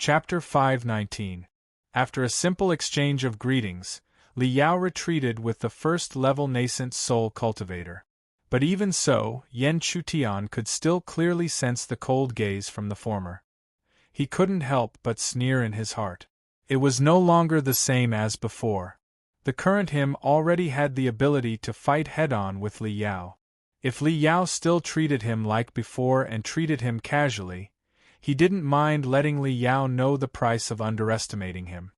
Chapter 519. After a simple exchange of greetings, Li Yao retreated with the first-level nascent soul cultivator. But even so, Yan Chutian could still clearly sense the cold gaze from the former. He couldn't help but sneer in his heart. It was no longer the same as before. The current him already had the ability to fight head-on with Li Yao. If Li Yao still treated him like before and treated him casually, he didn't mind letting Li Yao know the price of underestimating him.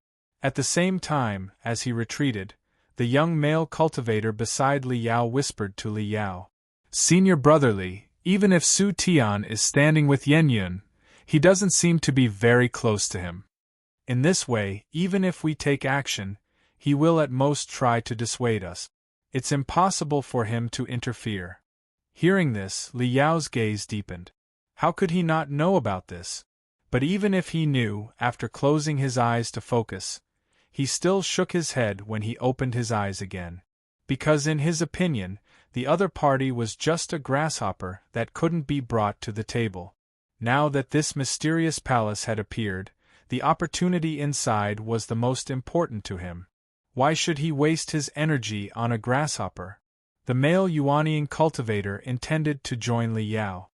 At the same time, as he retreated, the young male cultivator beside Li Yao whispered to Li Yao, "Senior brother Li, even if Su Tian is standing with Yen Yun, he doesn't seem to be very close to him. In this way, even if we take action, he will at most try to dissuade us. It's impossible for him to interfere." Hearing this, Li Yao's gaze deepened. How could he not know about this? But even if he knew, after closing his eyes to focus, he still shook his head when he opened his eyes again. Because in his opinion, the other party was just a grasshopper that couldn't be brought to the table. Now that this mysterious palace had appeared, the opportunity inside was the most important to him. Why should he waste his energy on a grasshopper? The male Yuanian cultivator intended to join Li Yao.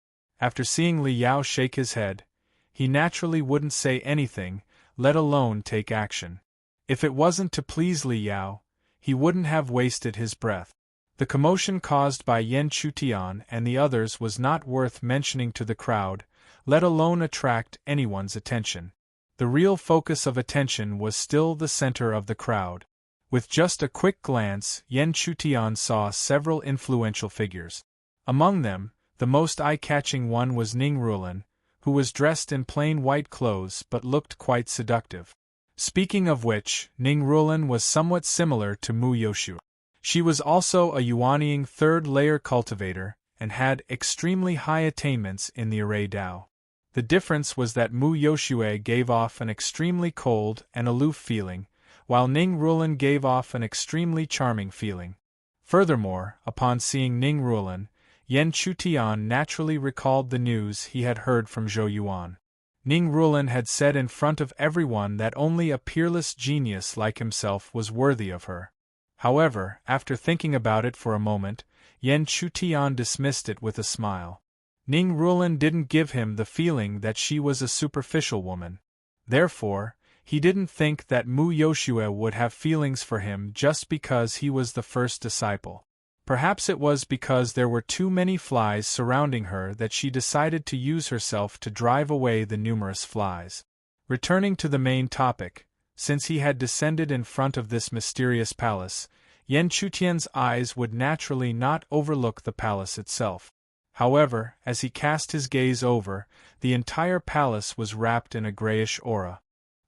After seeing Li Yao shake his head, he naturally wouldn't say anything, let alone take action. If it wasn't to please Li Yao, he wouldn't have wasted his breath. The commotion caused by Yan Chutian and the others was not worth mentioning to the crowd, let alone attract anyone's attention. The real focus of attention was still the center of the crowd. With just a quick glance, Yan Chutian saw several influential figures. Among them, the most eye-catching one was Ning Rulan, who was dressed in plain white clothes but looked quite seductive. Speaking of which, Ning Rulan was somewhat similar to Mu Yoshue. She was also a Yuanian third-layer cultivator, and had extremely high attainments in the Array Dao. The difference was that Mu Yoshue gave off an extremely cold and aloof feeling, while Ning Rulan gave off an extremely charming feeling. Furthermore, upon seeing Ning Rulan, Yan Chutian naturally recalled the news he had heard from Zhou Yuan. Ning Rulan had said in front of everyone that only a peerless genius like himself was worthy of her. However, after thinking about it for a moment, Yan Chutian dismissed it with a smile. Ning Rulan didn't give him the feeling that she was a superficial woman. Therefore, he didn't think that Mu Yoshue would have feelings for him just because he was the first disciple. Perhaps it was because there were too many flies surrounding her that she decided to use herself to drive away the numerous flies. Returning to the main topic, since he had descended in front of this mysterious palace, Yan Chutian's eyes would naturally not overlook the palace itself. However, as he cast his gaze over, the entire palace was wrapped in a grayish aura.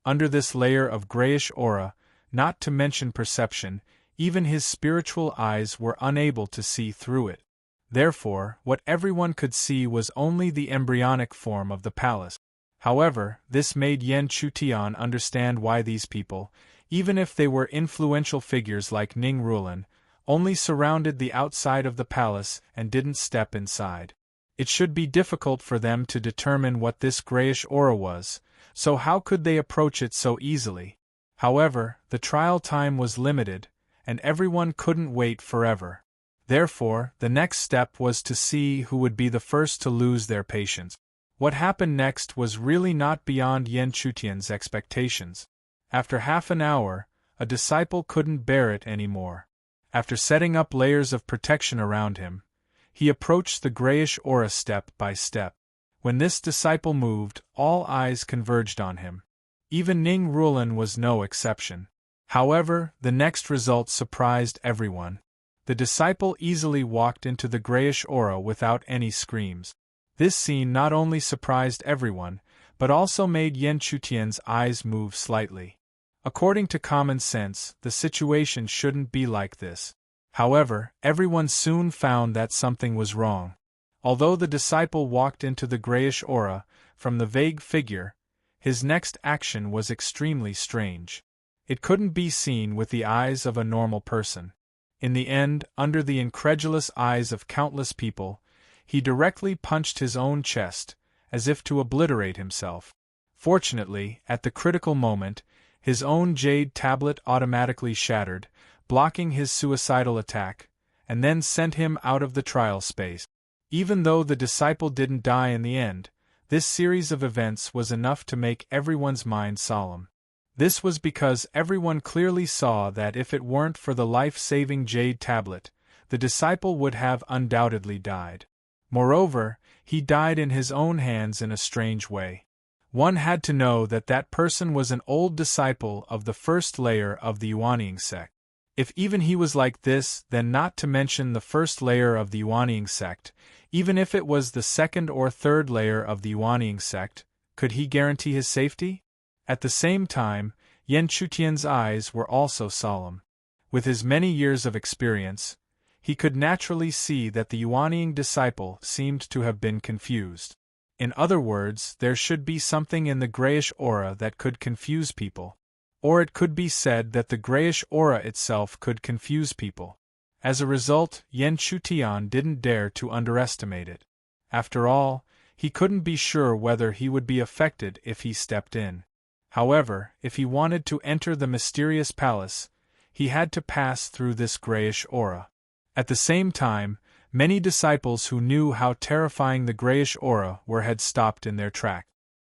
Under this layer of grayish aura, not to mention perception, even his spiritual eyes were unable to see through it. Therefore, what everyone could see was only the embryonic form of the palace. However, this made Yan Chutian understand why these people, even if they were influential figures like Ning Rulan, only surrounded the outside of the palace and didn't step inside. It should be difficult for them to determine what this grayish aura was, so how could they approach it so easily? However, the trial time was limited, and everyone couldn't wait forever. Therefore, the next step was to see who would be the first to lose their patience. What happened next was really not beyond Yan Chutian's expectations. After half an hour, a disciple couldn't bear it anymore. After setting up layers of protection around him, he approached the grayish aura step by step. When this disciple moved, all eyes converged on him. Even Ning Rulan was no exception. However, the next result surprised everyone. The disciple easily walked into the grayish aura without any screams. This scene not only surprised everyone, but also made Yan Chutian's eyes move slightly. According to common sense, the situation shouldn't be like this. However, everyone soon found that something was wrong. Although the disciple walked into the grayish aura, from the vague figure, his next action was extremely strange. It couldn't be seen with the eyes of a normal person. In the end, under the incredulous eyes of countless people, he directly punched his own chest, as if to obliterate himself. Fortunately, at the critical moment, his own jade tablet automatically shattered, blocking his suicidal attack, and then sent him out of the trial space. Even though the disciple didn't die in the end, this series of events was enough to make everyone's mind solemn. This was because everyone clearly saw that if it weren't for the life-saving jade tablet, the disciple would have undoubtedly died. Moreover, he died in his own hands in a strange way. One had to know that that person was an old disciple of the first layer of the Yuanying sect. If even he was like this, then not to mention the first layer of the Yuanying sect, even if it was the second or third layer of the Yuanying sect, could he guarantee his safety? At the same time, Yan Chutian's eyes were also solemn. With his many years of experience, he could naturally see that the Yuanying disciple seemed to have been confused. In other words, there should be something in the grayish aura that could confuse people. Or it could be said that the grayish aura itself could confuse people. As a result, Yan Chutian didn't dare to underestimate it. After all, he couldn't be sure whether he would be affected if he stepped in. However, if he wanted to enter the mysterious palace, he had to pass through this grayish aura. At the same time, many disciples who knew how terrifying the grayish aura were had stopped in their track.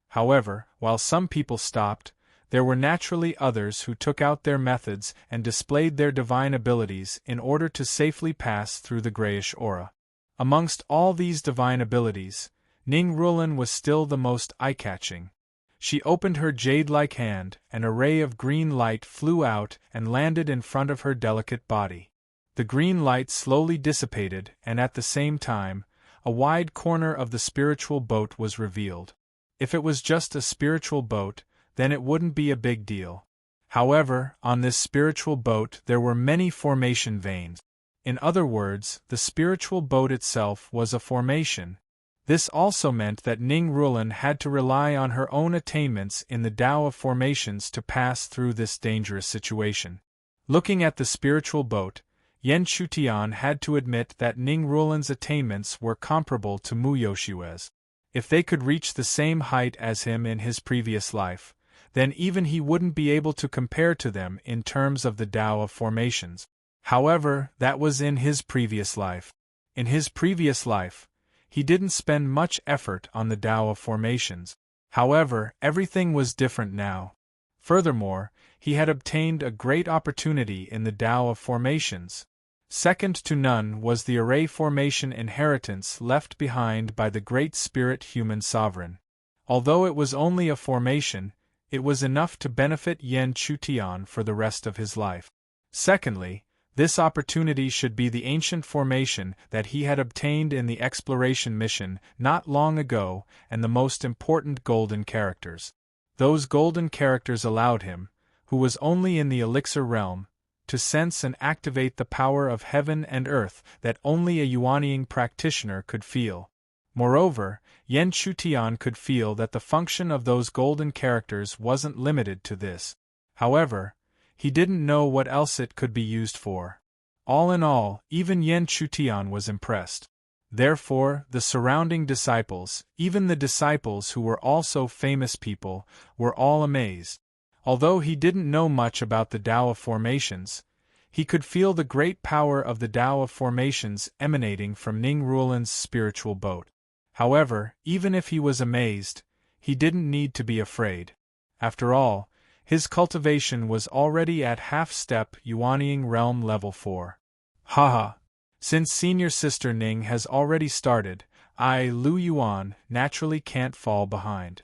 However, while some people stopped, there were naturally others who took out their methods and displayed their divine abilities in order to safely pass through the grayish aura. Amongst all these divine abilities, Ning Rulan was still the most eye-catching. She opened her jade-like hand, and a ray of green light flew out and landed in front of her delicate body. The green light slowly dissipated, and at the same time, a wide corner of the spiritual boat was revealed. If it was just a spiritual boat, then it wouldn't be a big deal. However, on this spiritual boat there were many formation veins. In other words, the spiritual boat itself was a formation. This also meant that Ning Rulan had to rely on her own attainments in the Tao of formations to pass through this dangerous situation. Looking at the spiritual boat, Yan Chutian had to admit that Ning Rulan's attainments were comparable to Mu Yoshue's. If they could reach the same height as him in his previous life, then even he wouldn't be able to compare to them in terms of the Tao of formations. However, that was in his previous life. In his previous life, he didn't spend much effort on the Tao of formations. However, everything was different now. Furthermore, he had obtained a great opportunity in the Tao of formations. Second to none was the array formation inheritance left behind by the Great Spirit Human Sovereign. Although it was only a formation, it was enough to benefit Yan Chutian for the rest of his life. Secondly, this opportunity should be the ancient formation that he had obtained in the exploration mission not long ago, and the most important golden characters. Those golden characters allowed him, who was only in the elixir realm, to sense and activate the power of heaven and earth that only a Yuanying practitioner could feel. Moreover, Yan Chutian could feel that the function of those golden characters wasn't limited to this. However, he didn't know what else it could be used for. All in all, even Yan Chutian was impressed. Therefore, the surrounding disciples, even the disciples who were also famous people, were all amazed. Although he didn't know much about the Tao of formations, he could feel the great power of the Tao of formations emanating from Ning Rulan's spiritual boat. However, even if he was amazed, he didn't need to be afraid. After all, his cultivation was already at half-step Yuanying realm level 4. Haha! Since senior sister Ning has already started, I, Lu Yuan, naturally can't fall behind.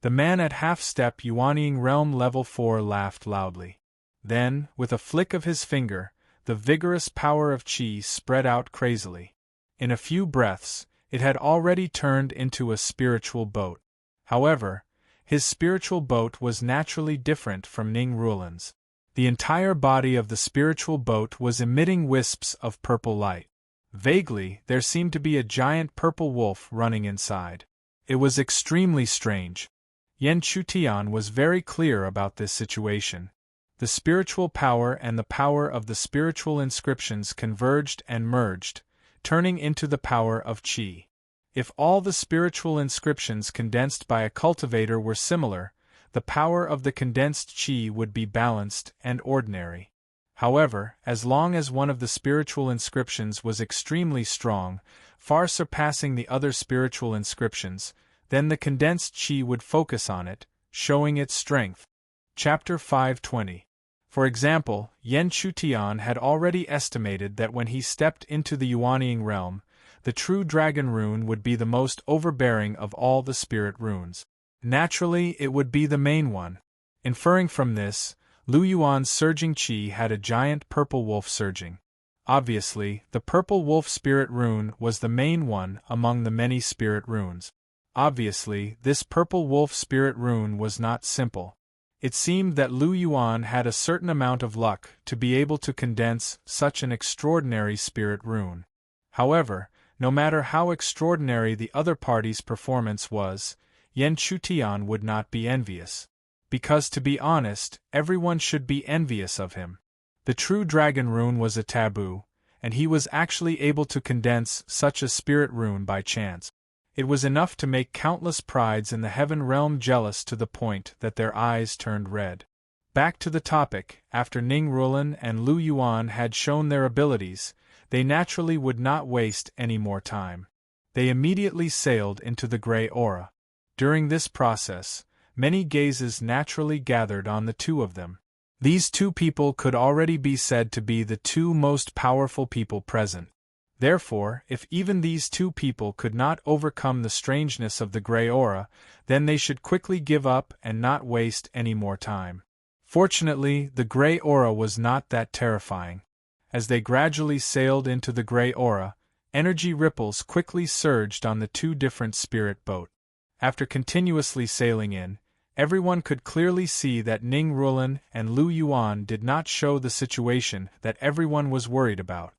The man at half-step Yuanying realm level 4 laughed loudly. Then, with a flick of his finger, the vigorous power of qi spread out crazily. In a few breaths, it had already turned into a spiritual boat. However, his spiritual boat was naturally different from Ning Rulan's. The entire body of the spiritual boat was emitting wisps of purple light. Vaguely, there seemed to be a giant purple wolf running inside. It was extremely strange. Yan Chutian was very clear about this situation. The spiritual power and the power of the spiritual inscriptions converged and merged, turning into the power of qi. If all the spiritual inscriptions condensed by a cultivator were similar, the power of the condensed chi would be balanced and ordinary. However, as long as one of the spiritual inscriptions was extremely strong, far surpassing the other spiritual inscriptions, then the condensed chi would focus on it, showing its strength. Chapter 520. For example, Yen Chutian had already estimated that when he stepped into the Yuanying realm, the true dragon rune would be the most overbearing of all the spirit runes. Naturally, it would be the main one. Inferring from this, Lu Yuan's surging chi had a giant purple wolf surging. Obviously, the purple wolf spirit rune was the main one among the many spirit runes. Obviously, this purple wolf spirit rune was not simple. It seemed that Lu Yuan had a certain amount of luck to be able to condense such an extraordinary spirit rune. However, no matter how extraordinary the other party's performance was, Yen Chutian would not be envious. Because to be honest, everyone should be envious of him. The true dragon rune was a taboo, and he was actually able to condense such a spirit rune by chance. It was enough to make countless prides in the heaven realm jealous to the point that their eyes turned red. Back to the topic, after Ning Rulan and Lu Yuan had shown their abilities, they naturally would not waste any more time. They immediately sailed into the gray aura. During this process, many gazes naturally gathered on the two of them. These two people could already be said to be the two most powerful people present. Therefore, if even these two people could not overcome the strangeness of the gray aura, then they should quickly give up and not waste any more time. Fortunately, the gray aura was not that terrifying. As they gradually sailed into the gray aura, energy ripples quickly surged on the two different spirit boats. After continuously sailing in, everyone could clearly see that Ning Rulan and Lu Yuan did not show the situation that everyone was worried about.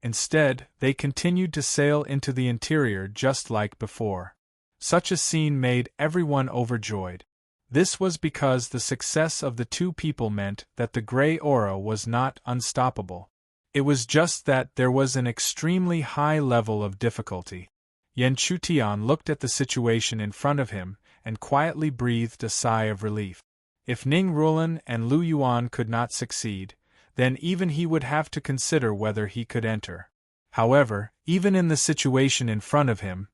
Instead, they continued to sail into the interior just like before. Such a scene made everyone overjoyed. This was because the success of the two people meant that the gray aura was not unstoppable. It was just that there was an extremely high level of difficulty. Yen Chutian looked at the situation in front of him and quietly breathed a sigh of relief. If Ning Rulan and Lu Yuan could not succeed, then even he would have to consider whether he could enter. However, even in the situation in front of him,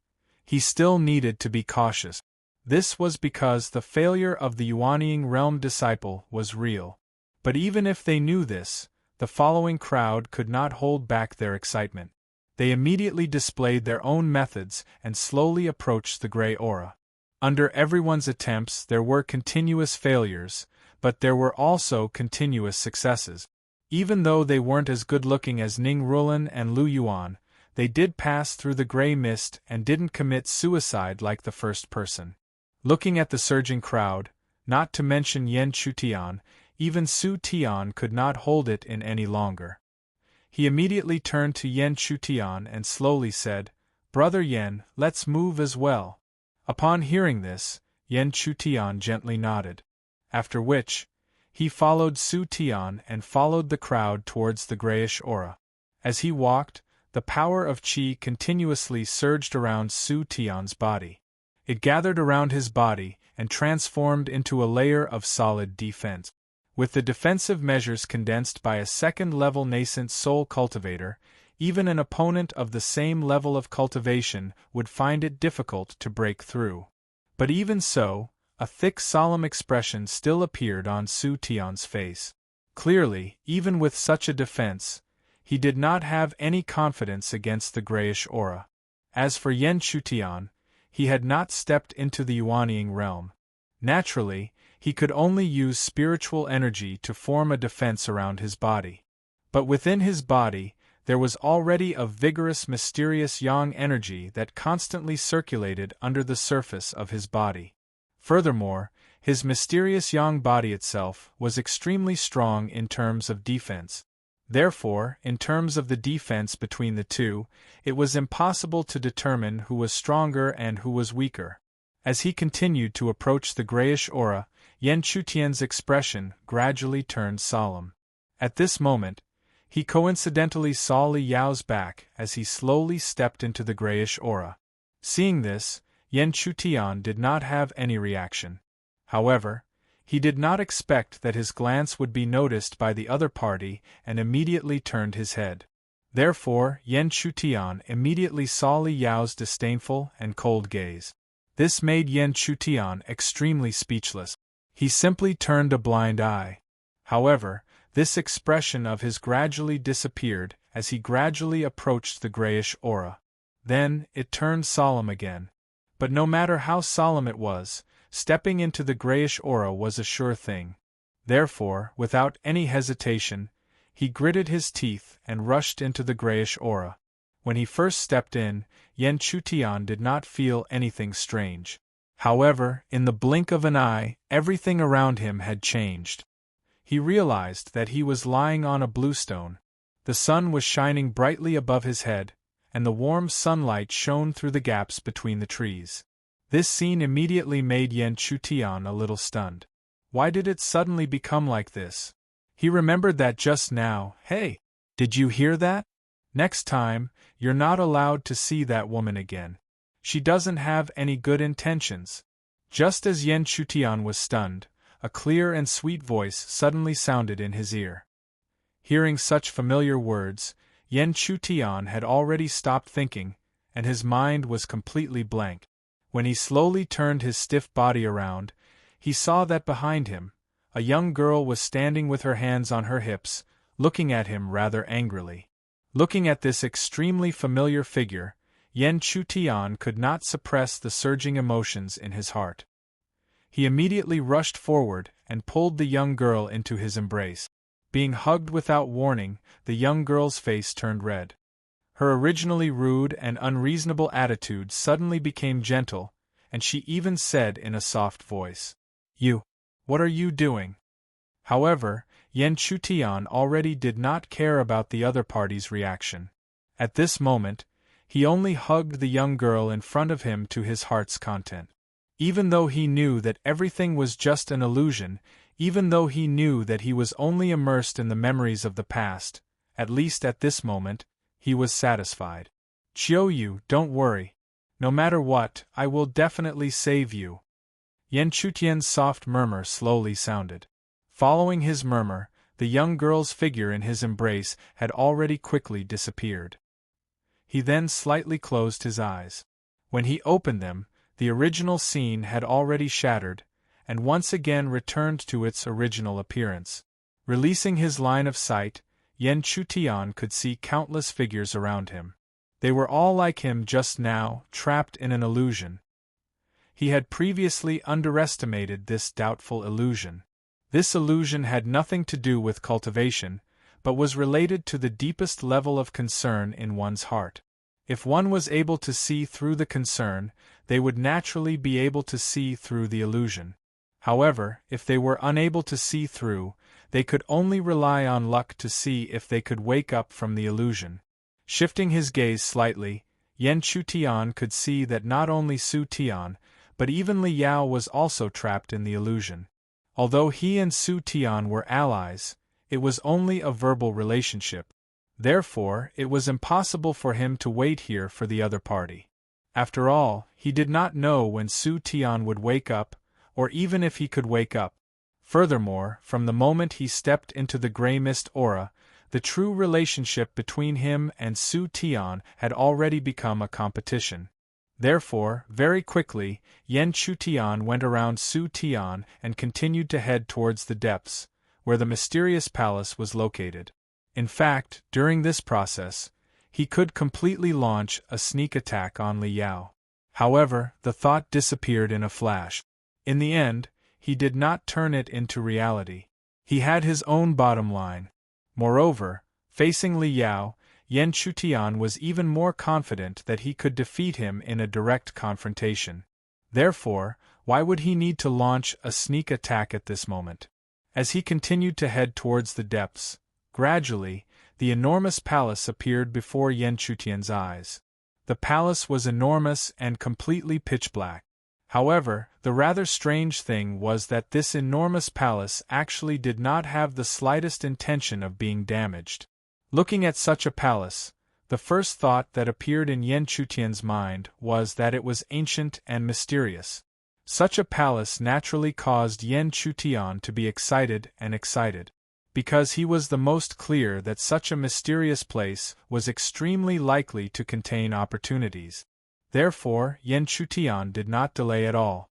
he still needed to be cautious. This was because the failure of the Yuanying realm disciple was real. But even if they knew this, the following crowd could not hold back their excitement. They immediately displayed their own methods and slowly approached the gray aura. Under everyone's attempts there were continuous failures, but there were also continuous successes. Even though they weren't as good-looking as Ning Rulan and Lu Yuan, they did pass through the gray mist and didn't commit suicide like the first person. Looking at the surging crowd, not to mention Yen Chutian, even Su Tian could not hold it in any longer. He immediately turned to Yen Chutian and slowly said, "Brother Yen, let's move as well." Upon hearing this, Yen Chutian gently nodded. After which, he followed Su Tian and followed the crowd towards the grayish aura. As he walked, the power of Qi continuously surged around Su Tian's body. It gathered around his body and transformed into a layer of solid defense. With the defensive measures condensed by a second-level nascent soul cultivator, even an opponent of the same level of cultivation would find it difficult to break through. But even so, a thick solemn expression still appeared on Su Tian's face. Clearly, even with such a defense, he did not have any confidence against the grayish aura. As for Yen Chutian, he had not stepped into the Yuanying realm. Naturally, he could only use spiritual energy to form a defense around his body. But within his body, there was already a vigorous mysterious yang energy that constantly circulated under the surface of his body. Furthermore, his mysterious yang body itself was extremely strong in terms of defense. Therefore, in terms of the defense between the two, it was impossible to determine who was stronger and who was weaker. As he continued to approach the grayish aura, Yen Chutian's expression gradually turned solemn. At this moment, he coincidentally saw Li Yao's back as he slowly stepped into the grayish aura. Seeing this, Yan Chutian did not have any reaction. However, he did not expect that his glance would be noticed by the other party and immediately turned his head. Therefore, Yan Chutian immediately saw Li Yao's disdainful and cold gaze. This made Yan Chutian extremely speechless. He simply turned a blind eye. However, this expression of his gradually disappeared as he gradually approached the grayish aura. Then, it turned solemn again. But no matter how solemn it was, stepping into the grayish aura was a sure thing. Therefore, without any hesitation, he gritted his teeth and rushed into the grayish aura. When he first stepped in, Yan Chutian did not feel anything strange. However, in the blink of an eye, everything around him had changed. He realized that he was lying on a bluestone. The sun was shining brightly above his head, and the warm sunlight shone through the gaps between the trees. This scene immediately made Yan Chutian a little stunned. Why did it suddenly become like this? He remembered that just now. Hey, did you hear that? Next time, you're not allowed to see that woman again. She doesn't have any good intentions. Just as Yan Chutian was stunned, a clear and sweet voice suddenly sounded in his ear. Hearing such familiar words, Yan Chutian had already stopped thinking, and his mind was completely blank. When he slowly turned his stiff body around, he saw that behind him, a young girl was standing with her hands on her hips, looking at him rather angrily. Looking at this extremely familiar figure, Yan Chutian could not suppress the surging emotions in his heart. He immediately rushed forward and pulled the young girl into his embrace. Being hugged without warning, the young girl's face turned red. Her originally rude and unreasonable attitude suddenly became gentle, and she even said in a soft voice, What are you doing?" However, Yan Chutian already did not care about the other party's reaction. At this moment, he only hugged the young girl in front of him to his heart's content. Even though he knew that everything was just an illusion, even though he knew that he was only immersed in the memories of the past, at least at this moment, he was satisfied. "Chiou, don't worry. No matter what, I will definitely save you." Yan Chutian's soft murmur slowly sounded. Following his murmur, the young girl's figure in his embrace had already quickly disappeared. He then slightly closed his eyes. When he opened them, the original scene had already shattered, and once again returned to its original appearance. Releasing his line of sight, Yan Chutian could see countless figures around him. They were all like him just now, trapped in an illusion. He had previously underestimated this doubtful illusion. This illusion had nothing to do with cultivation, but was related to the deepest level of concern in one's heart. If one was able to see through the concern, they would naturally be able to see through the illusion. However, if they were unable to see through, they could only rely on luck to see if they could wake up from the illusion. Shifting his gaze slightly, Yan Chutian could see that not only Su Tian, but even Li Yao was also trapped in the illusion. Although he and Su Tian were allies, it was only a verbal relationship. Therefore, it was impossible for him to wait here for the other party. After all, he did not know when Su Tian would wake up, or even if he could wake up. Furthermore, from the moment he stepped into the gray mist aura, the true relationship between him and Su Tian had already become a competition. Therefore, very quickly, Yan Chutian went around Su Tian and continued to head towards the depths, where the mysterious palace was located. In fact, during this process, he could completely launch a sneak attack on Li Yao. However, the thought disappeared in a flash. In the end, he did not turn it into reality. He had his own bottom line. Moreover, facing Li Yao, Yan Chutian was even more confident that he could defeat him in a direct confrontation. Therefore, why would he need to launch a sneak attack at this moment? As he continued to head towards the depths, gradually, the enormous palace appeared before Yan Chutian's eyes. The palace was enormous and completely pitch black. However, the rather strange thing was that this enormous palace actually did not have the slightest intention of being damaged. Looking at such a palace, The first thought that appeared in Yan Chutian's mind was that it was ancient and mysterious. Such a palace naturally caused Yan Chutian to be excited, because he was the most clear that such a mysterious place was extremely likely to contain opportunities. Therefore, Yan Chutian did not delay at all.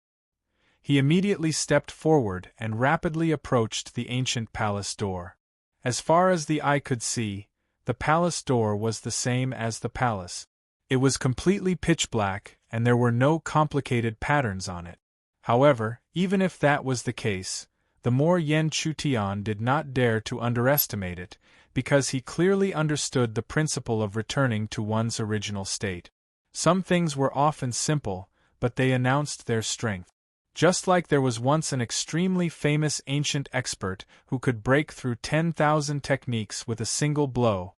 He immediately stepped forward and rapidly approached the ancient palace door. As far as the eye could see, the palace door was the same as the palace. It was completely pitch black, and there were no complicated patterns on it. However, even if that was the case, the more Yan Chutian did not dare to underestimate it, because he clearly understood the principle of returning to one's original state. Some things were often simple, but they announced their strength. Just like there was once an extremely famous ancient expert who could break through 10,000 techniques with a single blow.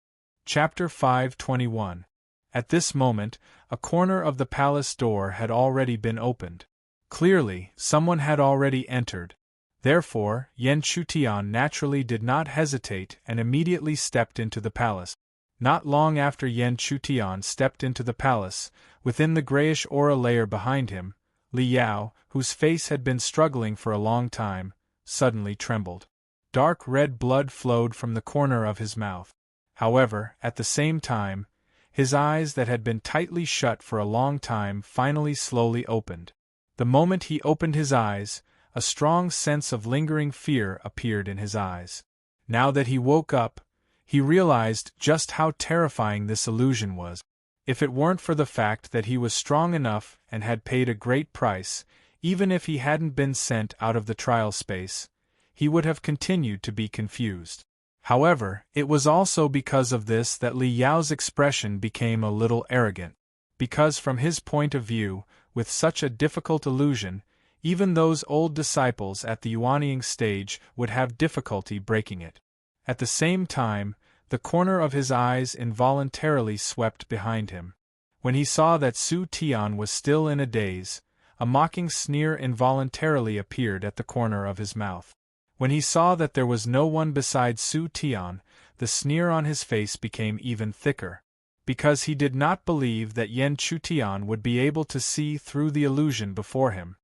Chapter 521. At this moment, a corner of the palace door had already been opened. Clearly, someone had already entered. Therefore, Yan Chutian naturally did not hesitate and immediately stepped into the palace. Not long after Yan Chutian stepped into the palace, within the grayish aura layer behind him, Li Yao, whose face had been struggling for a long time, suddenly trembled. Dark red blood flowed from the corner of his mouth. However, at the same time, his eyes that had been tightly shut for a long time finally slowly opened. The moment he opened his eyes, a strong sense of lingering fear appeared in his eyes. Now that he woke up, he realized just how terrifying this illusion was. If it weren't for the fact that he was strong enough and had paid a great price, even if he hadn't been sent out of the trial space, he would have continued to be confused. However, it was also because of this that Li Yao's expression became a little arrogant. Because from his point of view, with such a difficult illusion, even those old disciples at the Yuanying stage would have difficulty breaking it. At the same time, the corner of his eyes involuntarily swept behind him. When he saw that Su Tian was still in a daze, a mocking sneer involuntarily appeared at the corner of his mouth. When he saw that there was no one beside Su Tian, the sneer on his face became even thicker. Because he did not believe that Yan Chutian would be able to see through the illusion before him.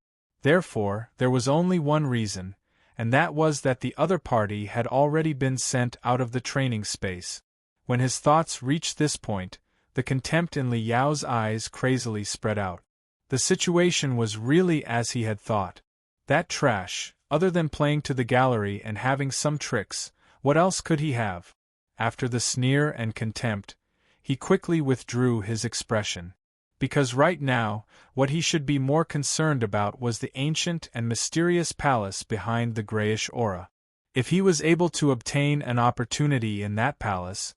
Therefore, there was only one reason, and that was that the other party had already been sent out of the training space. When his thoughts reached this point, the contempt in Li Yao's eyes crazily spread out. The situation was really as he had thought. That trash, other than playing to the gallery and having some tricks, what else could he have? After the sneer and contempt, he quickly withdrew his expression. Because right now, what he should be more concerned about was the ancient and mysterious palace behind the grayish aura. If he was able to obtain an opportunity in that palace,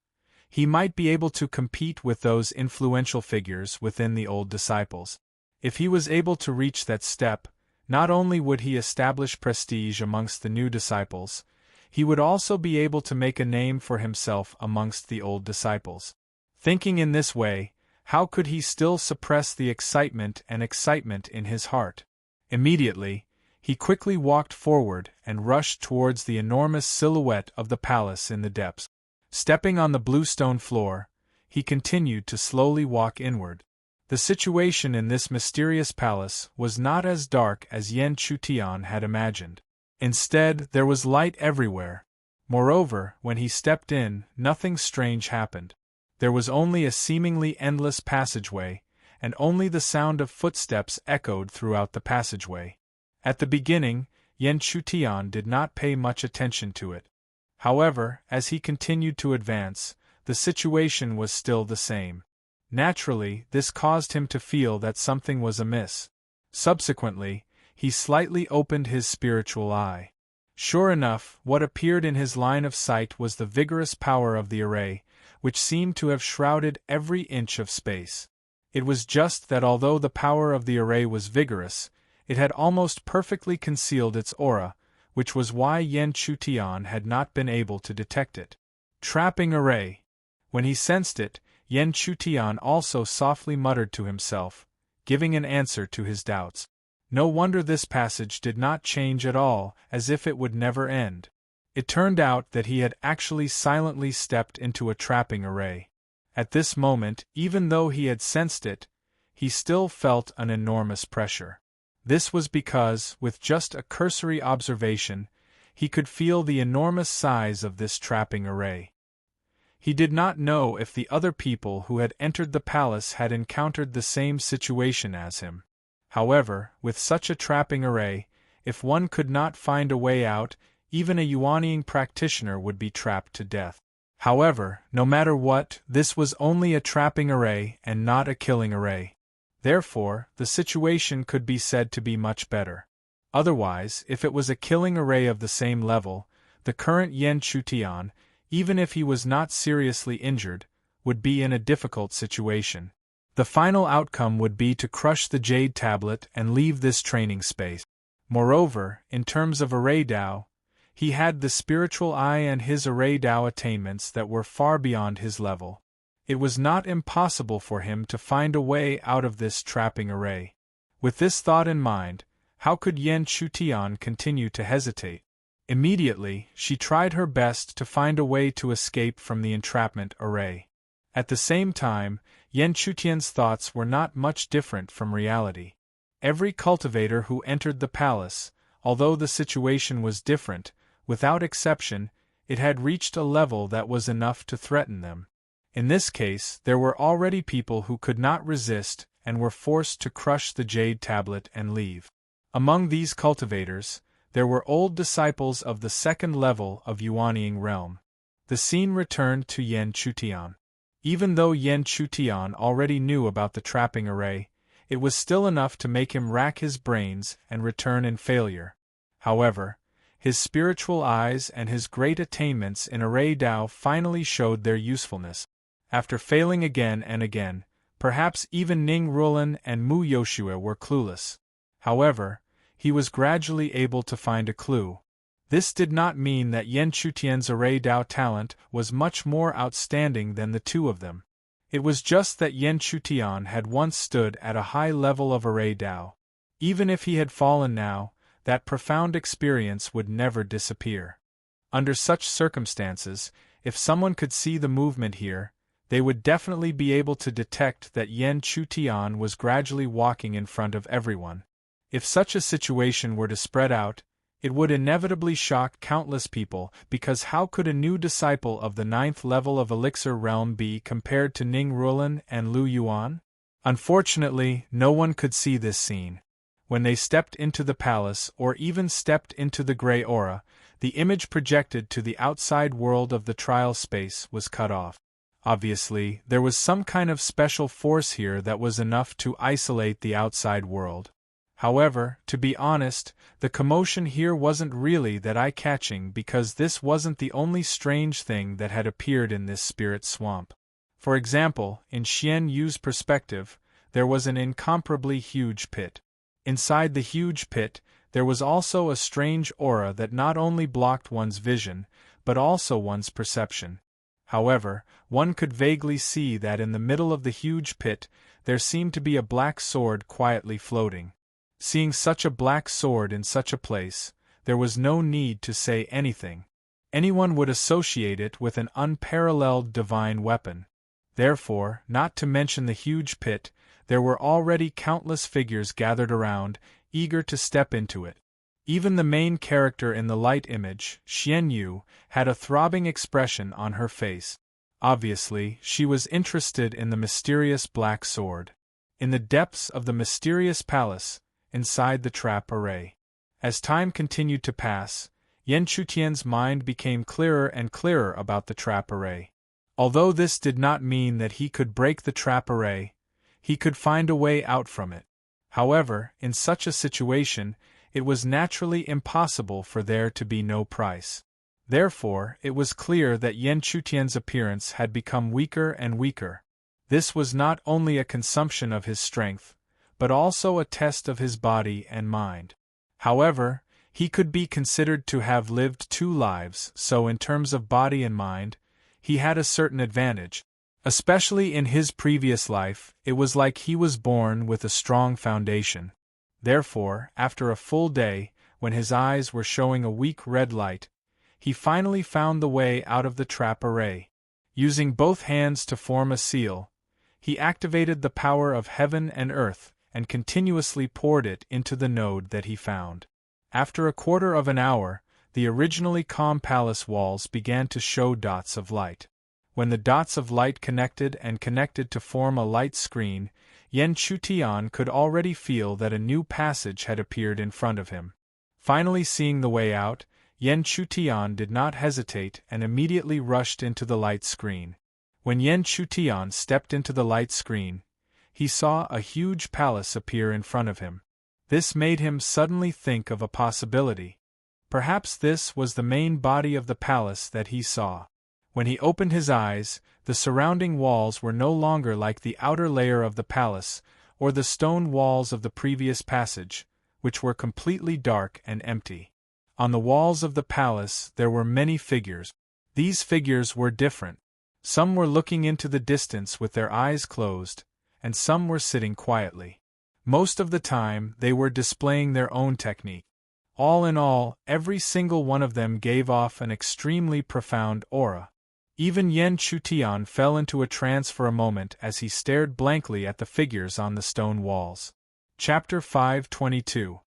he might be able to compete with those influential figures within the old disciples. If he was able to reach that step, not only would he establish prestige amongst the new disciples, he would also be able to make a name for himself amongst the old disciples. Thinking in this way, how could he still suppress the excitement in his heart? Immediately, he quickly walked forward and rushed towards the enormous silhouette of the palace in the depths. Stepping on the bluestone floor, he continued to slowly walk inward. The situation in this mysterious palace was not as dark as Yan Chutian had imagined. Instead, there was light everywhere. Moreover, when he stepped in, nothing strange happened. There was only a seemingly endless passageway, and only the sound of footsteps echoed throughout the passageway. At the beginning, Yan Chutian did not pay much attention to it. However, as he continued to advance, the situation was still the same. Naturally, this caused him to feel that something was amiss. Subsequently, he slightly opened his spiritual eye. Sure enough, what appeared in his line of sight was the vigorous power of the array, which seemed to have shrouded every inch of space. It was just that although the power of the array was vigorous, it had almost perfectly concealed its aura, which was why Yan Chutian had not been able to detect it. Trapping array. When he sensed it, Yan Chutian also softly muttered to himself, giving an answer to his doubts. No wonder this passage did not change at all, as if it would never end. It turned out that he had actually silently stepped into a trapping array. At this moment, even though he had sensed it, he still felt an enormous pressure. This was because, with just a cursory observation, he could feel the enormous size of this trapping array. He did not know if the other people who had entered the palace had encountered the same situation as him. However, with such a trapping array, if one could not find a way out, even a Yuaniing practitioner would be trapped to death. However, no matter what, this was only a trapping array and not a killing array. Therefore, the situation could be said to be much better. Otherwise, if it was a killing array of the same level, the current Yan Chutian, even if he was not seriously injured, would be in a difficult situation. The final outcome would be to crush the Jade Tablet and leave this training space. Moreover, in terms of array Dao, he had the spiritual eye and his array Dao attainments that were far beyond his level. It was not impossible for him to find a way out of this trapping array. With this thought in mind, how could Yan Chutian continue to hesitate? Immediately, she tried her best to find a way to escape from the entrapment array. At the same time, Yan Chutian's thoughts were not much different from reality. Every cultivator who entered the palace, although the situation was different, without exception, it had reached a level that was enough to threaten them. In this case, there were already people who could not resist and were forced to crush the Jade Tablet and leave. Among these cultivators, there were old disciples of the second level of Yuaniing realm. The scene returned to Yan Chutian. Even though Yan Chutian already knew about the trapping array, it was still enough to make him rack his brains and return in failure. However, his spiritual eyes and his great attainments in array Dao finally showed their usefulness. After failing again and again, perhaps even Ning Rulan and Mu Yoshua were clueless. However, he was gradually able to find a clue. This did not mean that Yan Chutian's array Dao talent was much more outstanding than the two of them. It was just that Yan Chutian had once stood at a high level of array Dao. Even if he had fallen now, that profound experience would never disappear. Under such circumstances, if someone could see the movement here, they would definitely be able to detect that Yan Chutian was gradually walking in front of everyone. If such a situation were to spread out, it would inevitably shock countless people, because how could a new disciple of the 9th level of Elixir Realm be compared to Ning Rulan and Lu Yuan? Unfortunately, no one could see this scene. When they stepped into the palace or even stepped into the gray aura, the image projected to the outside world of the trial space was cut off. Obviously, there was some kind of special force here that was enough to isolate the outside world. However, to be honest, the commotion here wasn't really that eye-catching because this wasn't the only strange thing that had appeared in this spirit swamp. For example, in Xian Yu's perspective, there was an incomparably huge pit. Inside the huge pit, there was also a strange aura that not only blocked one's vision, but also one's perception. However, one could vaguely see that in the middle of the huge pit, there seemed to be a black sword quietly floating. Seeing such a black sword in such a place, there was no need to say anything. Anyone would associate it with an unparalleled divine weapon. Therefore, not to mention the huge pit, there were already countless figures gathered around, eager to step into it. Even the main character in the light image, Xian Yu, had a throbbing expression on her face. Obviously, she was interested in the mysterious black sword. In the depths of the mysterious palace, inside the trap array. As time continued to pass, Yan Chutian's mind became clearer and clearer about the trap array. Although this did not mean that he could break the trap array, he could find a way out from it. However, in such a situation, it was naturally impossible for there to be no price. Therefore, it was clear that Yan Chutian's appearance had become weaker and weaker. This was not only a consumption of his strength, but also a test of his body and mind. However, he could be considered to have lived 2 lives, so in terms of body and mind, he had a certain advantage. Especially in his previous life, it was like he was born with a strong foundation. Therefore, after a full day, when his eyes were showing a weak red light, he finally found the way out of the trap array. Using both hands to form a seal, he activated the power of heaven and earth and continuously poured it into the node that he found. After a quarter of an hour, the originally calm palace walls began to show dots of light. When the dots of light connected to form a light screen, Yen Chutian could already feel that a new passage had appeared in front of him. Finally seeing the way out, Yen Chutian did not hesitate and immediately rushed into the light screen. When Yen Chutian stepped into the light screen, he saw a huge palace appear in front of him. This made him suddenly think of a possibility. Perhaps this was the main body of the palace that he saw. When he opened his eyes, the surrounding walls were no longer like the outer layer of the palace, or the stone walls of the previous passage, which were completely dark and empty. On the walls of the palace there were many figures. These figures were different. Some were looking into the distance with their eyes closed, and some were sitting quietly. Most of the time they were displaying their own technique. All in all, every single one of them gave off an extremely profound aura. Even Yen Chutian fell into a trance for a moment as he stared blankly at the figures on the stone walls. Chapter 522.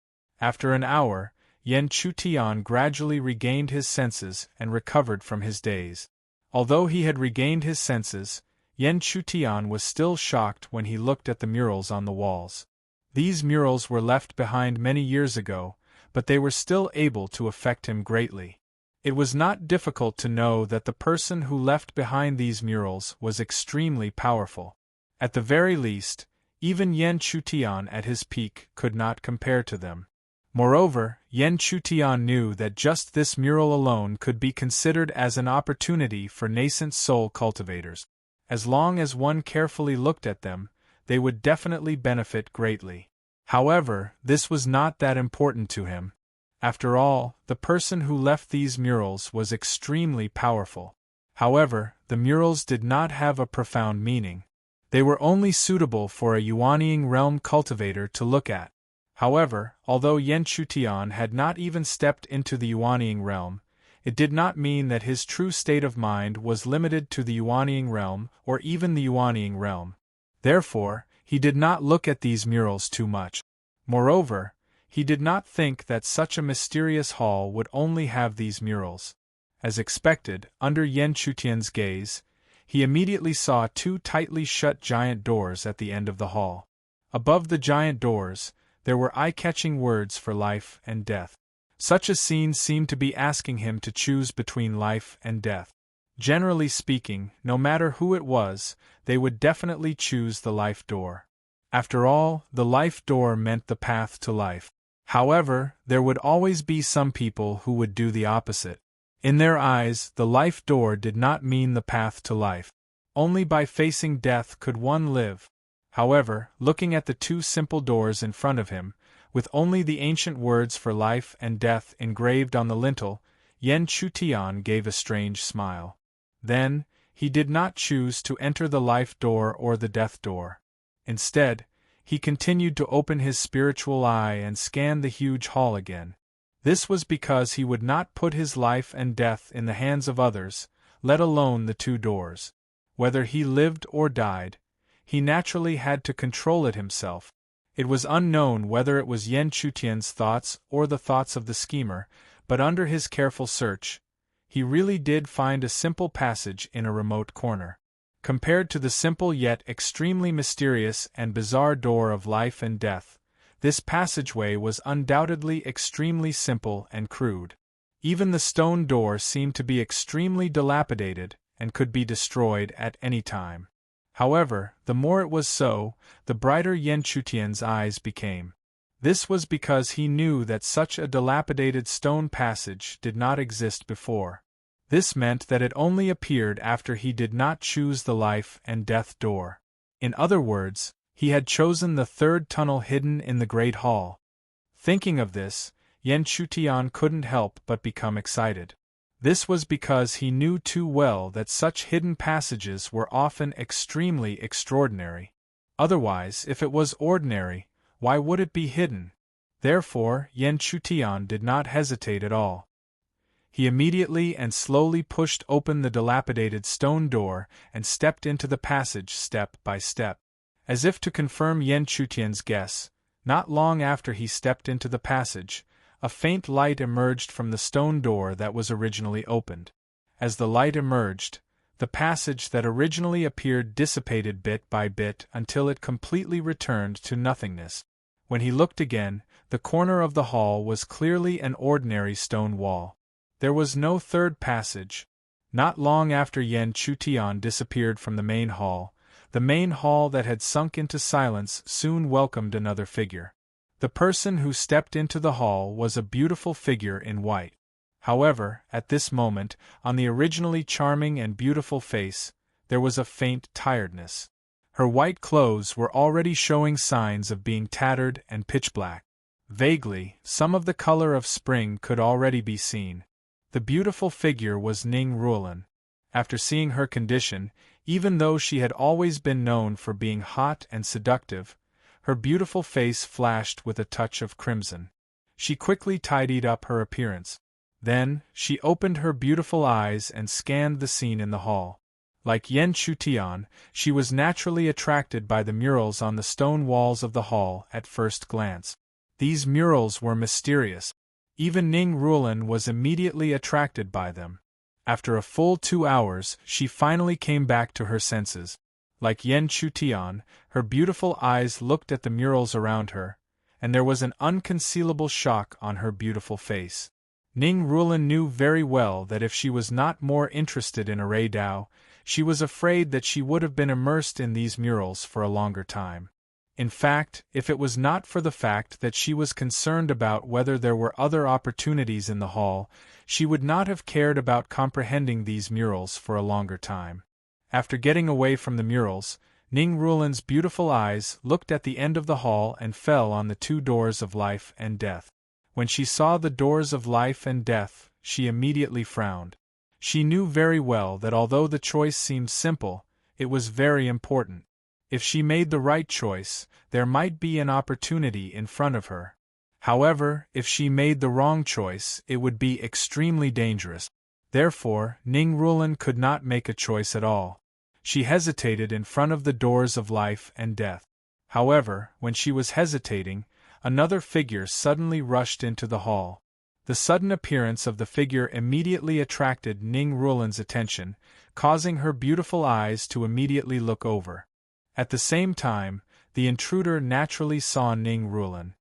After an hour, Yen Chutian gradually regained his senses and recovered from his daze. Although he had regained his senses, Yen Chutian was still shocked when he looked at the murals on the walls. These murals were left behind many years ago, but they were still able to affect him greatly. It was not difficult to know that the person who left behind these murals was extremely powerful. At the very least, even Yen Chutian at his peak could not compare to them. Moreover, Yen Chutian knew that just this mural alone could be considered as an opportunity for nascent soul cultivators. As long as one carefully looked at them, they would definitely benefit greatly. However, this was not that important to him. After all, the person who left these murals was extremely powerful. However, the murals did not have a profound meaning. They were only suitable for a Yuanying realm cultivator to look at. However, although Yen Chutian had not even stepped into the Yuanying realm, it did not mean that his true state of mind was limited to the Yuanying realm or even the Yuanying realm. Therefore, he did not look at these murals too much. Moreover, he did not think that such a mysterious hall would only have these murals. As expected, under Yen Chutian's gaze, he immediately saw two tightly shut giant doors at the end of the hall. Above the giant doors, there were eye-catching words for life and death. Such a scene seemed to be asking him to choose between life and death. Generally speaking, no matter who it was, they would definitely choose the life door. After all, the life door meant the path to life. However, there would always be some people who would do the opposite. In their eyes, the life door did not mean the path to life. Only by facing death could one live. However, looking at the two simple doors in front of him, with only the ancient words for life and death engraved on the lintel, Yen Chutian gave a strange smile. Then, he did not choose to enter the life door or the death door. Instead, he continued to open his spiritual eye and scan the huge hall again. This was because he would not put his life and death in the hands of others, let alone the two doors. Whether he lived or died, he naturally had to control it himself. It was unknown whether it was Yen Chutian's thoughts or the thoughts of the schemer, but under his careful search, he really did find a simple passage in a remote corner. Compared to the simple yet extremely mysterious and bizarre door of life and death, this passageway was undoubtedly extremely simple and crude. Even the stone door seemed to be extremely dilapidated and could be destroyed at any time. However, the more it was so, the brighter Yen Chutian's eyes became. This was because he knew that such a dilapidated stone passage did not exist before. This meant that it only appeared after he did not choose the life and death door. In other words, he had chosen the third tunnel hidden in the Great Hall. Thinking of this, Yen Chutian couldn't help but become excited. This was because he knew too well that such hidden passages were often extremely extraordinary. Otherwise, if it was ordinary, why would it be hidden? Therefore, Yen Chutian did not hesitate at all. He immediately and slowly pushed open the dilapidated stone door and stepped into the passage step by step. As if to confirm Yan Chutian's guess, not long after he stepped into the passage, a faint light emerged from the stone door that was originally opened. As the light emerged, the passage that originally appeared dissipated bit by bit until it completely returned to nothingness. When he looked again, the corner of the hall was clearly an ordinary stone wall. There was no third passage. Not long after Yan Chutian disappeared from the main hall that had sunk into silence soon welcomed another figure. The person who stepped into the hall was a beautiful figure in white. However, at this moment, on the originally charming and beautiful face, there was a faint tiredness. Her white clothes were already showing signs of being tattered and pitch-black. Vaguely, some of the color of spring could already be seen. The beautiful figure was Ning Ruolan. After seeing her condition, even though she had always been known for being hot and seductive, her beautiful face flashed with a touch of crimson. She quickly tidied up her appearance. Then, she opened her beautiful eyes and scanned the scene in the hall. Like Yan Chutian, she was naturally attracted by the murals on the stone walls of the hall at first glance. These murals were mysterious. Even Ning Ruolan was immediately attracted by them. After a full 2 hours, she finally came back to her senses. Like Yan Chutian, her beautiful eyes looked at the murals around her, and there was an unconcealable shock on her beautiful face. Ning Ruolan knew very well that if she was not more interested in Array Dao, she was afraid that she would have been immersed in these murals for a longer time. In fact, if it was not for the fact that she was concerned about whether there were other opportunities in the hall, she would not have cared about comprehending these murals for a longer time. After getting away from the murals, Ning Ruolan's beautiful eyes looked at the end of the hall and fell on the 2 doors of life and death. When she saw the doors of life and death, she immediately frowned. She knew very well that although the choice seemed simple, it was very important. If she made the right choice, there might be an opportunity in front of her. However, if she made the wrong choice, it would be extremely dangerous. Therefore, Ning Ruolan could not make a choice at all. She hesitated in front of the doors of life and death. However, when she was hesitating, another figure suddenly rushed into the hall. The sudden appearance of the figure immediately attracted Ning Ruolan's attention, causing her beautiful eyes to immediately look over. At the same time, the intruder naturally saw Ning Ruolan.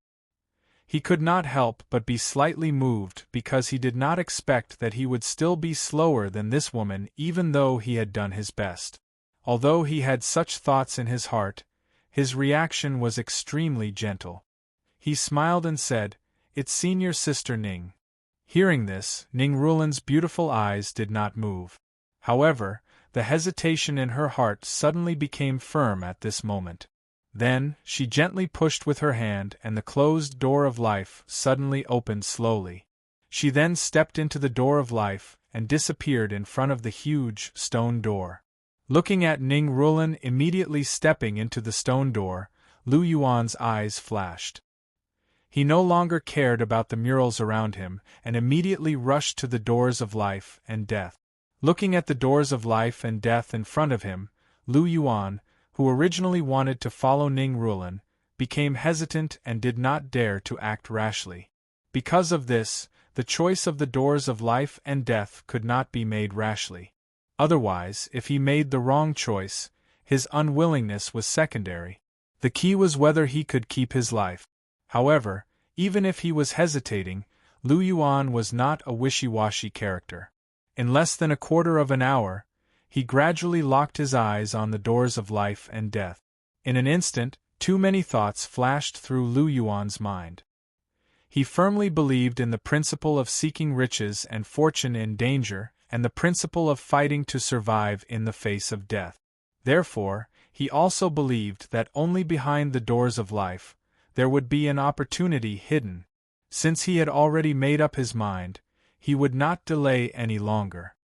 He could not help but be slightly moved because he did not expect that he would still be slower than this woman even though he had done his best. Although he had such thoughts in his heart, his reaction was extremely gentle. He smiled and said, "It's senior sister Ning." Hearing this, Ning Ruolan's beautiful eyes did not move. However, the hesitation in her heart suddenly became firm at this moment. Then, she gently pushed with her hand and the closed door of life suddenly opened slowly. She then stepped into the door of life and disappeared in front of the huge stone door. Looking at Ning Ruolan immediately stepping into the stone door, Lu Yuan's eyes flashed. He no longer cared about the murals around him and immediately rushed to the doors of life and death. Looking at the doors of life and death in front of him, Lu Yuan, who originally wanted to follow Ning Ruolan, became hesitant and did not dare to act rashly. Because of this, the choice of the doors of life and death could not be made rashly. Otherwise, if he made the wrong choice, his unwillingness was secondary. The key was whether he could keep his life. However, even if he was hesitating, Lu Yuan was not a wishy-washy character. In less than a quarter of an hour, he gradually locked his eyes on the doors of life and death. In an instant, too many thoughts flashed through Lu Yuan's mind. He firmly believed in the principle of seeking riches and fortune in danger, and the principle of fighting to survive in the face of death. Therefore, he also believed that only behind the doors of life, there would be an opportunity hidden. Since he had already made up his mind, he would not delay any longer.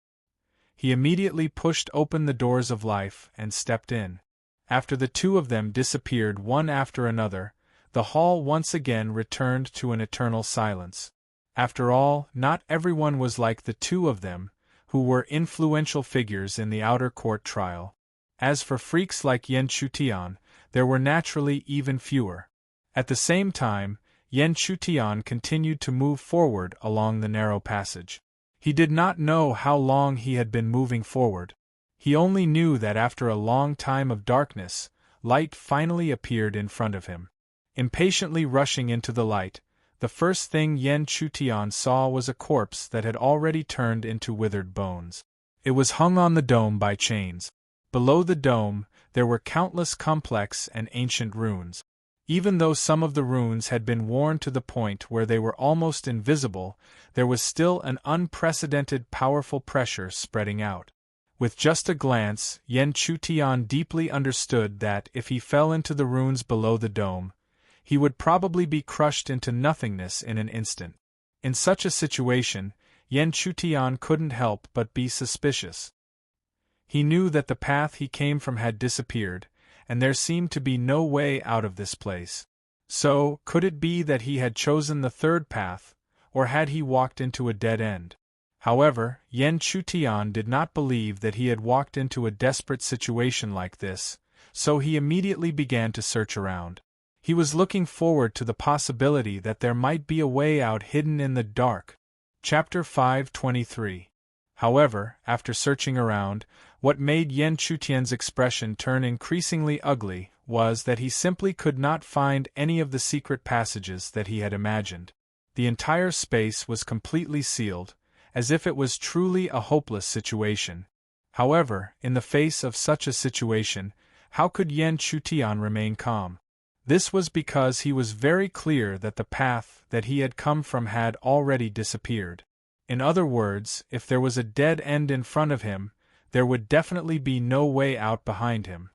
He immediately pushed open the doors of life and stepped in. After the 2 of them disappeared one after another, the hall once again returned to an eternal silence. After all, not everyone was like the two of them, who were influential figures in the outer court trial. As for freaks like Yen Chutian, there were naturally even fewer. At the same time, Yen Chutian continued to move forward along the narrow passage. He did not know how long he had been moving forward. He only knew that after a long time of darkness, light finally appeared in front of him. Impatiently rushing into the light, the first thing Yen Chutian saw was a corpse that had already turned into withered bones. It was hung on the dome by chains. Below the dome, there were countless complex and ancient runes. Even though some of the runes had been worn to the point where they were almost invisible, there was still an unprecedented powerful pressure spreading out. With just a glance, Yen Chutian deeply understood that if he fell into the runes below the dome, he would probably be crushed into nothingness in an instant. In such a situation, Yen Chutian couldn't help but be suspicious. He knew that the path he came from had disappeared, and there seemed to be no way out of this place. So, could it be that he had chosen the third path, or had he walked into a dead end? However, Yen Chutian did not believe that he had walked into a desperate situation like this, so he immediately began to search around. He was looking forward to the possibility that there might be a way out hidden in the dark. Chapter 5:23. However, after searching around, what made Yen Chutian's expression turn increasingly ugly was that he simply could not find any of the secret passages that he had imagined. The entire space was completely sealed, as if it was truly a hopeless situation. However, in the face of such a situation, how could Yen Chutian remain calm? This was because he was very clear that the path that he had come from had already disappeared. In other words, if there was a dead end in front of him, there would definitely be no way out behind him.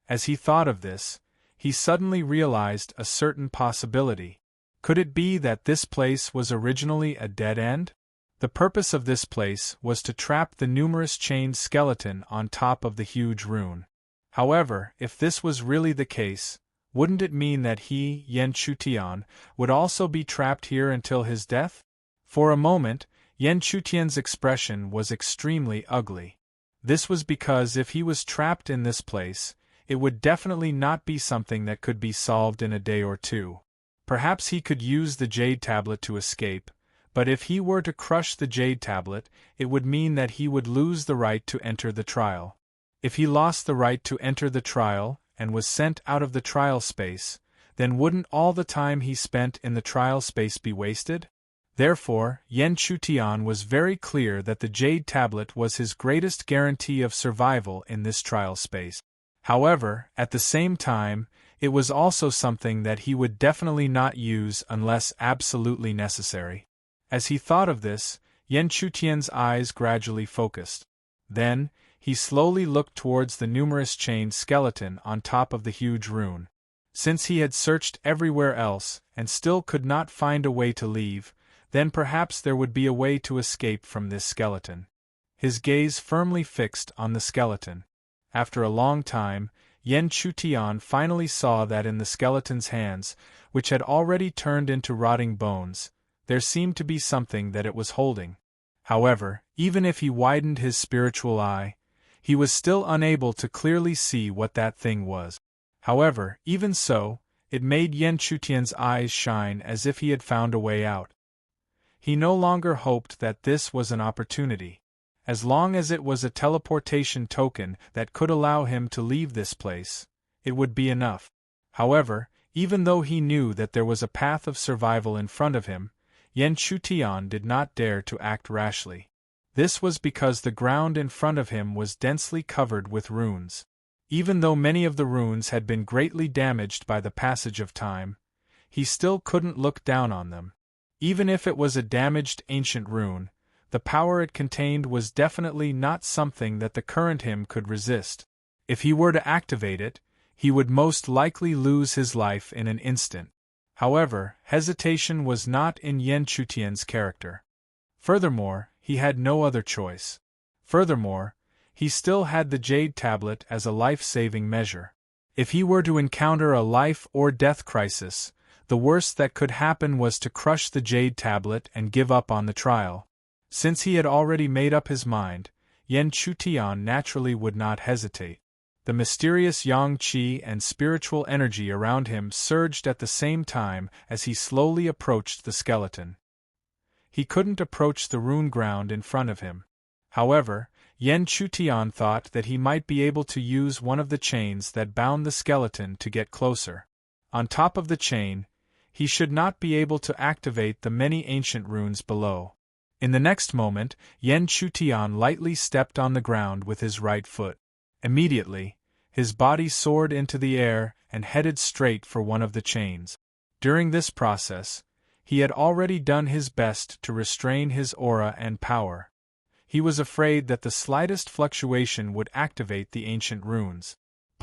As he thought of this, he suddenly realized a certain possibility. Could it be that this place was originally a dead end? The purpose of this place was to trap the numerous chained skeleton on top of the huge rune. However, if this was really the case, wouldn't it mean that he, Yen Chutian, would also be trapped here until his death? For a moment, Yen Chutian's expression was extremely ugly. This was because if he was trapped in this place, it would definitely not be something that could be solved in a day or two. Perhaps he could use the jade tablet to escape, but if he were to crush the jade tablet, it would mean that he would lose the right to enter the trial. If he lost the right to enter the trial, and was sent out of the trial space, then wouldn't all the time he spent in the trial space be wasted? Therefore, Yen Chutian was very clear that the jade tablet was his greatest guarantee of survival in this trial space. However, at the same time, it was also something that he would definitely not use unless absolutely necessary. As he thought of this, Yen Chutian's eyes gradually focused. Then, he slowly looked towards the numerous chained skeleton on top of the huge rune. Since he had searched everywhere else and still could not find a way to leave, then perhaps there would be a way to escape from this skeleton. His gaze firmly fixed on the skeleton. After a long time, Yen Chutian finally saw that in the skeleton's hands, which had already turned into rotting bones, there seemed to be something that it was holding. However, even if he widened his spiritual eye, he was still unable to clearly see what that thing was. However, even so, it made Yen Chutian's eyes shine as if he had found a way out. He no longer hoped that this was an opportunity. As long as it was a teleportation token that could allow him to leave this place, it would be enough. However, even though he knew that there was a path of survival in front of him, Yen Chutian did not dare to act rashly. This was because the ground in front of him was densely covered with runes. Even though many of the runes had been greatly damaged by the passage of time, he still couldn't look down on them. Even if it was a damaged ancient rune, the power it contained was definitely not something that the current him could resist. If he were to activate it, he would most likely lose his life in an instant. However, hesitation was not in Yen Chutian's character. Furthermore, he had no other choice. Furthermore, he still had the jade tablet as a life-saving measure. If he were to encounter a life or death crisis, The worst that could happen was to crush the jade tablet and give up on the trial. Since he had already made up his mind, Yan Chutian naturally would not hesitate. The mysterious yang qi and spiritual energy around him surged at the same time as he slowly approached the skeleton. He couldn't approach the rune ground in front of him. However, Yan Chutian thought that he might be able to use one of the chains that bound the skeleton to get closer. On top of the chain, he should not be able to activate the many ancient runes below. In the next moment, Yan Chutian lightly stepped on the ground with his right foot. Immediately, his body soared into the air and headed straight for one of the chains. During this process, he had already done his best to restrain his aura and power. He was afraid that the slightest fluctuation would activate the ancient runes.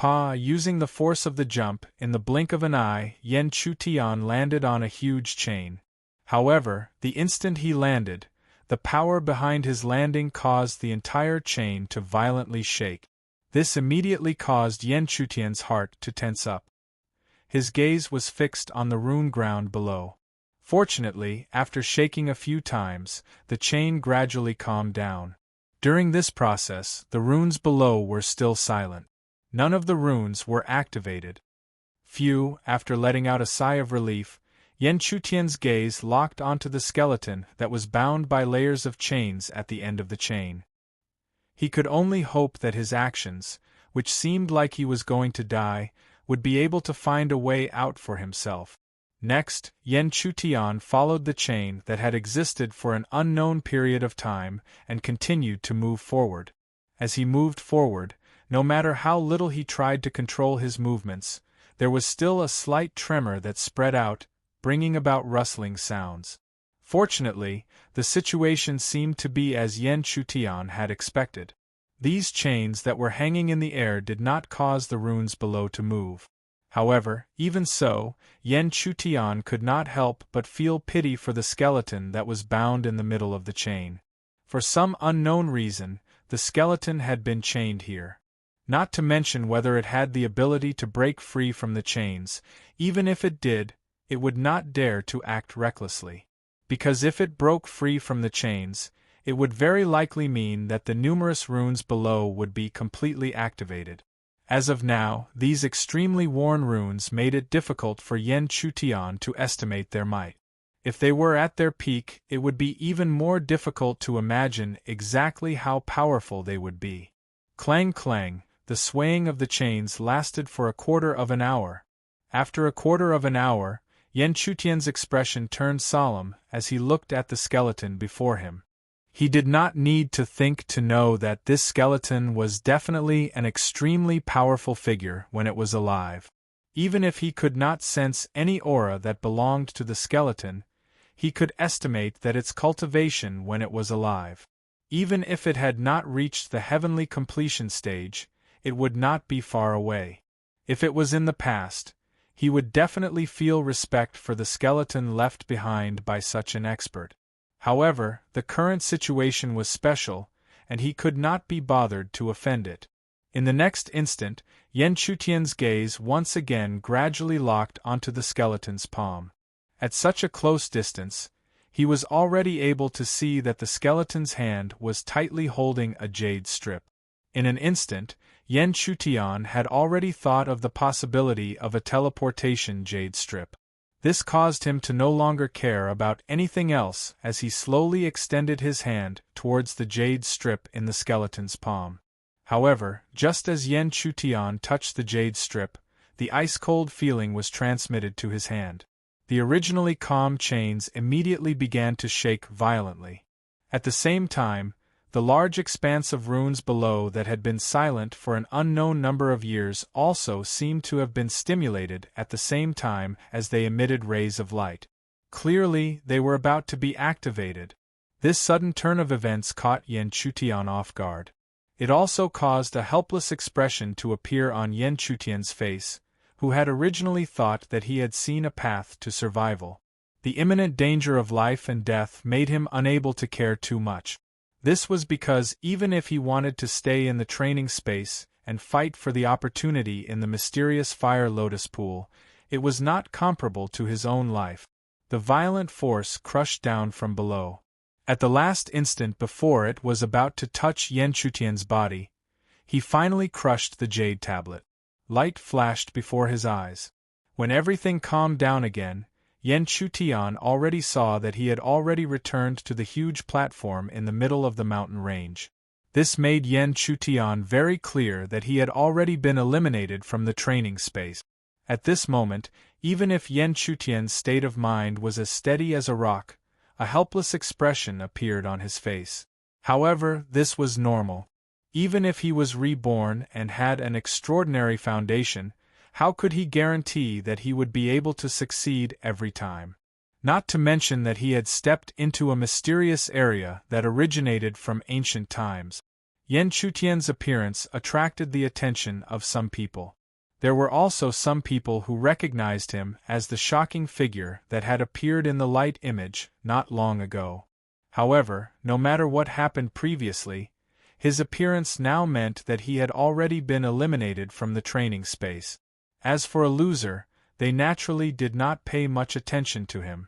Using the force of the jump, in the blink of an eye, Yan Chutian landed on a huge chain. However, the instant he landed, the power behind his landing caused the entire chain to violently shake. This immediately caused Yan Chutian's heart to tense up. His gaze was fixed on the rune ground below. Fortunately, after shaking a few times, the chain gradually calmed down. During this process, the runes below were still silent. None of the runes were activated. After letting out a sigh of relief, Yan Chutian's gaze locked onto the skeleton that was bound by layers of chains at the end of the chain. He could only hope that his actions, which seemed like he was going to die, would be able to find a way out for himself. Next, Yan Chutian followed the chain that had existed for an unknown period of time and continued to move forward. As he moved forward, no matter how little he tried to control his movements, there was still a slight tremor that spread out, bringing about rustling sounds. Fortunately, the situation seemed to be as Yan Chutian had expected. These chains that were hanging in the air did not cause the runes below to move. However, even so, Yan Chutian could not help but feel pity for the skeleton that was bound in the middle of the chain. For some unknown reason, the skeleton had been chained here. Not to mention whether it had the ability to break free from the chains. Even if it did, it would not dare to act recklessly. Because if it broke free from the chains, it would very likely mean that the numerous runes below would be completely activated. As of now, these extremely worn runes made it difficult for Yan Chutian to estimate their might. If they were at their peak, it would be even more difficult to imagine exactly how powerful they would be. Clang clang, the swaying of the chains lasted for a quarter of an hour. After a quarter of an hour, Yan Chutian's expression turned solemn as he looked at the skeleton before him. He did not need to think to know that this skeleton was definitely an extremely powerful figure when it was alive. Even if he could not sense any aura that belonged to the skeleton, he could estimate that its cultivation when it was alive. Even if it had not reached the heavenly completion stage, it would not be far away. If it was in the past, he would definitely feel respect for the skeleton left behind by such an expert. However, the current situation was special, and he could not be bothered to offend it. In the next instant, Yan Chutian's gaze once again gradually locked onto the skeleton's palm. At such a close distance, he was already able to see that the skeleton's hand was tightly holding a jade strip. In an instant, Yan Chutian had already thought of the possibility of a teleportation jade strip. This caused him to no longer care about anything else as he slowly extended his hand towards the jade strip in the skeleton's palm. However, just as Yan Chutian touched the jade strip, the ice-cold feeling was transmitted to his hand. The originally calm chains immediately began to shake violently. At the same time, the large expanse of runes below that had been silent for an unknown number of years also seemed to have been stimulated at the same time as they emitted rays of light. Clearly, they were about to be activated. This sudden turn of events caught Yan Chutian off guard. It also caused a helpless expression to appear on Yan Chutian's face, who had originally thought that he had seen a path to survival. The imminent danger of life and death made him unable to care too much. This was because even if he wanted to stay in the training space and fight for the opportunity in the mysterious Fire Lotus Pool, it was not comparable to his own life. The violent force crushed down from below. At the last instant before it was about to touch Yan Chutian's body, he finally crushed the jade tablet. Light flashed before his eyes. When everything calmed down again, Yan Chutian already saw that he had already returned to the huge platform in the middle of the mountain range. This made Yan Chutian very clear that he had already been eliminated from the training space. At this moment, even if Yan Chutian's state of mind was as steady as a rock, a helpless expression appeared on his face. However, this was normal. Even if he was reborn and had an extraordinary foundation, how could he guarantee that he would be able to succeed every time? Not to mention that he had stepped into a mysterious area that originated from ancient times. Yan Chutian's appearance attracted the attention of some people. There were also some people who recognized him as the shocking figure that had appeared in the light image not long ago. However, no matter what happened previously, his appearance now meant that he had already been eliminated from the training space. As for a loser, they naturally did not pay much attention to him.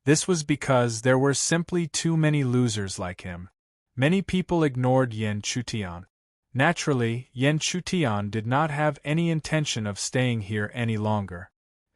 This was because there were simply too many losers like him. Many people ignored Yan Chutian. Naturally, Yan Chutian did not have any intention of staying here any longer.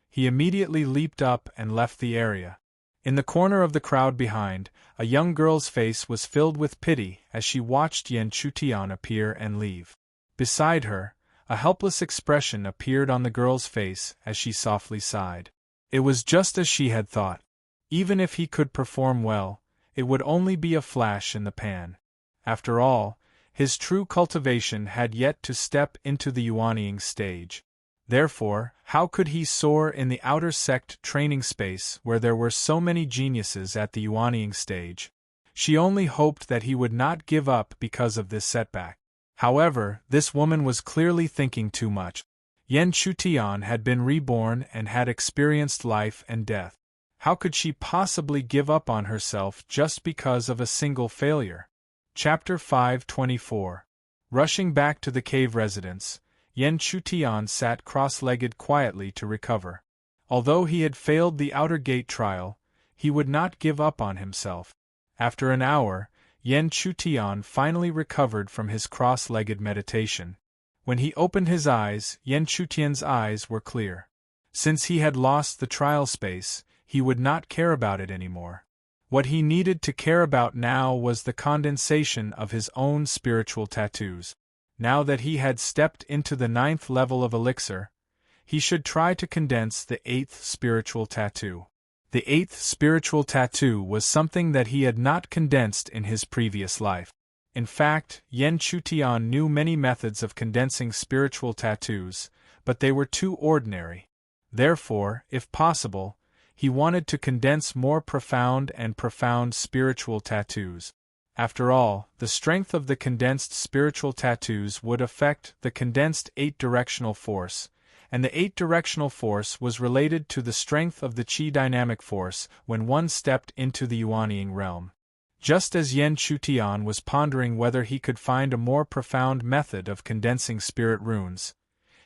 He immediately leaped up and left the area. In the corner of the crowd behind, a young girl's face was filled with pity as she watched Yan Chutian appear and leave. Beside her, a helpless expression appeared on the girl's face as she softly sighed. It was just as she had thought. Even if he could perform well, it would only be a flash in the pan. After all, his true cultivation had yet to step into the Yuanying stage. Therefore, how could he soar in the outer sect training space where there were so many geniuses at the Yuanying stage? She only hoped that he would not give up because of this setback. However, this woman was clearly thinking too much. Yan Chutian had been reborn and had experienced life and death. How could she possibly give up on herself just because of a single failure? Chapter 524. Rushing back to the cave residence, Yan Chutian sat cross-legged quietly to recover. Although he had failed the outer gate trial, he would not give up on himself. After an hour, Yan Chutian finally recovered from his cross-legged meditation. When he opened his eyes, Yan Chutian's eyes were clear. Since he had lost the trial space, he would not care about it anymore. What he needed to care about now was the condensation of his own spiritual tattoos. Now that he had stepped into the 9th level of elixir, he should try to condense the 8th spiritual tattoo. The 8th spiritual tattoo was something that he had not condensed in his previous life. In fact, Yan Chutian knew many methods of condensing spiritual tattoos, but they were too ordinary. Therefore, if possible, he wanted to condense more profound spiritual tattoos. After all, the strength of the condensed spiritual tattoos would affect the condensed 8-directional force, and the 8-directional force was related to the strength of the Qi dynamic force when one stepped into the Yuanying realm. Just as Yan Chutian was pondering whether he could find a more profound method of condensing spirit runes,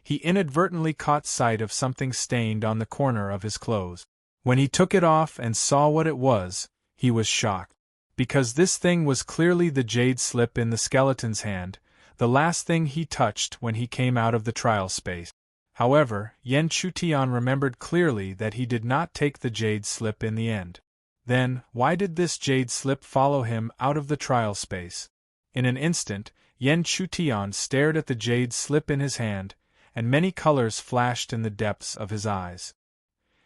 he inadvertently caught sight of something stained on the corner of his clothes. When he took it off and saw what it was, he was shocked. Because this thing was clearly the jade slip in the skeleton's hand, the last thing he touched when he came out of the trial space. However, Yan Chutian remembered clearly that he did not take the jade slip in the end. Then, why did this jade slip follow him out of the trial space? In an instant, Yan Chutian stared at the jade slip in his hand, and many colors flashed in the depths of his eyes.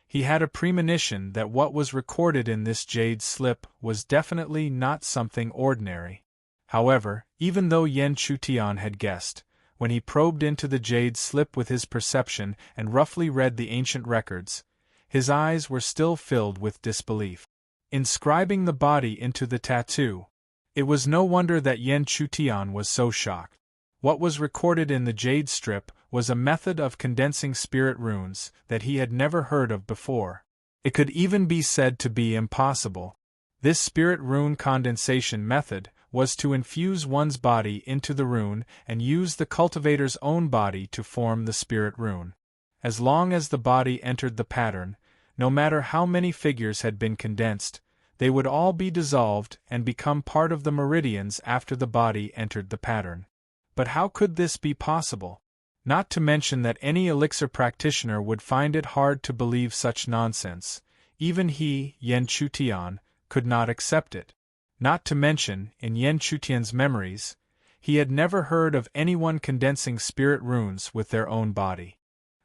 He had a premonition that what was recorded in this jade slip was definitely not something ordinary. However, even though Yan Chutian had guessed, when he probed into the jade slip with his perception and roughly read the ancient records, his eyes were still filled with disbelief. Inscribing the body into the tattoo, it was no wonder that Yan Chutian was so shocked. What was recorded in the jade strip was a method of condensing spirit runes that he had never heard of before. It could even be said to be impossible. This spirit rune condensation method was to infuse one's body into the rune and use the cultivator's own body to form the spirit rune. As long as the body entered the pattern, no matter how many figures had been condensed, they would all be dissolved and become part of the meridians after the body entered the pattern. But how could this be possible? Not to mention that any elixir practitioner would find it hard to believe such nonsense. Even he, Yen Chutian, could not accept it. Not to mention, in Yen Chutian's memories, he had never heard of anyone condensing spirit runes with their own body.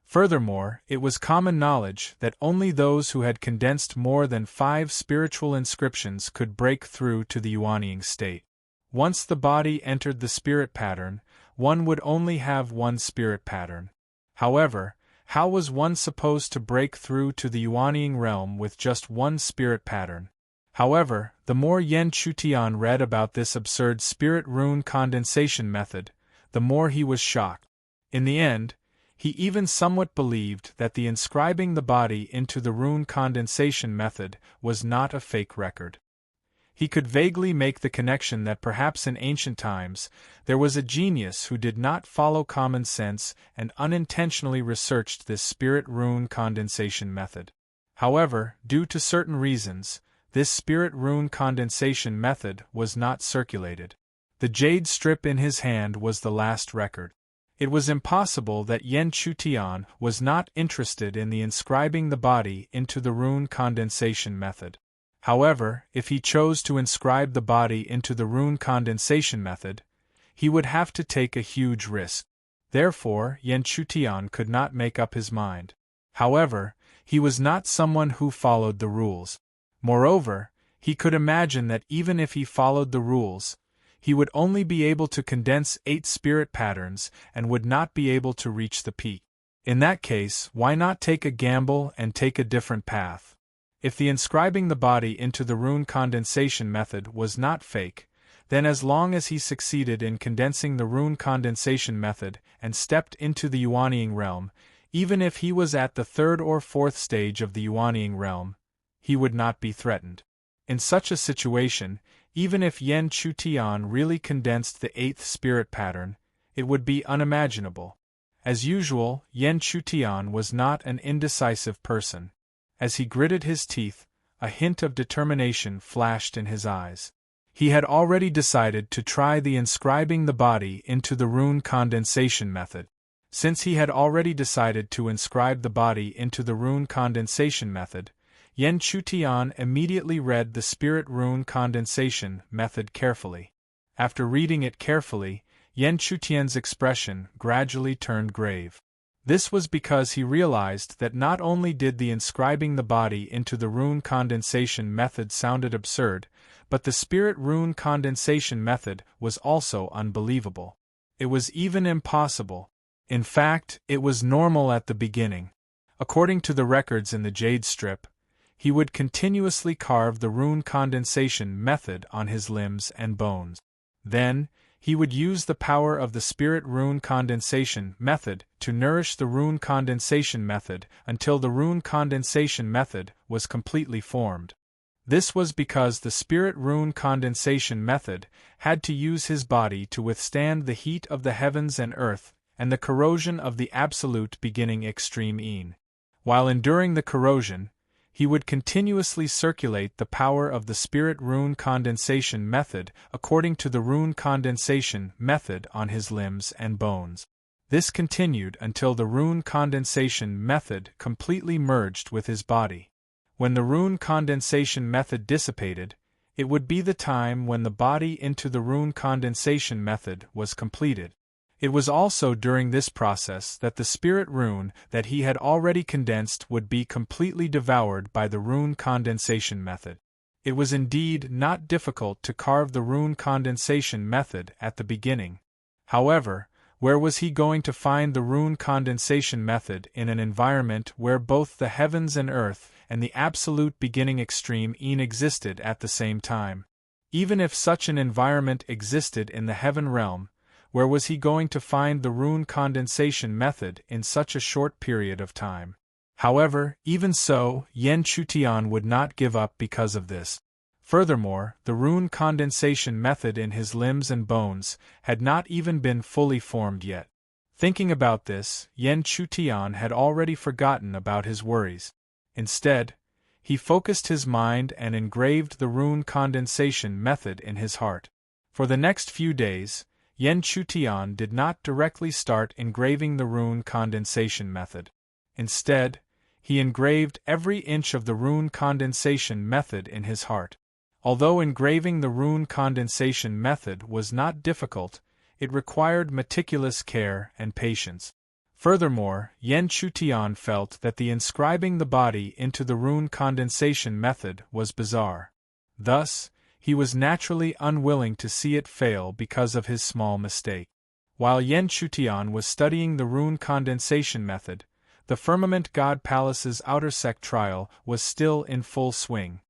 Furthermore, it was common knowledge that only those who had condensed more than 5 spiritual inscriptions could break through to the Yuanying state. Once the body entered the spirit pattern, one would only have one spirit pattern. However, how was one supposed to break through to the Yuanying realm with just one spirit pattern? However, the more Yen Chutian read about this absurd spirit rune condensation method, the more he was shocked. In the end, he even somewhat believed that the inscribing the body into the rune condensation method was not a fake record. He could vaguely make the connection that perhaps in ancient times there was a genius who did not follow common sense and unintentionally researched this spirit rune condensation method. However, due to certain reasons, this spirit rune condensation method was not circulated. The jade strip in his hand was the last record. It was impossible that Yen Chutian was not interested in the inscribing the body into the rune condensation method. However, if he chose to inscribe the body into the rune condensation method, he would have to take a huge risk. Therefore, Yen Chutian could not make up his mind. However, he was not someone who followed the rules. Moreover, he could imagine that even if he followed the rules, he would only be able to condense 8 spirit patterns and would not be able to reach the peak. In that case, why not take a gamble and take a different path? If the inscribing the body into the rune condensation method was not fake, then as long as he succeeded in condensing the rune condensation method and stepped into the Yuanying realm, even if he was at the 3rd or 4th stage of the Yuanying realm, he would not be threatened. In such a situation, even if Yen Chutian really condensed the 8th spirit pattern, it would be unimaginable. As usual, Yen Chutian was not an indecisive person. As he gritted his teeth, a hint of determination flashed in his eyes. He had already decided to try the inscribing the body into the rune condensation method. Since he had already decided to inscribe the body into the rune condensation method, Yen Chutian immediately read the spirit rune condensation method carefully. After reading it carefully, Yen Chutian's expression gradually turned grave. This was because he realized that not only did the inscribing the body into the rune condensation method sounded absurd, but the spirit rune condensation method was also unbelievable. It was even impossible. In fact, it was normal at the beginning. According to the records in the jade strip, he would continuously carve the rune condensation method on his limbs and bones. Then, he would use the power of the spirit rune condensation method to nourish the rune condensation method until the rune condensation method was completely formed. This was because the spirit rune condensation method had to use his body to withstand the heat of the heavens and earth and the corrosion of the absolute beginning extreme een. While enduring the corrosion, he would continuously circulate the power of the spirit rune condensation method according to the rune condensation method on his limbs and bones. This continued until the rune condensation method completely merged with his body. When the rune condensation method dissipated, it would be the time when the body into the rune condensation method was completed. It was also during this process that the spirit rune that he had already condensed would be completely devoured by the rune condensation method. It was indeed not difficult to carve the rune condensation method at the beginning. However, where was he going to find the rune condensation method in an environment where both the heavens and earth and the absolute beginning extreme een existed at the same time? Even if such an environment existed in the heaven realm, where was he going to find the rune condensation method in such a short period of time? However, even so, Yen Chutian would not give up because of this. Furthermore, the rune condensation method in his limbs and bones had not even been fully formed yet. Thinking about this, Yen Chutian had already forgotten about his worries. Instead, he focused his mind and engraved the rune condensation method in his heart. For the next few days, Yen Chutian did not directly start engraving the rune condensation method. Instead, he engraved every inch of the rune condensation method in his heart. Although engraving the rune condensation method was not difficult, it required meticulous care and patience. Furthermore, Yen Chutian felt that the inscribing the body into the rune condensation method was bizarre. Thus, he was naturally unwilling to see it fail because of his small mistake. While Yen Chutian was studying the rune condensation method, the Firmament God Palace's outer sect trial was still in full swing.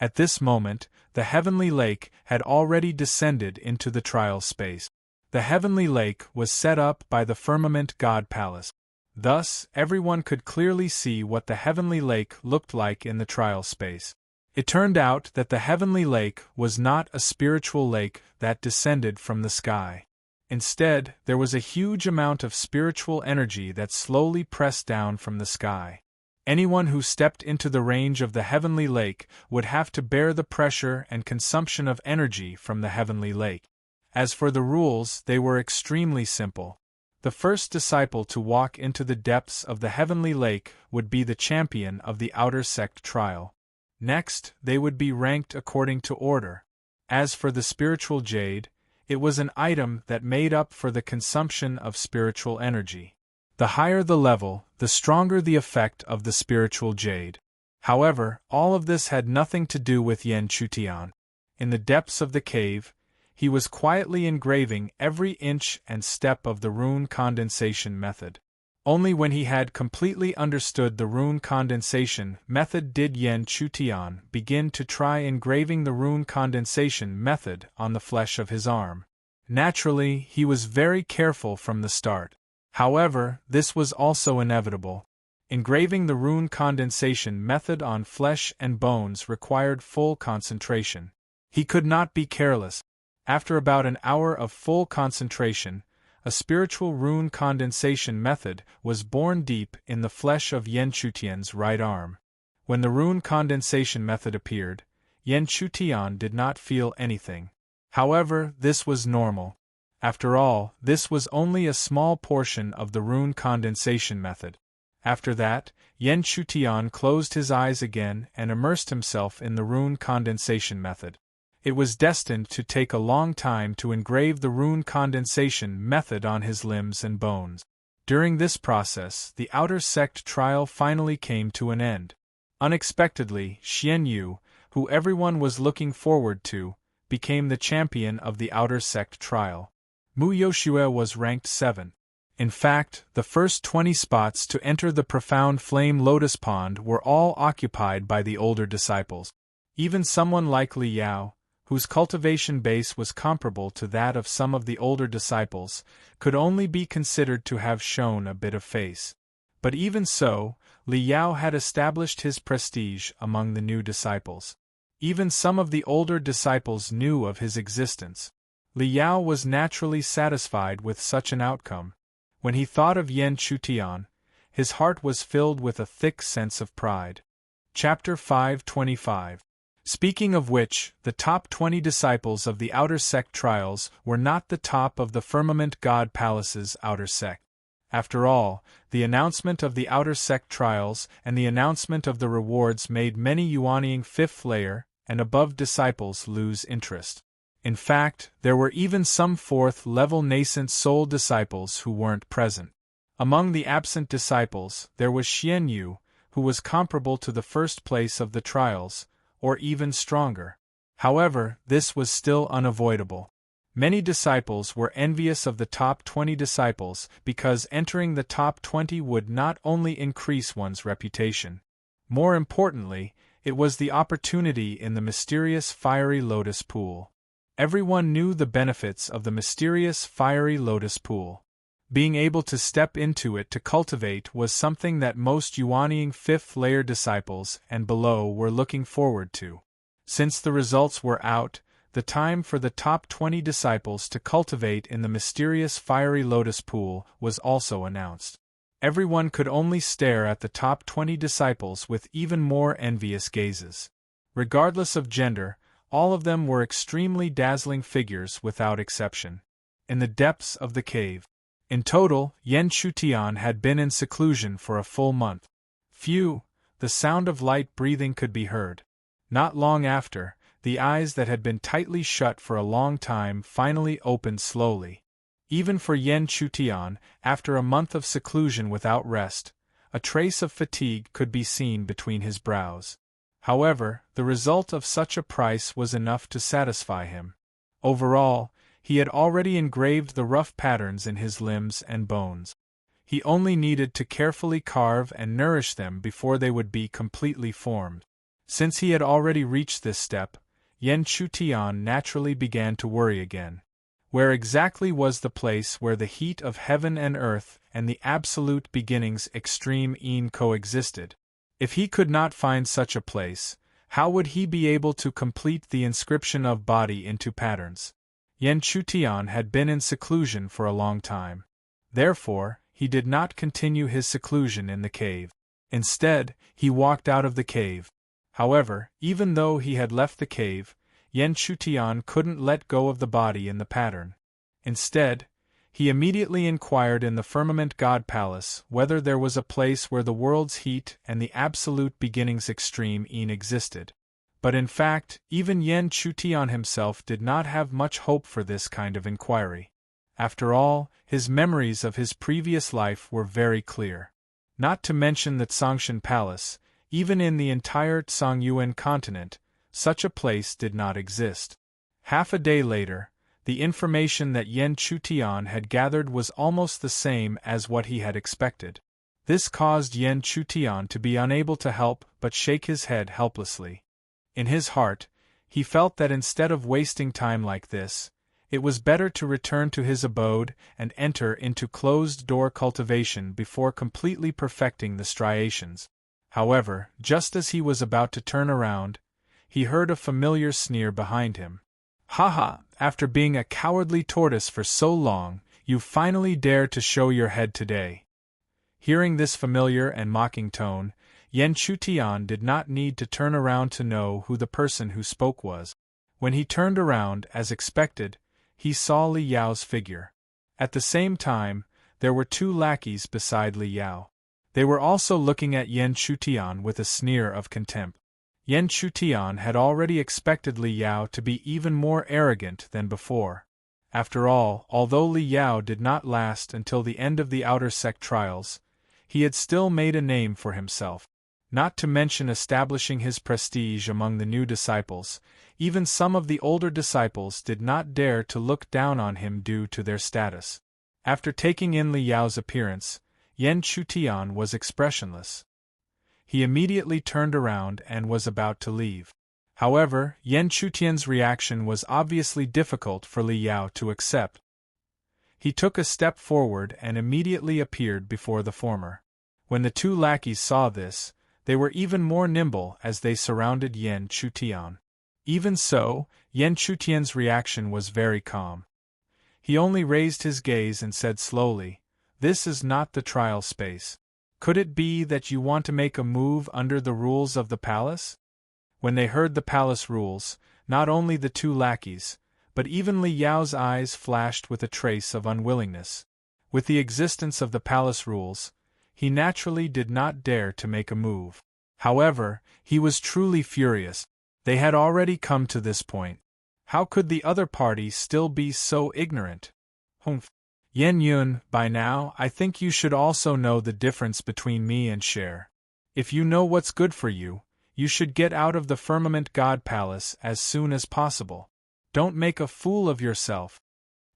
At this moment, the heavenly lake had already descended into the trial space. The heavenly lake was set up by the Firmament God Palace. Thus, everyone could clearly see what the heavenly lake looked like in the trial space. It turned out that the heavenly lake was not a spiritual lake that descended from the sky. Instead, there was a huge amount of spiritual energy that slowly pressed down from the sky. Anyone who stepped into the range of the heavenly lake would have to bear the pressure and consumption of energy from the heavenly lake. As for the rules, they were extremely simple. The first disciple to walk into the depths of the heavenly lake would be the champion of the outer sect trial. Next, they would be ranked according to order. As for the spiritual jade, it was an item that made up for the consumption of spiritual energy. The higher the level, the stronger the effect of the spiritual jade. However, all of this had nothing to do with Yen Chutian. In the depths of the cave, he was quietly engraving every inch and step of the rune condensation method. Only when he had completely understood the rune condensation method did Yen Chutian begin to try engraving the rune condensation method on the flesh of his arm. Naturally, he was very careful from the start. However, this was also inevitable. Engraving the rune condensation method on flesh and bones required full concentration. He could not be careless. After about an hour of full concentration, a spiritual rune condensation method was born deep in the flesh of Yen Chutian's right arm. When the rune condensation method appeared, Yen Chutian did not feel anything. However, this was normal. After all, this was only a small portion of the rune condensation method. After that, Yen Chutian closed his eyes again and immersed himself in the rune condensation method. It was destined to take a long time to engrave the rune condensation method on his limbs and bones. During this process, the outer sect trial finally came to an end. Unexpectedly, Xian Yu, who everyone was looking forward to, became the champion of the outer sect trial. Mu Yoshue was ranked 7. In fact, the first 20 spots to enter the profound flame lotus pond were all occupied by the older disciples. Even someone like Li Yao, whose cultivation base was comparable to that of some of the older disciples, could only be considered to have shown a bit of face. But even so, Li Yao had established his prestige among the new disciples. Even some of the older disciples knew of his existence. Li Yao was naturally satisfied with such an outcome. When he thought of Yen Chutian, his heart was filled with a thick sense of pride. Chapter 525. Speaking of which, the top 20 disciples of the outer sect trials were not the top of the Firmament God Palace's outer sect. After all, the announcement of the outer sect trials and the announcement of the rewards made many Yuanying 5th layer and above disciples lose interest. In fact, there were even some 4th level nascent soul disciples who weren't present. Among the absent disciples, there was Xian Yu, who was comparable to the first place of the trials, or even stronger. However, this was still unavoidable. Many disciples were envious of the top 20 disciples because entering the top 20 would not only increase one's reputation. More importantly, it was the opportunity in the mysterious fiery lotus pool. Everyone knew the benefits of the mysterious fiery lotus pool. Being able to step into it to cultivate was something that most Yuanying 5th layer disciples and below were looking forward to. Since the results were out, the time for the top 20 disciples to cultivate in the mysterious fiery lotus pool was also announced. Everyone could only stare at the top 20 disciples with even more envious gazes. Regardless of gender, all of them were extremely dazzling figures without exception. In the depths of the cave. In total, Yan Chutian had been in seclusion for a full month. Phew, the sound of light breathing could be heard. Not long after, the eyes that had been tightly shut for a long time finally opened slowly. Even for Yan Chutian, after a month of seclusion without rest, a trace of fatigue could be seen between his brows. However, the result of such a price was enough to satisfy him. Overall, he had already engraved the rough patterns in his limbs and bones. He only needed to carefully carve and nourish them before they would be completely formed. Since he had already reached this step, Yan Chutian naturally began to worry again. Where exactly was the place where the heat of heaven and earth and the absolute beginning's extreme een coexisted? If he could not find such a place, how would he be able to complete the inscription of body into patterns? Yan Chutian had been in seclusion for a long time. Therefore, he did not continue his seclusion in the cave. Instead, he walked out of the cave. However, even though he had left the cave, Yan Chutian couldn't let go of the body in the pattern. Instead, he immediately inquired in the Firmament God Palace whether there was a place where the world's heat and the absolute beginning's extreme een existed. But in fact, even Yan Chutian himself did not have much hope for this kind of inquiry. After all, his memories of his previous life were very clear. Not to mention the Tsongshan Palace, even in the entire Tsongyuan continent, such a place did not exist. Half a day later, the information that Yan Chutian had gathered was almost the same as what he had expected. This caused Yan Chutian to be unable to help but shake his head helplessly. In his heart, he felt that instead of wasting time like this, it was better to return to his abode and enter into closed-door cultivation before completely perfecting the striations. However, just as he was about to turn around, he heard a familiar sneer behind him. "Ha! After being a cowardly tortoise for so long, you finally dare to show your head today." Hearing this familiar and mocking tone, Yan Chutian did not need to turn around to know who the person who spoke was. When he turned around, as expected, he saw Li Yao's figure. At the same time, there were two lackeys beside Li Yao. They were also looking at Yan Chutian with a sneer of contempt. Yan Chutian had already expected Li Yao to be even more arrogant than before. After all, although Li Yao did not last until the end of the outer sect trials, he had still made a name for himself. Not to mention establishing his prestige among the new disciples, even some of the older disciples did not dare to look down on him due to their status. After taking in Li Yao's appearance, Yan Chutian was expressionless. He immediately turned around and was about to leave. However, Yan Chutian's reaction was obviously difficult for Li Yao to accept. He took a step forward and immediately appeared before the former. When the two lackeys saw this, they were even more nimble as they surrounded Yan Chutian. Even so, Yan Chutian's reaction was very calm. He only raised his gaze and said slowly, "This is not the trial space. Could it be that you want to make a move under the rules of the palace?" When they heard the palace rules, not only the two lackeys, but even Li Yao's eyes flashed with a trace of unwillingness. With the existence of the palace rules, he naturally did not dare to make a move. However, he was truly furious. They had already come to this point. How could the other party still be so ignorant? Humph. Yen Yun, by now I think you should also know the difference between me and Cher. If you know what's good for you, you should get out of the Firmament God Palace as soon as possible. Don't make a fool of yourself.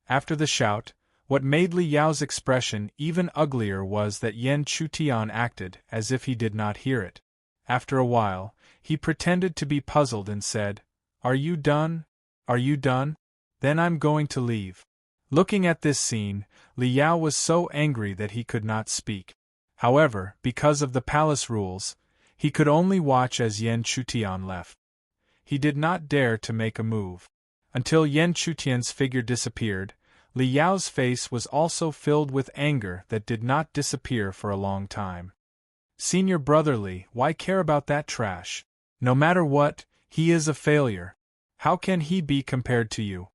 After the shout, what made Li Yao's expression even uglier was that Yan Chutian acted as if he did not hear it. After a while, he pretended to be puzzled and said, "Are you done? Are you done? Then I'm going to leave." Looking at this scene, Li Yao was so angry that he could not speak. However, because of the palace rules, he could only watch as Yan Chutian left. He did not dare to make a move. Until Yan Chutian's figure disappeared, Li Yao's face was also filled with anger that did not disappear for a long time. Senior brother Li, why care about that trash? No matter what, he is a failure. How can he be compared to you?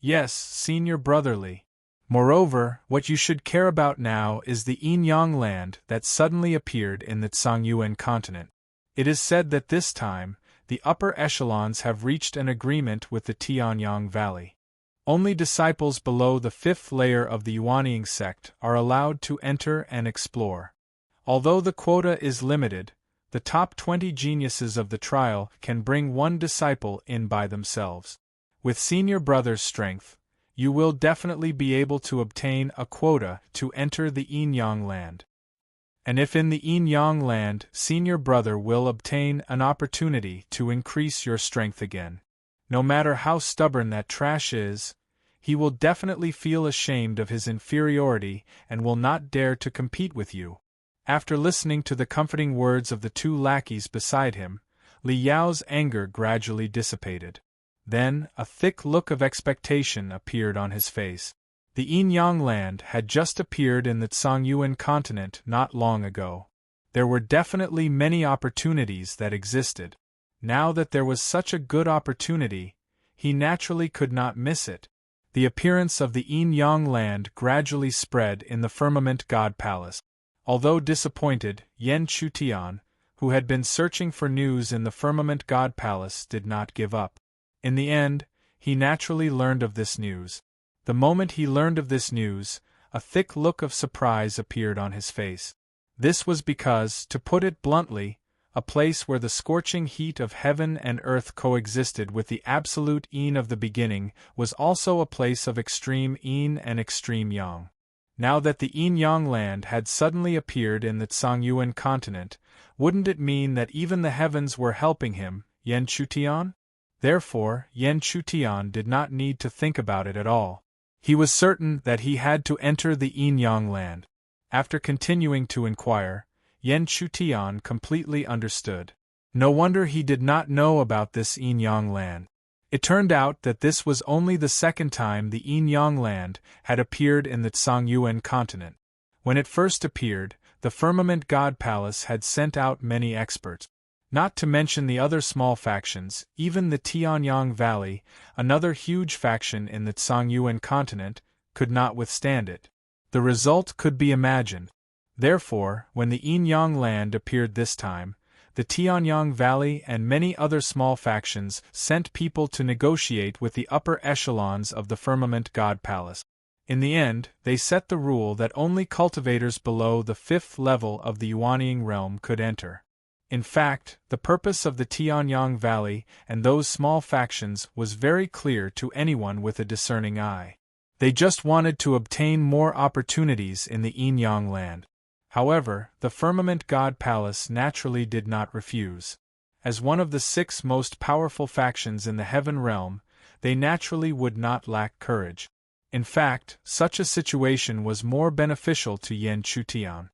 Yes, senior brother Li. Moreover, what you should care about now is the Yin-Yang land that suddenly appeared in the Tsangyuan continent. It is said that this time, the upper echelons have reached an agreement with the Tianyang Valley. Only disciples below the 5th layer of the Yuanying sect are allowed to enter and explore. Although the quota is limited, the top 20 geniuses of the trial can bring one disciple in by themselves. With senior brother's strength, you will definitely be able to obtain a quota to enter the Yin-Yang land. And if in the Yin-Yang land, senior brother will obtain an opportunity to increase your strength again. No matter how stubborn that trash is, he will definitely feel ashamed of his inferiority and will not dare to compete with you. After listening to the comforting words of the 2 lackeys beside him, Li Yao's anger gradually dissipated. Then, a thick look of expectation appeared on his face. The Yin-Yang land had just appeared in the Tsangyuan continent not long ago. There were definitely many opportunities that existed. Now that there was such a good opportunity, he naturally could not miss it. The appearance of the Yin-Yang land gradually spread in the Firmament God Palace. Although disappointed, Yan Chutian, who had been searching for news in the Firmament God Palace, did not give up. In the end, he naturally learned of this news. The moment he learned of this news, a thick look of surprise appeared on his face. This was because, to put it bluntly, a place where the scorching heat of heaven and earth coexisted with the absolute yin of the beginning was also a place of extreme yin and extreme yang. Now that the Yin-Yang land had suddenly appeared in the Tsangyuan continent, wouldn't it mean that even the heavens were helping him, Yan Chutian? Therefore, Yan Chutian did not need to think about it at all. He was certain that he had to enter the Yin-Yang land. After continuing to inquire, Yan Chutian completely understood. No wonder he did not know about this Yin-Yang land. It turned out that this was only the second time the Yin-Yang land had appeared in the Tsangyuan continent. When it first appeared, the Firmament God Palace had sent out many experts. Not to mention the other small factions, even the Tianyang Valley, another huge faction in the Tsangyuan continent, could not withstand it. The result could be imagined. Therefore, when the Yin-Yang land appeared this time, the Tianyang Valley and many other small factions sent people to negotiate with the upper echelons of the Firmament God Palace. In the end, they set the rule that only cultivators below the 5th level of the Yuanying realm could enter. In fact, the purpose of the Tianyang Valley and those small factions was very clear to anyone with a discerning eye. They just wanted to obtain more opportunities in the Yin-Yang land. However, the Firmament God Palace naturally did not refuse. As one of the 6 most powerful factions in the Heaven realm, they naturally would not lack courage. In fact, such a situation was more beneficial to Yan Chutian.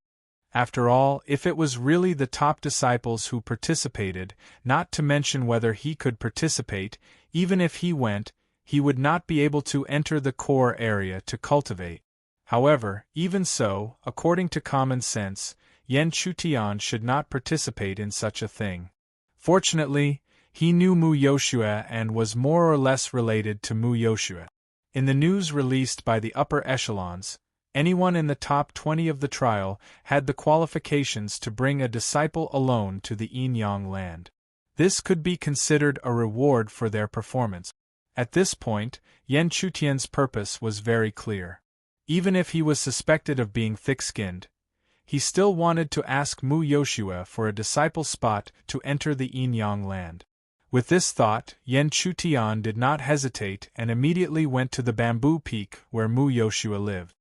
After all, if it was really the top disciples who participated, not to mention whether he could participate, even if he went, he would not be able to enter the core area to cultivate. However, even so, according to common sense, Yan Chutian should not participate in such a thing. Fortunately, he knew Mu Yoshua and was more or less related to Mu Yoshua. In the news released by the upper echelons, anyone in the top 20 of the trial had the qualifications to bring a disciple alone to the Yin-Yang land. This could be considered a reward for their performance. At this point, Yan Chutian's purpose was very clear. Even if he was suspected of being thick-skinned, he still wanted to ask Mu Yoshua for a disciple spot to enter the Yin-Yang land. With this thought, Yan Chutian did not hesitate and immediately went to the bamboo peak where Mu Yoshua lived.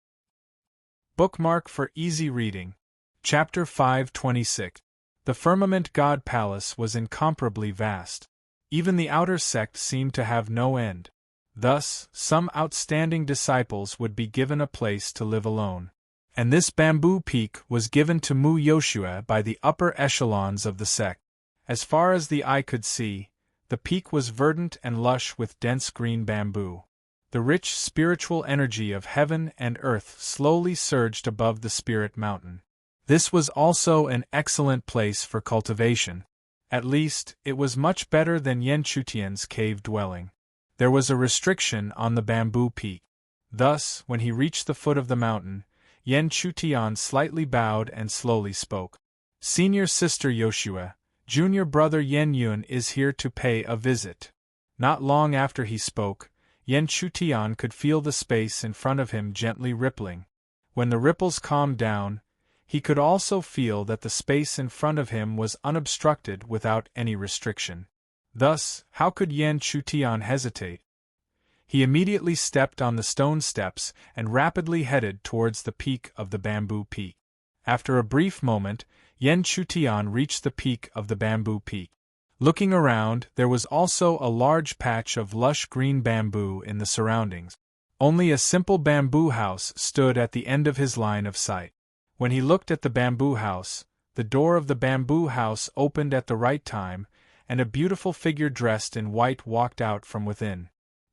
Bookmark for easy reading. Chapter 526. The Firmament God Palace was incomparably vast. Even the outer sect seemed to have no end. Thus, some outstanding disciples would be given a place to live alone. And this bamboo peak was given to Mu Yoshua by the upper echelons of the sect. As far as the eye could see, The peak was verdant and lush with dense green bamboo. The rich spiritual energy of heaven and earth slowly surged above the spirit mountain. This was also an excellent place for cultivation. At least, it was much better than Yen Chutian's cave dwelling. There was a restriction on the bamboo peak. Thus, when he reached the foot of the mountain, Yen Chutian slightly bowed and slowly spoke. Senior sister Yoshua, junior brother Yen Yun is here to pay a visit. Not long after he spoke, Yen Chutian could feel the space in front of him gently rippling. When the ripples calmed down, he could also feel that the space in front of him was unobstructed without any restriction. Thus, how could Yen Chutian hesitate? He immediately stepped on the stone steps and rapidly headed towards the peak of the bamboo peak. After a brief moment, Yen Chutian reached the peak of the bamboo peak. Looking around, there was also a large patch of lush green bamboo in the surroundings. Only a simple bamboo house stood at the end of his line of sight. When he looked at the bamboo house, the door of the bamboo house opened at the right time, and a beautiful figure dressed in white walked out from within.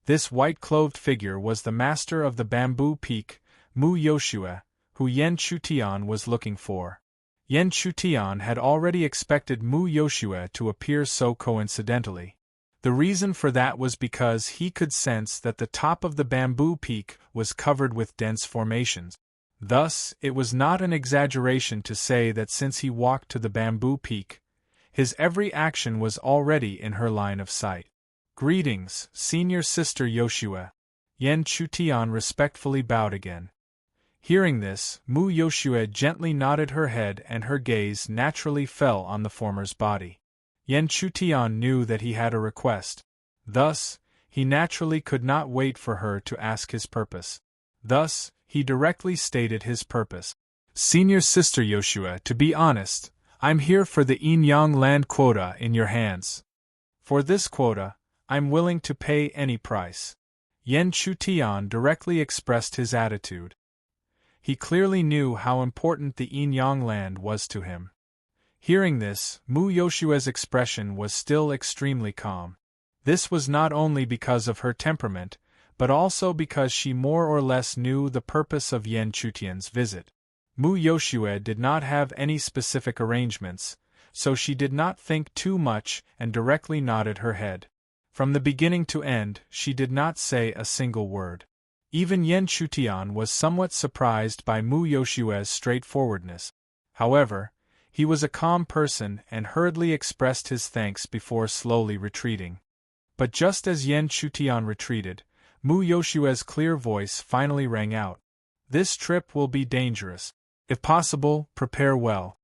This white-clothed figure was the master of the bamboo peak, Mu Yoshua, who Yen Chutian was looking for. Yen Chutian had already expected Mu Yoshua to appear so coincidentally. The reason for that was because he could sense that the top of the bamboo peak was covered with dense formations. Thus, it was not an exaggeration to say that since he walked to the bamboo peak, his every action was already in her line of sight. Greetings, senior sister Yoshua. Yen Chutian respectfully bowed again. Hearing this, Mu Yoshua gently nodded her head and her gaze naturally fell on the former's body. Yen Chutian knew that he had a request. Thus, he naturally could not wait for her to ask his purpose. Thus, he directly stated his purpose. Senior sister Yoshua, to be honest, I'm here for the Yin-Yang land quota in your hands. For this quota, I'm willing to pay any price. Yen Chutian directly expressed his attitude. He clearly knew how important the Yin-Yang land was to him. Hearing this, Mu Yoshua's expression was still extremely calm. This was not only because of her temperament, but also because she more or less knew the purpose of Yen Chutian's visit. Mu Yoshua did not have any specific arrangements, so she did not think too much and directly nodded her head. From the beginning to end, she did not say a single word. Even Yen Chutian was somewhat surprised by Mu Yoshua's straightforwardness. However, he was a calm person and hurriedly expressed his thanks before slowly retreating. But just as Yen Chutian retreated, Mu Yoshua's clear voice finally rang out. This trip will be dangerous. If possible, prepare well.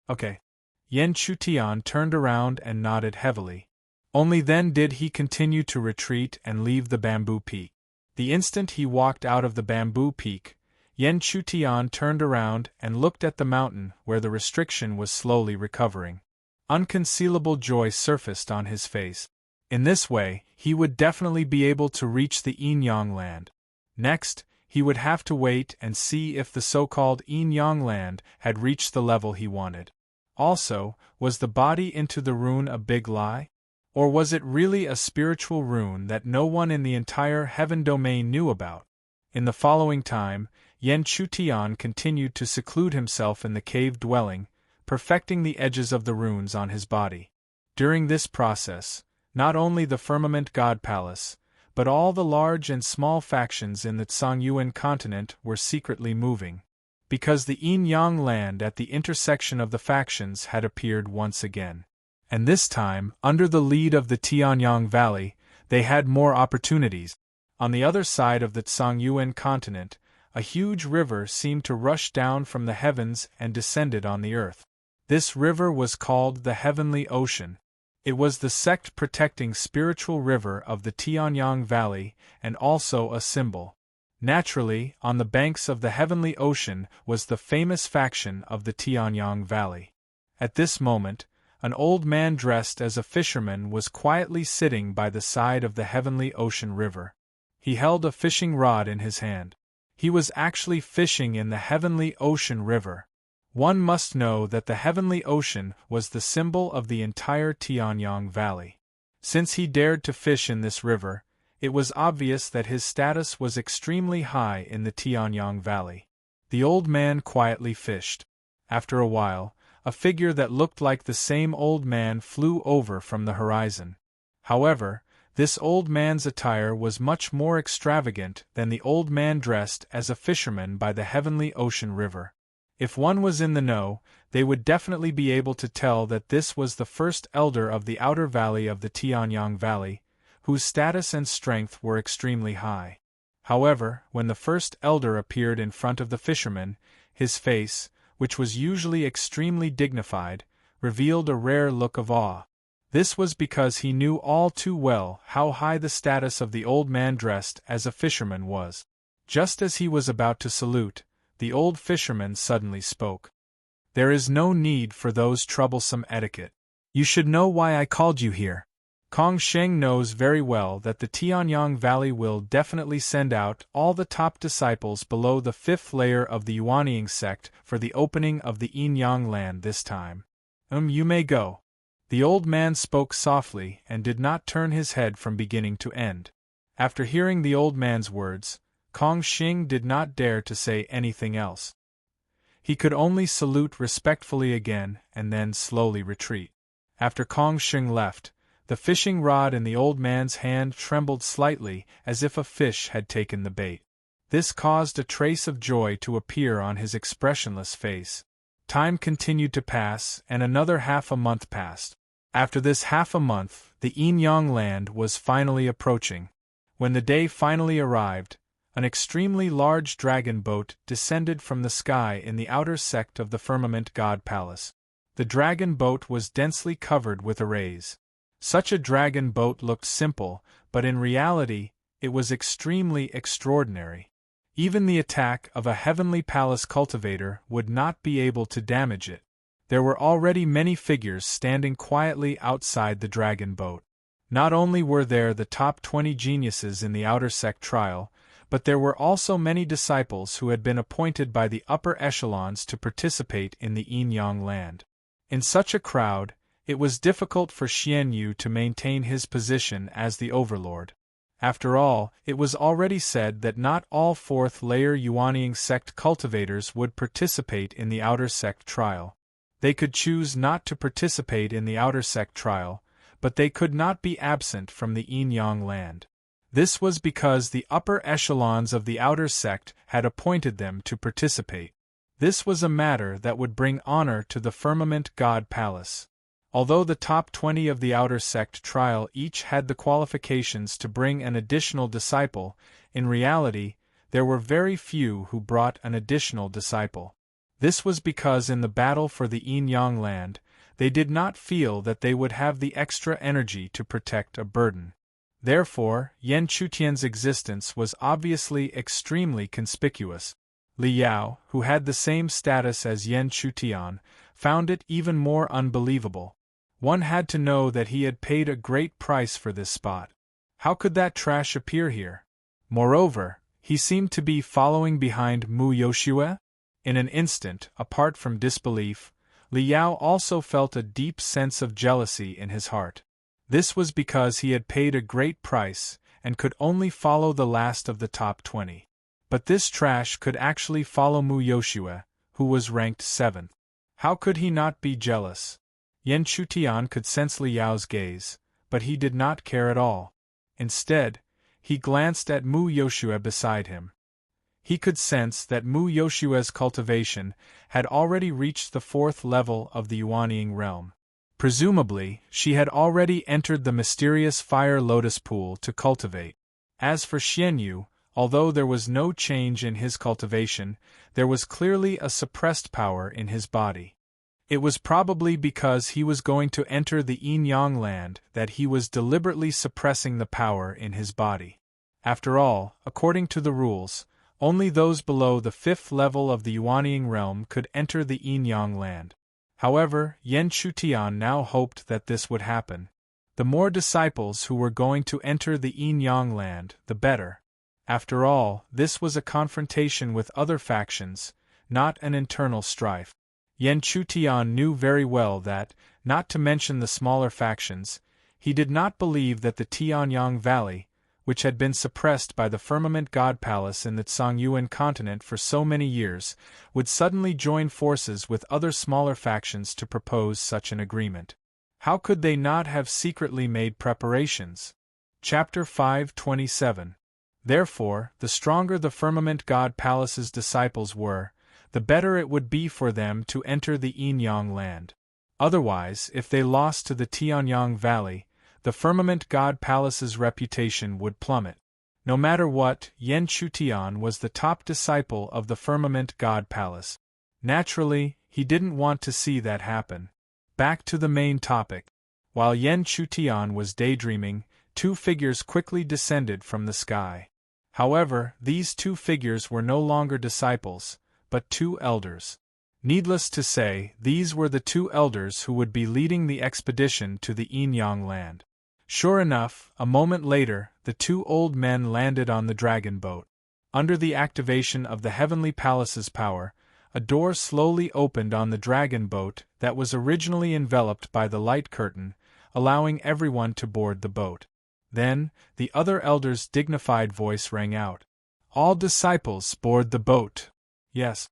Okay. Yen Chutian turned around and nodded heavily. Only then did he continue to retreat and leave the bamboo peak. The instant he walked out of the bamboo peak, Yen Chutian turned around and looked at the mountain where the restriction was slowly recovering. Unconcealable joy surfaced on his face. In this way, he would definitely be able to reach the Yin-Yang land. Next, he would have to wait and see if the so-called Yin-Yang land had reached the level he wanted. Also, was the body into the rune a big lie? Or was it really a spiritual rune that no one in the entire heaven domain knew about? In the following time, Yen Chutian continued to seclude himself in the cave dwelling, perfecting the edges of the runes on his body. During this process, not only the firmament god palace, but all the large and small factions in the Tsangyuan continent were secretly moving. Because the Yin-Yang land at the intersection of the factions had appeared once again. And this time, under the lead of the Tianyang Valley, they had more opportunities. On the other side of the Tsangyuan continent, a huge river seemed to rush down from the heavens and descended on the earth. This river was called the Heavenly Ocean. It was the sect-protecting spiritual river of the Tianyang Valley and also a symbol. Naturally, on the banks of the Heavenly Ocean was the famous faction of the Tianyang Valley. At this moment, an old man dressed as a fisherman was quietly sitting by the side of the Heavenly Ocean River. He held a fishing rod in his hand. He was actually fishing in the Heavenly Ocean River. One must know that the Heavenly Ocean was the symbol of the entire Tianyang Valley. Since he dared to fish in this river, it was obvious that his status was extremely high in the Tianyang Valley. The old man quietly fished. After a while, a figure that looked like the same old man flew over from the horizon. However, this old man's attire was much more extravagant than the old man dressed as a fisherman by the heavenly ocean river. If one was in the know, they would definitely be able to tell that this was the first elder of the outer valley of the Tianyang Valley, whose status and strength were extremely high. However, when the first elder appeared in front of the fisherman, his face, which was usually extremely dignified, revealed a rare look of awe. This was because he knew all too well how high the status of the old man dressed as a fisherman was. Just as he was about to salute, the old fisherman suddenly spoke. "There is no need for those troublesome etiquette. You should know why I called you here. Kong Sheng knows very well that the Tianyang Valley will definitely send out all the top disciples below the 5th layer of the Yuanying sect for the opening of the Yin-Yang land this time. You may go." The old man spoke softly and did not turn his head from beginning to end. After hearing the old man's words, Kong Sheng did not dare to say anything else. He could only salute respectfully again and then slowly retreat. After Kong Sheng left, the fishing rod in the old man's hand trembled slightly as if a fish had taken the bait. This caused a trace of joy to appear on his expressionless face. Time continued to pass, and another half a month passed. After this half a month, the Yin-Yang land was finally approaching. When the day finally arrived, an extremely large dragon boat descended from the sky in the outer sect of the Firmament God Palace. The dragon boat was densely covered with arrays. Such a dragon boat looked simple, but in reality, it was extremely extraordinary. Even the attack of a heavenly palace cultivator would not be able to damage it. There were already many figures standing quietly outside the dragon boat. Not only were there the top 20 geniuses in the outer sect trial, but there were also many disciples who had been appointed by the upper echelons to participate in the Yin-Yang land. In such a crowd, it was difficult for Xian Yu to maintain his position as the overlord. After all, it was already said that not all 4th layer Yuanying sect cultivators would participate in the outer sect trial. They could choose not to participate in the outer sect trial, but they could not be absent from the Yin-Yang land. This was because the upper echelons of the outer sect had appointed them to participate. This was a matter that would bring honor to the Firmament God Palace. Although the top 20 of the outer sect trial each had the qualifications to bring an additional disciple, in reality, there were very few who brought an additional disciple. This was because in the battle for the Yin-Yang land, they did not feel that they would have the extra energy to protect a burden. Therefore, Yan Chutian's existence was obviously extremely conspicuous. Li Yao, who had the same status as Yan Chutian, found it even more unbelievable. One had to know that he had paid a great price for this spot. How could that trash appear here? Moreover, he seemed to be following behind Mu Yoshue. In an instant, apart from disbelief, Li Yao also felt a deep sense of jealousy in his heart. This was because he had paid a great price and could only follow the last of the top 20. But this trash could actually follow Mu Yoshue, who was ranked 7th. How could he not be jealous? Yan Chutian could sense Li Yao's gaze, but he did not care at all. Instead, he glanced at Mu Yoshue beside him. He could sense that Mu Yoshue's cultivation had already reached the 4th level of the Yuanying realm. Presumably, she had already entered the mysterious fire lotus pool to cultivate. As for Xian Yu, although there was no change in his cultivation, there was clearly a suppressed power in his body. It was probably because he was going to enter the Yin-Yang land that he was deliberately suppressing the power in his body. After all, according to the rules, only those below the 5th level of the Yuanying realm could enter the Yin-Yang land. However, Yan Chutian now hoped that this would happen. The more disciples who were going to enter the Yin-Yang land, the better. After all, this was a confrontation with other factions, not an internal strife. Yan Chutian knew very well that, not to mention the smaller factions, He did not believe that the Tianyang Valley, which had been suppressed by the Firmament God Palace in the Tsangyuan continent for so many years, would suddenly join forces with other smaller factions to propose such an agreement. How could they not have secretly made preparations? Chapter 5:27. Therefore, the stronger the Firmament God Palace's disciples were, the better it would be for them to enter the Yinyang land. Otherwise, if they lost to the Tianyang Valley, the Firmament God Palace's reputation would plummet. No matter what, Yan Chutian was the top disciple of the Firmament God Palace. Naturally, he didn't want to see that happen. Back to the main topic. While Yan Chutian was daydreaming, two figures quickly descended from the sky. However, these two figures were no longer disciples, but two elders. Needless to say, these were the two elders who would be leading the expedition to the Yinyang land. Sure enough, a moment later, the two old men landed on the dragon boat. Under the activation of the Heavenly Palace's power, a door slowly opened on the dragon boat that was originally enveloped by the light curtain, allowing everyone to board the boat. Then, the other elder's dignified voice rang out. "All disciples board the boat." "Yes."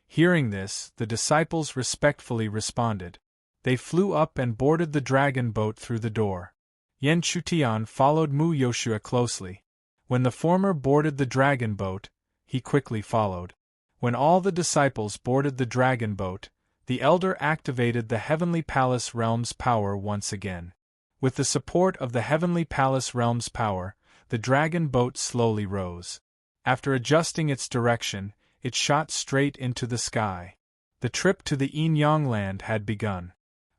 Hearing this, the disciples respectfully responded. They flew up and boarded the dragon boat through the door. Yan Chutian followed Mu Yoshua closely. When the former boarded the dragon boat, he quickly followed. When all the disciples boarded the dragon boat, the elder activated the Heavenly Palace Realm's power once again. With the support of the Heavenly Palace Realm's power, the dragon boat slowly rose. After adjusting its direction, it shot straight into the sky. The trip to the Yinyang land had begun.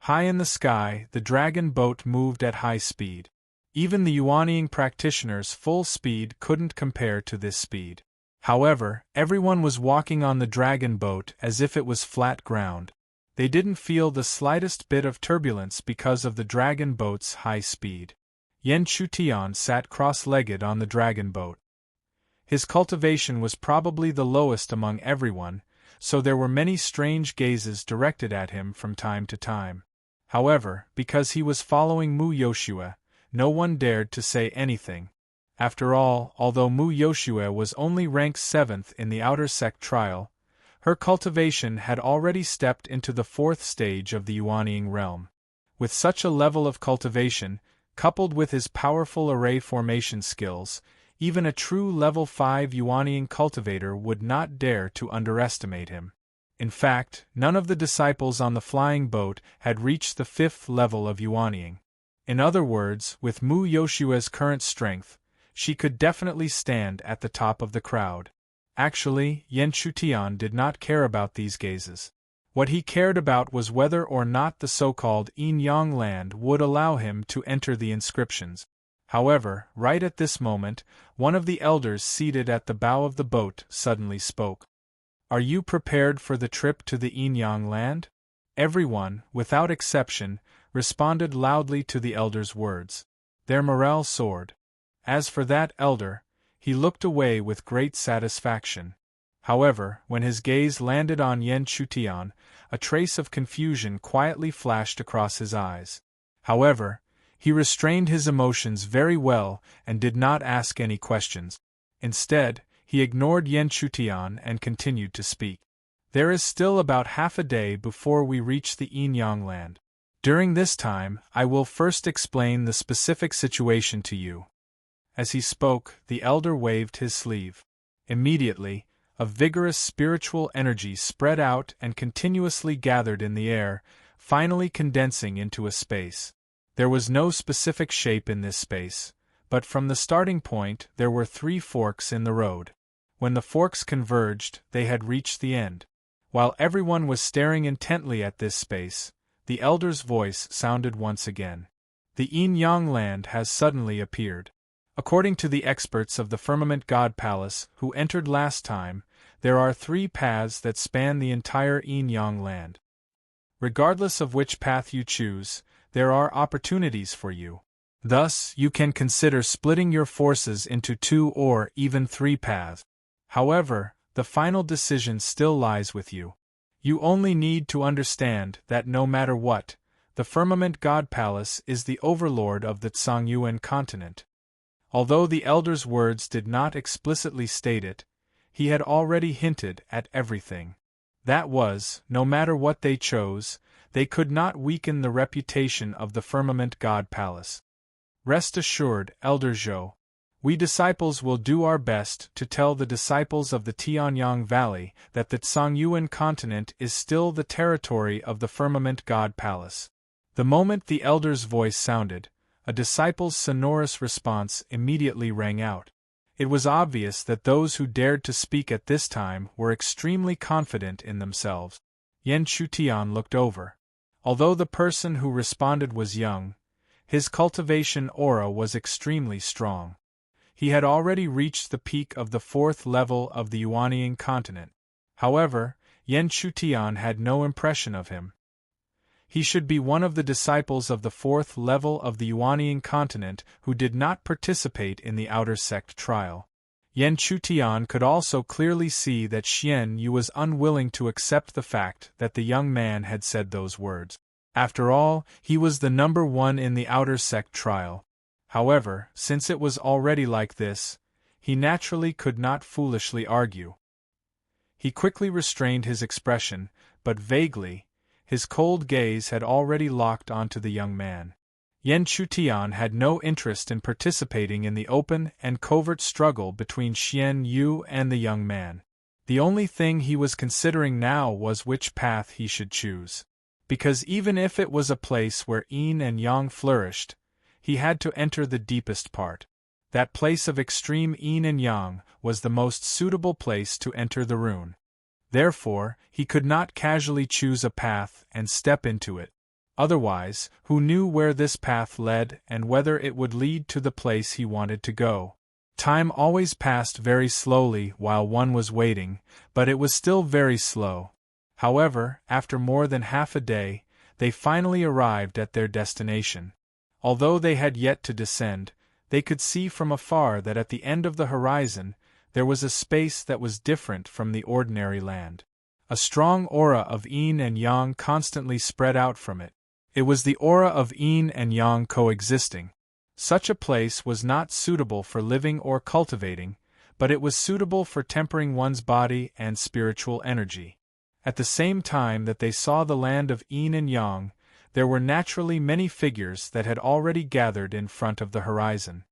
High in the sky, the dragon boat moved at high speed. Even the Yuanying practitioners' full speed couldn't compare to this speed. However, everyone was walking on the dragon boat as if it was flat ground. They didn't feel the slightest bit of turbulence because of the dragon boat's high speed. Yan Chutian sat cross-legged on the dragon boat. His cultivation was probably the lowest among everyone, so there were many strange gazes directed at him from time to time. However, because he was following Mu Yoshua, no one dared to say anything. After all, although Mu Yoshua was only ranked 7th in the outer sect trial, her cultivation had already stepped into the 4th stage of the Yuanying realm. With such a level of cultivation, coupled with his powerful array formation skills, even a true level 5 Yuanying cultivator would not dare to underestimate him. In fact, none of the disciples on the flying boat had reached the 5th level of Yuanying. In other words, with Mu Yoshua's current strength, she could definitely stand at the top of the crowd. Actually, Yan Chutian did not care about these gazes. What he cared about was whether or not the so-called Yinyang land would allow him to enter the inscriptions. However, right at this moment, one of the elders seated at the bow of the boat suddenly spoke. "Are you prepared for the trip to the Yinyang land?" Everyone, without exception, responded loudly to the elder's words. Their morale soared. As for that elder, he looked away with great satisfaction. However, when his gaze landed on Yan Chutian, a trace of confusion quietly flashed across his eyes. However, he restrained his emotions very well and did not ask any questions. Instead, he ignored Yan Chutian and continued to speak. "There is still about half a day before we reach the Yinyang land. During this time, I will first explain the specific situation to you." As he spoke, the elder waved his sleeve. Immediately, a vigorous spiritual energy spread out and continuously gathered in the air, finally condensing into a space. There was no specific shape in this space, but from the starting point there were 3 forks in the road. When the forks converged, they had reached the end. While everyone was staring intently at this space, the elder's voice sounded once again. "The Yinyang land has suddenly appeared. According to the experts of the Firmament God Palace who entered last time, there are 3 paths that span the entire Yinyang land. Regardless of which path you choose, there are opportunities for you. Thus, you can consider splitting your forces into 2 or even 3 paths. However, the final decision still lies with you. You only need to understand that no matter what, the The Firmament God Palace is the overlord of the Tsangyuan continent. Although the elder's words did not explicitly state it, he had already hinted at everything. That was, no matter what they chose, they could not weaken the reputation of the Firmament God Palace. Rest assured, Elder Zhou. We disciples will do our best to tell the disciples of the Tianyang Valley that the Tsangyuan continent is still the territory of the Firmament God Palace. The moment the elder's voice sounded, a disciple's sonorous response immediately rang out. It was obvious that those who dared to speak at this time were extremely confident in themselves. Yan Chutian looked over. Although the person who responded was young, his cultivation aura was extremely strong. He had already reached the peak of the 4th level of the Yuanian continent. However, Yan Chutian had no impression of him. He should be one of the disciples of the 4th level of the Yuanian continent who did not participate in the outer sect trial. Yan Chutian could also clearly see that Xian Yu was unwilling to accept the fact that the young man had said those words. After all, he was the number 1 in the outer sect trial. However, since it was already like this, he naturally could not foolishly argue. He quickly restrained his expression, but vaguely, his cold gaze had already locked onto the young man. Yan Chutian had no interest in participating in the open and covert struggle between Xian Yu and the young man. The only thing he was considering now was which path he should choose. Because even if it was a place where yin and yang flourished, he had to enter the deepest part. That place of extreme yin and yang was the most suitable place to enter the rune. Therefore, he could not casually choose a path and step into it. Otherwise, who knew where this path led and whether it would lead to the place he wanted to go? Time always passed very slowly while one was waiting, but it was still very slow. However, after more than half a day, they finally arrived at their destination. Although they had yet to descend, they could see from afar that at the end of the horizon, there was a space that was different from the ordinary land. A strong aura of yin and yang constantly spread out from it. It was the aura of yin and yang coexisting. Such a place was not suitable for living or cultivating, but it was suitable for tempering one's body and spiritual energy. At the same time that they saw the land of yin and yang, there were naturally many figures that had already gathered in front of the horizon.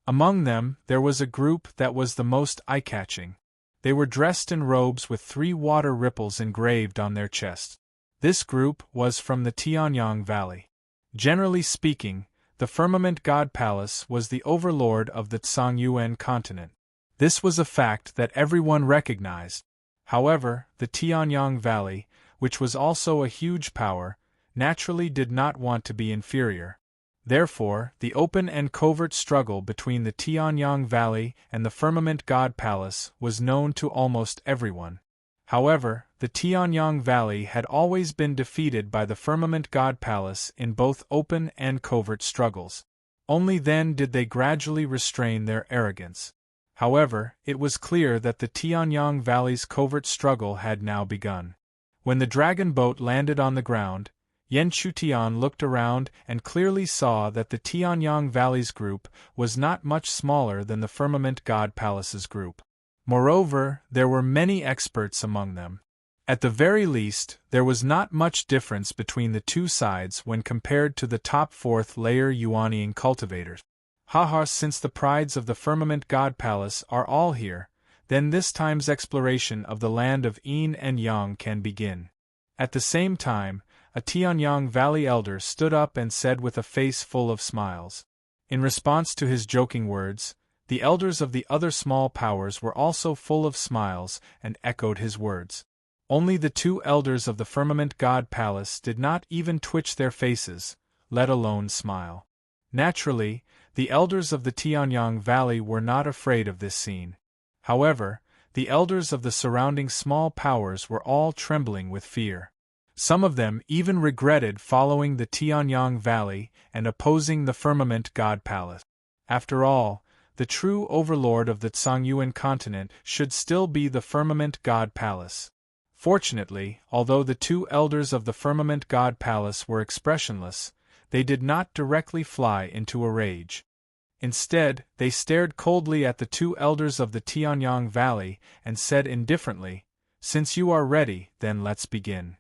Among them, there was a group that was the most eye-catching. They were dressed in robes with 3 water ripples engraved on their chests. This group was from the Tianyang Valley. Generally speaking, the Firmament God Palace was the overlord of the Tsangyuan continent. This was a fact that everyone recognized. However, the Tianyang Valley, which was also a huge power, naturally did not want to be inferior. Therefore, the open and covert struggle between the Tianyang Valley and the Firmament God Palace was known to almost everyone. However, the Tianyang Valley had always been defeated by the Firmament God Palace in both open and covert struggles. Only then did they gradually restrain their arrogance. However, it was clear that the Tianyang Valley's covert struggle had now begun. When the dragon boat landed on the ground, Yan Chutian looked around and clearly saw that the Tianyang Valley's group was not much smaller than the Firmament God Palace's group. Moreover, there were many experts among them. At the very least, there was not much difference between the two sides when compared to the top 4th-layer Yuanian cultivators. Haha, since the prides of the Firmament God Palace are all here, then this time's exploration of the land of yin and yang can begin. At the same time, a Tianyang Valley elder stood up and said with a face full of smiles. In response to his joking words, the elders of the other small powers were also full of smiles and echoed his words. Only the 2 elders of the Firmament God Palace did not even twitch their faces, let alone smile. Naturally, the elders of the Tianyang Valley were not afraid of this scene. However, the elders of the surrounding small powers were all trembling with fear. Some of them even regretted following the Tianyang Valley and opposing the Firmament God Palace. After all, the true overlord of the Tsangyuan continent should still be the Firmament God Palace. Fortunately, although the two elders of the Firmament God Palace were expressionless, they did not directly fly into a rage. Instead, they stared coldly at the two elders of the Tianyang Valley and said indifferently, "Since you are ready, then let's begin."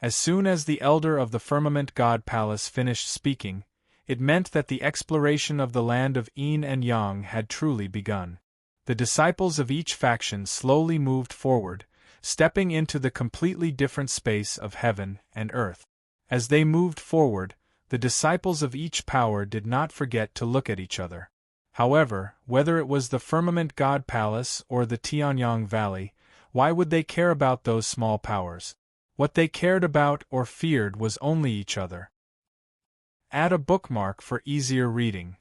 As soon as the elder of the Firmament God Palace finished speaking, it meant that the exploration of the land of Yin and Yang had truly begun. The disciples of each faction slowly moved forward, stepping into the completely different space of heaven and earth. As they moved forward, the disciples of each power did not forget to look at each other. However, whether it was the Firmament God Palace or the Tianyang Valley, why would they care about those small powers? What they cared about or feared was only each other. Add a bookmark for easier reading.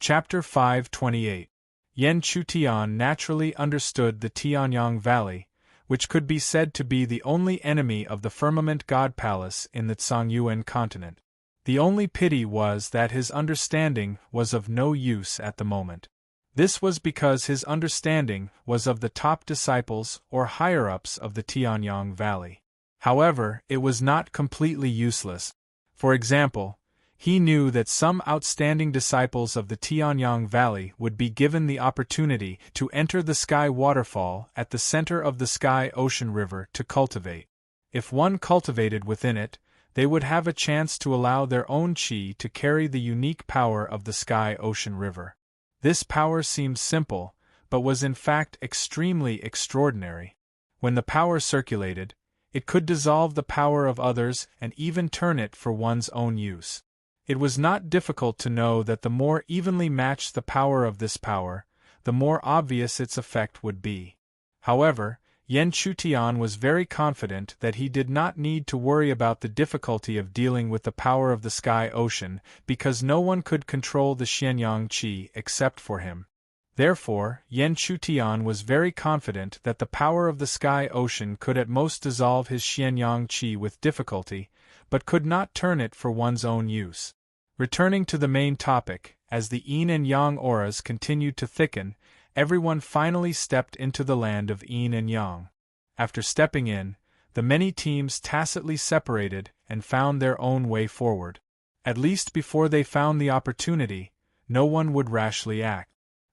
Chapter 528. Yan Chutian naturally understood the Tianyang Valley, which could be said to be the only enemy of the Firmament God Palace in the Tsangyuan continent. The only pity was that his understanding was of no use at the moment. This was because his understanding was of the top disciples or higher-ups of the Tianyang Valley. However, it was not completely useless. For example, he knew that some outstanding disciples of the Tianyang Valley would be given the opportunity to enter the sky waterfall at the center of the sky-ocean river to cultivate. If one cultivated within it, they would have a chance to allow their own chi to carry the unique power of the sky-ocean river. This power seemed simple, but was in fact extremely extraordinary. When the power circulated, it could dissolve the power of others and even turn it for one's own use. It was not difficult to know that the more evenly matched the power of this power, the more obvious its effect would be. However, Yan Chutian was very confident that he did not need to worry about the difficulty of dealing with the power of the sky-ocean because no one could control the Xianyang Qi except for him. Therefore, Yan Chutian was very confident that the power of the sky-ocean could at most dissolve his Xianyang Qi with difficulty, but could not turn it for one's own use. Returning to the main topic, as the Yin and Yang auras continued to thicken, everyone finally stepped into the land of Yin and Yang. After stepping in, the many teams tacitly separated and found their own way forward. At least before they found the opportunity, no one would rashly act.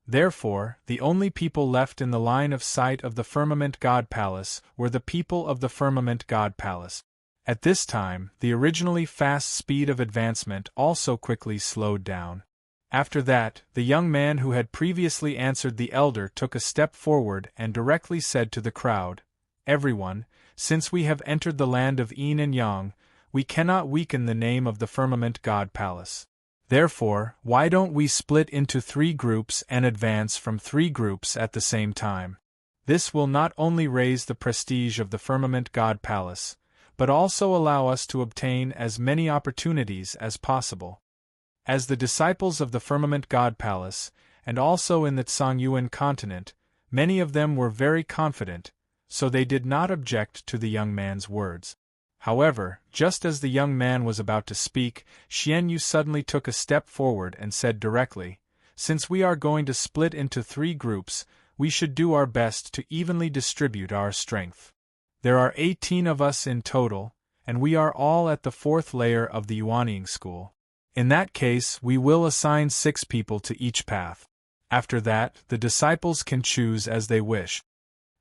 Therefore, the only people left in the line of sight of the Firmament God Palace were the people of the Firmament God Palace. At this time, the originally fast speed of advancement also quickly slowed down. After that, the young man who had previously answered the elder took a step forward and directly said to the crowd, "Everyone, since we have entered the land of Yin and Yang, we cannot weaken the name of the Firmament God Palace. Therefore, why don't we split into 3 groups and advance from 3 groups at the same time? This will not only raise the prestige of the Firmament God Palace, but also allow us to obtain as many opportunities as possible." As the disciples of the Firmament God Palace, and also in the Tsangyuan continent, many of them were very confident, so they did not object to the young man's words. However, just as the young man was about to speak, Xian Yu suddenly took a step forward and said directly, "Since we are going to split into 3 groups, we should do our best to evenly distribute our strength. There are 18 of us in total, and we are all at the 4th layer of the Yuanying school. In that case, we will assign 6 people to each path. After that, the disciples can choose as they wish."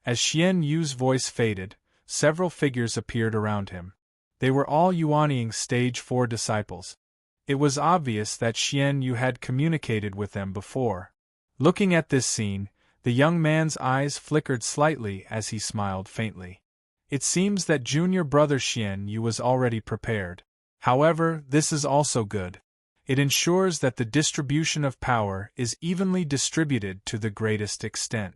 As Xian Yu's voice faded, several figures appeared around him. They were all Yuanying Stage 4 disciples. It was obvious that Xian Yu had communicated with them before. Looking at this scene, the young man's eyes flickered slightly as he smiled faintly. It seems that junior brother Xian Yu was already prepared. However, this is also good. It ensures that the distribution of power is evenly distributed to the greatest extent.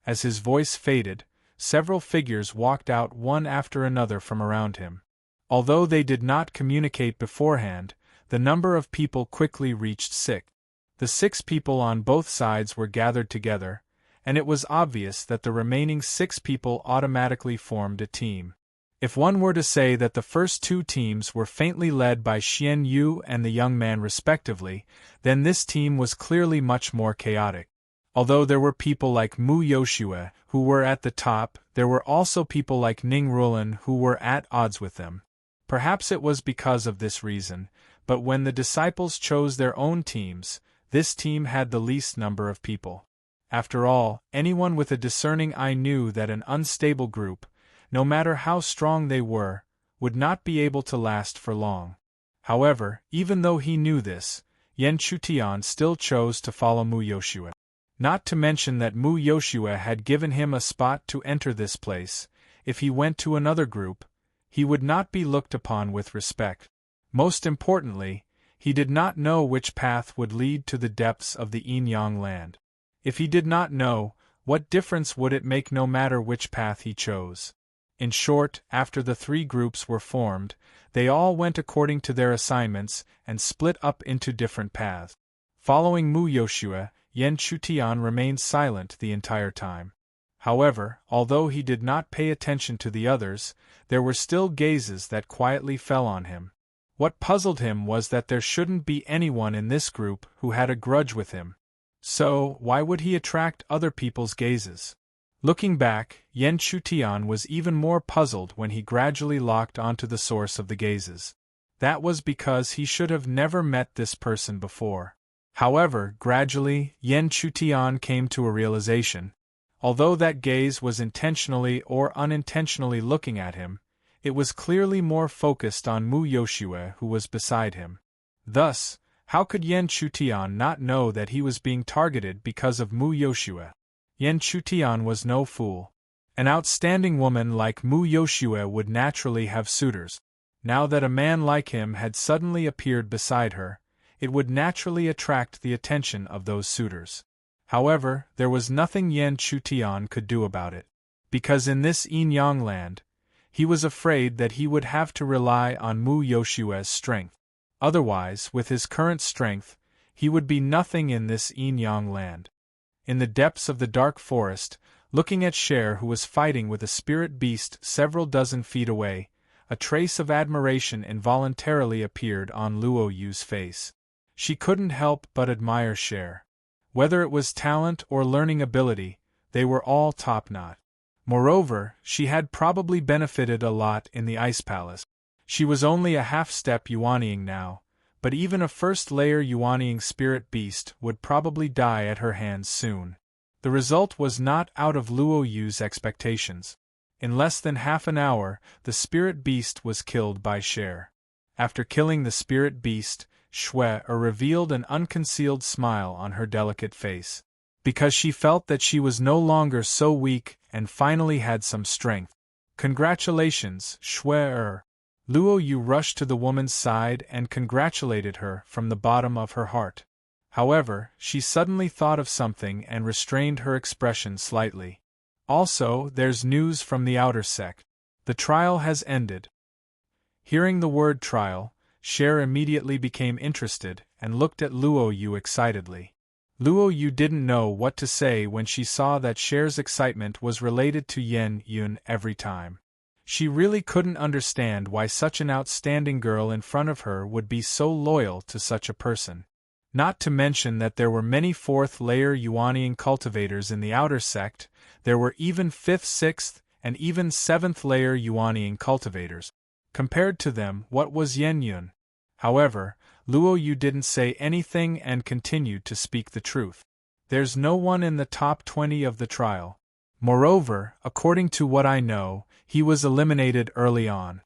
As his voice faded, several figures walked out one after another from around him. Although they did not communicate beforehand, the number of people quickly reached 6. The 6 people on both sides were gathered together, and it was obvious that the remaining 6 people automatically formed a team. If one were to say that the first 2 teams were faintly led by Xian Yu and the young man respectively, then this team was clearly much more chaotic. Although there were people like Mu Yoshue who were at the top, there were also people like Ning Rulan who were at odds with them. Perhaps it was because of this reason, but when the disciples chose their own teams, this team had the least number of people. After all, anyone with a discerning eye knew that an unstable group, no matter how strong they were, would not be able to last for long. However, even though he knew this, Yan Chutian still chose to follow Mu Yoshue. Not to mention that Mu Yoshue had given him a spot to enter this place. If he went to another group, he would not be looked upon with respect. Most importantly, he did not know which path would lead to the depths of the Yin-Yang land. If he did not know, what difference would it make no matter which path he chose? In short, after the three groups were formed, they all went according to their assignments and split up into different paths. Following Mu Yoshue, Yan Chutian remained silent the entire time. However, although he did not pay attention to the others, there were still gazes that quietly fell on him. What puzzled him was that there shouldn't be anyone in this group who had a grudge with him. So, why would he attract other people's gazes? Looking back, Yan Chutian was even more puzzled when he gradually locked onto the source of the gazes. That was because he should have never met this person before. However, gradually, Yan Chutian came to a realization. Although that gaze was intentionally or unintentionally looking at him, it was clearly more focused on Mu Yoshue who was beside him. Thus, how could Yan Chutian not know that he was being targeted because of Mu Yoshue? Yan Chutian was no fool. An outstanding woman like Mu Yoshue would naturally have suitors. Now that a man like him had suddenly appeared beside her, it would naturally attract the attention of those suitors. However, there was nothing Yan Chutian could do about it. Because in this Yin-Yang land, he was afraid that he would have to rely on Mu Yoshue's strength. Otherwise, with his current strength, he would be nothing in this Yin-Yang land. In the depths of the dark forest, looking at Cher who was fighting with a spirit beast several dozen feet away, a trace of admiration involuntarily appeared on Luo Yu's face. She couldn't help but admire Cher. Whether it was talent or learning ability, they were all top-notch. Moreover, she had probably benefited a lot in the Ice Palace. She was only a half-step Yuanying now, but even a first-layer Yuanying spirit beast would probably die at her hands soon. The result was not out of Luo Yu's expectations. In less than half an hour, the spirit beast was killed by Cher. After killing the spirit beast, Shue revealed an unconcealed smile on her delicate face. Because she felt that she was no longer so weak and finally had some strength. Congratulations, Shue. Luo Yu rushed to the woman's side and congratulated her from the bottom of her heart. However, she suddenly thought of something and restrained her expression slightly. Also, there's news from the outer sect. The trial has ended. Hearing the word trial, Cher immediately became interested and looked at Luo Yu excitedly. Luo Yu didn't know what to say when she saw that Cher's excitement was related to Yen Yun every time. She really couldn't understand why such an outstanding girl in front of her would be so loyal to such a person. Not to mention that there were many fourth-layer Yuanying cultivators in the outer sect, there were even fifth, sixth, and even seventh-layer Yuanying cultivators. Compared to them, what was Yen Yun? However, Luo Yu didn't say anything and continued to speak the truth. There's no one in the top 20 of the trial. Moreover, according to what I know, he was eliminated early on.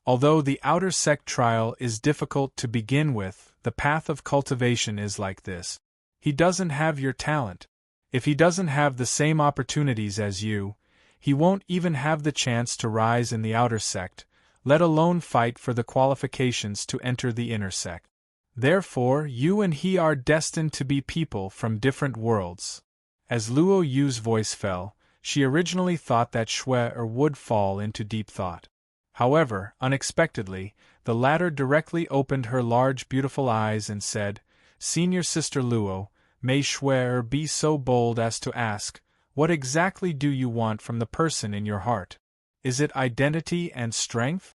Although the outer sect trial is difficult to begin with, the path of cultivation is like this. He doesn't have your talent. If he doesn't have the same opportunities as you, he won't even have the chance to rise in the outer sect, let alone fight for the qualifications to enter the inner sect. Therefore, you and he are destined to be people from different worlds. As Luo Yu's voice fell, she originally thought that Shue would fall into deep thought. However, unexpectedly, the latter directly opened her large beautiful eyes and said, "Senior Sister Luo, may Shue be so bold as to ask, what exactly do you want from the person in your heart? Is it identity and strength?"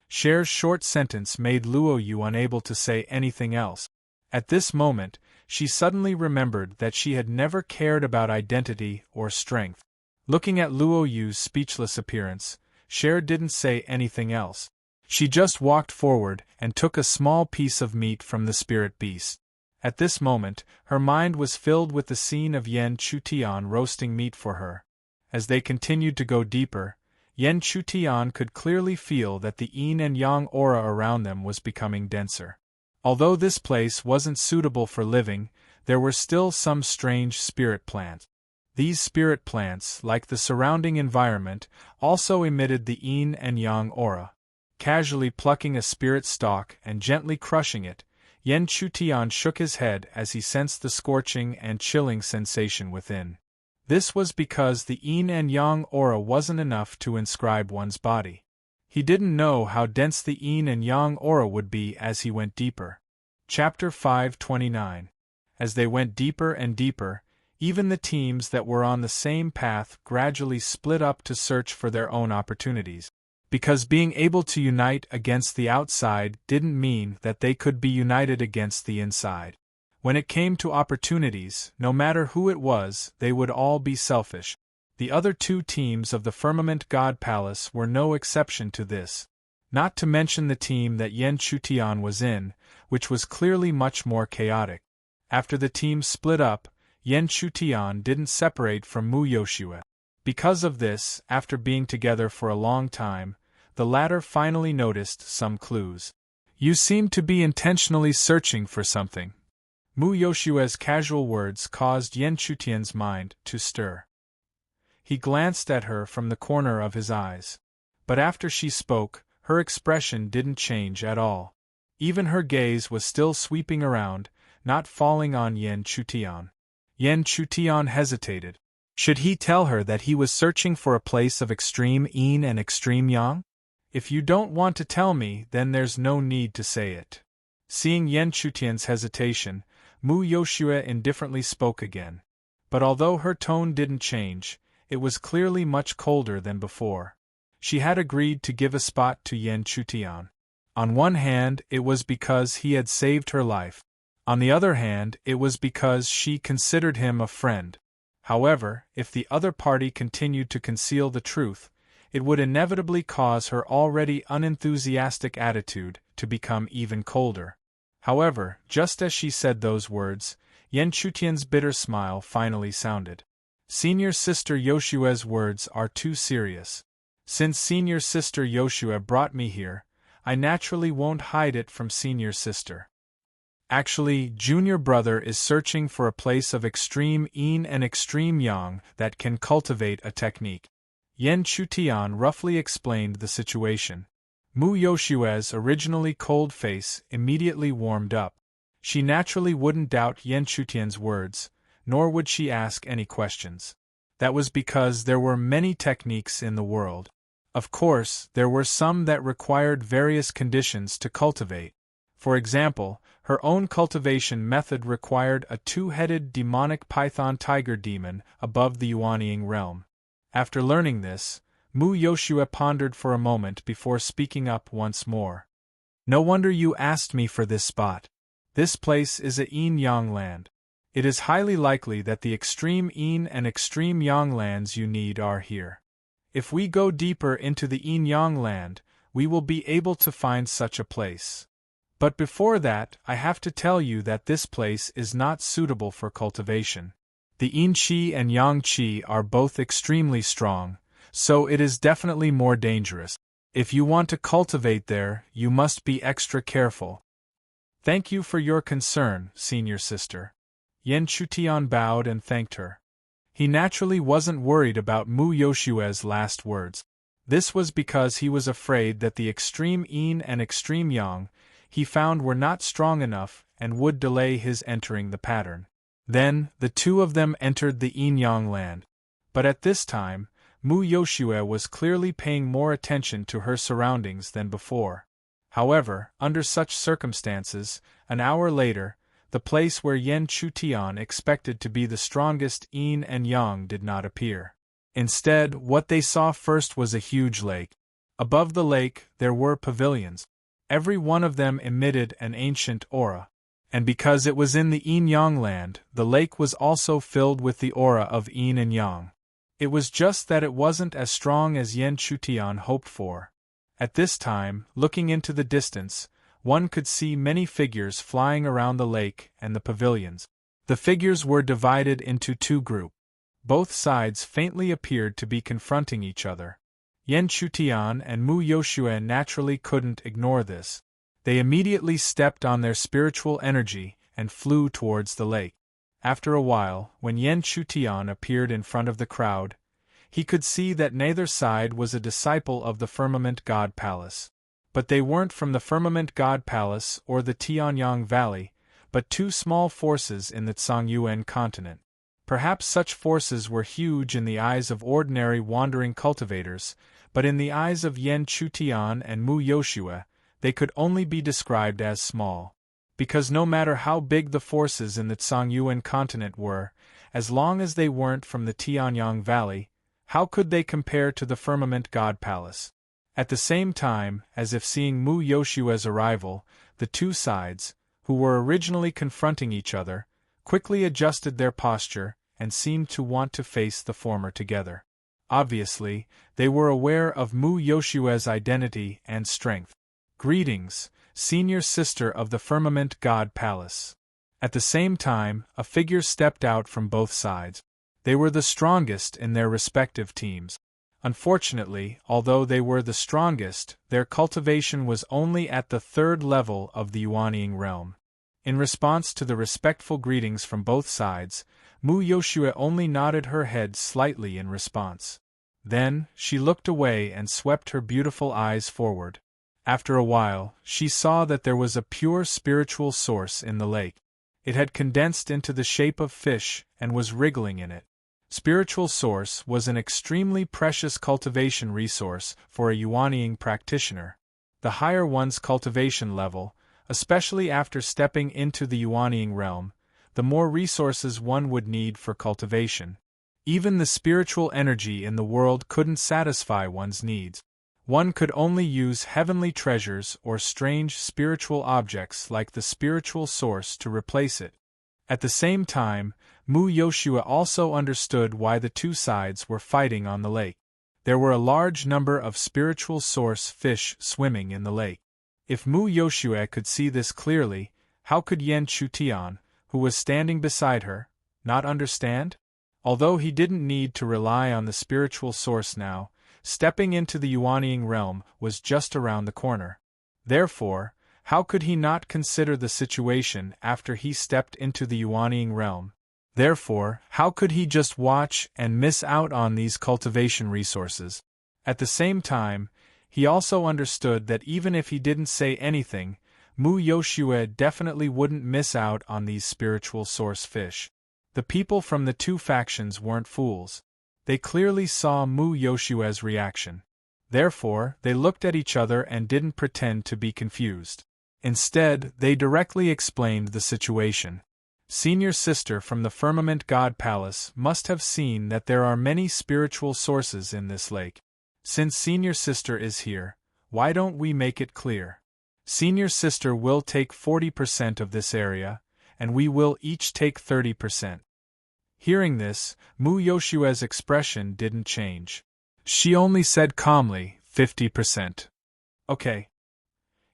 Cher's short sentence made Luo Yu unable to say anything else. At this moment, she suddenly remembered that she had never cared about identity or strength. Looking at Luo Yu's speechless appearance, Cher didn't say anything else. She just walked forward and took a small piece of meat from the spirit beast. At this moment, her mind was filled with the scene of Yan Chutian roasting meat for her. As they continued to go deeper, Yan Chutian could clearly feel that the yin and yang aura around them was becoming denser. Although this place wasn't suitable for living, there were still some strange spirit plants. These spirit plants, like the surrounding environment, also emitted the yin and yang aura. Casually plucking a spirit stalk and gently crushing it, Yan Chutian shook his head as he sensed the scorching and chilling sensation within. This was because the yin and yang aura wasn't enough to inscribe one's body. He didn't know how dense the yin and yang aura would be as he went deeper. Chapter 529. As they went deeper and deeper, even the teams that were on the same path gradually split up to search for their own opportunities. Because being able to unite against the outside didn't mean that they could be united against the inside. When it came to opportunities, no matter who it was, they would all be selfish. The other two teams of the Firmament God Palace were no exception to this. Not to mention the team that Yan Chutian was in, which was clearly much more chaotic. After the teams split up, Yan Chutian didn't separate from Mu Yoshue. Because of this, after being together for a long time, the latter finally noticed some clues. "You seem to be intentionally searching for something." Mu Yoshue's casual words caused Yan Chutian's mind to stir. He glanced at her from the corner of his eyes. But after she spoke, her expression didn't change at all. Even her gaze was still sweeping around, not falling on Yan Chutian. Yan Chutian hesitated. Should he tell her that he was searching for a place of extreme yin and extreme yang? "If you don't want to tell me, then there's no need to say it." Seeing Yan Chutian's hesitation, Mu Yoshue indifferently spoke again. But although her tone didn't change, it was clearly much colder than before. She had agreed to give a spot to Yan Chutian. On one hand, it was because he had saved her life. On the other hand, it was because she considered him a friend. However, if the other party continued to conceal the truth, it would inevitably cause her already unenthusiastic attitude to become even colder. However, just as she said those words, Yan Chutian's bitter smile finally sounded. "Senior Sister Yoshue's words are too serious. Since Senior Sister Yoshue brought me here, I naturally won't hide it from Senior Sister. Actually, Junior Brother is searching for a place of extreme yin and extreme yang that can cultivate a technique." Yan Chutian roughly explained the situation. Mu Yoshue's originally cold face immediately warmed up. She naturally wouldn't doubt Yan Chutian's words, nor would she ask any questions. That was because there were many techniques in the world. Of course, there were some that required various conditions to cultivate. For example, her own cultivation method required a two-headed demonic python tiger demon above the Yuanying realm. After learning this, Mu Yoshue pondered for a moment before speaking up once more. "No wonder you asked me for this spot. This place is a yin-yang land. It is highly likely that the extreme yin and extreme yang lands you need are here. If we go deeper into the yin-yang land, we will be able to find such a place. But before that, I have to tell you that this place is not suitable for cultivation. The yin qi and yang qi are both extremely strong, so it is definitely more dangerous. If you want to cultivate there, you must be extra careful." "Thank you for your concern, Senior Sister." Yan Chutian bowed and thanked her. He naturally wasn't worried about Mu Yoshue's last words. This was because he was afraid that the extreme yin and extreme yang he found were not strong enough and would delay his entering the pattern. Then, the two of them entered the yin-yang land. But at this time, Mu Yoshue was clearly paying more attention to her surroundings than before. However, under such circumstances, an hour later, the place where Yan Chutian expected to be the strongest yin and yang did not appear. Instead, what they saw first was a huge lake. Above the lake, there were pavilions. Every one of them emitted an ancient aura. And because it was in the yin-yang land, the lake was also filled with the aura of yin and yang. It was just that it wasn't as strong as Yan Chutian hoped for. At this time, looking into the distance, one could see many figures flying around the lake and the pavilions. The figures were divided into two groups. Both sides faintly appeared to be confronting each other. Yan Chutian and Mu Yoshue naturally couldn't ignore this. They immediately stepped on their spiritual energy and flew towards the lake. After a while, when Yan Chutian appeared in front of the crowd, he could see that neither side was a disciple of the Firmament God Palace. But they weren't from the Firmament God Palace or the Tianyang Valley, but two small forces in the Tsongyuan continent. Perhaps such forces were huge in the eyes of ordinary wandering cultivators, but in the eyes of Yan Chutian and Mu Yoshue, they could only be described as small. Because no matter how big the forces in the Tsongyuan continent were, as long as they weren't from the Tianyang Valley, how could they compare to the Firmament God Palace? At the same time, as if seeing Mu Yoshue's arrival, the two sides, who were originally confronting each other, quickly adjusted their posture and seemed to want to face the former together. Obviously, they were aware of Mu Yoshue's identity and strength. "Greetings, senior sister of the Firmament God Palace." At the same time, a figure stepped out from both sides. They were the strongest in their respective teams. Unfortunately, although they were the strongest, their cultivation was only at the third level of the Yuanying realm. In response to the respectful greetings from both sides, Mu Yoshue only nodded her head slightly in response. Then, she looked away and swept her beautiful eyes forward. After a while, she saw that there was a pure spiritual source in the lake. It had condensed into the shape of fish and was wriggling in it. Spiritual source was an extremely precious cultivation resource for a Yuanying practitioner. The higher one's cultivation level, especially after stepping into the Yuanying realm, the more resources one would need for cultivation. Even the spiritual energy in the world couldn't satisfy one's needs. One could only use heavenly treasures or strange spiritual objects like the spiritual source to replace it. At the same time, Mu Yoshue also understood why the two sides were fighting on the lake. There were a large number of spiritual source fish swimming in the lake. If Mu Yoshue could see this clearly, how could Yan Chutian, who was standing beside her, not understand? Although he didn't need to rely on the spiritual source now, stepping into the Yuanying realm was just around the corner. Therefore, how could he not consider the situation after he stepped into the Yuanying realm? Therefore, how could he just watch and miss out on these cultivation resources? At the same time, he also understood that even if he didn't say anything, Mu Yoshue definitely wouldn't miss out on these spiritual source fish. The people from the two factions weren't fools. They clearly saw Mu Yoshue's reaction. Therefore, they looked at each other and didn't pretend to be confused. Instead, they directly explained the situation. Senior sister from the Firmament God Palace must have seen that there are many spiritual sources in this lake. Since senior sister is here, why don't we make it clear? Senior sister will take 40% of this area, and we will each take 30%. Hearing this, Mu Yoshue's expression didn't change. She only said calmly, 50%. Okay.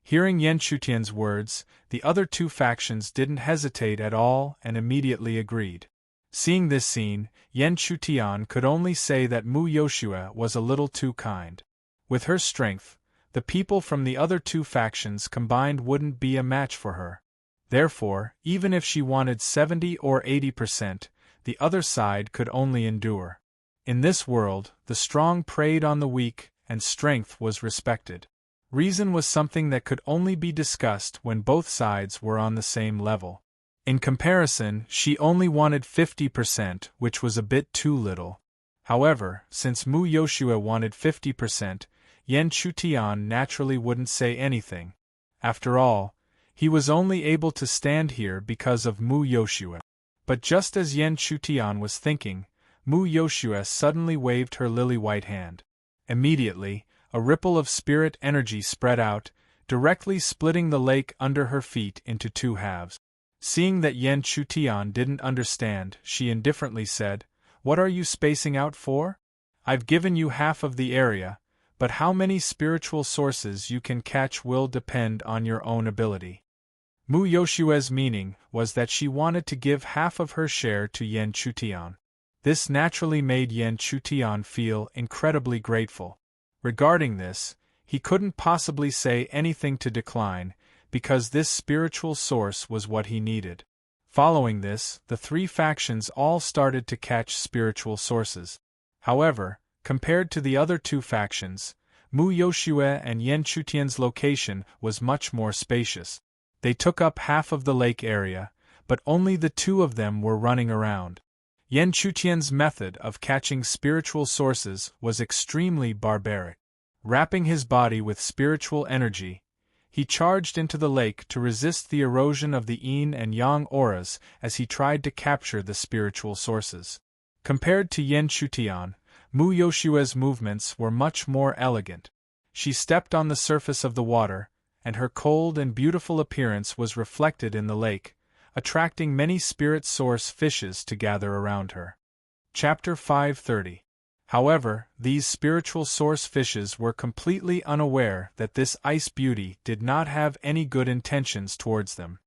Hearing Yan Chutian's words, the other two factions didn't hesitate at all and immediately agreed. Seeing this scene, Yan Chutian could only say that Mu Yoshue was a little too kind. With her strength, the people from the other two factions combined wouldn't be a match for her. Therefore, even if she wanted 70 or 80%, the other side could only endure. In this world, the strong preyed on the weak, and strength was respected. Reason was something that could only be discussed when both sides were on the same level. In comparison, she only wanted 50%, which was a bit too little. However, since Mu Yoshue wanted 50%, Yan Chutian naturally wouldn't say anything. After all, he was only able to stand here because of Mu Yoshue. But just as Yan Chutian was thinking, Mu Yoshue suddenly waved her lily-white hand. Immediately, a ripple of spirit energy spread out, directly splitting the lake under her feet into two halves. Seeing that Yan Chutian didn't understand, she indifferently said, "What are you spacing out for? I've given you half of the area, but how many spiritual sources you can catch will depend on your own ability." Mu Yoshue's meaning was that she wanted to give half of her share to Yan Chutian. This naturally made Yan Chutian feel incredibly grateful. Regarding this, he couldn't possibly say anything to decline, because this spiritual source was what he needed. Following this, the three factions all started to catch spiritual sources. However, compared to the other two factions, Mu Yoshue and Yan Chutian's location was much more spacious. They took up half of the lake area, but only the two of them were running around. Yan Chutian's method of catching spiritual sources was extremely barbaric. Wrapping his body with spiritual energy, he charged into the lake to resist the erosion of the yin and yang auras as he tried to capture the spiritual sources. Compared to Yan Chutian, Mu Yoshue's movements were much more elegant. She stepped on the surface of the water, and her cold and beautiful appearance was reflected in the lake, attracting many spirit source fishes to gather around her. Chapter 530. However, these spiritual source fishes were completely unaware that this ice beauty did not have any good intentions towards them.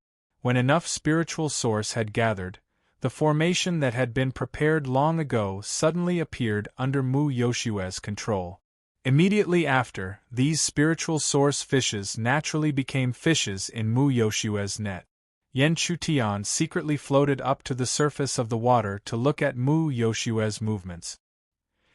When enough spiritual source had gathered, the formation that had been prepared long ago suddenly appeared under Mu Yoshue's control. Immediately after, these spiritual source fishes naturally became fishes in Mu Yoshue's net. Yan Chutian secretly floated up to the surface of the water to look at Mu Yoshue's movements.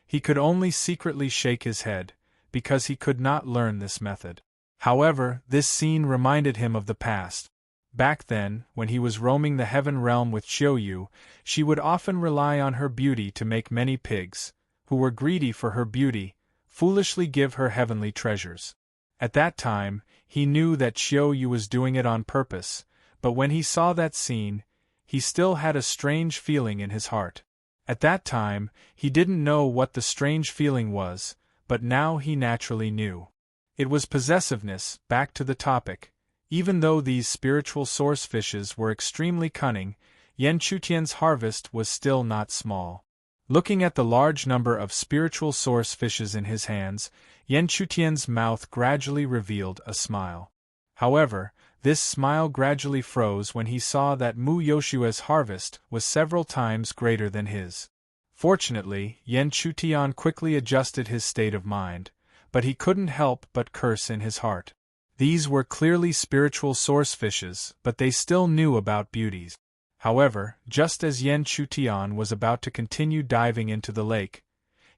He could only secretly shake his head, because he could not learn this method. However, this scene reminded him of the past. Back then, when he was roaming the heaven realm with Xiaoyu, she would often rely on her beauty to make many pigs, who were greedy for her beauty, foolishly give her heavenly treasures. At that time, he knew that Xiaoyu was doing it on purpose, but when he saw that scene, he still had a strange feeling in his heart. At that time, he didn't know what the strange feeling was, but now he naturally knew. It was possessiveness. Back to the topic. Even though these spiritual source fishes were extremely cunning, Yan Chutian's harvest was still not small. Looking at the large number of spiritual source fishes in his hands, Yan Chutian's mouth gradually revealed a smile. However, this smile gradually froze when he saw that Mu Yoshue's harvest was several times greater than his. Fortunately, Yan Chutian quickly adjusted his state of mind, but he couldn't help but curse in his heart. These were clearly spiritual source fishes, but they still knew about beauties. However, just as Yan Chutian was about to continue diving into the lake,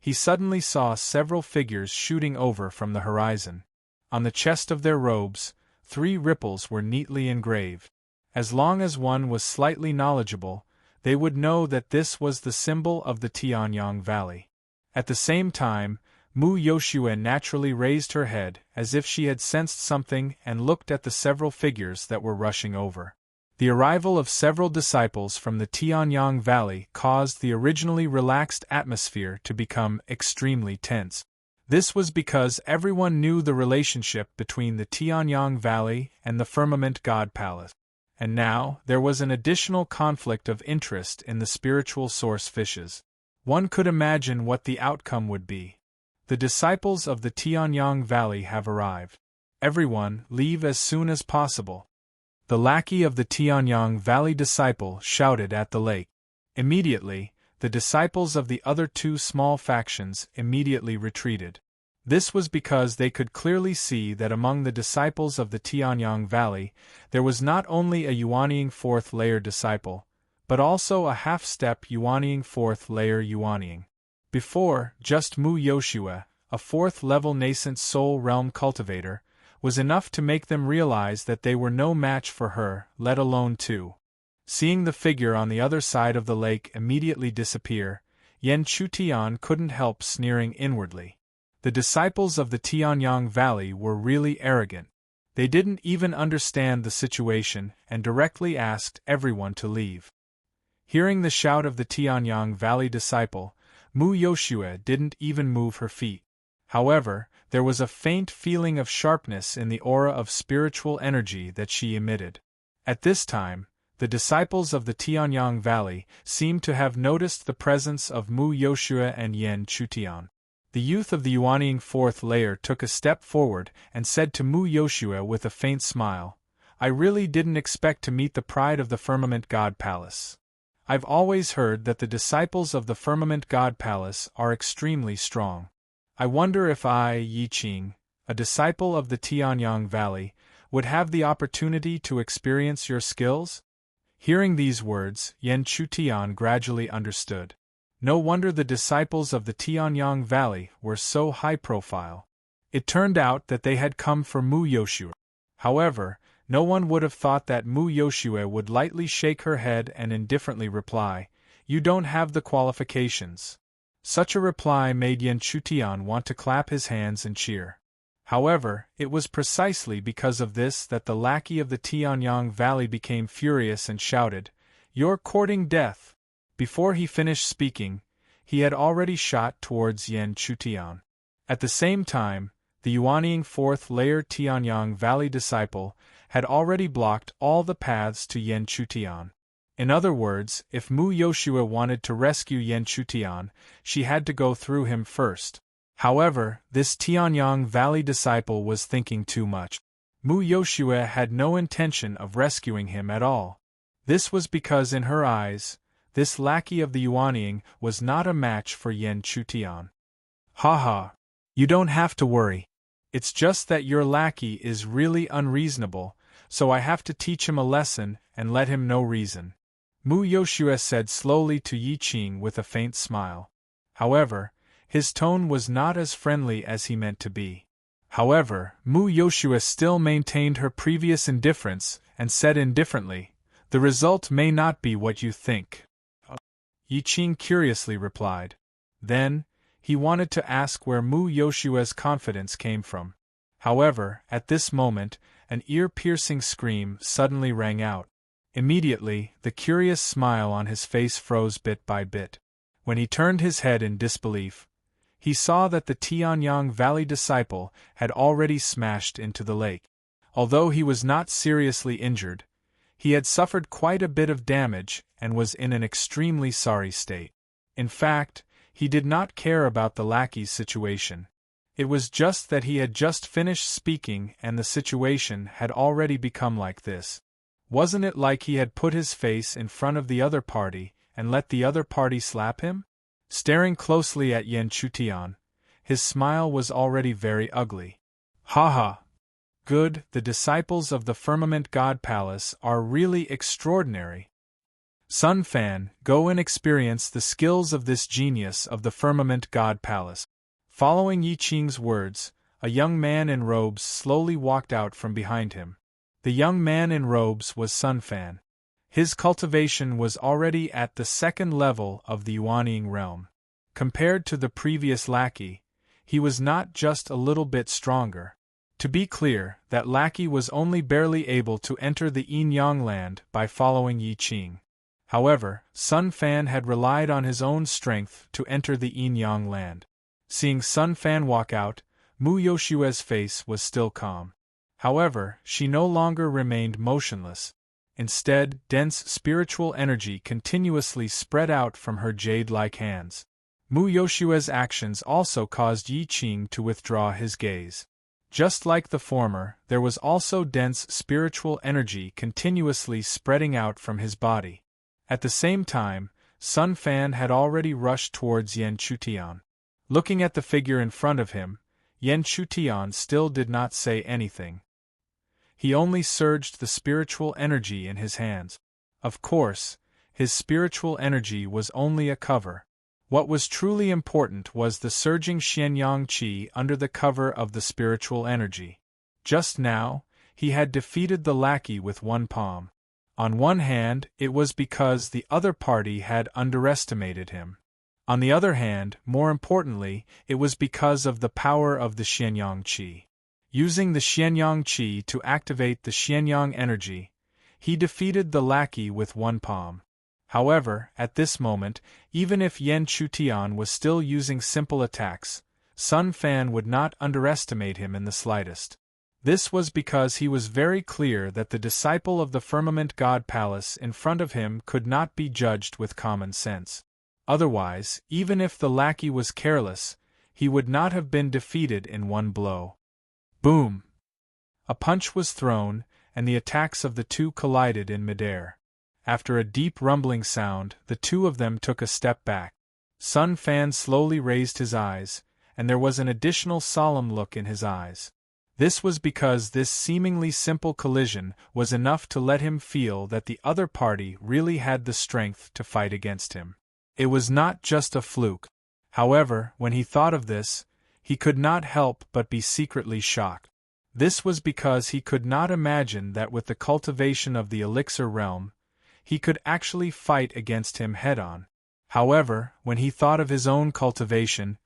he suddenly saw several figures shooting over from the horizon. On the chest of their robes, 3 ripples were neatly engraved. As long as one was slightly knowledgeable, they would know that this was the symbol of the Tianyang Valley. At the same time, Mu Yoshue naturally raised her head as if she had sensed something and looked at the several figures that were rushing over. The arrival of several disciples from the Tianyang Valley caused the originally relaxed atmosphere to become extremely tense. This was because everyone knew the relationship between the Tianyang Valley and the Firmament God Palace. And now, there was an additional conflict of interest in the spiritual source fishes. One could imagine what the outcome would be. The disciples of the Tianyang Valley have arrived. Everyone, leave as soon as possible. The lackey of the Tianyang Valley disciple shouted at the lake. Immediately, the disciples of the other 2 small factions immediately retreated. This was because they could clearly see that among the disciples of the Tianyang Valley, there was not only a Yuanying 4th layer disciple, but also a half-step Yuanying 4th layer Yuanying. Before, just Mu Yoshue, a 4th level nascent soul realm cultivator, was enough to make them realize that they were no match for her, let alone 2. Seeing the figure on the other side of the lake immediately disappear, Yan Chutian couldn't help sneering inwardly. The disciples of the Tianyang Valley were really arrogant. They didn't even understand the situation and directly asked everyone to leave. Hearing the shout of the Tianyang Valley disciple, Mu Yoshue didn't even move her feet. However, there was a faint feeling of sharpness in the aura of spiritual energy that she emitted. At this time, the disciples of the Tianyang Valley seemed to have noticed the presence of Mu Yoshua and Yan Chutian. The youth of the Yuanying fourth layer took a step forward and said to Mu Yoshua with a faint smile, "I really didn't expect to meet the pride of the Firmament God Palace. I've always heard that the disciples of the Firmament God Palace are extremely strong. I wonder if I, Yi Qing, a disciple of the Tianyang Valley, would have the opportunity to experience your skills?" Hearing these words, Yan Chutian gradually understood. No wonder the disciples of the Tianyang Valley were so high-profile. It turned out that they had come for Mu Yoshua. However, no one would have thought that Mu Yoshua would lightly shake her head and indifferently reply, "You don't have the qualifications." Such a reply made Yan Chutian want to clap his hands and cheer. However, it was precisely because of this that the lackey of the Tianyang Valley became furious and shouted, "You're courting death!" Before he finished speaking, he had already shot towards Yan Chutian. At the same time, the Yuanying fourth layer Tianyang Valley disciple had already blocked all the paths to Yan Chutian. In other words, if Mu Yoshua wanted to rescue Yan Chutian, she had to go through him first. However, this Tianyang Valley disciple was thinking too much. Mu Yoshua had no intention of rescuing him at all. This was because in her eyes, this lackey of the Yuanying was not a match for Yan Chutian. "Ha ha! You don't have to worry. It's just that your lackey is really unreasonable, so I have to teach him a lesson and let him know reason," Mu Yoshua said slowly to Yi Qing with a faint smile. However, his tone was not as friendly as he meant to be. However, Mu Yoshua still maintained her previous indifference and said indifferently, "The result may not be what you think." Yi Qing curiously replied. Then, he wanted to ask where Mu Yoshua's confidence came from. However, at this moment, an ear-piercing scream suddenly rang out. Immediately, the curious smile on his face froze bit by bit. When he turned his head in disbelief, he saw that the Tianyang Valley disciple had already smashed into the lake. Although he was not seriously injured, he had suffered quite a bit of damage and was in an extremely sorry state. In fact, he did not care about the lackey's situation. It was just that he had just finished speaking and the situation had already become like this. Wasn't it like he had put his face in front of the other party and let the other party slap him? Staring closely at Yan Chutian, his smile was already very ugly. "Ha ha! Good, the disciples of the Firmament God Palace are really extraordinary. Sun Fan, go and experience the skills of this genius of the Firmament God Palace." Following Yi Qing's words, a young man in robes slowly walked out from behind him. The young man in robes was Sun Fan. His cultivation was already at the second level of the Yuanying realm. Compared to the previous lackey, he was not just a little bit stronger. To be clear, that lackey was only barely able to enter the Yin-Yang land by following Yi Qing. However, Sun Fan had relied on his own strength to enter the Yin-Yang land. Seeing Sun Fan walk out, Mu Yoshua's face was still calm. However, she no longer remained motionless. Instead, dense spiritual energy continuously spread out from her jade-like hands. Mu Yoshua's actions also caused Yi Qing to withdraw his gaze. Just like the former, there was also dense spiritual energy continuously spreading out from his body. At the same time, Sun Fan had already rushed towards Yan Chutian. Looking at the figure in front of him, Yan Chutian still did not say anything. He only surged the spiritual energy in his hands. Of course, his spiritual energy was only a cover. What was truly important was the surging Xianyang Qi under the cover of the spiritual energy. Just now, he had defeated the lackey with one palm. On one hand, it was because the other party had underestimated him. On the other hand, more importantly, it was because of the power of the Xianyang Qi. Using the Xianyang Qi to activate the Xianyang energy, he defeated the lackey with one palm. However, at this moment, even if Yan Chutian was still using simple attacks, Sun Fan would not underestimate him in the slightest. This was because he was very clear that the disciple of the firmament god Pallas in front of him could not be judged with common sense. Otherwise, even if the lackey was careless, he would not have been defeated in one blow. Boom! A punch was thrown, and the attacks of the two collided in midair. After a deep rumbling sound, the two of them took a step back. Sun Fan slowly raised his eyes, and there was an additional solemn look in his eyes. This was because this seemingly simple collision was enough to let him feel that the other party really had the strength to fight against him. It was not just a fluke. However, when he thought of this, he could not help but be secretly shocked. This was because he could not imagine that with the cultivation of the elixir realm, he could actually fight against him head-on. However, when he thought of his own cultivation,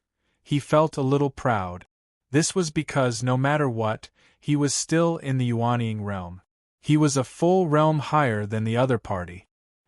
he felt a little proud. This was because no matter what, he was still in the Yuanying realm. He was a full realm higher than the other party.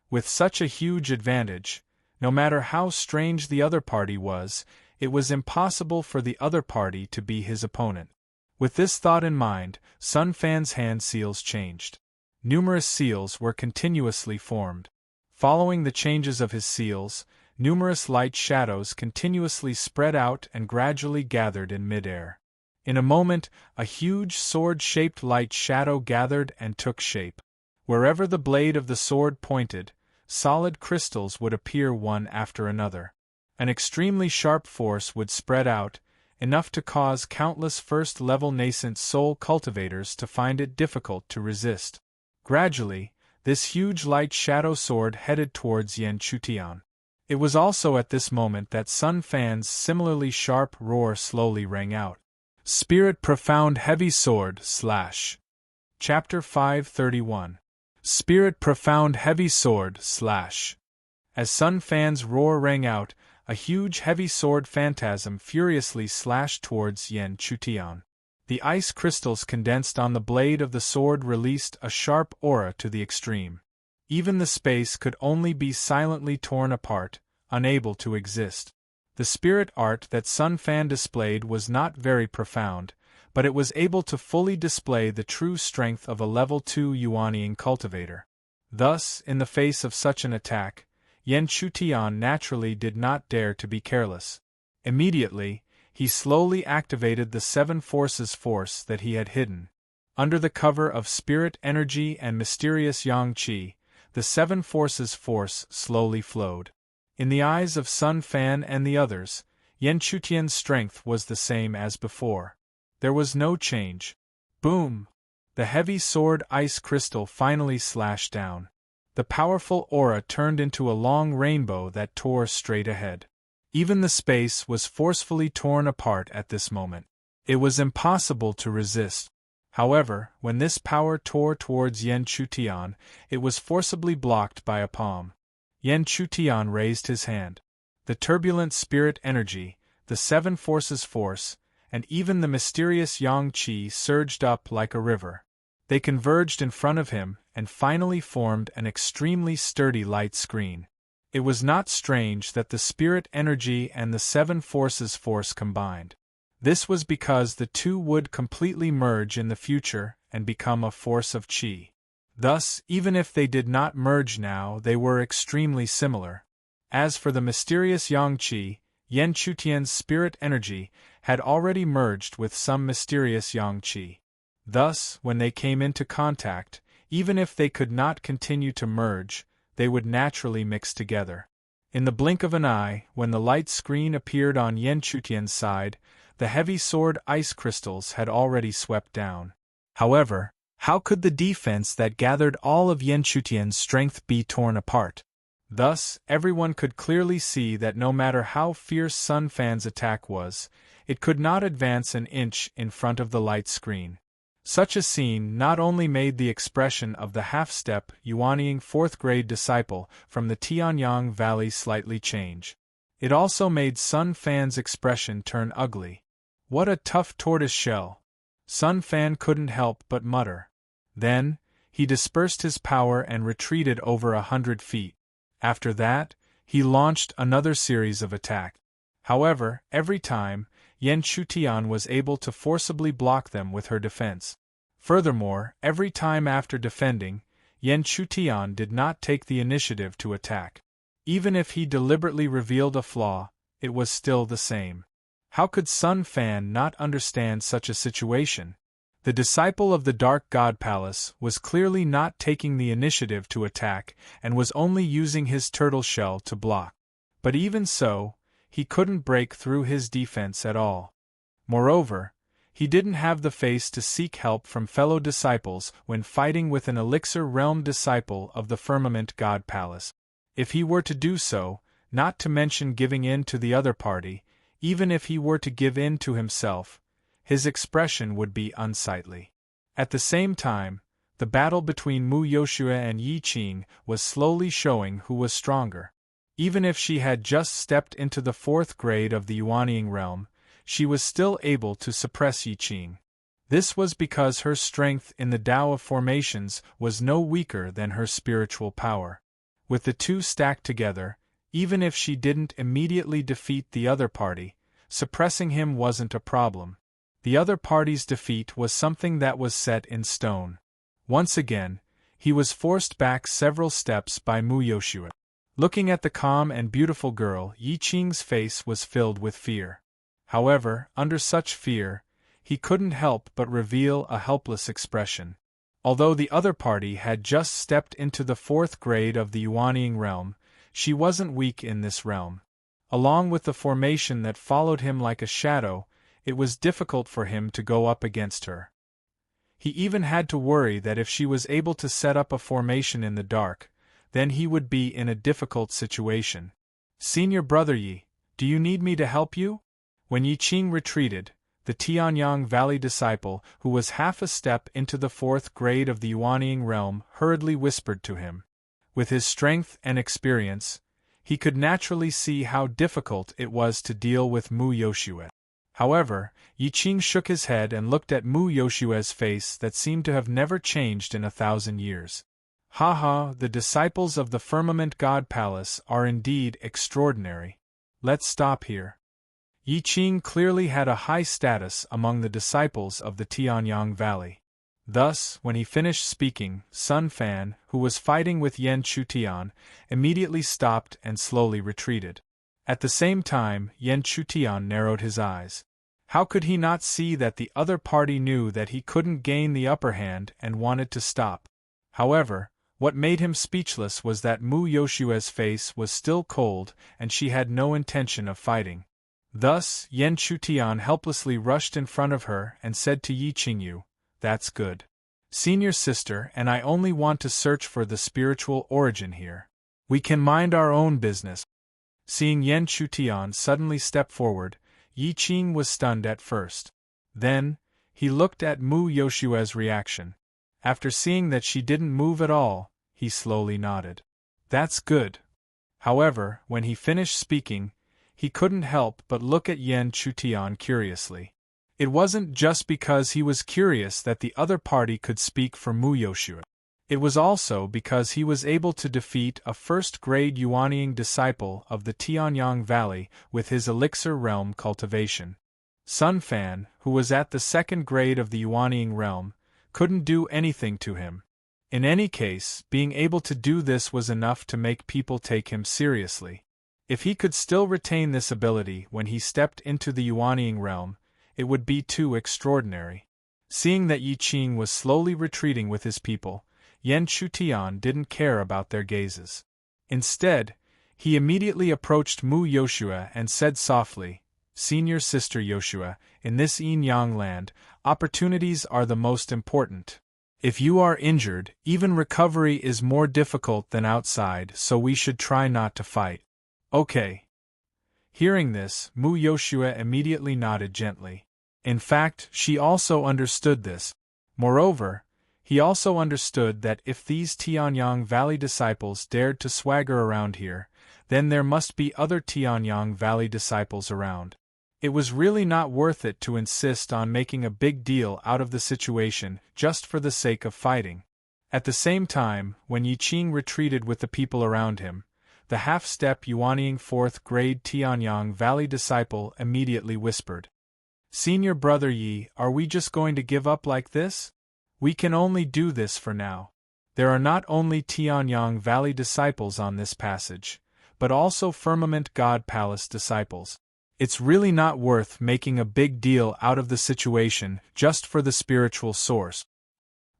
With such a huge advantage, no matter how strange the other party was, it was impossible for the other party to be his opponent. With this thought in mind, Sun Fan's hand seals changed. Numerous seals were continuously formed. Following the changes of his seals, numerous light shadows continuously spread out and gradually gathered in midair. In a moment, a huge sword-shaped light shadow gathered and took shape. Wherever the blade of the sword pointed, solid crystals would appear one after another. An extremely sharp force would spread out, enough to cause countless first-level nascent soul cultivators to find it difficult to resist. Gradually, this huge light shadow sword headed towards Yan Chutian. It was also at this moment that Sun Fan's similarly sharp roar slowly rang out. Spirit Profound Heavy Sword / Chapter 531. Spirit Profound Heavy Sword / As Sun Fan's roar rang out, a huge heavy sword phantasm furiously slashed towards Yan Chutian. The ice crystals condensed on the blade of the sword released a sharp aura to the extreme. Even the space could only be silently torn apart, unable to exist. The spirit art that Sun Fan displayed was not very profound, but it was able to fully display the true strength of a level 2 Yuanying cultivator. Thus, in the face of such an attack, Yan Chutian naturally did not dare to be careless. Immediately, he slowly activated the 7 forces force that he had hidden. Under the cover of spirit energy and mysterious yang qi, the 7 forces force slowly flowed. In the eyes of Sun Fan and the others, Yan Chutian's strength was the same as before. There was no change. Boom! The heavy sword ice crystal finally slashed down. The powerful aura turned into a long rainbow that tore straight ahead. Even the space was forcefully torn apart at this moment. It was impossible to resist. However, when this power tore towards Yan Chutian, it was forcibly blocked by a palm. Yan Chutian raised his hand. The turbulent spirit energy, the 7 forces force, and even the mysterious yang qi surged up like a river. They converged in front of him and finally formed an extremely sturdy light screen. It was not strange that the spirit energy and the 7 forces force combined. This was because the two would completely merge in the future and become a force of qi. Thus, even if they did not merge now, they were extremely similar. As for the mysterious yang qi, Yan Chutian's spirit energy had already merged with some mysterious yang qi. Thus, when they came into contact, even if they could not continue to merge, they would naturally mix together. In the blink of an eye, when the light screen appeared on Yan Chutian's side, the heavy sword ice crystals had already swept down. However, how could the defense that gathered all of Yan Chutian's strength be torn apart? Thus, everyone could clearly see that no matter how fierce Sun Fan's attack was, it could not advance an inch in front of the light screen. Such a scene not only made the expression of the half-step Yuanying 4th-grade disciple from the Tianyang Valley slightly change. It also made Sun Fan's expression turn ugly. What a tough tortoise shell! Sun Fan couldn't help but mutter. Then, he dispersed his power and retreated over 100 feet. After that, he launched another series of attacks. However, every time, Yan Chutian was able to forcibly block them with her defense. Furthermore, every time after defending, Yan Chutian did not take the initiative to attack. Even if he deliberately revealed a flaw, it was still the same. How could Sun Fan not understand such a situation? The disciple of the Dark God Palace was clearly not taking the initiative to attack and was only using his turtle shell to block. But even so, he couldn't break through his defense at all. Moreover, he didn't have the face to seek help from fellow disciples when fighting with an Elixir Realm disciple of the Firmament God Palace. If he were to do so, not to mention giving in to the other party, even if he were to give in to himself, his expression would be unsightly. At the same time, the battle between Mu Yoshua and Yi Qing was slowly showing who was stronger. Even if she had just stepped into the 4th grade of the Yuanying realm, she was still able to suppress Yi Qing. This was because her strength in the Tao of formations was no weaker than her spiritual power. With the two stacked together, even if she didn't immediately defeat the other party, suppressing him wasn't a problem. The other party's defeat was something that was set in stone. Once again, he was forced back several steps by Mu Yoshua. Looking at the calm and beautiful girl, Yi Qing's face was filled with fear. However, under such fear, he couldn't help but reveal a helpless expression. Although the other party had just stepped into the 4th grade of the Yuanying realm, she wasn't weak in this realm. Along with the formation that followed him like a shadow, it was difficult for him to go up against her. He even had to worry that if she was able to set up a formation in the dark, then he would be in a difficult situation. "Senior brother Yi, do you need me to help you?" When Yi Qing retreated, the Tianyang Valley disciple, who was half a step into the 4th grade of the Yuanying realm, hurriedly whispered to him. With his strength and experience, he could naturally see how difficult it was to deal with Mu Yoshua. However, Yi Qing shook his head and looked at Mu Yoshua's face that seemed to have never changed in 1,000 years. "Ha ha, the disciples of the Firmament God Palace are indeed extraordinary. Let's stop here." Yi Qing clearly had a high status among the disciples of the Tianyang Valley. Thus, when he finished speaking, Sun Fan, who was fighting with Yan Chutian, immediately stopped and slowly retreated. At the same time, Yan Chutian narrowed his eyes. How could he not see that the other party knew that he couldn't gain the upper hand and wanted to stop? However, what made him speechless was that Mu Yoshua's face was still cold and she had no intention of fighting. Thus, Yan Chutian helplessly rushed in front of her and said to Yi Qingyu, "That's good. Senior sister and I only want to search for the spiritual origin here. We can mind our own business." Seeing Yan Chutian suddenly step forward, Yi Qing was stunned at first. Then, he looked at Mu Yoshua's reaction. After seeing that she didn't move at all, he slowly nodded. "That's good." However, when he finished speaking, he couldn't help but look at Yan Chutian curiously. It wasn't just because he was curious that the other party could speak for Mu Yoshua. It was also because he was able to defeat a 1st-grade Yuanying disciple of the Tianyang Valley with his Elixir Realm cultivation. Sun Fan, who was at the 2nd grade of the Yuanying realm, couldn't do anything to him. In any case, being able to do this was enough to make people take him seriously. If he could still retain this ability when he stepped into the Yuanying realm, it would be too extraordinary. Seeing that Yi Qing was slowly retreating with his people, Yan Chutian didn't care about their gazes. Instead, he immediately approached Mu Yoshua and said softly, "Senior sister Yoshua, in this Yin-Yang land, opportunities are the most important. If you are injured, even recovery is more difficult than outside, so we should try not to fight." "Okay." Hearing this, Mu Yoshua immediately nodded gently. In fact, she also understood this. Moreover, he also understood that if these Tianyang Valley disciples dared to swagger around here, then there must be other Tianyang Valley disciples around. It was really not worth it to insist on making a big deal out of the situation just for the sake of fighting. At the same time, when Yi Qing retreated with the people around him, the half-step Yuanying 4th-grade Tianyang Valley disciple immediately whispered, Senior brother Yi, are we just going to give up like this? We can only do this for now. There are not only Tianyang Valley disciples on this passage, but also Firmament God Palace disciples. It's really not worth making a big deal out of the situation just for the spiritual source.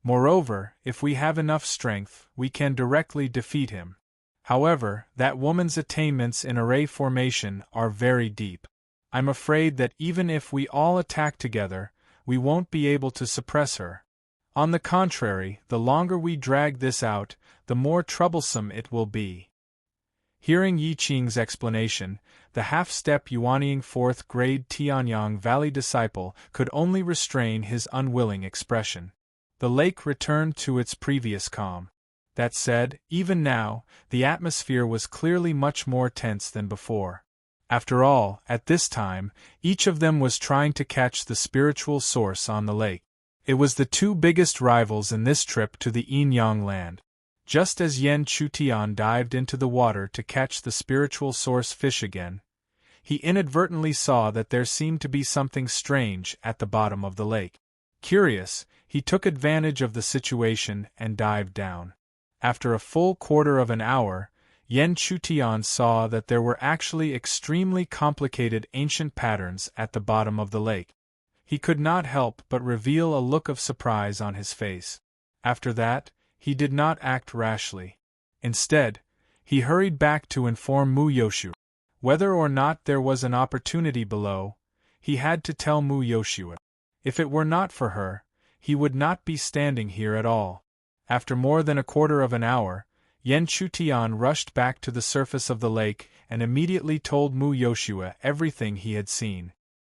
Moreover, if we have enough strength, we can directly defeat him. However, that woman's attainments in array formation are very deep. I'm afraid that even if we all attack together, we won't be able to suppress her. On the contrary, the longer we drag this out, the more troublesome it will be. Hearing Yi Qing's explanation, the half-step Yuanying 4th grade Tianyang Valley disciple could only restrain his unwilling expression. The lake returned to its previous calm. That said, even now, the atmosphere was clearly much more tense than before. After all, at this time, each of them was trying to catch the spiritual source on the lake. It was the two biggest rivals in this trip to the Yin-Yang land. Just as Yan Chutian dived into the water to catch the spiritual source fish again, he inadvertently saw that there seemed to be something strange at the bottom of the lake. Curious, he took advantage of the situation and dived down. After a full quarter of an hour, Yan Chutian saw that there were actually extremely complicated ancient patterns at the bottom of the lake. He could not help but reveal a look of surprise on his face. After that, he did not act rashly. Instead, he hurried back to inform Mu Yoshua. Whether or not there was an opportunity below, he had to tell Mu Yoshua. If it were not for her, he would not be standing here at all. After more than a quarter of an hour, Yan Chutian rushed back to the surface of the lake and immediately told Mu Yoshua everything he had seen.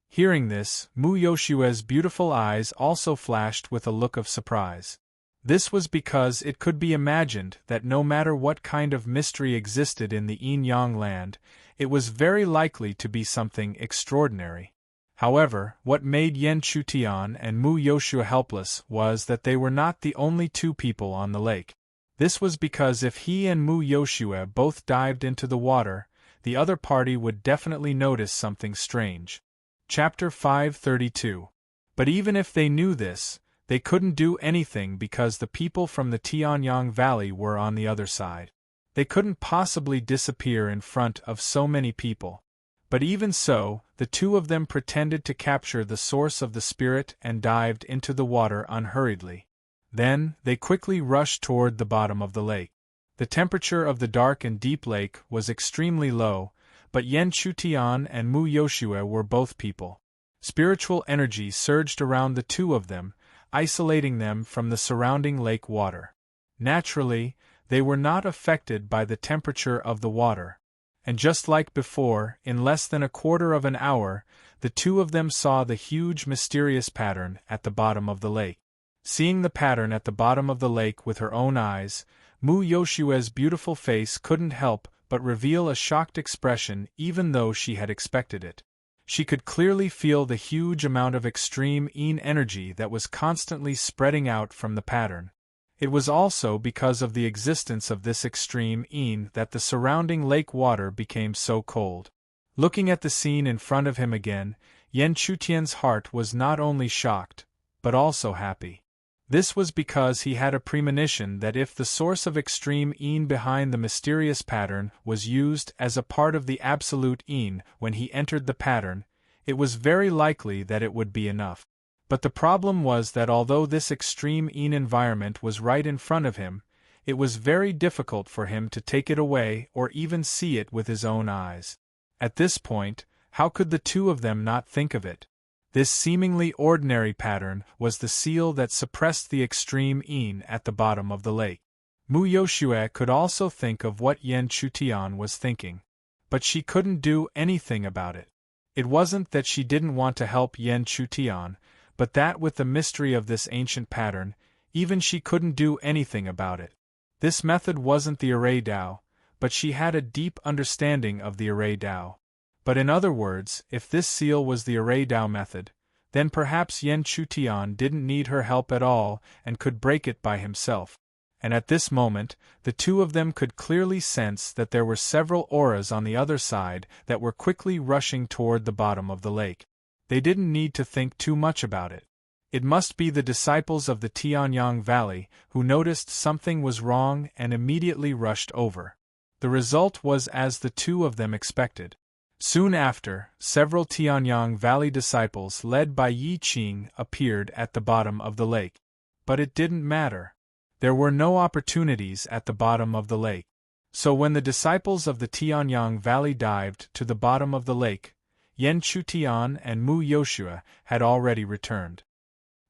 Hearing this, Mu Yoshua's beautiful eyes also flashed with a look of surprise. This was because it could be imagined that no matter what kind of mystery existed in the Yin-Yang land, it was very likely to be something extraordinary. However, what made Yan Chutian and Mu Yoshua helpless was that they were not the only two people on the lake. This was because if he and Mu Yoshua both dived into the water, the other party would definitely notice something strange. Chapter 532. But even if they knew this, they couldn't do anything because the people from the Tianyang Valley were on the other side. They couldn't possibly disappear in front of so many people. But even so, the two of them pretended to capture the source of the spirit and dived into the water unhurriedly. Then, they quickly rushed toward the bottom of the lake. The temperature of the dark and deep lake was extremely low, but Yan Chutian and Mu Yoshua were both people. Spiritual energy surged around the two of them, isolating them from the surrounding lake water. Naturally, they were not affected by the temperature of the water. And just like before, in less than a quarter of an hour, the two of them saw the huge mysterious pattern at the bottom of the lake. Seeing the pattern at the bottom of the lake with her own eyes, Mu Yoshua's beautiful face couldn't help but reveal a shocked expression even though she had expected it. She could clearly feel the huge amount of extreme Yin energy that was constantly spreading out from the pattern. It was also because of the existence of this extreme Yin that the surrounding lake water became so cold. Looking at the scene in front of him again, Yan Chutian's heart was not only shocked, but also happy. This was because he had a premonition that if the source of extreme Yin behind the mysterious pattern was used as a part of the absolute Yin when he entered the pattern, it was very likely that it would be enough. But the problem was that although this extreme Yin environment was right in front of him, it was very difficult for him to take it away or even see it with his own eyes. At this point, how could the two of them not think of it? This seemingly ordinary pattern was the seal that suppressed the extreme Yin at the bottom of the lake. Mu Yoshua could also think of what Yan Chutian was thinking. But she couldn't do anything about it. It wasn't that she didn't want to help Yan Chutian, but that with the mystery of this ancient pattern, even she couldn't do anything about it. This method wasn't the array Dao, but she had a deep understanding of the array Dao. But in other words, if this seal was the array Dao method, then perhaps Yan Chutian didn't need her help at all and could break it by himself. And at this moment, the two of them could clearly sense that there were several auras on the other side that were quickly rushing toward the bottom of the lake. They didn't need to think too much about it. It must be the disciples of the Tianyang Valley who noticed something was wrong and immediately rushed over. The result was as the two of them expected. Soon after, several Tianyang Valley disciples led by Yi Qing appeared at the bottom of the lake. But it didn't matter. There were no opportunities at the bottom of the lake. So when the disciples of the Tianyang Valley dived to the bottom of the lake, Yan Chutian and Mu Yoshua had already returned.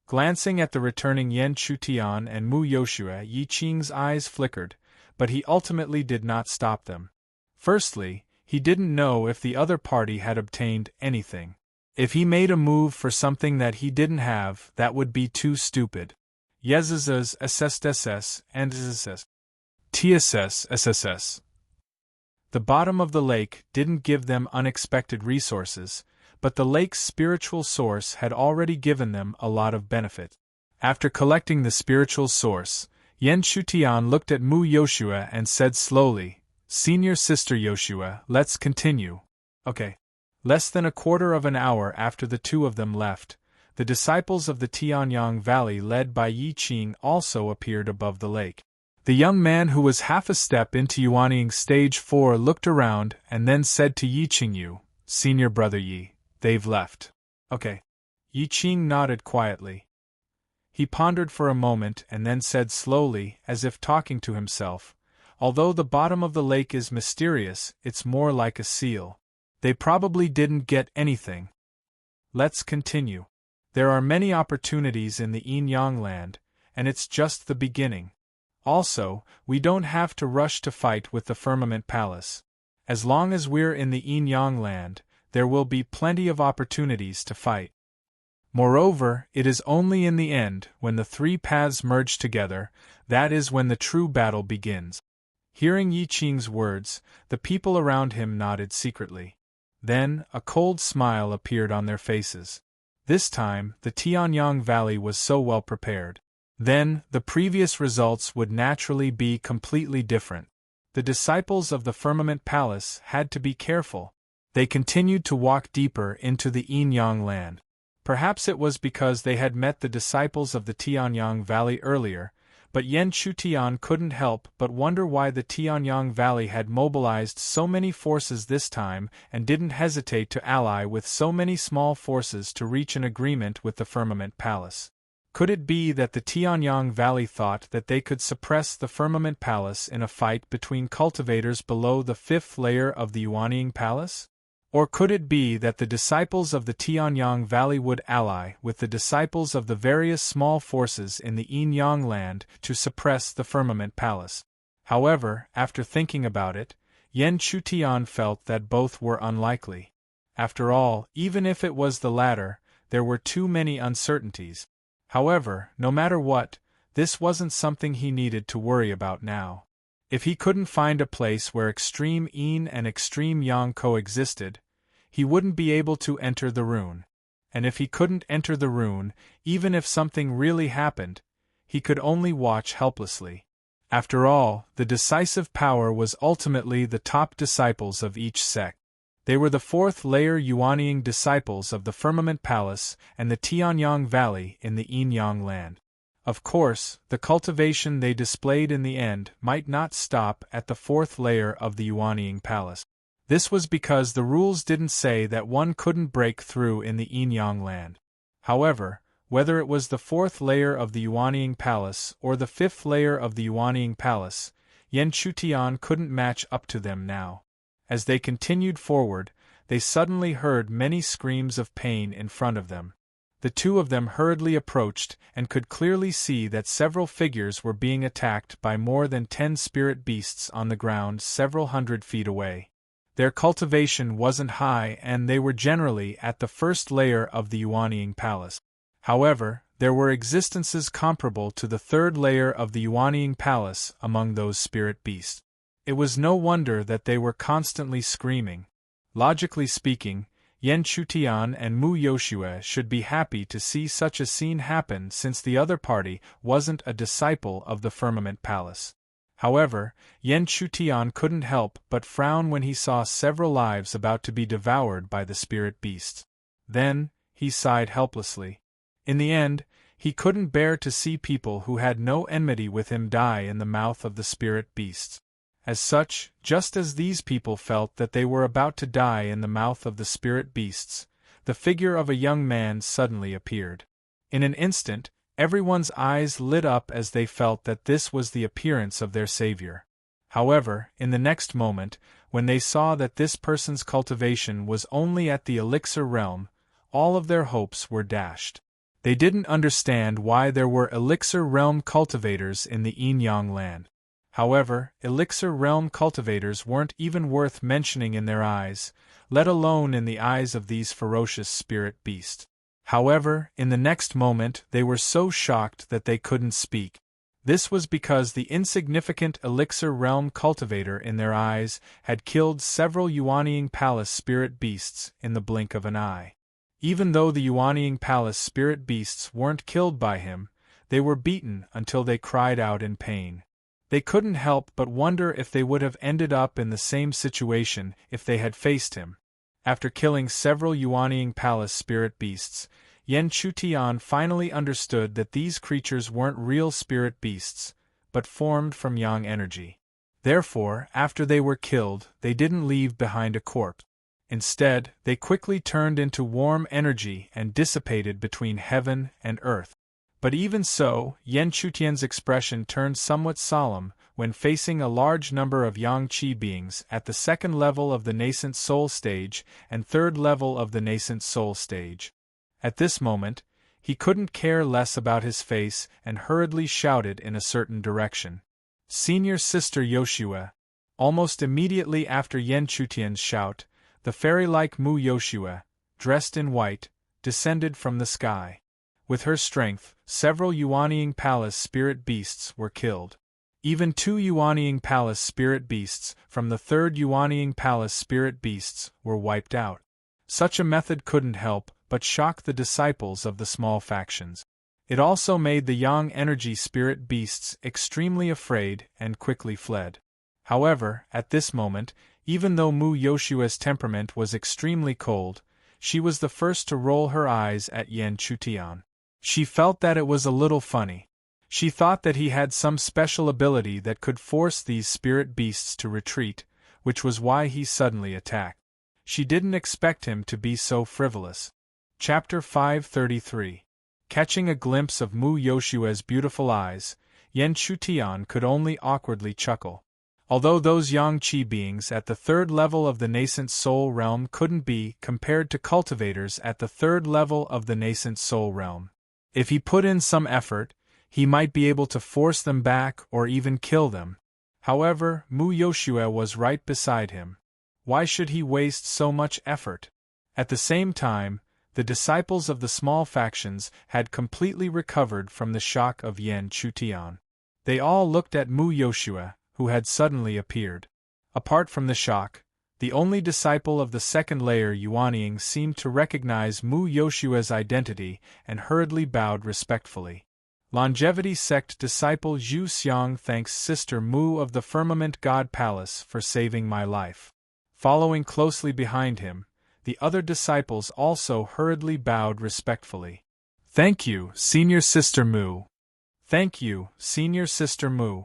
Glancing at the returning Yan Chutian and Mu Yoshua, Yi Qing's eyes flickered, but he ultimately did not stop them. Firstly, he didn't know if the other party had obtained anything. If he made a move for something that he didn't have, that would be too stupid. Yezazas SSSS and SSS. TSS SSS. The bottom of the lake didn't give them unexpected resources, but the lake's spiritual source had already given them a lot of benefit. After collecting the spiritual source, Yan Chutian looked at Mu Yoshua and said slowly, "Senior Sister Yoshua, let's continue." Okay. Less than a quarter of an hour after the two of them left, the disciples of the Tianyang Valley led by Yi Qing also appeared above the lake. The young man who was half a step into Yuanying Stage 4 looked around and then said to Yi Qingyu, "Senior Brother Yi, they've left." Okay. Yi Qing nodded quietly. He pondered for a moment and then said slowly, as if talking to himself, "Although the bottom of the lake is mysterious, it's more like a seal. They probably didn't get anything. Let's continue. There are many opportunities in the Yin-Yang land, and it's just the beginning. Also, we don't have to rush to fight with the Firmament Palace. As long as we're in the Yin-Yang land, there will be plenty of opportunities to fight. Moreover, it is only in the end, when the three paths merge together, that is when the true battle begins." Hearing Yi Qing's words, the people around him nodded secretly. Then, a cold smile appeared on their faces. This time, the Tianyang Valley was so well prepared. Then, the previous results would naturally be completely different. The disciples of the Firmament Palace had to be careful. They continued to walk deeper into the Yin-Yang land. Perhaps it was because they had met the disciples of the Tianyang Valley earlier, but Yan Chutian couldn't help but wonder why the Tianyang Valley had mobilized so many forces this time and didn't hesitate to ally with so many small forces to reach an agreement with the Firmament Palace. Could it be that the Tianyang Valley thought that they could suppress the Firmament Palace in a fight between cultivators below the fifth layer of the Yuanying Palace? Or could it be that the disciples of the Tianyang Valley would ally with the disciples of the various small forces in the Yin-Yang land to suppress the Firmament Palace? However, after thinking about it, Yan Chutian felt that both were unlikely. After all, even if it was the latter, there were too many uncertainties. However, no matter what, this wasn't something he needed to worry about now. If he couldn't find a place where extreme Yin and extreme Yang coexisted, he wouldn't be able to enter the rune. And if he couldn't enter the rune, even if something really happened, he could only watch helplessly. After all, the decisive power was ultimately the top disciples of each sect. They were the fourth-layer Yuanying disciples of the Firmament Palace and the Tianyang Valley in the Yin-Yang land. Of course, the cultivation they displayed in the end might not stop at the fourth layer of the Yuanying Palace. This was because the rules didn't say that one couldn't break through in the Yin-Yang land. However, whether it was the fourth layer of the Yuanying Palace or the fifth layer of the Yuanying Palace, Yan Chutian couldn't match up to them now. As they continued forward, they suddenly heard many screams of pain in front of them. The two of them hurriedly approached and could clearly see that several figures were being attacked by more than 10 spirit beasts on the ground several hundred feet away. Their cultivation wasn't high and they were generally at the first layer of the Yuanying Palace. However, there were existences comparable to the third layer of the Yuanying Palace among those spirit beasts. It was no wonder that they were constantly screaming. Logically speaking, Yan Chutian and Mu Yoshua should be happy to see such a scene happen since the other party wasn't a disciple of the Firmament Palace. However, Yan Chutian couldn't help but frown when he saw several lives about to be devoured by the spirit beasts. Then, he sighed helplessly. In the end, he couldn't bear to see people who had no enmity with him die in the mouth of the spirit beasts. As such, just as these people felt that they were about to die in the mouth of the spirit beasts, the figure of a young man suddenly appeared. In an instant, everyone's eyes lit up as they felt that this was the appearance of their savior. However, in the next moment, when they saw that this person's cultivation was only at the elixir realm, all of their hopes were dashed. They didn't understand why there were elixir realm cultivators in the Yin-Yang land. However, elixir realm cultivators weren't even worth mentioning in their eyes, let alone in the eyes of these ferocious spirit beasts. However, in the next moment they were so shocked that they couldn't speak. This was because the insignificant elixir realm cultivator in their eyes had killed several Yuanying Palace spirit beasts in the blink of an eye. Even though the Yuanying Palace spirit beasts weren't killed by him, they were beaten until they cried out in pain. They couldn't help but wonder if they would have ended up in the same situation if they had faced him. After killing several Yuanying Palace spirit beasts, Yan Chutian finally understood that these creatures weren't real spirit beasts, but formed from yang energy. Therefore, after they were killed, they didn't leave behind a corpse. Instead, they quickly turned into warm energy and dissipated between heaven and earth. But even so, Yan Chutian's expression turned somewhat solemn when facing a large number of yang qi beings at the second level of the nascent soul stage and third level of the nascent soul stage. At this moment, he couldn't care less about his face and hurriedly shouted in a certain direction. "Senior Sister Yoshua!" Almost immediately after Yan Chutian's shout, the fairy-like Mu Yoshua, dressed in white, descended from the sky. With her strength, several Yuanying Palace spirit beasts were killed. Even 2 Yuanying Palace spirit beasts from the 3rd Yuanying Palace spirit beasts were wiped out. Such a method couldn't help but shock the disciples of the small factions. It also made the yang energy spirit beasts extremely afraid and quickly fled. However, at this moment, even though Mu Yoshua's temperament was extremely cold, she was the first to roll her eyes at Yan Chutian. She felt that it was a little funny. She thought that he had some special ability that could force these spirit beasts to retreat, which was why he suddenly attacked. She didn't expect him to be so frivolous. Chapter 533. Catching a glimpse of Mu Yoshua's beautiful eyes, Yan Chutian could only awkwardly chuckle. Although those yang qi beings at the 3rd level of the nascent soul realm couldn't be compared to cultivators at the 3rd level of the nascent soul realm. If he put in some effort, he might be able to force them back or even kill them. However, Mu Yoshua was right beside him. Why should he waste so much effort? At the same time, the disciples of the small factions had completely recovered from the shock of Yan Chutian. They all looked at Mu Yoshua, who had suddenly appeared. Apart from the shock, the only disciple of the second layer Yuanying seemed to recognize Mu Yoshua's identity and hurriedly bowed respectfully. Longevity Sect disciple Zhu Xiang thanks Sister Mu of the Firmament God Palace for saving my life. Following closely behind him, the other disciples also hurriedly bowed respectfully. "Thank you, Senior Sister Mu." "Thank you, Senior Sister Mu."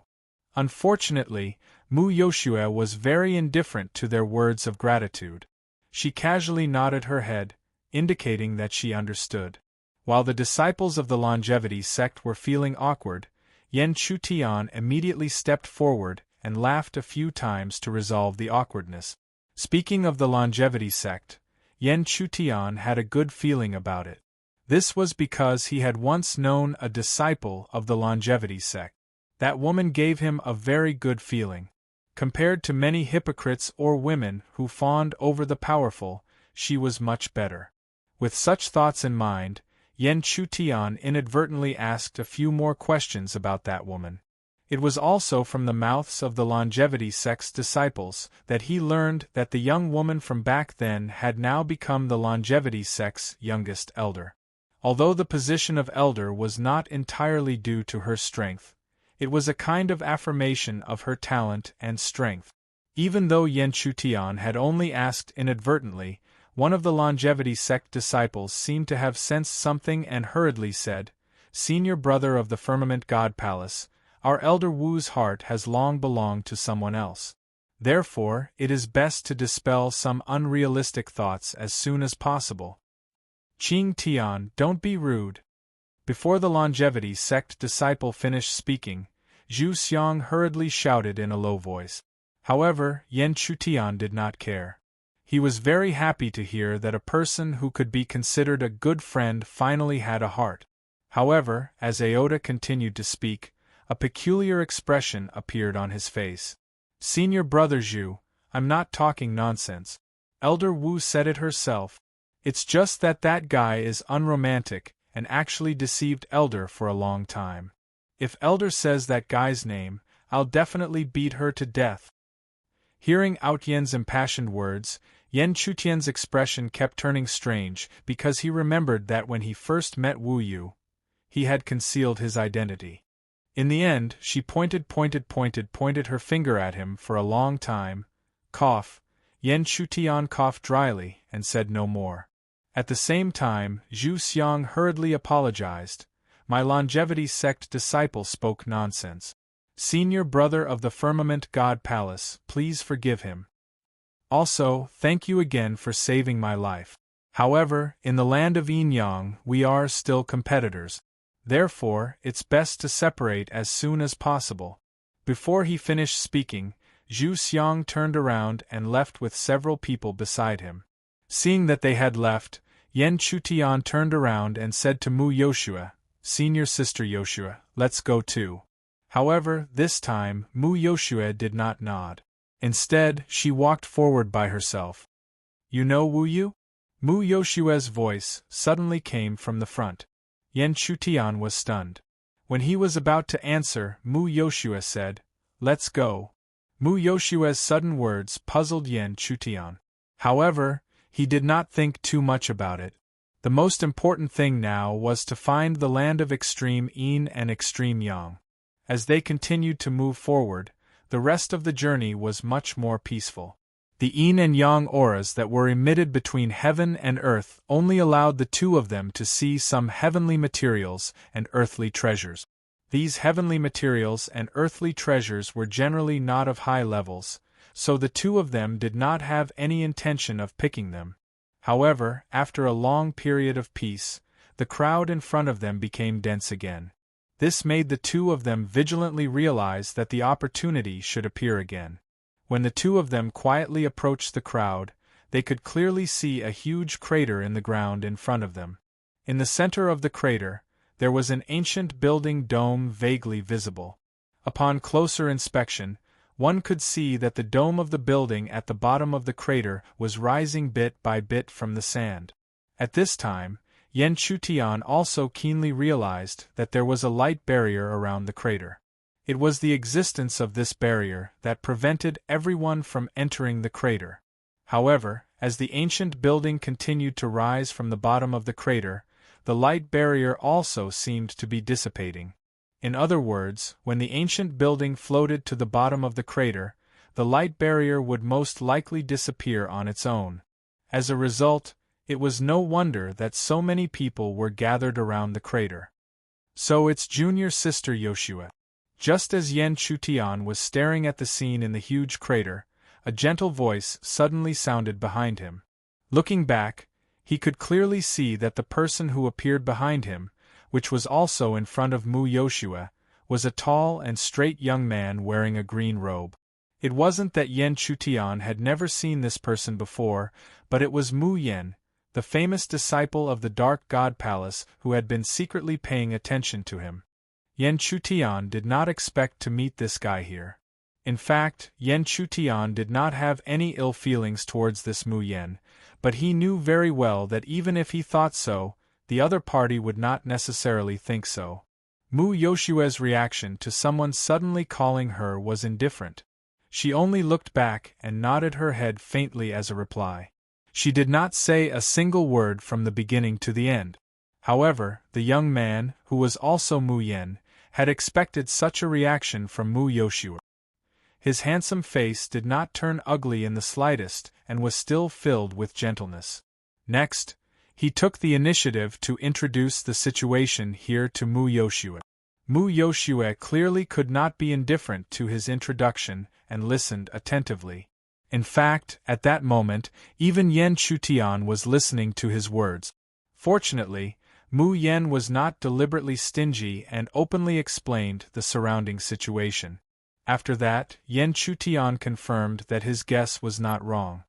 Unfortunately, Mu Yoshua was very indifferent to their words of gratitude. She casually nodded her head, indicating that she understood. While the disciples of the Longevity Sect were feeling awkward, Yan Chutian immediately stepped forward and laughed a few times to resolve the awkwardness. Speaking of the Longevity Sect, Yan Chutian had a good feeling about it. This was because he had once known a disciple of the Longevity Sect. That woman gave him a very good feeling. Compared to many hypocrites or women who fawned over the powerful, she was much better. With such thoughts in mind, Yan Chutian inadvertently asked a few more questions about that woman. It was also from the mouths of the Longevity Sect's disciples that he learned that the young woman from back then had now become the Longevity Sect's youngest elder. Although the position of elder was not entirely due to her strength, it was a kind of affirmation of her talent and strength. Even though Yan Chutian had only asked inadvertently, One of the longevity sect disciples seemed to have sensed something and hurriedly said, "Senior brother of the firmament god palace, our elder Wu's heart has long belonged to someone else. Therefore, it is best to dispel some unrealistic thoughts as soon as possible." "Qing Tian, don't be rude." Before the longevity sect disciple finished speaking, Zhu Xiang hurriedly shouted in a low voice. However, Yan Chutian did not care. He was very happy to hear that a person who could be considered a good friend finally had a heart. However, as Aota continued to speak, a peculiar expression appeared on his face. "Senior brother Zhu, I'm not talking nonsense. Elder Wu said it herself. It's just that guy is unromantic and actually deceived Elder for a long time. If Elder says that guy's name, I'll definitely beat her to death." Hearing Out Yen's impassioned words, Yan Chutian's expression kept turning strange because he remembered that when he first met Wu Yu, he had concealed his identity. In the end, she pointed her finger at him for a long time. Cough. Yan Chutian coughed dryly and said no more. At the same time, Zhu Xiang hurriedly apologized. "My longevity sect disciple spoke nonsense. Senior brother of the firmament god palace, please forgive him. Also, thank you again for saving my life. However, in the land of Yin-Yang, we are still competitors. Therefore, it's best to separate as soon as possible." Before he finished speaking, Zhu Xiang turned around and left with several people beside him. Seeing that they had left, Yan Chutian turned around and said to Mu Yoshua, "Senior sister Yoshua, let's go too." However, this time, Mu Yoshua did not nod. Instead, she walked forward by herself. "You know Wu Yu?" Mu Yoshua's voice suddenly came from the front. Yan Chutian was stunned. When he was about to answer, Mu Yoshua said, "Let's go." Mu Yoshua's sudden words puzzled Yan Chutian. However, he did not think too much about it. The most important thing now was to find the land of extreme Yin and extreme Yang. As they continued to move forward, the rest of the journey was much more peaceful. The Yin and Yang auras that were emitted between heaven and earth only allowed the two of them to see some heavenly materials and earthly treasures. These heavenly materials and earthly treasures were generally not of high levels, so the two of them did not have any intention of picking them. However, after a long period of peace, the crowd in front of them became dense again. This made the two of them vigilantly realize that the opportunity should appear again. When the two of them quietly approached the crowd, they could clearly see a huge crater in the ground in front of them. In the center of the crater, there was an ancient building dome vaguely visible. Upon closer inspection, one could see that the dome of the building at the bottom of the crater was rising bit by bit from the sand. At this time, Yan Chutian also keenly realized that there was a light barrier around the crater. It was the existence of this barrier that prevented everyone from entering the crater. However, as the ancient building continued to rise from the bottom of the crater, the light barrier also seemed to be dissipating. In other words, when the ancient building floated to the bottom of the crater, the light barrier would most likely disappear on its own. As a result, it was no wonder that so many people were gathered around the crater. "So it's junior sister Yoshua." Just as Yan Chutian was staring at the scene in the huge crater, a gentle voice suddenly sounded behind him. Looking back, he could clearly see that the person who appeared behind him, which was also in front of Mu Yoshua, was a tall and straight young man wearing a green robe. It wasn't that Yan Chutian had never seen this person before, but it was Mu Yen, the famous disciple of the Dark God Palace who had been secretly paying attention to him. Yan Chutian did not expect to meet this guy here. In fact, Yan Chutian did not have any ill feelings towards this Mu Yen, but he knew very well that even if he thought so, the other party would not necessarily think so. Mu Yoshua's reaction to someone suddenly calling her was indifferent. She only looked back and nodded her head faintly as a reply. She did not say a single word from the beginning to the end. However, the young man, who was also Mu Yen, had expected such a reaction from Mu Yoshua. His handsome face did not turn ugly in the slightest and was still filled with gentleness. Next, he took the initiative to introduce the situation here to Mu Yoshue. Mu Yoshue clearly could not be indifferent to his introduction and listened attentively. In fact, at that moment, even Yen Chutian was listening to his words. Fortunately, Mu Yen was not deliberately stingy and openly explained the surrounding situation. After that, Yen Chutian confirmed that his guess was not wrong.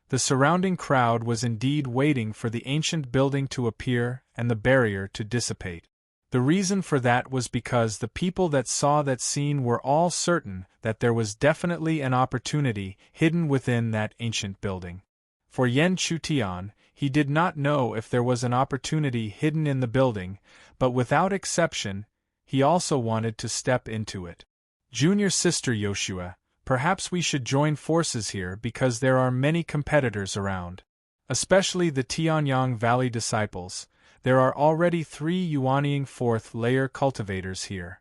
The surrounding crowd was indeed waiting for the ancient building to appear and the barrier to dissipate. The reason for that was because the people that saw that scene were all certain that there was definitely an opportunity hidden within that ancient building. For Yen Chutian, he did not know if there was an opportunity hidden in the building, but without exception, he also wanted to step into it. Junior sister Yoshua, perhaps we should join forces here because there are many competitors around. Especially the Tianyang Valley disciples. There are already 3 Yuanying 4th layer cultivators here.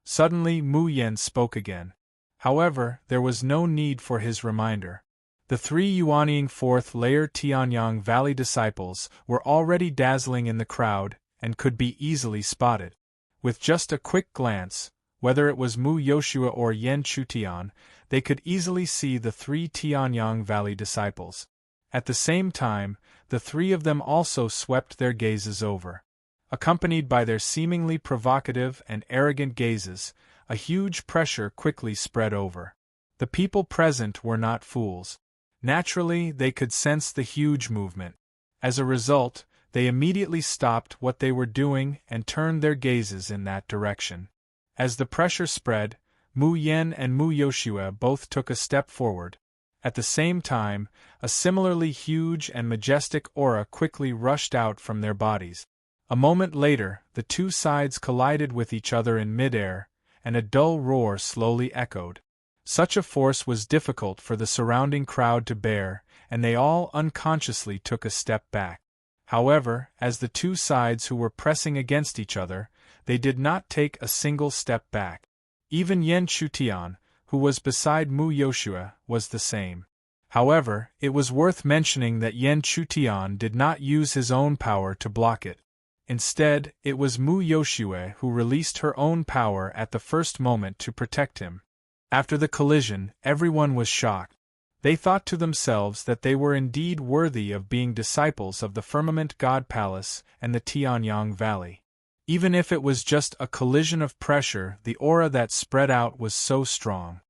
Suddenly Mu Yen spoke again. However, there was no need for his reminder. The 3 Yuanying 4th layer Tianyang Valley disciples were already dazzling in the crowd and could be easily spotted. With just a quick glance, whether it was Mu Yoshua or Yen Chutian, they could easily see the 3 Tianyang Valley disciples. At the same time, the 3 of them also swept their gazes over. Accompanied by their seemingly provocative and arrogant gazes, a huge pressure quickly spread over. The people present were not fools. Naturally, they could sense the huge movement. As a result, they immediately stopped what they were doing and turned their gazes in that direction. As the pressure spread, Mu Yen and Mu Yoshua both took a step forward. At the same time, a similarly huge and majestic aura quickly rushed out from their bodies. A moment later, the 2 sides collided with each other in midair, and a dull roar slowly echoed. Such a force was difficult for the surrounding crowd to bear, and they all unconsciously took a step back. However, as the 2 sides who were pressing against each other, they did not take a single step back. Even Yen Chutian, who was beside Mu Yoshua, was the same. However, it was worth mentioning that Yen Chutian did not use his own power to block it. Instead, it was Mu Yoshua who released her own power at the first moment to protect him. After the collision, everyone was shocked. They thought to themselves that they were indeed worthy of being disciples of the Firmament God Palace and the Tianyang Valley. Even if it was just a collision of pressure, the aura that spread out was so strong.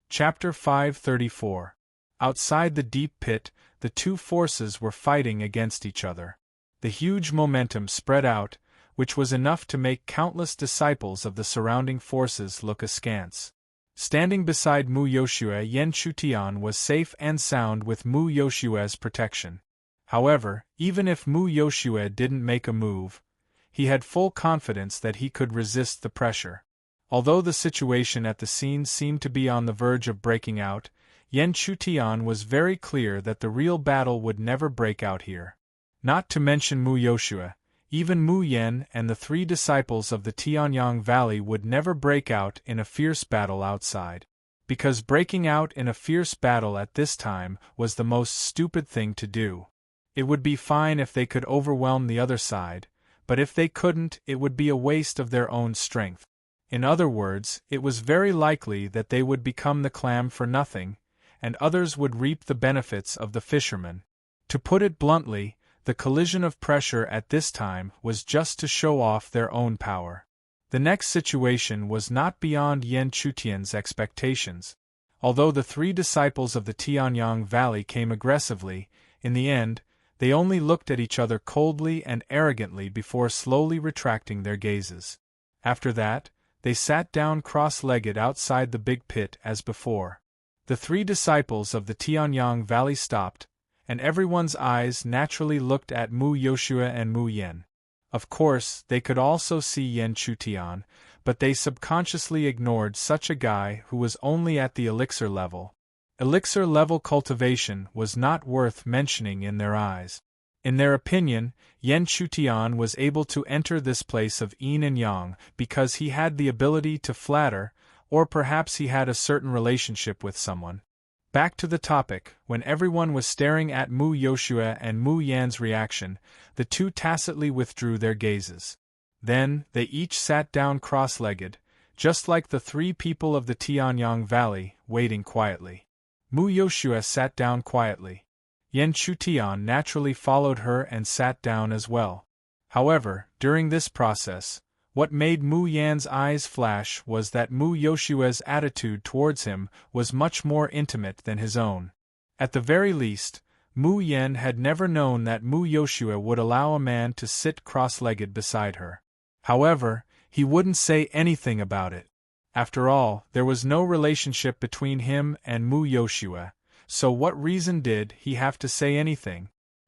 Chapter 534. Outside the deep pit, the 2 forces were fighting against each other. The huge momentum spread out, which was enough to make countless disciples of the surrounding forces look askance. Standing beside Mu Yoshua, Yen Chutian was safe and sound with Mu Yoshua's protection. However, even if Mu Yoshua didn't make a move, he had full confidence that he could resist the pressure. Although the situation at the scene seemed to be on the verge of breaking out, Yen Chutian was very clear that the real battle would never break out here. Not to mention Mu Yoshua, even Mu Yen and the 3 disciples of the Tianyang Valley would never break out in a fierce battle outside. Because breaking out in a fierce battle at this time was the most stupid thing to do. It would be fine if they could overwhelm the other side, but if they couldn't, it would be a waste of their own strength. In other words, it was very likely that they would become the clam for nothing, and others would reap the benefits of the fisherman. To put it bluntly, the collision of pressure at this time was just to show off their own power. The next situation was not beyond Yen Chutian's expectations. Although the 3 disciples of the Tianyang Valley came aggressively, in the end, they only looked at each other coldly and arrogantly before slowly retracting their gazes. After that, they sat down cross-legged outside the big pit as before. The 3 disciples of the Tianyang Valley stopped, and everyone's eyes naturally looked at Mu Yoshua and Mu Yen. Of course, they could also see Yen Chutian, but they subconsciously ignored such a guy who was only at the elixir level. Elixir-level cultivation was not worth mentioning in their eyes. In their opinion, Yen Chutian was able to enter this place of yin and yang because he had the ability to flatter, or perhaps he had a certain relationship with someone. Back to the topic, when everyone was staring at Mu Yoshua and Mu Yan's reaction, the two tacitly withdrew their gazes. Then, they each sat down cross-legged, just like the three people of the Tianyang Valley, waiting quietly. Mu Yoshua sat down quietly. Yan Chutian naturally followed her and sat down as well. However, during this process, what made Mu Yan's eyes flash was that Mu Yoshua's attitude towards him was much more intimate than his own. At the very least, Mu Yan had never known that Mu Yoshua would allow a man to sit cross-legged beside her. However, he wouldn't say anything about it. After all, there was no relationship between him and Mu Yoshua, so what reason did he have to say anything?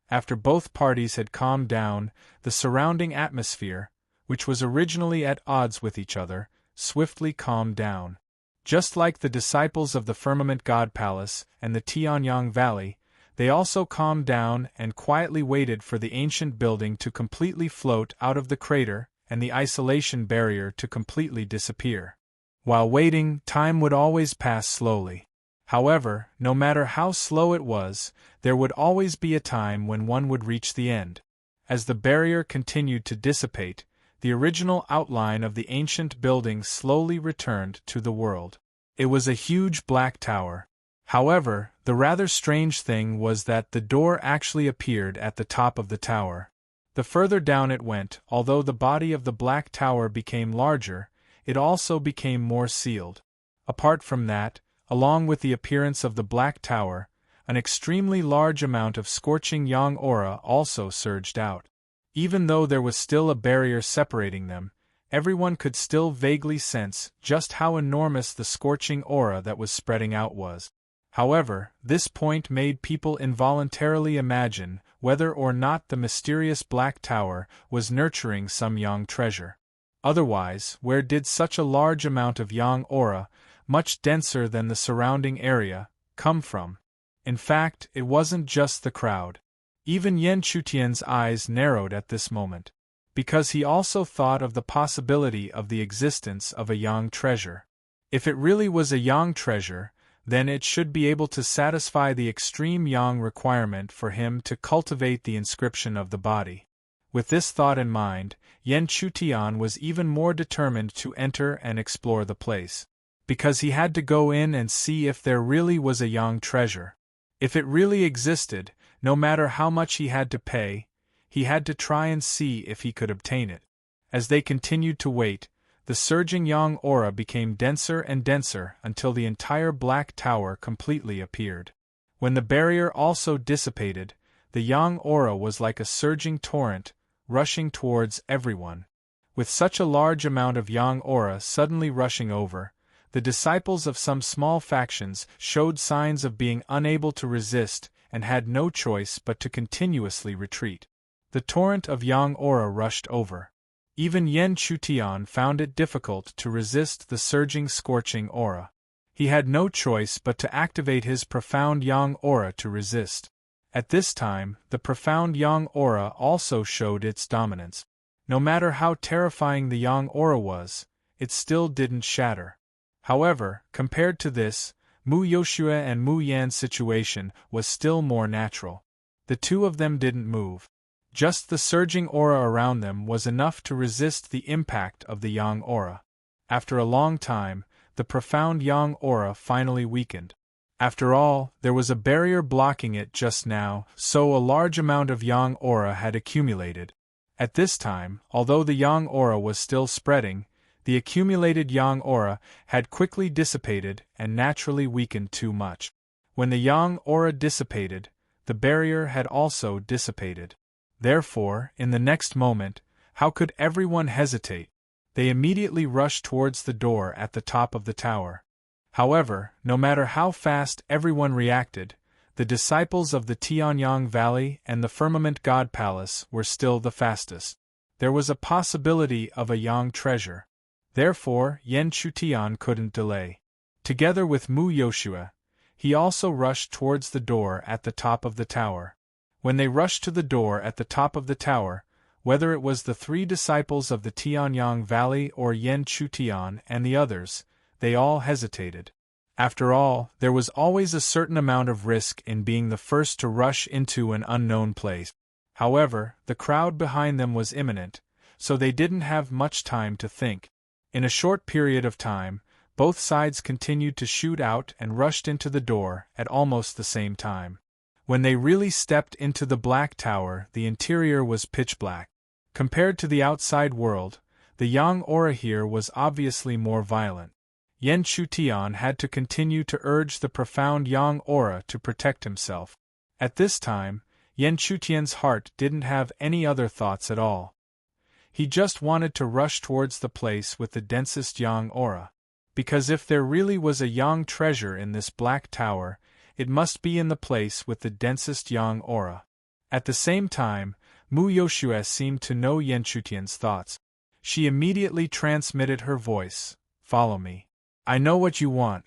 After both parties had calmed down, the surrounding atmosphere, which was originally at odds with each other, swiftly calmed down. Just like the disciples of the Firmament God Palace and the Tianyang Valley, they also calmed down and quietly waited for the ancient building to completely float out of the crater and the isolation barrier to completely disappear. While waiting, time would always pass slowly. However, no matter how slow it was, there would always be a time when one would reach the end. As the barrier continued to dissipate, the original outline of the ancient building slowly returned to the world. It was a huge black tower. However, the rather strange thing was that the door actually appeared at the top of the tower. The further down it went, although the body of the black tower became larger, it also became more sealed. Apart from that, along with the appearance of the black tower, an extremely large amount of scorching yang aura also surged out. Even though there was still a barrier separating them, everyone could still vaguely sense just how enormous the scorching aura that was spreading out was. However, this point made people involuntarily imagine whether or not the mysterious black tower was nurturing some yang treasure. Otherwise, where did such a large amount of yang aura, much denser than the surrounding area, come from? In fact, it wasn't just the crowd. Even Yan Chutian's eyes narrowed at this moment, because he also thought of the possibility of the existence of a yang treasure. If it really was a yang treasure, then it should be able to satisfy the extreme yang requirement for him to cultivate the inscription of the body. With this thought in mind, Yan Chutian was even more determined to enter and explore the place, because he had to go in and see if there really was a yang treasure. If it really existed, no matter how much he had to pay, he had to try and see if he could obtain it. As they continued to wait, the surging yang aura became denser and denser until the entire black tower completely appeared. When the barrier also dissipated, the yang aura was like a surging torrent, rushing towards everyone. With such a large amount of yang aura suddenly rushing over, the disciples of some small factions showed signs of being unable to resist and had no choice but to continuously retreat. The torrent of yang aura rushed over. Even Yan Chutian found it difficult to resist the surging scorching aura. He had no choice but to activate his profound yang aura to resist. At this time, the profound yang aura also showed its dominance. No matter how terrifying the yang aura was, it still didn't shatter. However, compared to this, Mu Yoshua and Mu Yan's situation was still more natural. The two of them didn't move. Just the surging aura around them was enough to resist the impact of the yang aura. After a long time, the profound yang aura finally weakened. After all, there was a barrier blocking it just now, so a large amount of yang aura had accumulated. At this time, although the yang aura was still spreading, the accumulated yang aura had quickly dissipated and naturally weakened too much. When the yang aura dissipated, the barrier had also dissipated. Therefore, in the next moment, how could everyone hesitate? They immediately rushed towards the door at the top of the tower. However, no matter how fast everyone reacted, the disciples of the Tianyang Valley and the Firmament God Palace were still the fastest. There was a possibility of a yang treasure. Therefore, Yan Chutian couldn't delay. Together with Mu Yoshua, he also rushed towards the door at the top of the tower. When they rushed to the door at the top of the tower, whether it was the three disciples of the Tianyang Valley or Yan Chutian and the others, they all hesitated. After all, there was always a certain amount of risk in being the first to rush into an unknown place. However, the crowd behind them was imminent, so they didn't have much time to think. In a short period of time, both sides continued to shoot out and rushed into the door at almost the same time. When they really stepped into the Black Tower, the interior was pitch black. Compared to the outside world, the yang aura here was obviously more violent. Yen Chutian had to continue to urge the profound yang aura to protect himself. At this time, Yen Chutian's heart didn't have any other thoughts at all. He just wanted to rush towards the place with the densest yang aura. Because if there really was a yang treasure in this Black Tower, it must be in the place with the densest yang aura. At the same time, Mu Yoshue seemed to know Yen Chutian's thoughts. She immediately transmitted her voice, "Follow me. I know what you want."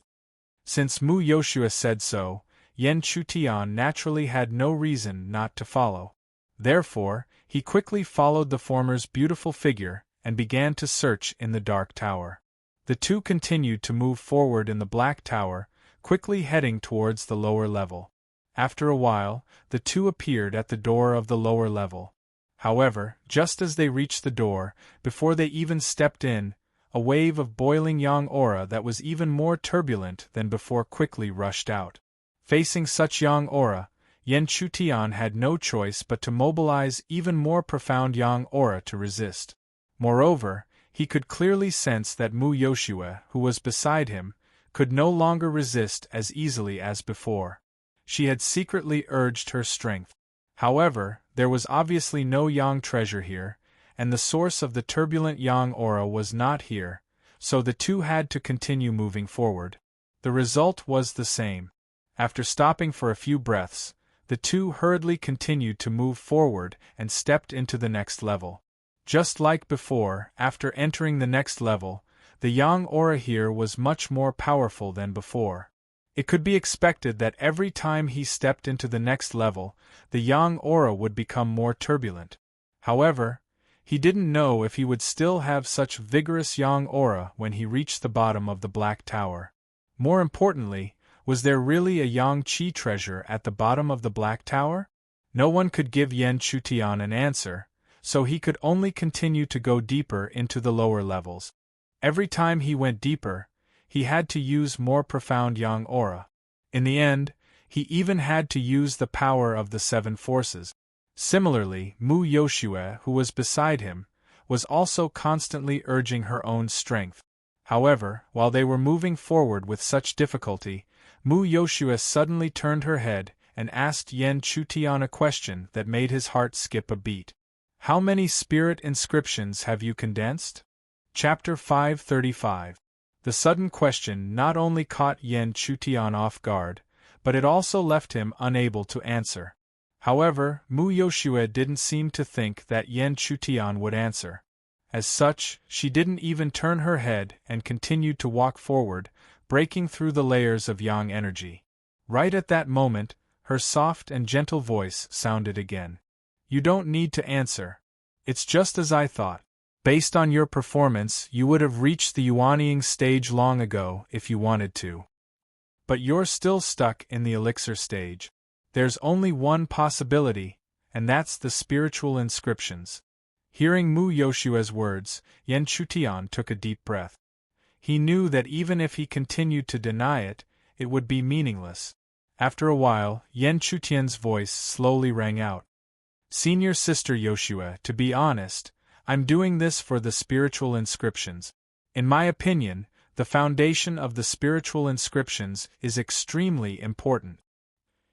Since Mu Yoshue said so, Yen Chutian naturally had no reason not to follow. Therefore, he quickly followed the former's beautiful figure and began to search in the dark tower. The two continued to move forward in the Black Tower, quickly heading towards the lower level. After a while, the two appeared at the door of the lower level. However, just as they reached the door, before they even stepped in, a wave of boiling yang aura that was even more turbulent than before quickly rushed out. Facing such yang aura, Yen Chutian had no choice but to mobilize even more profound yang aura to resist. Moreover, he could clearly sense that Mu Yoshue, who was beside him, could no longer resist as easily as before. She had secretly urged her strength. However, there was obviously no yang treasure here, and the source of the turbulent yang aura was not here, so the two had to continue moving forward. The result was the same. After stopping for a few breaths, the two hurriedly continued to move forward and stepped into the next level. Just like before, after entering the next level, the yang aura here was much more powerful than before. It could be expected that every time he stepped into the next level, the yang aura would become more turbulent. However, he didn't know if he would still have such vigorous yang aura when he reached the bottom of the Black Tower. More importantly, was there really a yang qi treasure at the bottom of the Black Tower? No one could give Yen Chutian an answer, so he could only continue to go deeper into the lower levels. Every time he went deeper, he had to use more profound yang aura. In the end, he even had to use the power of the seven forces. Similarly, Mu Yoshue, who was beside him, was also constantly urging her own strength. However, while they were moving forward with such difficulty, Mu Yoshue suddenly turned her head and asked Yen Chutian a question that made his heart skip a beat. "How many spirit inscriptions have you condensed?" Chapter 535. The sudden question not only caught Yen Chutian off guard, but it also left him unable to answer. However, Mu Yoshue didn't seem to think that Yen Chutian would answer. As such, she didn't even turn her head and continued to walk forward, breaking through the layers of yang energy. Right at that moment, her soft and gentle voice sounded again. "You don't need to answer. It's just as I thought. Based on your performance, you would have reached the Yuanying stage long ago if you wanted to. But you're still stuck in the elixir stage. There's only one possibility, and that's the spiritual inscriptions." Hearing Mu Yoshue's words, Yen Chutian took a deep breath. He knew that even if he continued to deny it, it would be meaningless. After a while, Yen Chutian's voice slowly rang out. "Senior Sister Yoshue, to be honest, I'm doing this for the spiritual inscriptions. In my opinion, the foundation of the spiritual inscriptions is extremely important."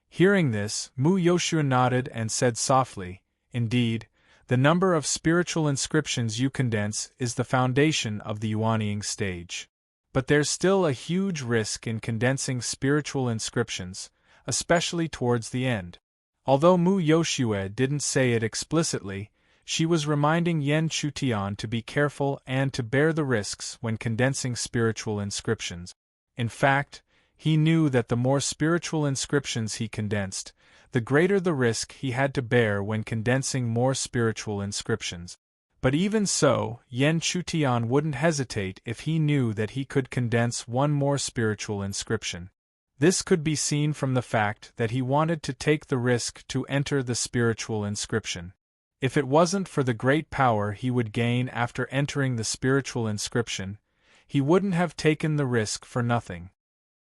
Hearing this, Mu Yoshue nodded and said softly, "Indeed, the number of spiritual inscriptions you condense is the foundation of the Yuanying stage. But there's still a huge risk in condensing spiritual inscriptions, especially towards the end." Although Mu Yoshue didn't say it explicitly, she was reminding Yen Chutian to be careful and to bear the risks when condensing spiritual inscriptions. In fact, he knew that the more spiritual inscriptions he condensed, the greater the risk he had to bear when condensing more spiritual inscriptions. But even so, Yen Chutian wouldn't hesitate if he knew that he could condense one more spiritual inscription. This could be seen from the fact that he wanted to take the risk to enter the spiritual inscription. If it wasn't for the great power he would gain after entering the spiritual inscription, he wouldn't have taken the risk for nothing.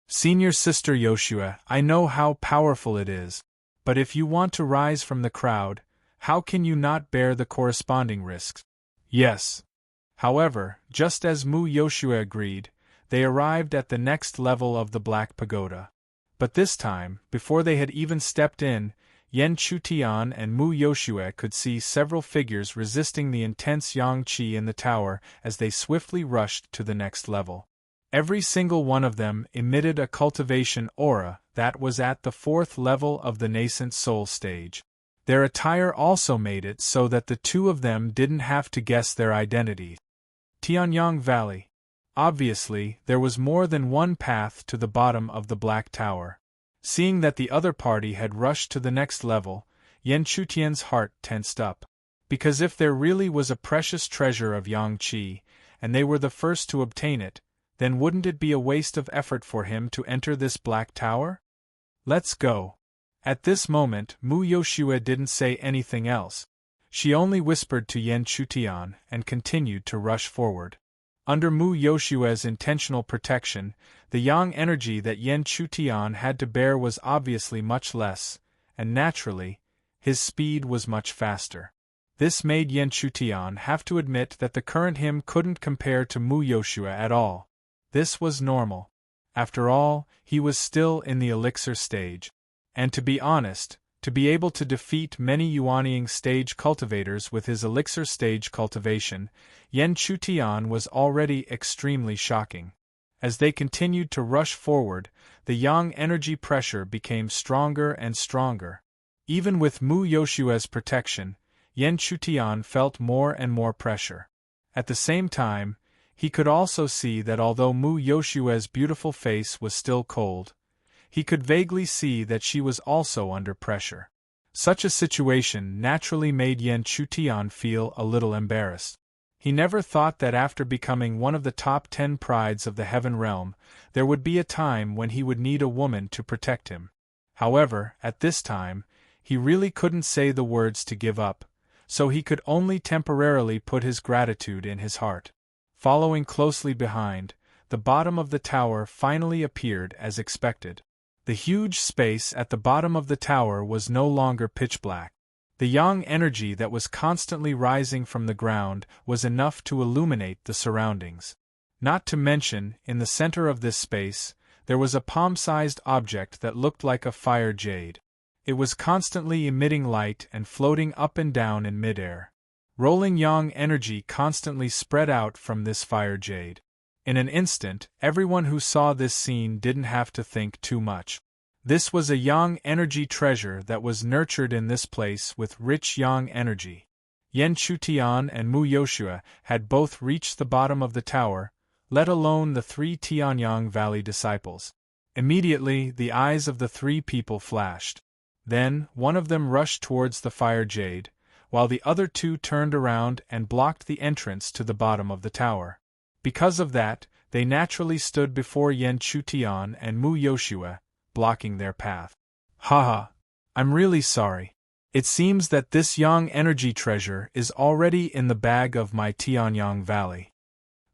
Senior Sister Yoshua, I know how powerful it is, but if you want to rise from the crowd, how can you not bear the corresponding risks? Yes. However, just as Mu Yoshua agreed, they arrived at the next level of the Black Pagoda. But this time, before they had even stepped in, Yen Chutian and Mu Yoshua could see several figures resisting the intense yang qi in the tower as they swiftly rushed to the next level. Every single one of them emitted a cultivation aura that was at the 4th level of the nascent soul stage. Their attire also made it so that the two of them didn't have to guess their identity. Tianyang Valley. Obviously, there was more than one path to the bottom of the Black Tower. Seeing that the other party had rushed to the next level, Yen Chutian's heart tensed up. Because if there really was a precious treasure of yang qi, and they were the first to obtain it, then wouldn't it be a waste of effort for him to enter this Black Tower? Let's go. At this moment, Mu Yoshua didn't say anything else. She only whispered to Yen Chutian and continued to rush forward. Under Mu Yoshua's intentional protection, the yang energy that Yen Chutian had to bear was obviously much less, and naturally, his speed was much faster. This made Yen Chutian have to admit that the current him couldn't compare to Mu Yoshua at all. This was normal. After all, he was still in the elixir stage. And to be honest, to be able to defeat many Yuanying stage cultivators with his elixir stage cultivation, Yen Chutian was already extremely shocking. As they continued to rush forward, the yang energy pressure became stronger and stronger. Even with Mu Yoshua's protection, Yen Chutian felt more and more pressure. At the same time, he could also see that although Mu Yoshua's beautiful face was still cold, he could vaguely see that she was also under pressure. Such a situation naturally made Yen Chutian feel a little embarrassed. He never thought that after becoming one of the top 10 prides of the Heaven Realm, there would be a time when he would need a woman to protect him. However, at this time, he really couldn't say the words to give up, so he could only temporarily put his gratitude in his heart. Following closely behind, the bottom of the tower finally appeared as expected. The huge space at the bottom of the tower was no longer pitch black. The yang energy that was constantly rising from the ground was enough to illuminate the surroundings. Not to mention, in the center of this space, there was a palm-sized object that looked like a fire jade. It was constantly emitting light and floating up and down in midair. Rolling yang energy constantly spread out from this fire jade. In an instant, everyone who saw this scene didn't have to think too much. This was a yang energy treasure that was nurtured in this place with rich yang energy. Yen Chutian and Mu Yoshua had both reached the bottom of the tower, let alone the 3 Tianyang Valley disciples. Immediately, the eyes of the 3 people flashed. Then, one of them rushed towards the fire jade, while the other 2 turned around and blocked the entrance to the bottom of the tower. Because of that, they naturally stood before Yen Chutian and Mu Yoshua, blocking their path. Haha, I'm really sorry. It seems that this yang energy treasure is already in the bag of my Tianyang Valley.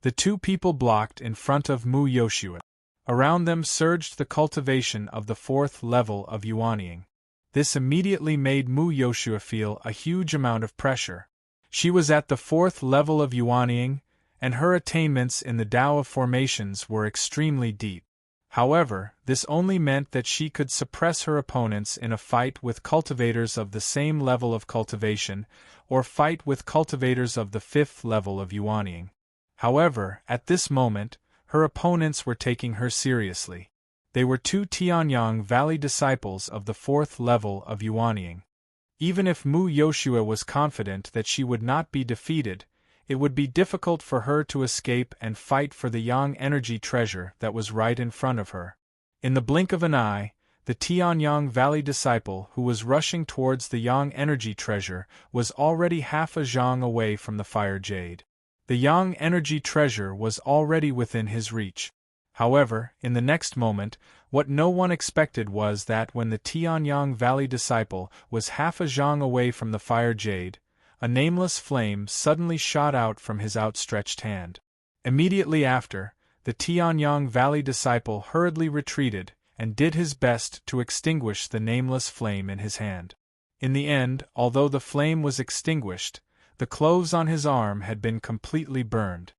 The 2 people blocked in front of Mu Yoshua. Around them surged the cultivation of the 4th level of Yuanying. This immediately made Mu Yoshua feel a huge amount of pressure. She was at the 4th level of Yuanying, and her attainments in the Tao of formations were extremely deep. However, this only meant that she could suppress her opponents in a fight with cultivators of the same level of cultivation, or fight with cultivators of the 5th level of Yuanying. However, at this moment, her opponents were taking her seriously. They were 2 Tianyang Valley disciples of the 4th level of Yuanying. Even if Mu Yoshua was confident that she would not be defeated, it would be difficult for her to escape and fight for the yang energy treasure that was right in front of her. In the blink of an eye, The Tianyang Valley disciple who was rushing towards the Yang energy treasure was already half a zhang away from the fire jade. The Yang energy treasure was already within his reach. However, in the next moment, what no one expected was that when the Tianyang Valley disciple was half a zhang away from the fire jade, a nameless flame suddenly shot out from his outstretched hand. Immediately after, the Tianyang Valley disciple hurriedly retreated and did his best to extinguish the nameless flame in his hand. In the end, although the flame was extinguished, the clothes on his arm had been completely burned.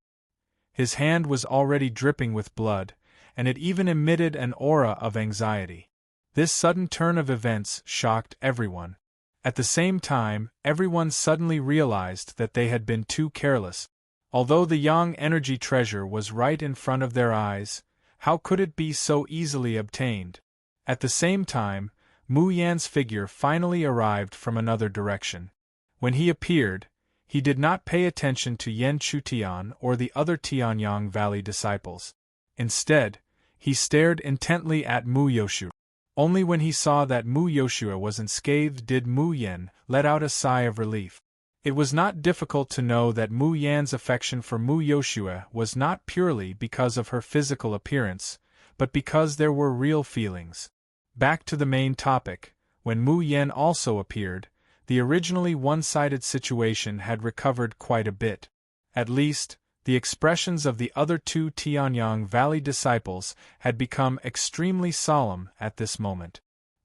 His hand was already dripping with blood, and it even emitted an aura of anxiety. This sudden turn of events shocked everyone. At the same time, everyone suddenly realized that they had been too careless. Although the Yang energy treasure was right in front of their eyes, how could it be so easily obtained? At the same time, Mu Yan's figure finally arrived from another direction. When he appeared, he did not pay attention to Yan Chutian or the other Tianyang Valley disciples. Instead, he stared intently at Mu Yoshua. Only when he saw that Mu Yoshua was unscathed did Mu Yan let out a sigh of relief. It was not difficult to know that Mu Yan's affection for Mu Yoshua was not purely because of her physical appearance, but because there were real feelings. Back to the main topic, when Mu Yan also appeared, the originally one-sided situation had recovered quite a bit. At least, the expressions of the other two Tianyang Valley disciples had become extremely solemn at this moment.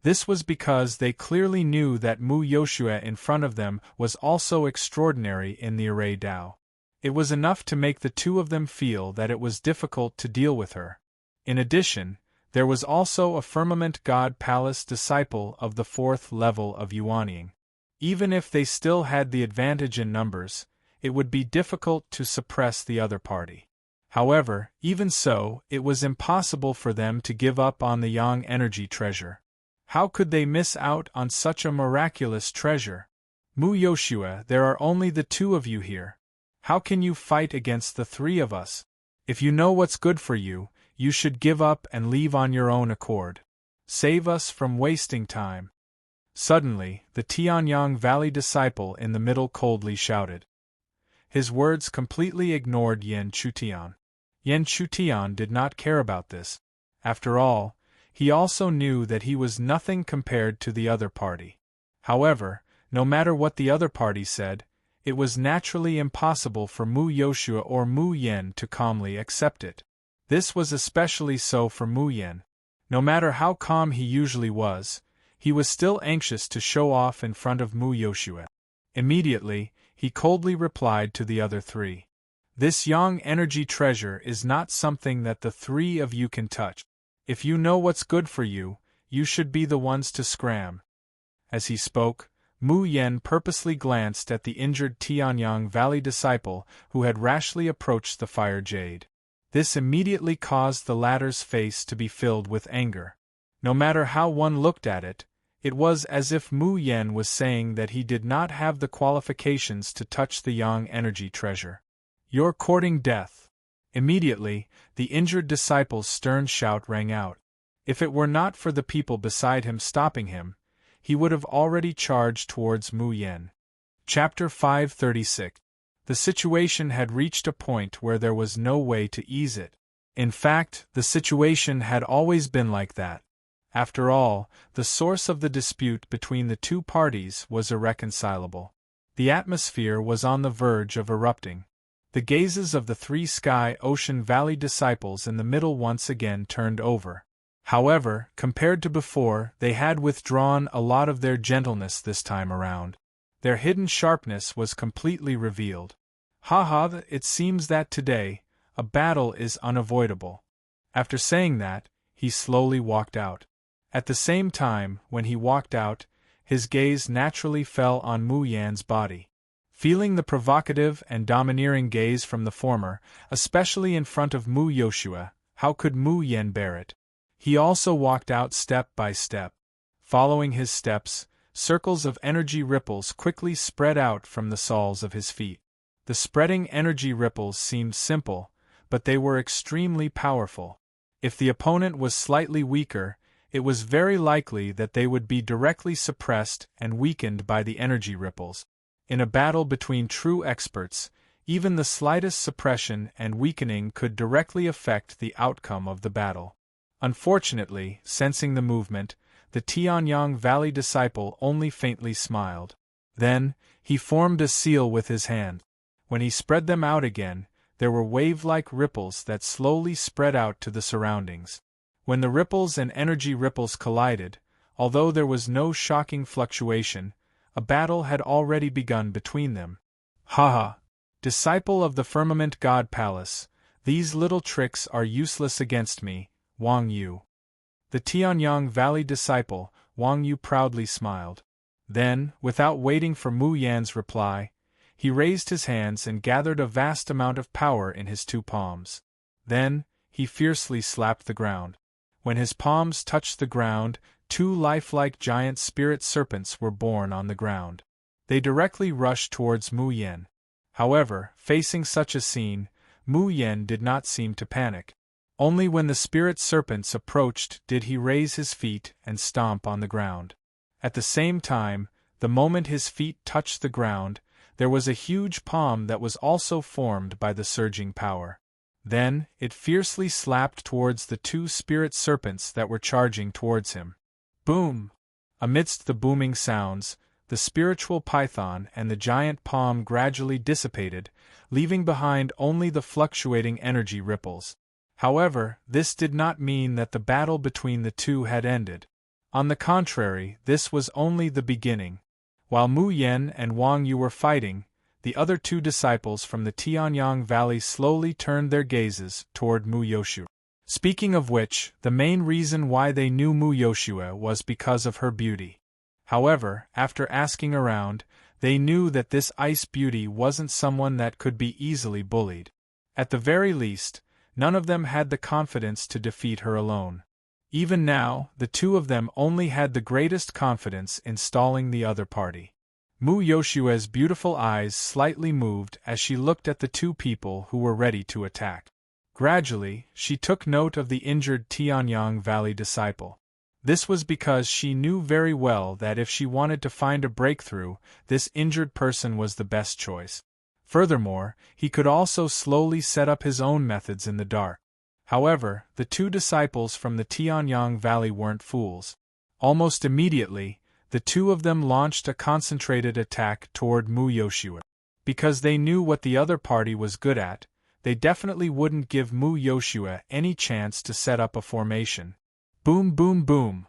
This was because they clearly knew that Mu Yoshua in front of them was also extraordinary in the array Dao. It was enough to make the two of them feel that it was difficult to deal with her. In addition, there was also a Firmament God Palace disciple of the 4th level of Yuanying. Even if they still had the advantage in numbers, it would be difficult to suppress the other party. However, even so, it was impossible for them to give up on the Yang energy treasure. How could they miss out on such a miraculous treasure? Mu Yoshua, there are only the two of you here. How can you fight against the three of us? If you know what's good for you, you should give up and leave on your own accord. Save us from wasting time. Suddenly, the Tianyang Valley disciple in the middle coldly shouted. His words completely ignored Yan Chutian. Yan Chutian did not care about this. After all, he also knew that he was nothing compared to the other party. However, no matter what the other party said, it was naturally impossible for Mu Yoshua or Mu Yan to calmly accept it. This was especially so for Mu Yan. No matter how calm he usually was, he was still anxious to show off in front of Mu Yoshua. Immediately, he coldly replied to the other three. This Yang energy treasure is not something that the three of you can touch. If you know what's good for you, you should be the ones to scram. As he spoke, Mu Yan purposely glanced at the injured Tianyang Valley disciple who had rashly approached the fire jade. This immediately caused the latter's face to be filled with anger. No matter how one looked at it, it was as if Mu Yan was saying that he did not have the qualifications to touch the Yang energy treasure. You're courting death. Immediately, the injured disciple's stern shout rang out. If it were not for the people beside him stopping him, he would have already charged towards Mu Yan. Chapter 536. The situation had reached a point where there was no way to ease it. In fact, the situation had always been like that. After all, the source of the dispute between the two parties was irreconcilable. The atmosphere was on the verge of erupting. The gazes of the three Sky Ocean Valley disciples in the middle once again turned over. However, compared to before, they had withdrawn a lot of their gentleness this time around. Their hidden sharpness was completely revealed. It seems that today, a battle is unavoidable. After saying that, he slowly walked out. At the same time, when he walked out, his gaze naturally fell on Mu Yan's body. Feeling the provocative and domineering gaze from the former, especially in front of Mu Yoshua, how could Mu Yan bear it? He also walked out step by step. Following his steps, circles of energy ripples quickly spread out from the soles of his feet. The spreading energy ripples seemed simple, but they were extremely powerful. If the opponent was slightly weaker, it was very likely that they would be directly suppressed and weakened by the energy ripples. In a battle between true experts, even the slightest suppression and weakening could directly affect the outcome of the battle. Unfortunately, sensing the movement, the Tianyang Valley disciple only faintly smiled. Then, he formed a seal with his hand. When he spread them out again, there were wave-like ripples that slowly spread out to the surroundings. When the ripples and energy ripples collided, although there was no shocking fluctuation, a battle had already begun between them. Haha! Disciple of the Firmament God Palace, these little tricks are useless against me, Wang Yu. The Tianyang Valley disciple, Wang Yu proudly smiled. Then, without waiting for Mu Yan's reply, he raised his hands and gathered a vast amount of power in his two palms. Then, he fiercely slapped the ground. When his palms touched the ground, two lifelike giant spirit serpents were born on the ground. They directly rushed towards Mu Yan. However, facing such a scene, Mu Yan did not seem to panic. Only when the spirit serpents approached did he raise his feet and stomp on the ground. At the same time, the moment his feet touched the ground, there was a huge palm that was also formed by the surging power. Then, it fiercely slapped towards the two spirit serpents that were charging towards him. Boom! Amidst the booming sounds, the spiritual python and the giant palm gradually dissipated, leaving behind only the fluctuating energy ripples. However, this did not mean that the battle between the two had ended. On the contrary, this was only the beginning. While Mu Yan and Wang Yu were fighting, the other two disciples from the Tianyang Valley slowly turned their gazes toward Mu Yoshua. Speaking of which, the main reason why they knew Mu Yoshua was because of her beauty. However, after asking around, they knew that this ice beauty wasn't someone that could be easily bullied. At the very least, none of them had the confidence to defeat her alone. Even now, the two of them only had the greatest confidence in stalling the other party. Mu Yoshua's beautiful eyes slightly moved as she looked at the two people who were ready to attack. Gradually, she took note of the injured Tianyang Valley disciple. This was because she knew very well that if she wanted to find a breakthrough, this injured person was the best choice. Furthermore, he could also slowly set up his own methods in the dark. However, the two disciples from the Tianyang Valley weren't fools. Almost immediately, the two of them launched a concentrated attack toward Mu Yoshua. Because they knew what the other party was good at, they definitely wouldn't give Mu Yoshua any chance to set up a formation. Boom boom boom!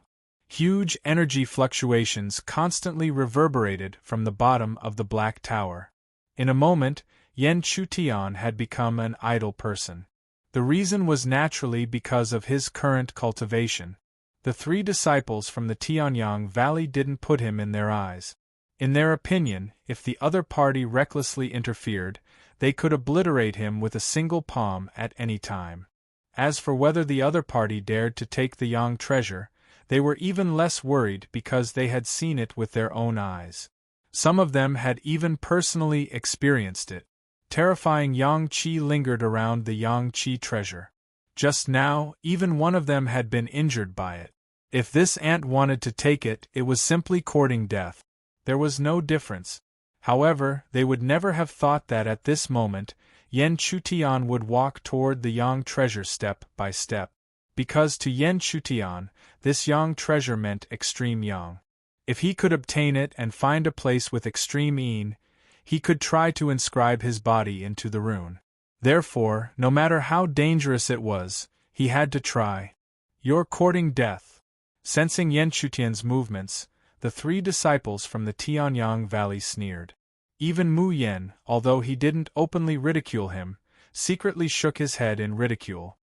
Huge energy fluctuations constantly reverberated from the bottom of the Black Tower. In a moment, Yan Chutian had become an idle person. The reason was naturally because of his current cultivation. The three disciples from the Tianyang Valley didn't put him in their eyes. In their opinion, if the other party recklessly interfered, they could obliterate him with a single palm at any time. As for whether the other party dared to take the Yang treasure, they were even less worried because they had seen it with their own eyes. Some of them had even personally experienced it. Terrifying Yang Qi lingered around the Yang Qi treasure. Just now, even one of them had been injured by it. If this ant wanted to take it, it was simply courting death. There was no difference. However, they would never have thought that at this moment, Yan Chutian would walk toward the Yang treasure step by step. Because to Yan Chutian, this Yang treasure meant extreme Yang. If he could obtain it and find a place with extreme Yin, he could try to inscribe his body into the rune. Therefore, no matter how dangerous it was, he had to try. You're courting death. Sensing Yan Chutian's movements, the three disciples from the Tianyang Valley sneered. Even Mu Yan, although he didn't openly ridicule him, secretly shook his head in ridicule.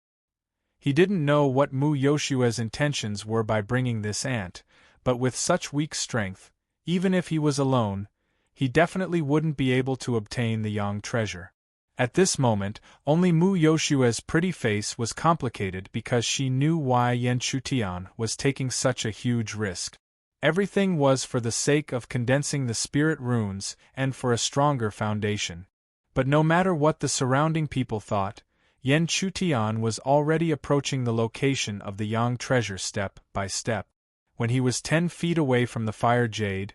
He didn't know what Mu Yoshua's intentions were by bringing this ant, but with such weak strength, even if he was alone, he definitely wouldn't be able to obtain the Yang treasure. At this moment, only Mu Yoshua's pretty face was complicated because she knew why Yan Chutian was taking such a huge risk. Everything was for the sake of condensing the spirit runes and for a stronger foundation. But no matter what the surrounding people thought, Yen Chutian was already approaching the location of the Yang treasure step by step. When he was 10 feet away from the fire jade,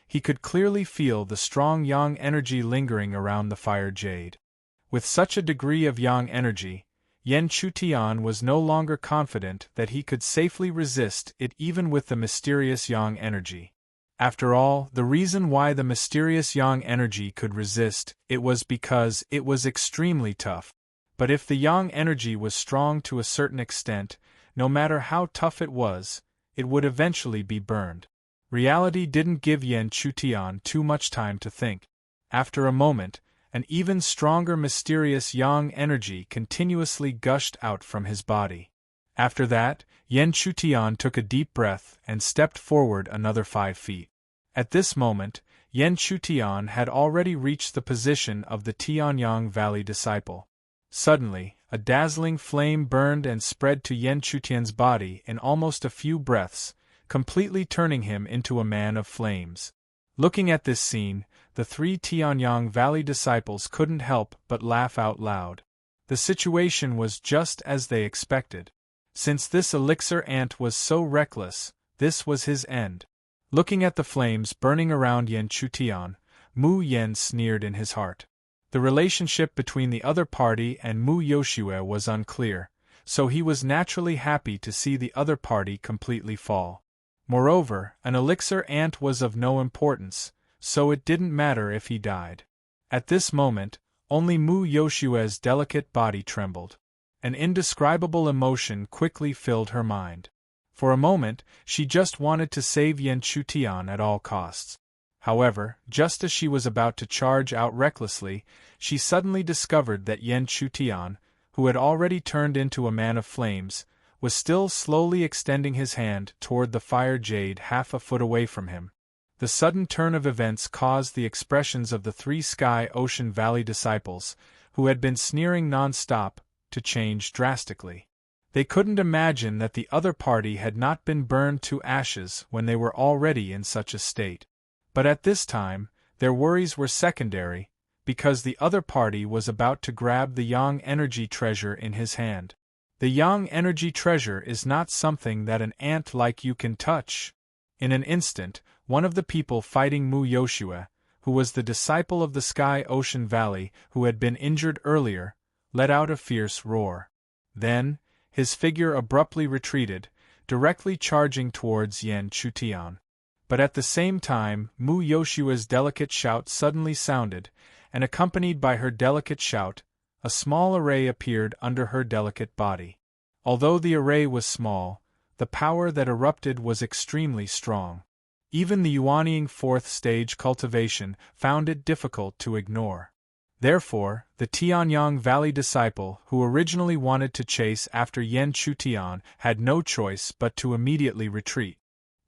he could clearly feel the strong Yang energy lingering around the fire jade. With such a degree of Yang energy, Yen Chutian was no longer confident that he could safely resist it even with the mysterious Yang energy. After all, the reason why the mysterious Yang energy could resist it was because it was extremely tough. But if the Yang energy was strong to a certain extent, no matter how tough it would eventually be burned. Reality didn't give Yen Chutian too much time to think. After a moment, an even stronger mysterious Yang energy continuously gushed out from his body. After that, Yen Chutian took a deep breath and stepped forward another 5 feet. At this moment, Yen Chutian had already reached the position of the Tianyang Valley disciple. Suddenly, a dazzling flame burned and spread to Yen Chutian's body in almost a few breaths, completely turning him into a man of flames. Looking at this scene, the 3 Tianyang Valley disciples couldn't help but laugh out loud. The situation was just as they expected. Since this elixir ant was so reckless, this was his end. Looking at the flames burning around Yen Chutian, Mu Yen sneered in his heart. The relationship between the other party and Mu Yoshue was unclear, so he was naturally happy to see the other party completely fall. Moreover, an elixir ant was of no importance, so it didn't matter if he died. At this moment, only Mu Yoshue's delicate body trembled. An indescribable emotion quickly filled her mind. For a moment, she just wanted to save Yen Chutian at all costs. However, just as she was about to charge out recklessly, she suddenly discovered that Yen Chutian, who had already turned into a man of flames, was still slowly extending his hand toward the fire jade half a foot away from him. The sudden turn of events caused the expressions of the 3 Sky Ocean Valley disciples, who had been sneering non-stop, to change drastically. They couldn't imagine that the other party had not been burned to ashes when they were already in such a state. But at this time, their worries were secondary, because the other party was about to grab the Yang energy treasure in his hand. The Yang energy treasure is not something that an ant like you can touch. In an instant, one of the people fighting Mu Yoshue, who was the disciple of the Sky Ocean Valley who had been injured earlier, let out a fierce roar. Then, his figure abruptly retreated, directly charging towards Yen Chutian. But at the same time, Mu Yoshue's delicate shout suddenly sounded, and accompanied by her delicate shout, a small array appeared under her delicate body. Although the array was small, the power that erupted was extremely strong. Even the Yuanying 4th stage cultivation found it difficult to ignore. Therefore, the Tianyang Valley disciple who originally wanted to chase after Yen Chutian had no choice but to immediately retreat.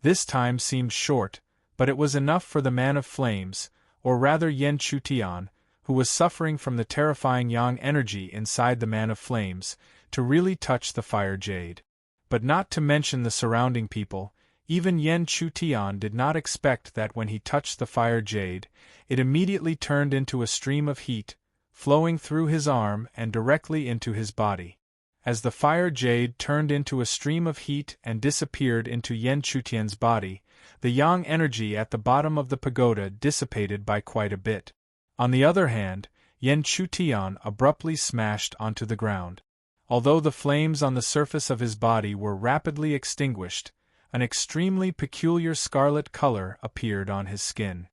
This time seemed short, but it was enough for the man of flames, or rather Yen Chutian, who was suffering from the terrifying Yang energy inside the man of flames, to really touch the fire jade. But not to mention the surrounding people, even Yen Chutian did not expect that when he touched the fire jade, it immediately turned into a stream of heat, flowing through his arm and directly into his body. As the fire jade turned into a stream of heat and disappeared into Yen Chutian's body, the Yang energy at the bottom of the pagoda dissipated by quite a bit. On the other hand, Yen Chutian abruptly smashed onto the ground. Although the flames on the surface of his body were rapidly extinguished, an extremely peculiar scarlet color appeared on his skin.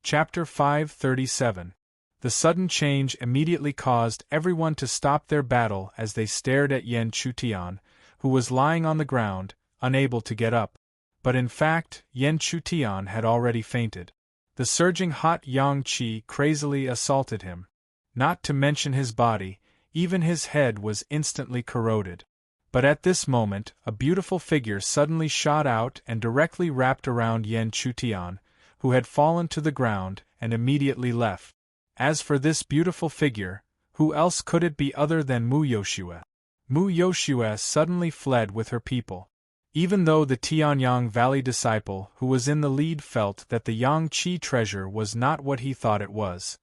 Chapter 537. The sudden change immediately caused everyone to stop their battle as they stared at Yen Chutian, who was lying on the ground, unable to get up. But in fact, Yen Chutian had already fainted. The surging hot Yang Qi crazily assaulted him. Not to mention his body, even his head was instantly corroded. But at this moment, a beautiful figure suddenly shot out and directly wrapped around Yen Chutian, who had fallen to the ground and immediately left. As for this beautiful figure, who else could it be other than Mu Yoshue? Mu Yoshue suddenly fled with her people. Even though the Tianyang Valley disciple who was in the lead felt that the Yang Qi treasure was not what he thought it was,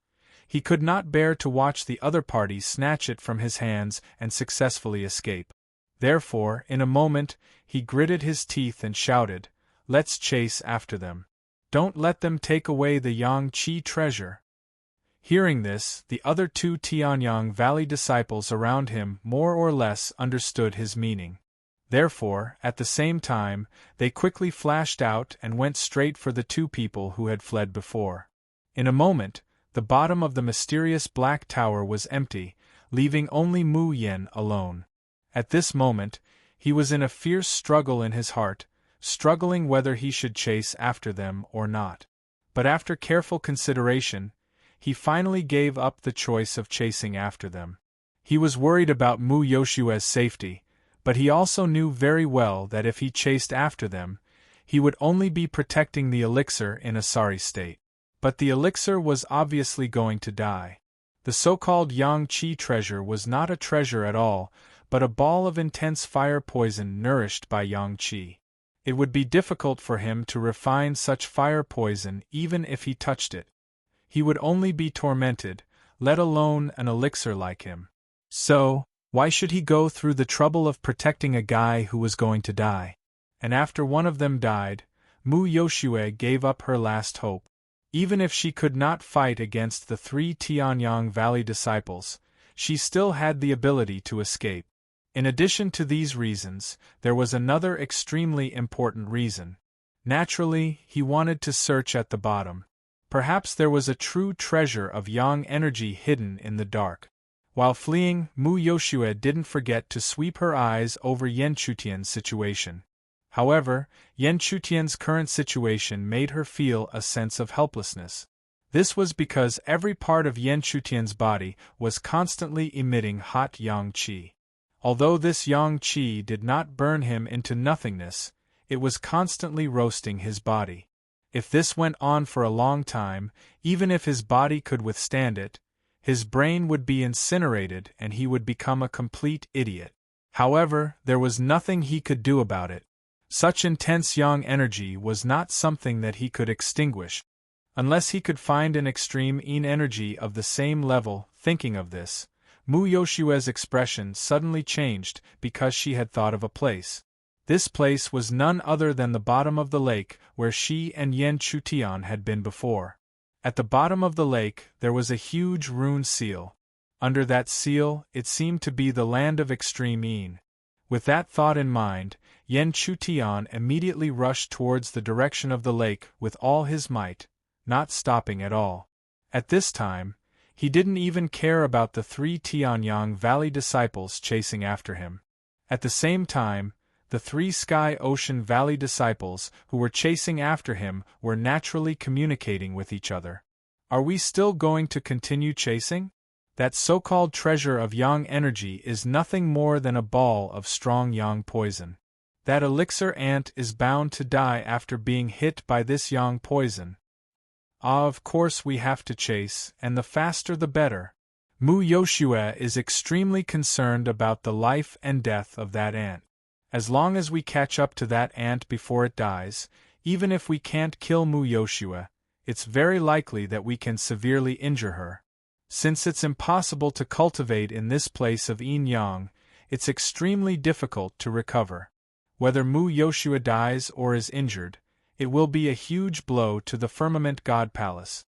He could not bear to watch the other party snatch it from his hands and successfully escape. Therefore, in a moment, he gritted his teeth and shouted, "Let's chase after them. Don't let them take away the Yang-Chi treasure." Hearing this, the other two Tianyang Valley disciples around him more or less understood his meaning. Therefore, at the same time, they quickly flashed out and went straight for the two people who had fled before. In a moment, the bottom of the mysterious black tower was empty, leaving only Mu Yen alone. At this moment, he was in a fierce struggle in his heart, struggling whether he should chase after them or not. But after careful consideration, he finally gave up the choice of chasing after them. He was worried about Mu Yoshue's safety, but he also knew very well that if he chased after them, he would only be protecting the elixir in a sorry state. But the elixir was obviously going to die. The so-called Yang-Chi treasure was not a treasure at all, but a ball of intense fire poison nourished by Yang-Chi. It would be difficult for him to refine such fire poison even if he touched it. He would only be tormented, let alone an elixir like him. So, why should he go through the trouble of protecting a guy who was going to die? And after one of them died, Mu Yoshue gave up her last hope. Even if she could not fight against the three Tianyang Valley disciples, she still had the ability to escape. In addition to these reasons, there was another extremely important reason. Naturally, he wanted to search at the bottom. Perhaps there was a true treasure of Yang energy hidden in the dark. While fleeing, Mu Yoshue didn't forget to sweep her eyes over Yen Chutian's situation. However, Yen Chutian's current situation made her feel a sense of helplessness. This was because every part of Yen Chutian's body was constantly emitting hot Yang-Chi. Although this Yang-Chi did not burn him into nothingness, it was constantly roasting his body. If this went on for a long time, even if his body could withstand it, his brain would be incinerated and he would become a complete idiot. However, there was nothing he could do about it. Such intense Yang energy was not something that he could extinguish. Unless he could find an extreme Yin energy of the same level. Thinking of this, Mu Yoshue's expression suddenly changed because she had thought of a place. This place was none other than the bottom of the lake where she and Yen Chutian had been before. At the bottom of the lake there was a huge rune seal. Under that seal, it seemed to be the land of extreme Yin. With that thought in mind, Yen Chutian immediately rushed towards the direction of the lake with all his might, not stopping at all. At this time, he didn't even care about the three Tianyang Valley disciples chasing after him. At the same time, the three Sky Ocean Valley disciples who were chasing after him were naturally communicating with each other. Are we still going to continue chasing? That so-called treasure of Yang energy is nothing more than a ball of strong Yang poison. That elixir ant is bound to die after being hit by this Yang poison. Of course we have to chase, and the faster the better. Mu Yoshue is extremely concerned about the life and death of that ant. As long as we catch up to that ant before it dies, even if we can't kill Mu Yoshue, it's very likely that we can severely injure her. Since it's impossible to cultivate in this place of Yin Yang, it's extremely difficult to recover. Whether Mu Yoshue dies or is injured, it will be a huge blow to the Firmament God Palace.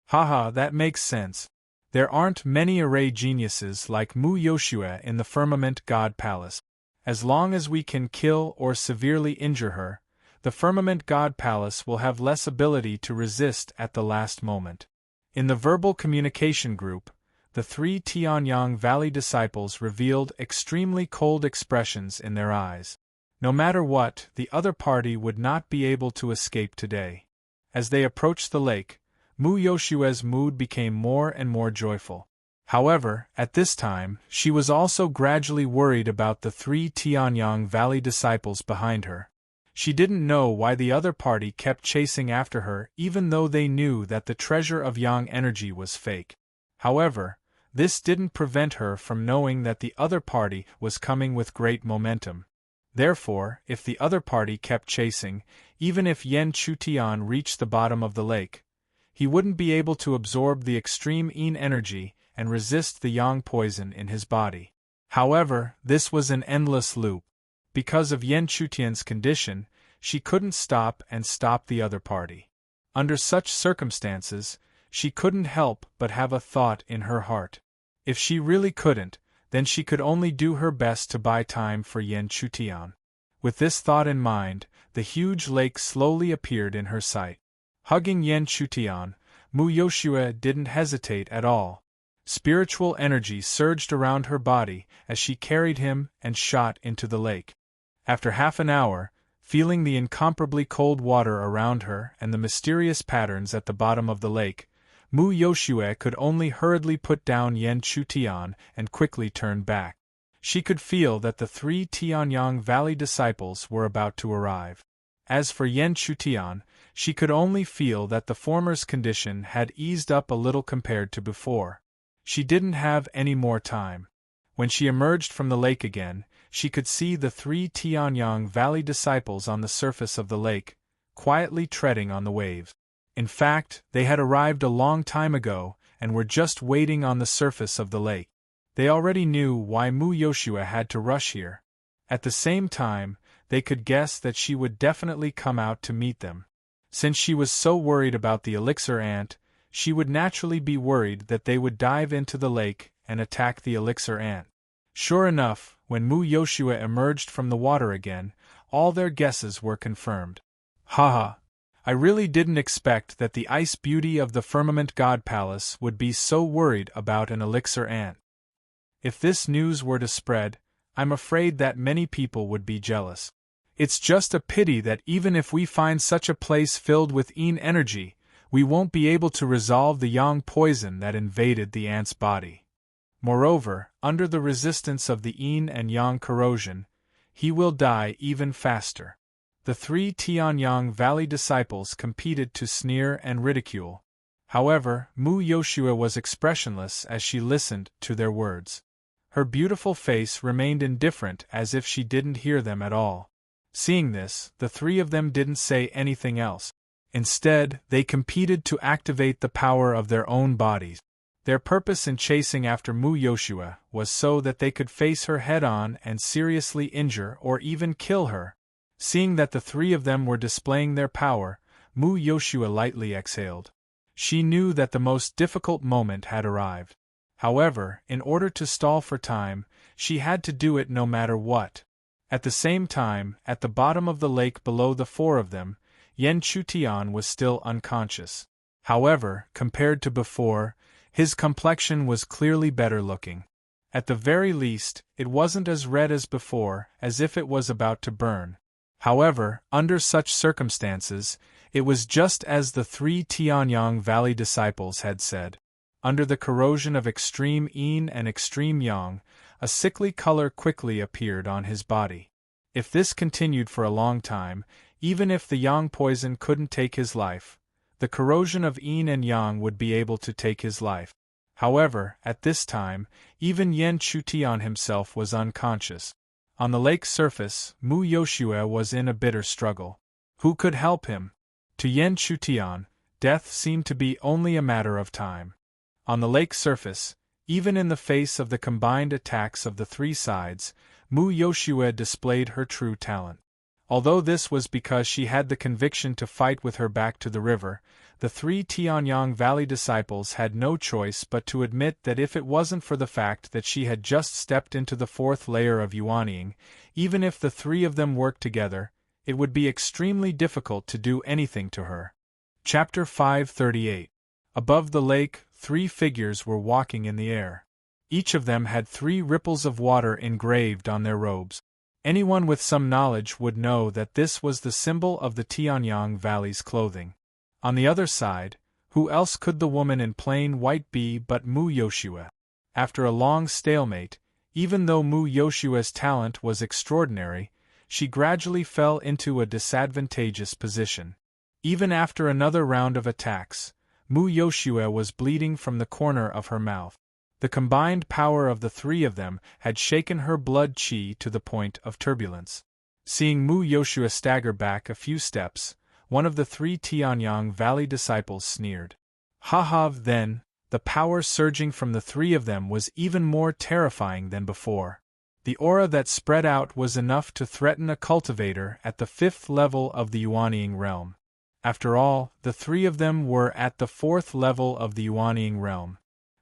Haha, that makes sense. There aren't many array geniuses like Mu Yoshue in the Firmament God Palace. As long as we can kill or severely injure her, the Firmament God Palace will have less ability to resist at the last moment. In the verbal communication group, the three Tianyang Valley disciples revealed extremely cold expressions in their eyes. No matter what, the other party would not be able to escape today. As they approached the lake, Mu Yoshue's mood became more and more joyful. However, at this time, she was also gradually worried about the three Tianyang Valley disciples behind her. She didn't know why the other party kept chasing after her even though they knew that the treasure of Yang energy was fake. However, this didn't prevent her from knowing that the other party was coming with great momentum. Therefore, if the other party kept chasing, even if Yen Chutian reached the bottom of the lake, he wouldn't be able to absorb the extreme yin energy and resist the yang poison in his body. However, this was an endless loop. Because of Yan Chutian's condition, she couldn't stop the other party. Under such circumstances, she couldn't help but have a thought in her heart. If she really couldn't, then she could only do her best to buy time for Yan Chutian. With this thought in mind, the huge lake slowly appeared in her sight. Hugging Yan Chutian, Mu Yoshua didn't hesitate at all. Spiritual energy surged around her body as she carried him and shot into the lake. After half an hour, feeling the incomparably cold water around her and the mysterious patterns at the bottom of the lake, Mu Yoshua could only hurriedly put down Yan Chutian and quickly turn back. She could feel that the 3 Tianyang Valley disciples were about to arrive. As for Yan Chutian, she could only feel that the former's condition had eased up a little compared to before. She didn't have any more time. When she emerged from the lake again, she could see the 3 Tianyang Valley disciples on the surface of the lake, quietly treading on the waves. In fact, they had arrived a long time ago and were just waiting on the surface of the lake. They already knew why Mu Yoshua had to rush here. At the same time, they could guess that she would definitely come out to meet them. Since she was so worried about the elixir ant, she would naturally be worried that they would dive into the lake and attack the elixir ant. Sure enough, when Mu Yoshua emerged from the water again, all their guesses were confirmed. Haha! I really didn't expect that the ice beauty of the Firmament God Palace would be so worried about an elixir ant. If this news were to spread, I'm afraid that many people would be jealous. It's just a pity that even if we find such a place filled with yin energy, we won't be able to resolve the yang poison that invaded the ant's body. Moreover, under the resistance of the yin and yang corrosion, he will die even faster. The 3 Tianyang Valley disciples competed to sneer and ridicule. However, Mu Yoshua was expressionless as she listened to their words. Her beautiful face remained indifferent as if she didn't hear them at all. Seeing this, the 3 of them didn't say anything else. Instead, they competed to activate the power of their own bodies. Their purpose in chasing after Mu Yoshua was so that they could face her head-on and seriously injure or even kill her. Seeing that the 3 of them were displaying their power, Mu Yoshua lightly exhaled. She knew that the most difficult moment had arrived. However, in order to stall for time, she had to do it no matter what. At the same time, at the bottom of the lake below the 4 of them, Yan Chutian was still unconscious. However, compared to before, his complexion was clearly better looking. At the very least, it wasn't as red as before, as if it was about to burn. However, under such circumstances, it was just as the 3 Tianyang Valley disciples had said. Under the corrosion of extreme yin and extreme yang, a sickly color quickly appeared on his body. If this continued for a long time, even if the yang poison couldn't take his life, the corrosion of yin and yang would be able to take his life. However, at this time, even Yan Chutian himself was unconscious. On the lake's surface, Mu Yoshua was in a bitter struggle. Who could help him? To Yan Chutian, death seemed to be only a matter of time. On the lake's surface, even in the face of the combined attacks of the 3 sides, Mu Yoshua displayed her true talent. Although this was because she had the conviction to fight with her back to the river, the 3 Tianyang Valley disciples had no choice but to admit that if it wasn't for the fact that she had just stepped into the 4th layer of Yuanying, even if the 3 of them worked together, it would be extremely difficult to do anything to her. Chapter 538. Above the lake, 3 figures were walking in the air. Each of them had 3 ripples of water engraved on their robes. Anyone with some knowledge would know that this was the symbol of the Tianyang Valley's clothing. On the other side, who else could the woman in plain white be but Mu Yoshua? After a long stalemate, even though Mu Yoshua's talent was extraordinary, she gradually fell into a disadvantageous position. Even after another round of attacks, Mu Yoshua was bleeding from the corner of her mouth. The combined power of the 3 of them had shaken her blood chi to the point of turbulence. Seeing Mu Yoshua stagger back a few steps, one of the 3 Tianyang Valley disciples sneered. Haha, then, the power surging from the three of them was even more terrifying than before. The aura that spread out was enough to threaten a cultivator at the 5th level of the Yuanying realm. After all, the three of them were at the 4th level of the Yuanying realm.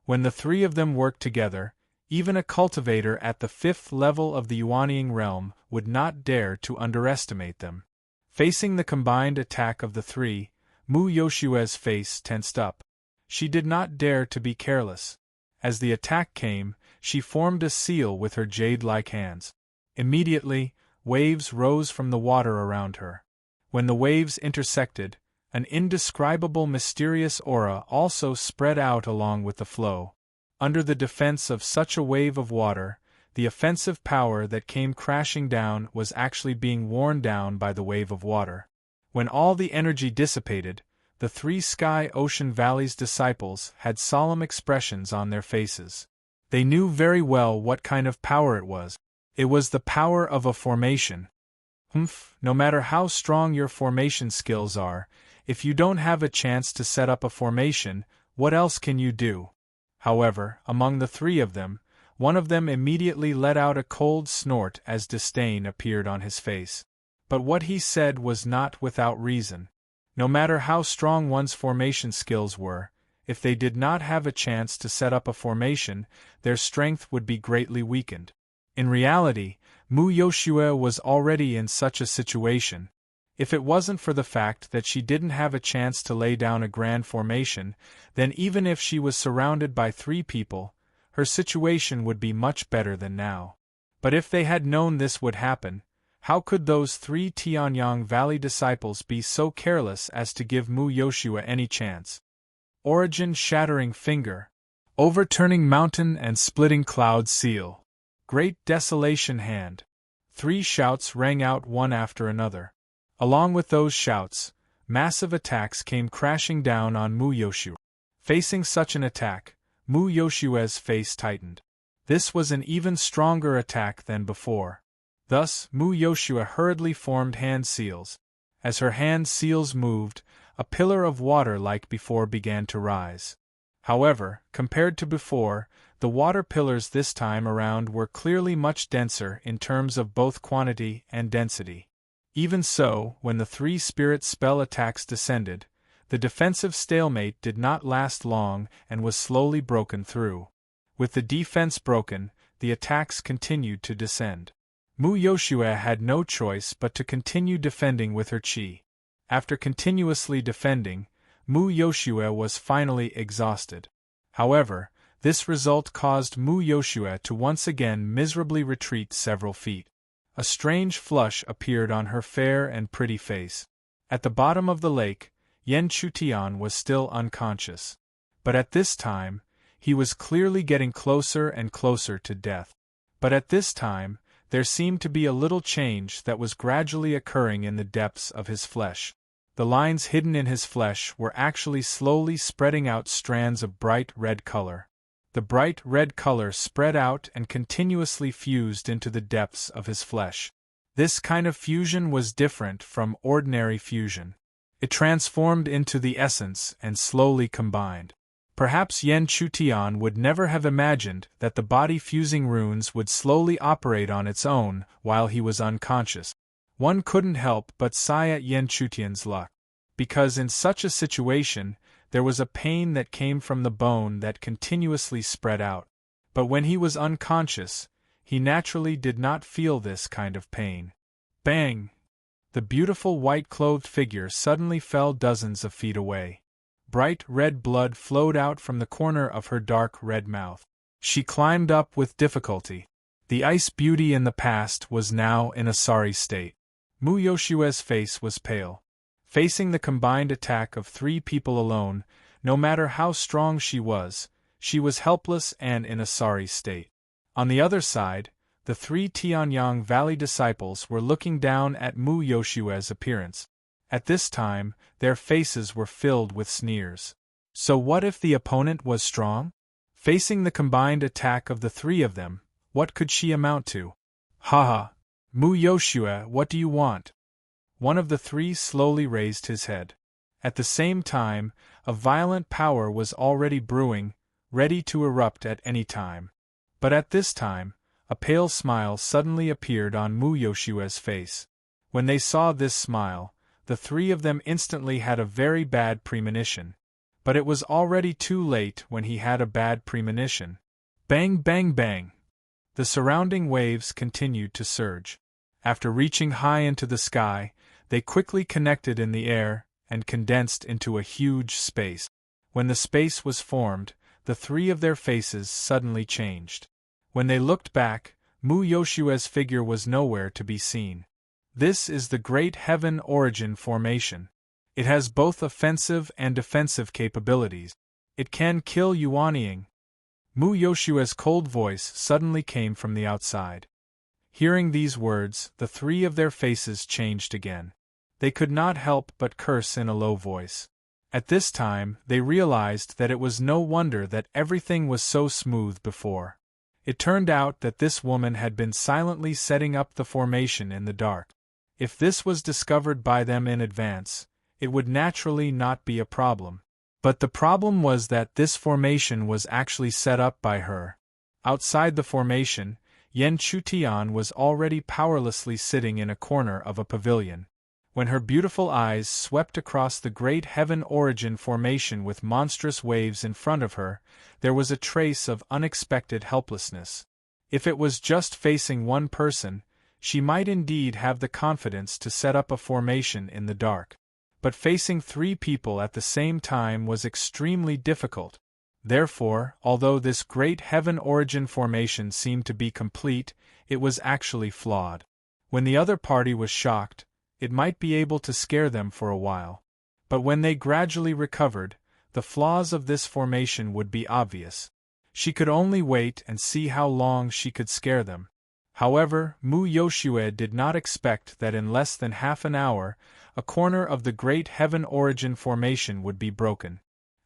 When the three of them worked together, even a cultivator at the 5th level of the Yuanying realm would not dare to underestimate them. Facing the combined attack of the three, Mu Yoshue's face tensed up. She did not dare to be careless. As the attack came, she formed a seal with her jade-like hands. Immediately, waves rose from the water around her. When the waves intersected, an indescribable mysterious aura also spread out along with the flow. Under the defense of such a wave of water, the offensive power that came crashing down was actually being worn down by the wave of water. When all the energy dissipated, the three Sky Ocean Valley's disciples had solemn expressions on their faces. They knew very well what kind of power it was. It was the power of a formation. No matter how strong your formation skills are, if you don't have a chance to set up a formation, what else can you do? However, among the three of them, one of them immediately let out a cold snort as disdain appeared on his face. But what he said was not without reason. No matter how strong one's formation skills were, if they did not have a chance to set up a formation, their strength would be greatly weakened. In reality, Mu Yoshue was already in such a situation. If it wasn't for the fact that she didn't have a chance to lay down a grand formation, then even if she was surrounded by three people, her situation would be much better than now. But if they had known this would happen, how could those three Tianyang Valley disciples be so careless as to give Mu Yoshua any chance? Origin shattering finger. Overturning mountain and splitting cloud seal. Great desolation hand. Three shouts rang out one after another. Along with those shouts, massive attacks came crashing down on Mu Yoshua. Facing such an attack, Mu Yoshue's face tightened. This was an even stronger attack than before. Thus, Mu Yoshua hurriedly formed hand seals. As her hand seals moved, a pillar of water like before began to rise. However, compared to before, the water pillars this time around were clearly much denser in terms of both quantity and density. Even so, when the three spirit spell attacks descended, the defensive stalemate did not last long and was slowly broken through. With the defense broken, the attacks continued to descend. Mu Yoshua had no choice but to continue defending with her chi. After continuously defending, Mu Yoshua was finally exhausted. However, this result caused Mu Yoshua to once again miserably retreat several feet. A strange flush appeared on her fair and pretty face. At the bottom of the lake, Yen Chutian was still unconscious. But at this time, he was clearly getting closer and closer to death. But at this time, there seemed to be a little change that was gradually occurring in the depths of his flesh. The lines hidden in his flesh were actually slowly spreading out strands of bright red color. The bright red color spread out and continuously fused into the depths of his flesh. This kind of fusion was different from ordinary fusion. It transformed into the essence and slowly combined. Perhaps Yen Chutian would never have imagined that the body-fusing runes would slowly operate on its own while he was unconscious. One couldn't help but sigh at Yen Chutian's luck. Because in such a situation, there was a pain that came from the bone that continuously spread out. But when he was unconscious, he naturally did not feel this kind of pain. Bang! The beautiful white-clothed figure suddenly fell dozens of feet away. Bright red blood flowed out from the corner of her dark red mouth. She climbed up with difficulty. The ice beauty in the past was now in a sorry state. Mu Yoshue's face was pale. Facing the combined attack of three people alone, no matter how strong she was helpless and in a sorry state. On the other side, the three Tianyang Valley disciples were looking down at Mu Yoshue's appearance. At this time, their faces were filled with sneers. So what if the opponent was strong? Facing the combined attack of the three of them, what could she amount to? Haha! Mu Yoshua, what do you want? One of the three slowly raised his head. At the same time, A violent power was already brewing, ready to erupt at any time. But at this time, a pale smile suddenly appeared on Mu Yoshua's face. When they saw this smile, the three of them instantly had a very bad premonition. But it was already too late when he had a bad premonition. Bang, bang, bang! The surrounding waves continued to surge. After reaching high into the sky, they quickly connected in the air and condensed into a huge space. When the space was formed, the three of their faces suddenly changed. When they looked back, Mu Yoshua's figure was nowhere to be seen. This is the Great Heaven Origin Formation. It has both offensive and defensive capabilities. It can kill Yuanying. Mu Yoshua's cold voice suddenly came from the outside. Hearing these words, the three of their faces changed again. They could not help but curse in a low voice. At this time, they realized that it was no wonder that everything was so smooth before. It turned out that this woman had been silently setting up the formation in the dark. If this was discovered by them in advance, it would naturally not be a problem. But the problem was that this formation was actually set up by her. Outside the formation, Yen Chutian was already powerlessly sitting in a corner of a pavilion. When her beautiful eyes swept across the Great Heaven Origin Formation with monstrous waves in front of her, there was a trace of unexpected helplessness. If it was just facing one person, she might indeed have the confidence to set up a formation in the dark. But facing three people at the same time was extremely difficult. Therefore, although this Great Heaven Origin Formation seemed to be complete, it was actually flawed. When the other party was shocked, it might be able to scare them for a while. But when they gradually recovered, the flaws of this formation would be obvious. She could only wait and see how long she could scare them. However, Mu Yoshue did not expect that in less than half an hour, a corner of the Great Heaven Origin Formation would be broken.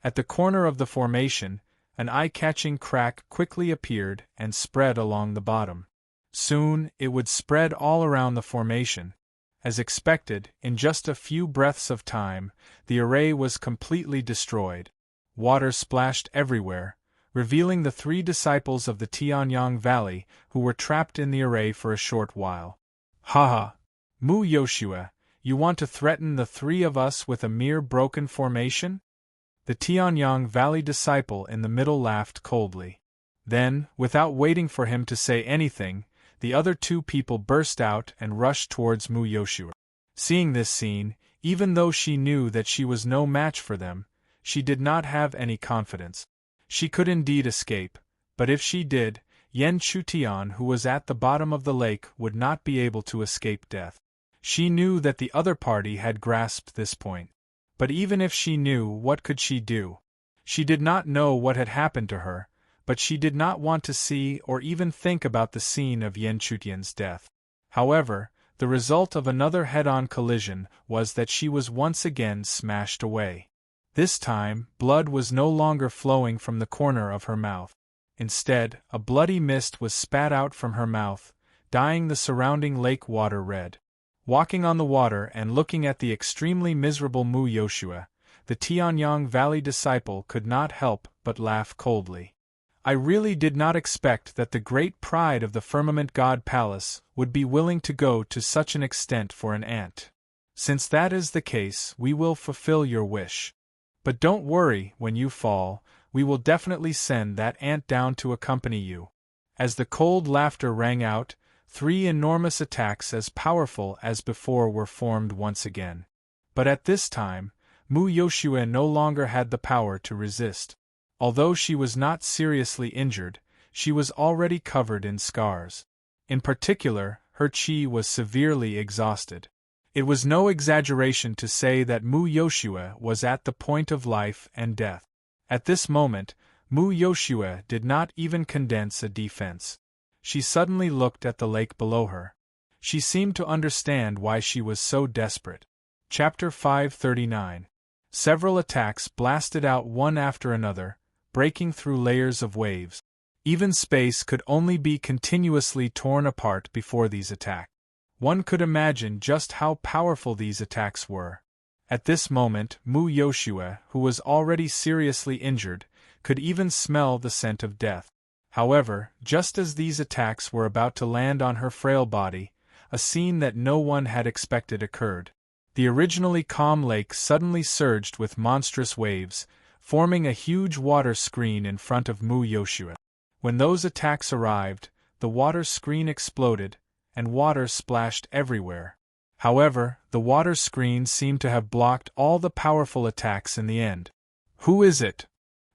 At the corner of the formation, an eye-catching crack quickly appeared and spread along the bottom. Soon, it would spread all around the formation. As expected, in just a few breaths of time, the array was completely destroyed. Water splashed everywhere, revealing the three disciples of the Tianyang Valley who were trapped in the array for a short while. Ha ha! Mu Yoshua, you want to threaten the three of us with a mere broken formation? The Tianyang Valley disciple in the middle laughed coldly. Then, without waiting for him to say anything, the other two people burst out and rushed towards Mu Yoshua. Seeing this scene, even though she knew that she was no match for them, she did not have any confidence. She could indeed escape, but if she did, Yen Chutian, who was at the bottom of the lake, would not be able to escape death. She knew that the other party had grasped this point. But even if she knew, what could she do? She did not know what had happened to her, but she did not want to see or even think about the scene of Yen Chutian's death. However, the result of another head-on collision was that she was once again smashed away. This time, blood was no longer flowing from the corner of her mouth. Instead, a bloody mist was spat out from her mouth, dyeing the surrounding lake water red. Walking on the water and looking at the extremely miserable Mu Yoshua, the Tianyang Valley disciple could not help but laugh coldly. I really did not expect that the great pride of the Firmament God Palace would be willing to go to such an extent for an ant. Since that is the case, we will fulfill your wish. But don't worry, when you fall, we will definitely send that ant down to accompany you. As the cold laughter rang out, three enormous attacks as powerful as before were formed once again. But at this time, Mu Yoshua no longer had the power to resist. Although she was not seriously injured, she was already covered in scars. In particular, her chi was severely exhausted. It was no exaggeration to say that Mu Yoshua was at the point of life and death. At this moment, Mu Yoshua did not even condense a defense. She suddenly looked at the lake below her. She seemed to understand why she was so desperate. Chapter 539. Several attacks blasted out one after another, breaking through layers of waves. Even space could only be continuously torn apart before these attacks. One could imagine just how powerful these attacks were. At this moment, Mu Yoshue, who was already seriously injured, could even smell the scent of death. However, just as these attacks were about to land on her frail body, a scene that no one had expected occurred. The originally calm lake suddenly surged with monstrous waves, forming a huge water screen in front of Mu Yoshue. When those attacks arrived, the water screen exploded, and water splashed everywhere. However, the water screen seemed to have blocked all the powerful attacks in the end. Who is it?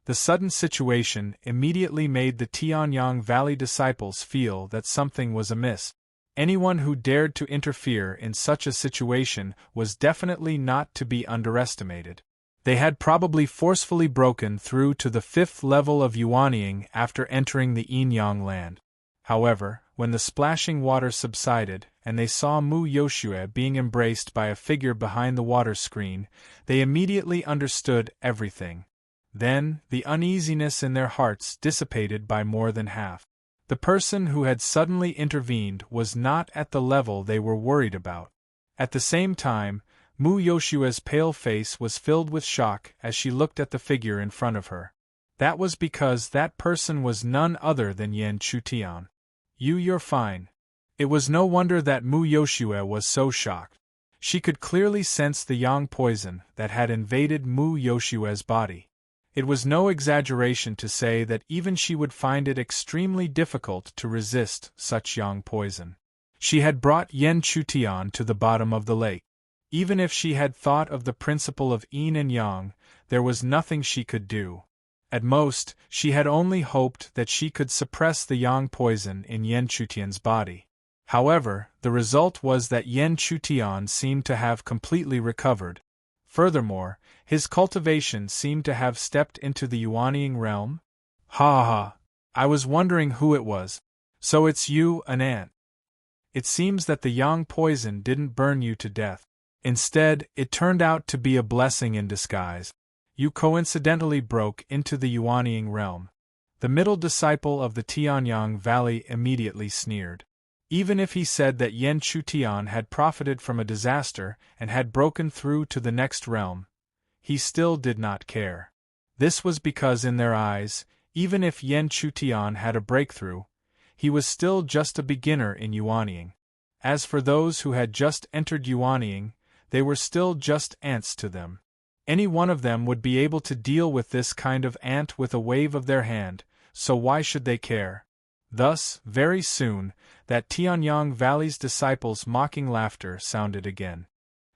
The sudden situation immediately made the Tianyang Valley disciples feel that something was amiss. Anyone who dared to interfere in such a situation was definitely not to be underestimated. They had probably forcefully broken through to the 5th level of Yuanying after entering the Yinyang land. However, when the splashing water subsided and they saw Mu Yoshue being embraced by a figure behind the water screen, they immediately understood everything. Then, the uneasiness in their hearts dissipated by more than half. The person who had suddenly intervened was not at the level they were worried about. At the same time, Mu Yoshue's pale face was filled with shock as she looked at the figure in front of her. That was because that person was none other than Yan Chutian. You're fine. It was no wonder that Mu Yoshue was so shocked. She could clearly sense the yang poison that had invaded Mu Yoshue's body. It was no exaggeration to say that even she would find it extremely difficult to resist such yang poison. She had brought Yan Chutian to the bottom of the lake. Even if she had thought of the principle of yin and yang, there was nothing she could do. At most, she had only hoped that she could suppress the yang poison in Yan Chutian's body. However, the result was that Yan Chutian seemed to have completely recovered. Furthermore, his cultivation seemed to have stepped into the Yuanying realm. Ha ha! I was wondering who it was. So it's you, an ant. It seems that the yang poison didn't burn you to death. Instead, it turned out to be a blessing in disguise. You coincidentally broke into the Yuanying realm. The middle disciple of the Tianyang Valley immediately sneered. Even if he said that Yan Chutian had profited from a disaster and had broken through to the next realm, he still did not care. This was because in their eyes, even if Yan Chutian had a breakthrough, he was still just a beginner in Yuanying. As for those who had just entered Yuanying, they were still just ants to them. Any one of them would be able to deal with this kind of ant with a wave of their hand, so why should they care? Thus, very soon, that Tianyang Valley's disciples' mocking laughter sounded again.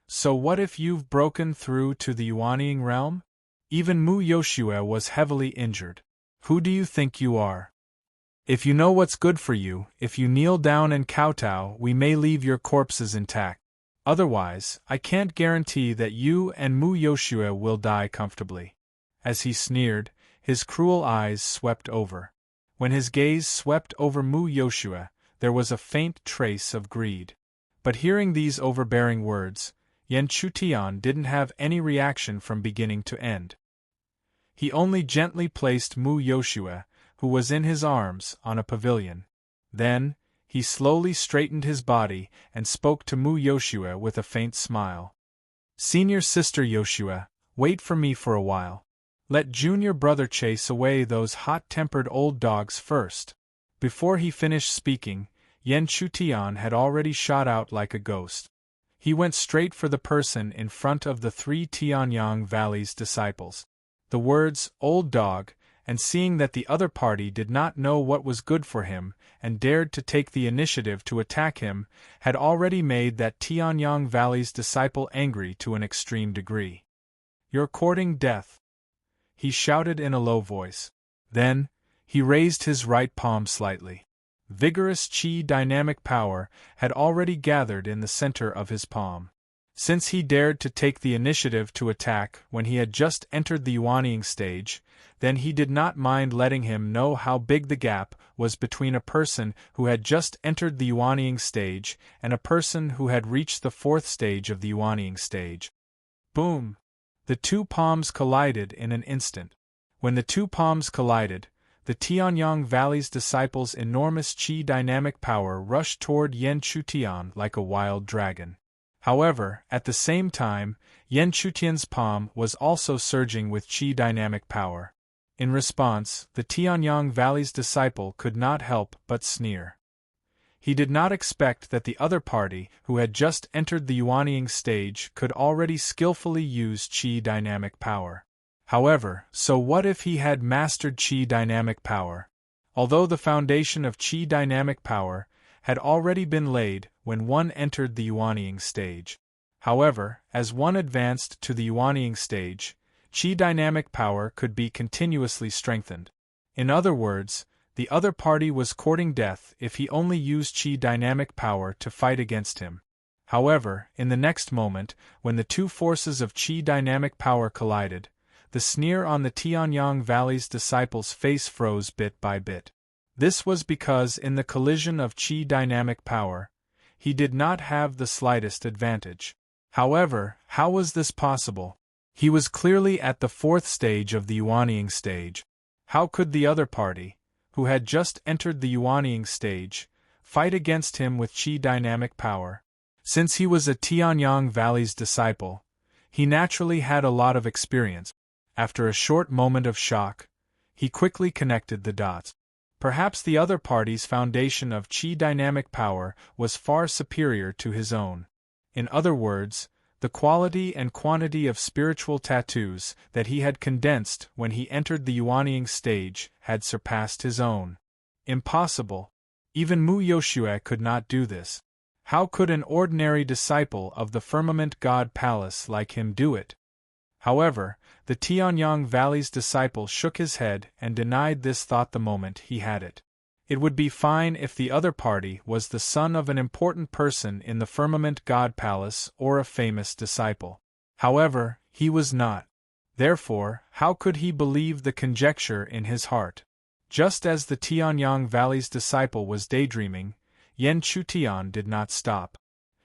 So what if you've broken through to the Yuanying realm? Even Mu Yoshue was heavily injured. Who do you think you are? If you know what's good for you, if you kneel down and kowtow, we may leave your corpses intact. Otherwise, I can't guarantee that you and Mu Yoshue will die comfortably. As he sneered, his cruel eyes swept over. When his gaze swept over Mu Yoshue, there was a faint trace of greed. But hearing these overbearing words, Yan Chutian didn't have any reaction from beginning to end. He only gently placed Mu Yoshue, who was in his arms, on a pavilion. Then, he slowly straightened his body and spoke to Mu Yoshue with a faint smile. Senior sister Yoshue, wait for me for a while. Let junior brother chase away those hot-tempered old dogs first. Before he finished speaking, Yan Chutian had already shot out like a ghost. He went straight for the person in front of the 3 Tianyang Valley's disciples. The words, old dog, and seeing that the other party did not know what was good for him and dared to take the initiative to attack him, had already made that Tianyang Valley's disciple angry to an extreme degree. You're courting death, he shouted in a low voice. Then, he raised his right palm slightly. Vigorous chi dynamic power had already gathered in the center of his palm. Since he dared to take the initiative to attack when he had just entered the Yuanying stage, then he did not mind letting him know how big the gap was between a person who had just entered the Yuanying stage and a person who had reached the 4th stage of the Yuanying stage. Boom! The two palms collided in an instant. When the two palms collided, the Tianyang Valley's disciples' enormous chi dynamic power rushed toward Yan Chutian like a wild dragon. However, at the same time, Yan Chutian's palm was also surging with qi dynamic power. In response, the Tianyang Valley's disciple could not help but sneer. He did not expect that the other party, who had just entered the Yuanying stage, could already skillfully use qi dynamic power. However, so what if he had mastered qi dynamic power? Although the foundation of qi dynamic power had already been laid when one entered the Yuanying stage. However, as one advanced to the Yuanying stage, qi dynamic power could be continuously strengthened. In other words, the other party was courting death if he only used qi dynamic power to fight against him. However, in the next moment, when the two forces of qi dynamic power collided, the sneer on the Tianyang Valley's disciple's face froze bit by bit. This was because in the collision of qi dynamic power, he did not have the slightest advantage. However, how was this possible? He was clearly at the fourth stage of the Yuanying stage. How could the other party, who had just entered the Yuanying stage, fight against him with qi dynamic power? Since he was a Tianyang Valley's disciple, he naturally had a lot of experience. After a short moment of shock, he quickly connected the dots. Perhaps the other party's foundation of qi dynamic power was far superior to his own. In other words, the quality and quantity of spiritual tattoos that he had condensed when he entered the Yuanying stage had surpassed his own. Impossible. Even Mu Yoshue could not do this. How could an ordinary disciple of the Firmament God Palace like him do it? However, the Tianyang Valley's disciple shook his head and denied this thought the moment he had it. It would be fine if the other party was the son of an important person in the Firmament God Palace or a famous disciple. However, he was not. Therefore, how could he believe the conjecture in his heart? Just as the Tianyang Valley's disciple was daydreaming, Yan Chutian did not stop.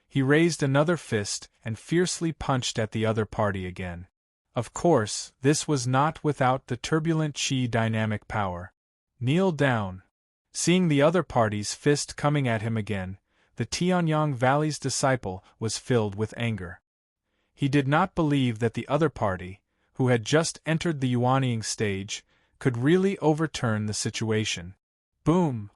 He raised another fist and fiercely punched at the other party again. Of course, this was not without the turbulent qi dynamic power. Kneel down. Seeing the other party's fist coming at him again, the Tianyang Valley's disciple was filled with anger. He did not believe that the other party, who had just entered the Yuanying stage, could really overturn the situation. Boom!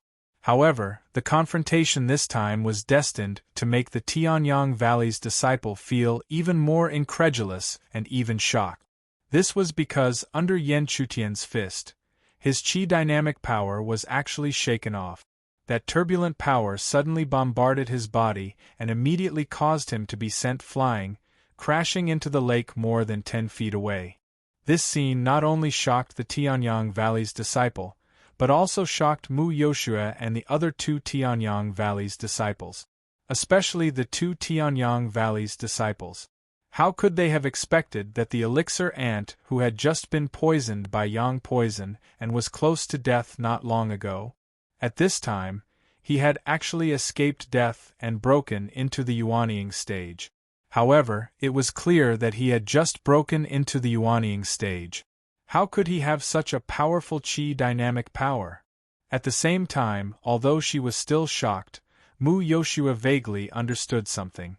However, the confrontation this time was destined to make the Tianyang Valley's disciple feel even more incredulous and even shocked. This was because under Yan Chutian's fist, his qi dynamic power was actually shaken off. That turbulent power suddenly bombarded his body and immediately caused him to be sent flying, crashing into the lake more than 10 feet away. This scene not only shocked the Tianyang Valley's disciple, but also shocked Mu Yoshue and the other two Tianyang Valley's disciples. Especially the two Tianyang Valley's disciples. How could they have expected that the elixir ant who had just been poisoned by yang poison and was close to death not long ago? At this time, he had actually escaped death and broken into the Yuanying stage. However, it was clear that he had just broken into the Yuanying stage. How could he have such a powerful qi dynamic power? At the same time, although she was still shocked, Mu Yoshue vaguely understood something.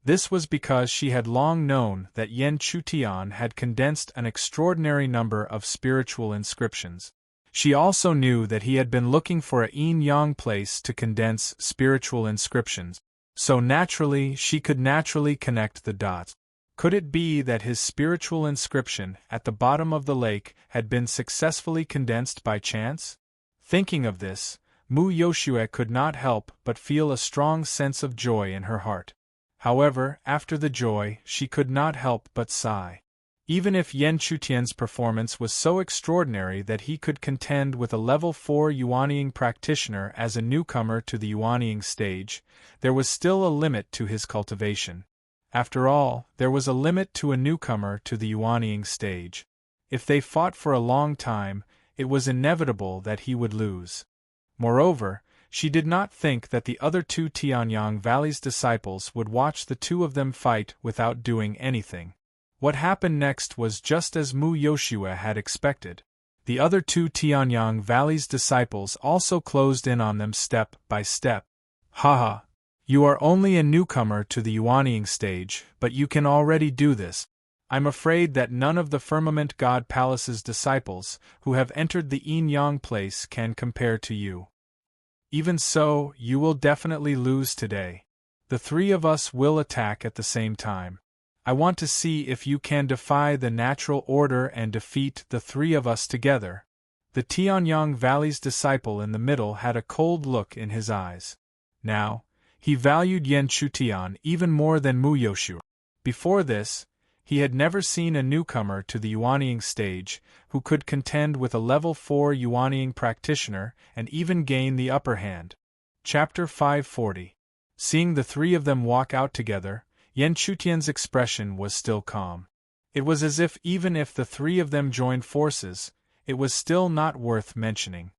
This was because she had long known that Yan Chutian had condensed an extraordinary number of spiritual inscriptions. She also knew that he had been looking for a yin-yang place to condense spiritual inscriptions, so naturally she could naturally connect the dots. Could it be that his spiritual inscription at the bottom of the lake had been successfully condensed by chance? Thinking of this, Mu Yoshue could not help but feel a strong sense of joy in her heart. However, after the joy, she could not help but sigh. Even if Yan Chutian's performance was so extraordinary that he could contend with a level 4 Yuanying practitioner as a newcomer to the Yuanying stage, there was still a limit to his cultivation. After all, there was a limit to a newcomer to the Yuanying stage. If they fought for a long time, it was inevitable that he would lose. Moreover, she did not think that the other two Tianyang Valley's disciples would watch the two of them fight without doing anything. What happened next was just as Mu Yoshue had expected. The other two Tianyang Valley's disciples also closed in on them step by step. Haha! You are only a newcomer to the Yuanying stage, but you can already do this. I'm afraid that none of the Firmament God Palace's disciples, who have entered the Yin-Yang place, can compare to you. Even so, you will definitely lose today. The three of us will attack at the same time. I want to see if you can defy the natural order and defeat the three of us together. The Tianyang Valley's disciple in the middle had a cold look in his eyes. Now, he valued Yan Chutian even more than Mu Yoshua. Before this, he had never seen a newcomer to the Yuanying stage who could contend with a level 4 Yuanying practitioner and even gain the upper hand. Chapter 540. Seeing the three of them walk out together, Yan Chutian's expression was still calm. It was as if even if the three of them joined forces, it was still not worth mentioning.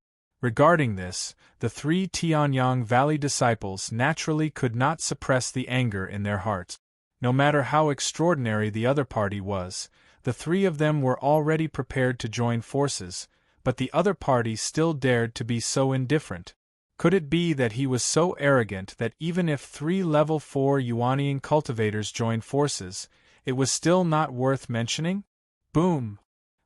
Regarding this, the three Tianyang Valley disciples naturally could not suppress the anger in their hearts. No matter how extraordinary the other party was, the three of them were already prepared to join forces, but the other party still dared to be so indifferent. Could it be that he was so arrogant that even if 3 level 4 Yuanying cultivators joined forces, it was still not worth mentioning? Boom!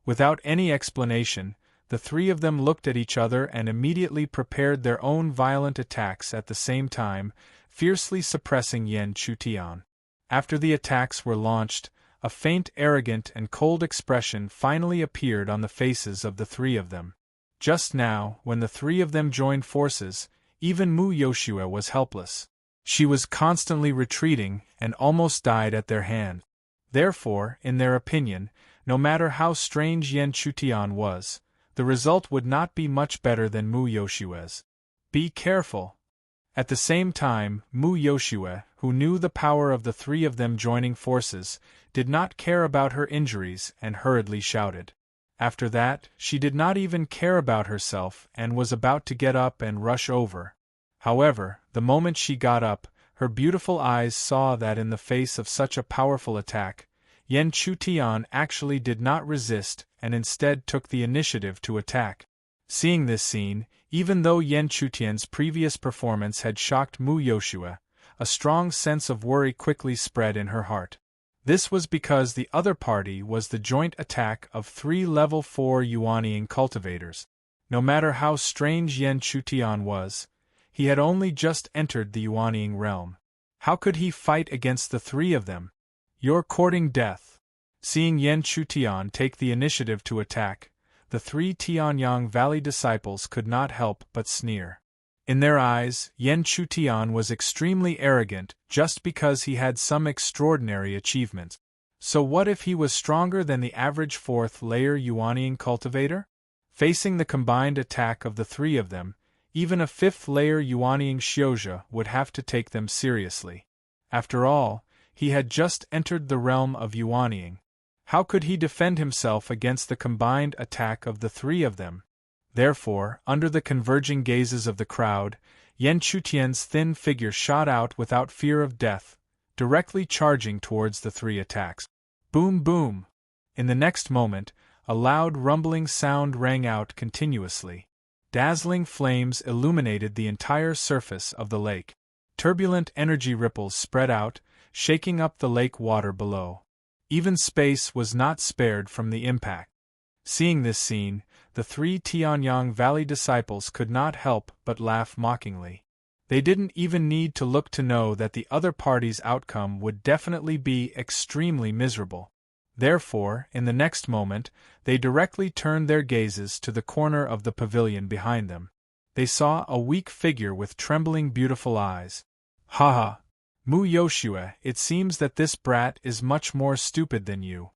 Without any explanation, the three of them looked at each other and immediately prepared their own violent attacks at the same time, fiercely suppressing Yan Chutian. After the attacks were launched, a faint, arrogant, and cold expression finally appeared on the faces of the three of them. Just now, when the three of them joined forces, even Mu Yoshua was helpless. She was constantly retreating and almost died at their hand. Therefore, in their opinion, no matter how strange Yan Chutian was, the result would not be much better than Mu Yoshua's. Be careful! At the same time, Mu Yoshua, who knew the power of the three of them joining forces, did not care about her injuries and hurriedly shouted. After that, she did not even care about herself and was about to get up and rush over. However, the moment she got up, her beautiful eyes saw that in the face of such a powerful attack, Yan Chutian actually did not resist and instead took the initiative to attack. Seeing this scene, even though Yan Chutian's previous performance had shocked Mu Yoshua, a strong sense of worry quickly spread in her heart. This was because the other party was the joint attack of 3 level 4 Yuanying cultivators. No matter how strange Yan Chutian was, he had only just entered the Yuanying realm. How could he fight against the three of them? You're courting death. Seeing Yan Chutian take the initiative to attack, the 3 Tianyang Valley disciples could not help but sneer. In their eyes, Yan Chutian was extremely arrogant just because he had some extraordinary achievements. So what if he was stronger than the average 4th-layer Yuanying cultivator? Facing the combined attack of the three of them, even a 5th-layer Yuanying Xiozha would have to take them seriously. After all, he had just entered the realm of Yuanying. How could he defend himself against the combined attack of the three of them? Therefore, under the converging gazes of the crowd, Yan Chutian's thin figure shot out without fear of death, directly charging towards the three attacks. Boom boom! In the next moment, a loud rumbling sound rang out continuously. Dazzling flames illuminated the entire surface of the lake. Turbulent energy ripples spread out, shaking up the lake water below. Even space was not spared from the impact. Seeing this scene, the 3 Tianyang Valley disciples could not help but laugh mockingly. They didn't even need to look to know that the other party's outcome would definitely be extremely miserable. Therefore, in the next moment, they directly turned their gazes to the corner of the pavilion behind them. They saw a weak figure with trembling beautiful eyes. Ha ha! Mu Yoshua, it seems that this brat is much more stupid than you.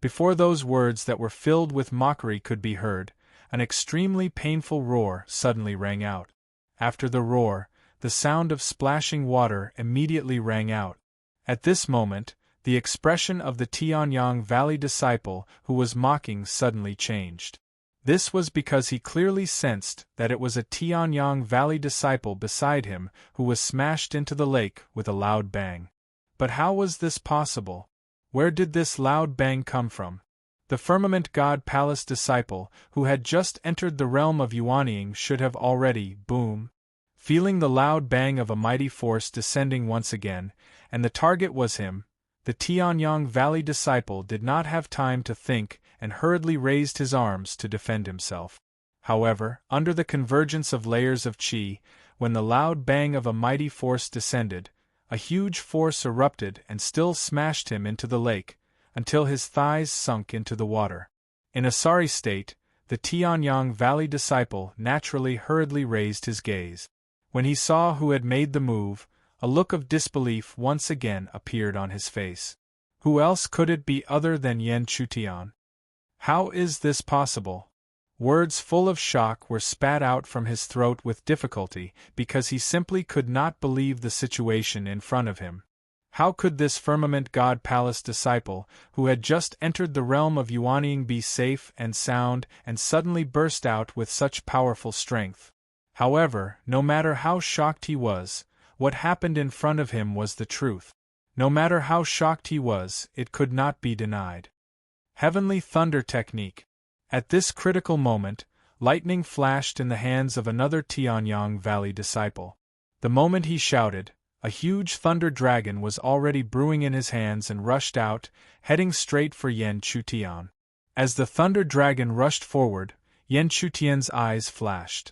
Before those words that were filled with mockery could be heard, an extremely painful roar suddenly rang out. After the roar, the sound of splashing water immediately rang out. At this moment, the expression of the Tianyang Valley disciple who was mocking suddenly changed. This was because he clearly sensed that it was a Tianyang Valley disciple beside him who was smashed into the lake with a loud bang. But how was this possible? Where did this loud bang come from? The Firmament God Palace disciple, who had just entered the realm of Yuanying, should have already, boom, Feeling the loud bang of a mighty force descending once again, and the target was him, the Tianyang Valley disciple did not have time to think and hurriedly raised his arms to defend himself. However, under the convergence of layers of qi, when the loud bang of a mighty force descended, a huge force erupted and still smashed him into the lake, until his thighs sunk into the water. In a sorry state, the Tianyang Valley disciple naturally hurriedly raised his gaze. When he saw who had made the move, a look of disbelief once again appeared on his face. Who else could it be other than Yan Chutian? How is this possible? Words full of shock were spat out from his throat with difficulty because he simply could not believe the situation in front of him. How could this firmament god palace disciple, who had just entered the realm of Yuanying, be safe and sound and suddenly burst out with such powerful strength? However, no matter how shocked he was, what happened in front of him was the truth. No matter how shocked he was, it could not be denied. Heavenly Thunder Technique. At this critical moment, lightning flashed in the hands of another Tianyang Valley disciple. The moment he shouted, a huge thunder dragon was already brewing in his hands and rushed out, heading straight for Yan Chutian. As the thunder dragon rushed forward, Yan Chutian's eyes flashed.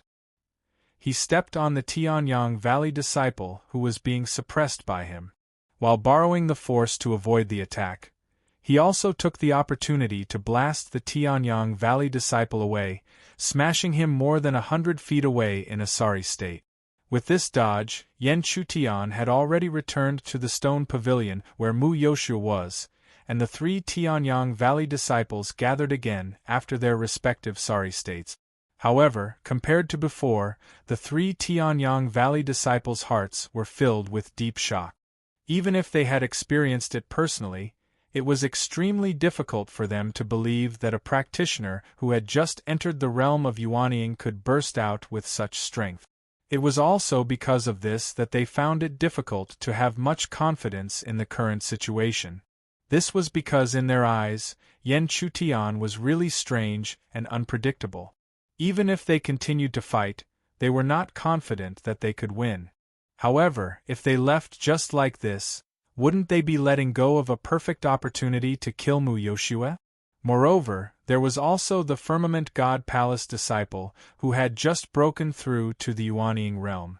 He stepped on the Tianyang Valley disciple who was being suppressed by him. While borrowing the force to avoid the attack, he also took the opportunity to blast the Tianyang Valley disciple away, smashing him more than 100 feet away in a sorry state. With this dodge, Yan Chutian had already returned to the stone pavilion where Mu Yoshua was, and the three Tianyang Valley disciples gathered again after their respective sorry states. However, compared to before, the three Tianyang Valley disciples' hearts were filled with deep shock. Even if they had experienced it personally, it was extremely difficult for them to believe that a practitioner who had just entered the realm of Yuanying could burst out with such strength. It was also because of this that they found it difficult to have much confidence in the current situation. This was because in their eyes, Yan Chutian was really strange and unpredictable. Even if they continued to fight, they were not confident that they could win. However, if they left just like this, wouldn't they be letting go of a perfect opportunity to kill Mu Yoshua? Moreover, there was also the Firmament God Palace disciple who had just broken through to the Yuanying realm.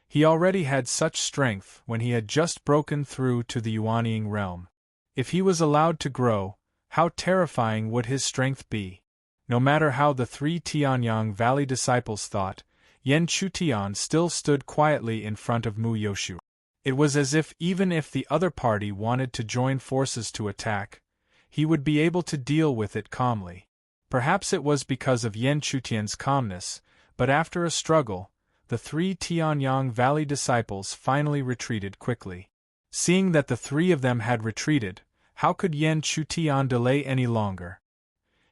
He already had such strength when he had just broken through to the Yuanying realm. If he was allowed to grow, how terrifying would his strength be? No matter how the three Tianyang Valley disciples thought, Yan Chutian still stood quietly in front of Mu Yoshua. It was as if even if the other party wanted to join forces to attack, he would be able to deal with it calmly. Perhaps it was because of Yan Chutian's calmness, but after a struggle, the three Tianyang Valley disciples finally retreated quickly. Seeing that the three of them had retreated, how could Yan Chutian delay any longer?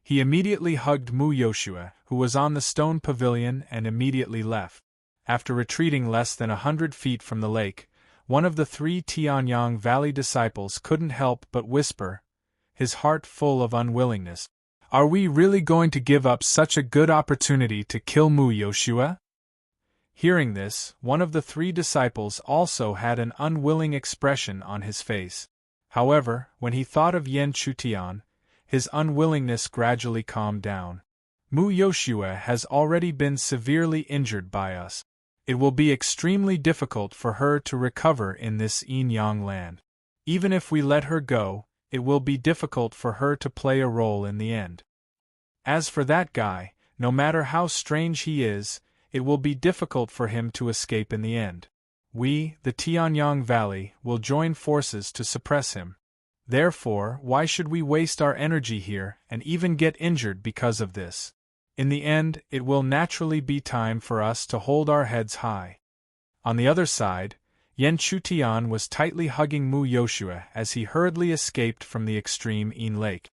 He immediately hugged Mu Yoshua, who was on the stone pavilion, and immediately left. After retreating less than 100 feet from the lake, one of the three Tianyang Valley disciples couldn't help but whisper, his heart full of unwillingness, "Are we really going to give up such a good opportunity to kill Mu Yoshua?" Hearing this, one of the three disciples also had an unwilling expression on his face. However, when he thought of Yan Chutian, his unwillingness gradually calmed down. Mu Yoshua has already been severely injured by us. It will be extremely difficult for her to recover in this Yin-Yang land. Even if we let her go, it will be difficult for her to play a role in the end. As for that guy, no matter how strange he is, it will be difficult for him to escape in the end. We, the Tianyang Valley, will join forces to suppress him. Therefore, why should we waste our energy here and even get injured because of this? In the end, it will naturally be time for us to hold our heads high. On the other side, Yan Chutian was tightly hugging Mu Yoshua as he hurriedly escaped from the extreme Yin Lake.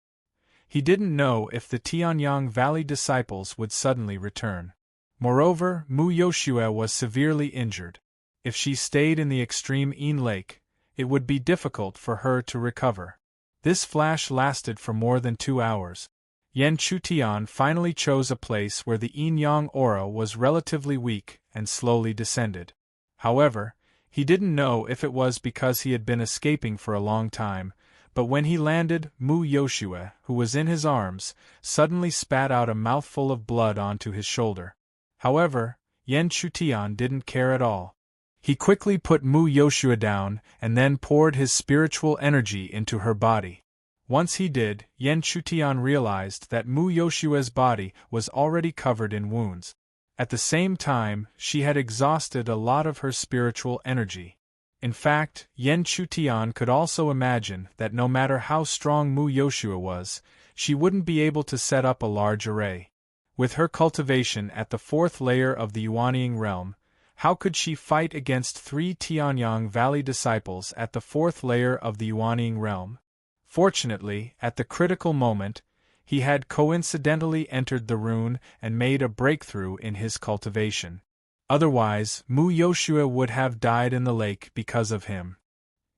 He didn't know if the Tianyang Valley disciples would suddenly return. Moreover, Mu Yoshua was severely injured. If she stayed in the extreme Yin Lake, it would be difficult for her to recover. This flash lasted for more than 2 hours. Yan Chutian finally chose a place where the yin-yang aura was relatively weak and slowly descended. However, he didn't know if it was because he had been escaping for a long time, but when he landed, Mu Yoshue, who was in his arms, suddenly spat out a mouthful of blood onto his shoulder. However, Yan Chutian didn't care at all. He quickly put Mu Yoshue down and then poured his spiritual energy into her body. Once he did, Yan Chutian realized that Mu Yoshue's body was already covered in wounds. At the same time, she had exhausted a lot of her spiritual energy. In fact, Yan Chutian could also imagine that no matter how strong Mu Yoshue was, she wouldn't be able to set up a large array. With her cultivation at the 4th layer of the Yuanying realm, how could she fight against 3 Tianyang Valley disciples at the 4th layer of the Yuanying realm? Fortunately, at the critical moment, he had coincidentally entered the rune and made a breakthrough in his cultivation. Otherwise, Mu Yoshue would have died in the lake because of him.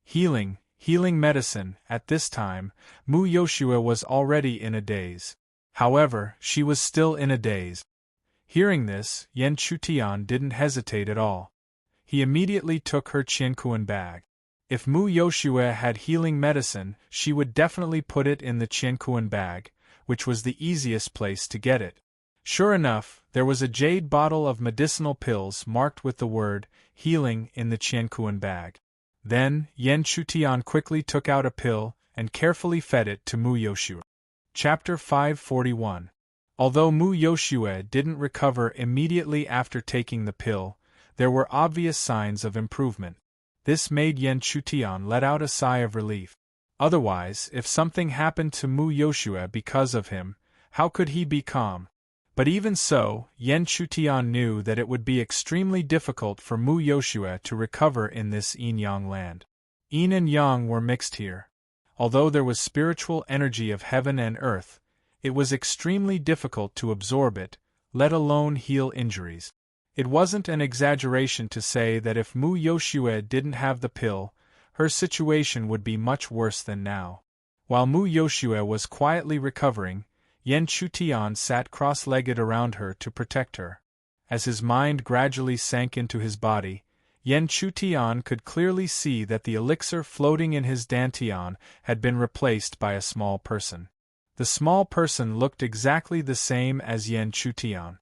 Healing medicine. At this time, Mu Yoshue was already in a daze. However, she was still in a daze. Hearing this, Yan Chutian didn't hesitate at all. He immediately took her Qiankuan bag. If Mu Yoshue had healing medicine, she would definitely put it in the Qiankuan bag, which was the easiest place to get it. Sure enough, there was a jade bottle of medicinal pills marked with the word healing in the Qiankuan bag. Then, Yan Chutian quickly took out a pill and carefully fed it to Mu Yoshue. Chapter 541. Although Mu Yoshue didn't recover immediately after taking the pill, there were obvious signs of improvement. This made Yan Chutian let out a sigh of relief. Otherwise, if something happened to Mu Yoshue because of him, how could he be calm? But even so, Yan Chutian knew that it would be extremely difficult for Mu Yoshue to recover in this yin-yang land. Yin and yang were mixed here. Although there was spiritual energy of heaven and earth, it was extremely difficult to absorb it, let alone heal injuries. It wasn't an exaggeration to say that if Mu Yoshue didn't have the pill, her situation would be much worse than now. While Mu Yoshue was quietly recovering, Yan Chutian sat cross-legged around her to protect her. As his mind gradually sank into his body, Yan Chutian could clearly see that the elixir floating in his dantian had been replaced by a small person. The small person looked exactly the same as Yan Chutian.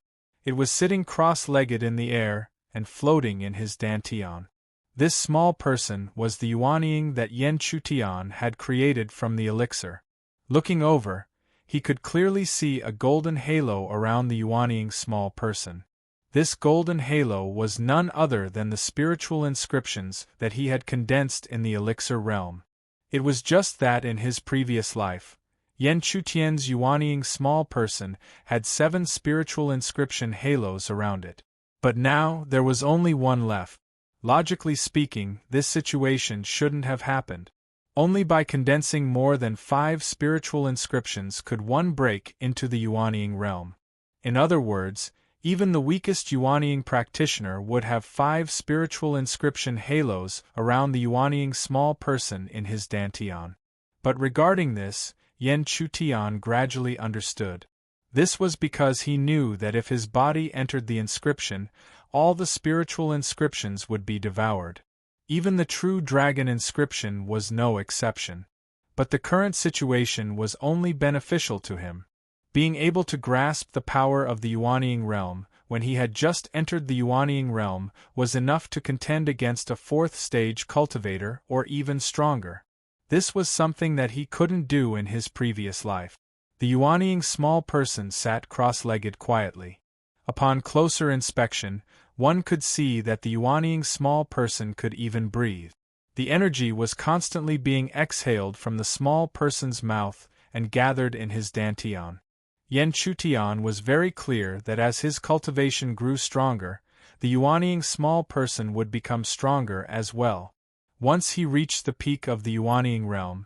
It was sitting cross-legged in the air and floating in his dantian. This small person was the Yuanying that Yan Chutian had created from the elixir. Looking over, he could clearly see a golden halo around the Yuanying small person. This golden halo was none other than the spiritual inscriptions that he had condensed in the elixir realm. It was just that in his previous life, Yan Chutian's Yuanying small person had 7 spiritual inscription halos around it. But now there was only one left. Logically speaking, this situation shouldn't have happened. Only by condensing more than 5 spiritual inscriptions could one break into the Yuanying realm. In other words, even the weakest Yuanying practitioner would have 5 spiritual inscription halos around the Yuanying small person in his dantian. But regarding this, Yan Chutian gradually understood. This was because he knew that if his body entered the inscription, all the spiritual inscriptions would be devoured. Even the true dragon inscription was no exception. But the current situation was only beneficial to him. Being able to grasp the power of the Yuanying realm when he had just entered the Yuanying realm was enough to contend against a 4th stage cultivator or even stronger. This was something that he couldn't do in his previous life. The Yuanying small person sat cross-legged quietly. Upon closer inspection, one could see that the Yuanying small person could even breathe. The energy was constantly being exhaled from the small person's mouth and gathered in his dantian. Yan Chutian was very clear that as his cultivation grew stronger, the Yuanying small person would become stronger as well. Once he reached the peak of the Yuanying realm,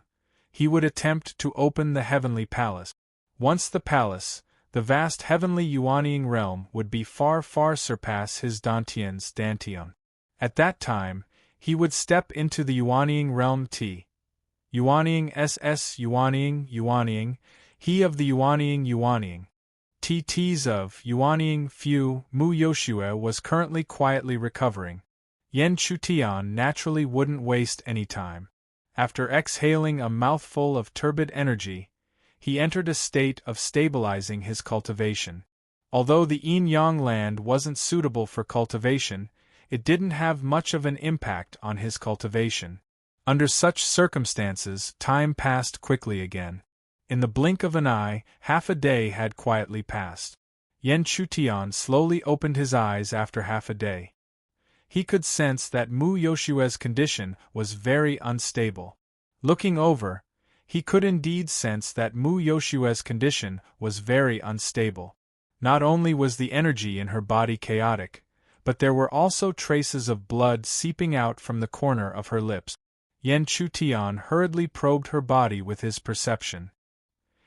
he would attempt to open the heavenly palace. Once the palace, the vast heavenly Yuanying realm would be far surpass his dantian's dantian. At that time, he would step into the Yuanying realm Yuanying SS Yuanying, he of the Yuanying. TTs of Yuanying Fu, Mu Yoshue was currently quietly recovering. Yan Chutian naturally wouldn't waste any time. After exhaling a mouthful of turbid energy, he entered a state of stabilizing his cultivation. Although the yin-yang land wasn't suitable for cultivation, it didn't have much of an impact on his cultivation. Under such circumstances, time passed quickly again. In the blink of an eye, half a day had quietly passed. Yan Chutian slowly opened his eyes after half a day. He could sense that Mu Yoshue's condition was very unstable. Looking over, he could indeed sense that Mu Yoshue's condition was very unstable. Not only was the energy in her body chaotic, but there were also traces of blood seeping out from the corner of her lips. Yan Chutian hurriedly probed her body with his perception.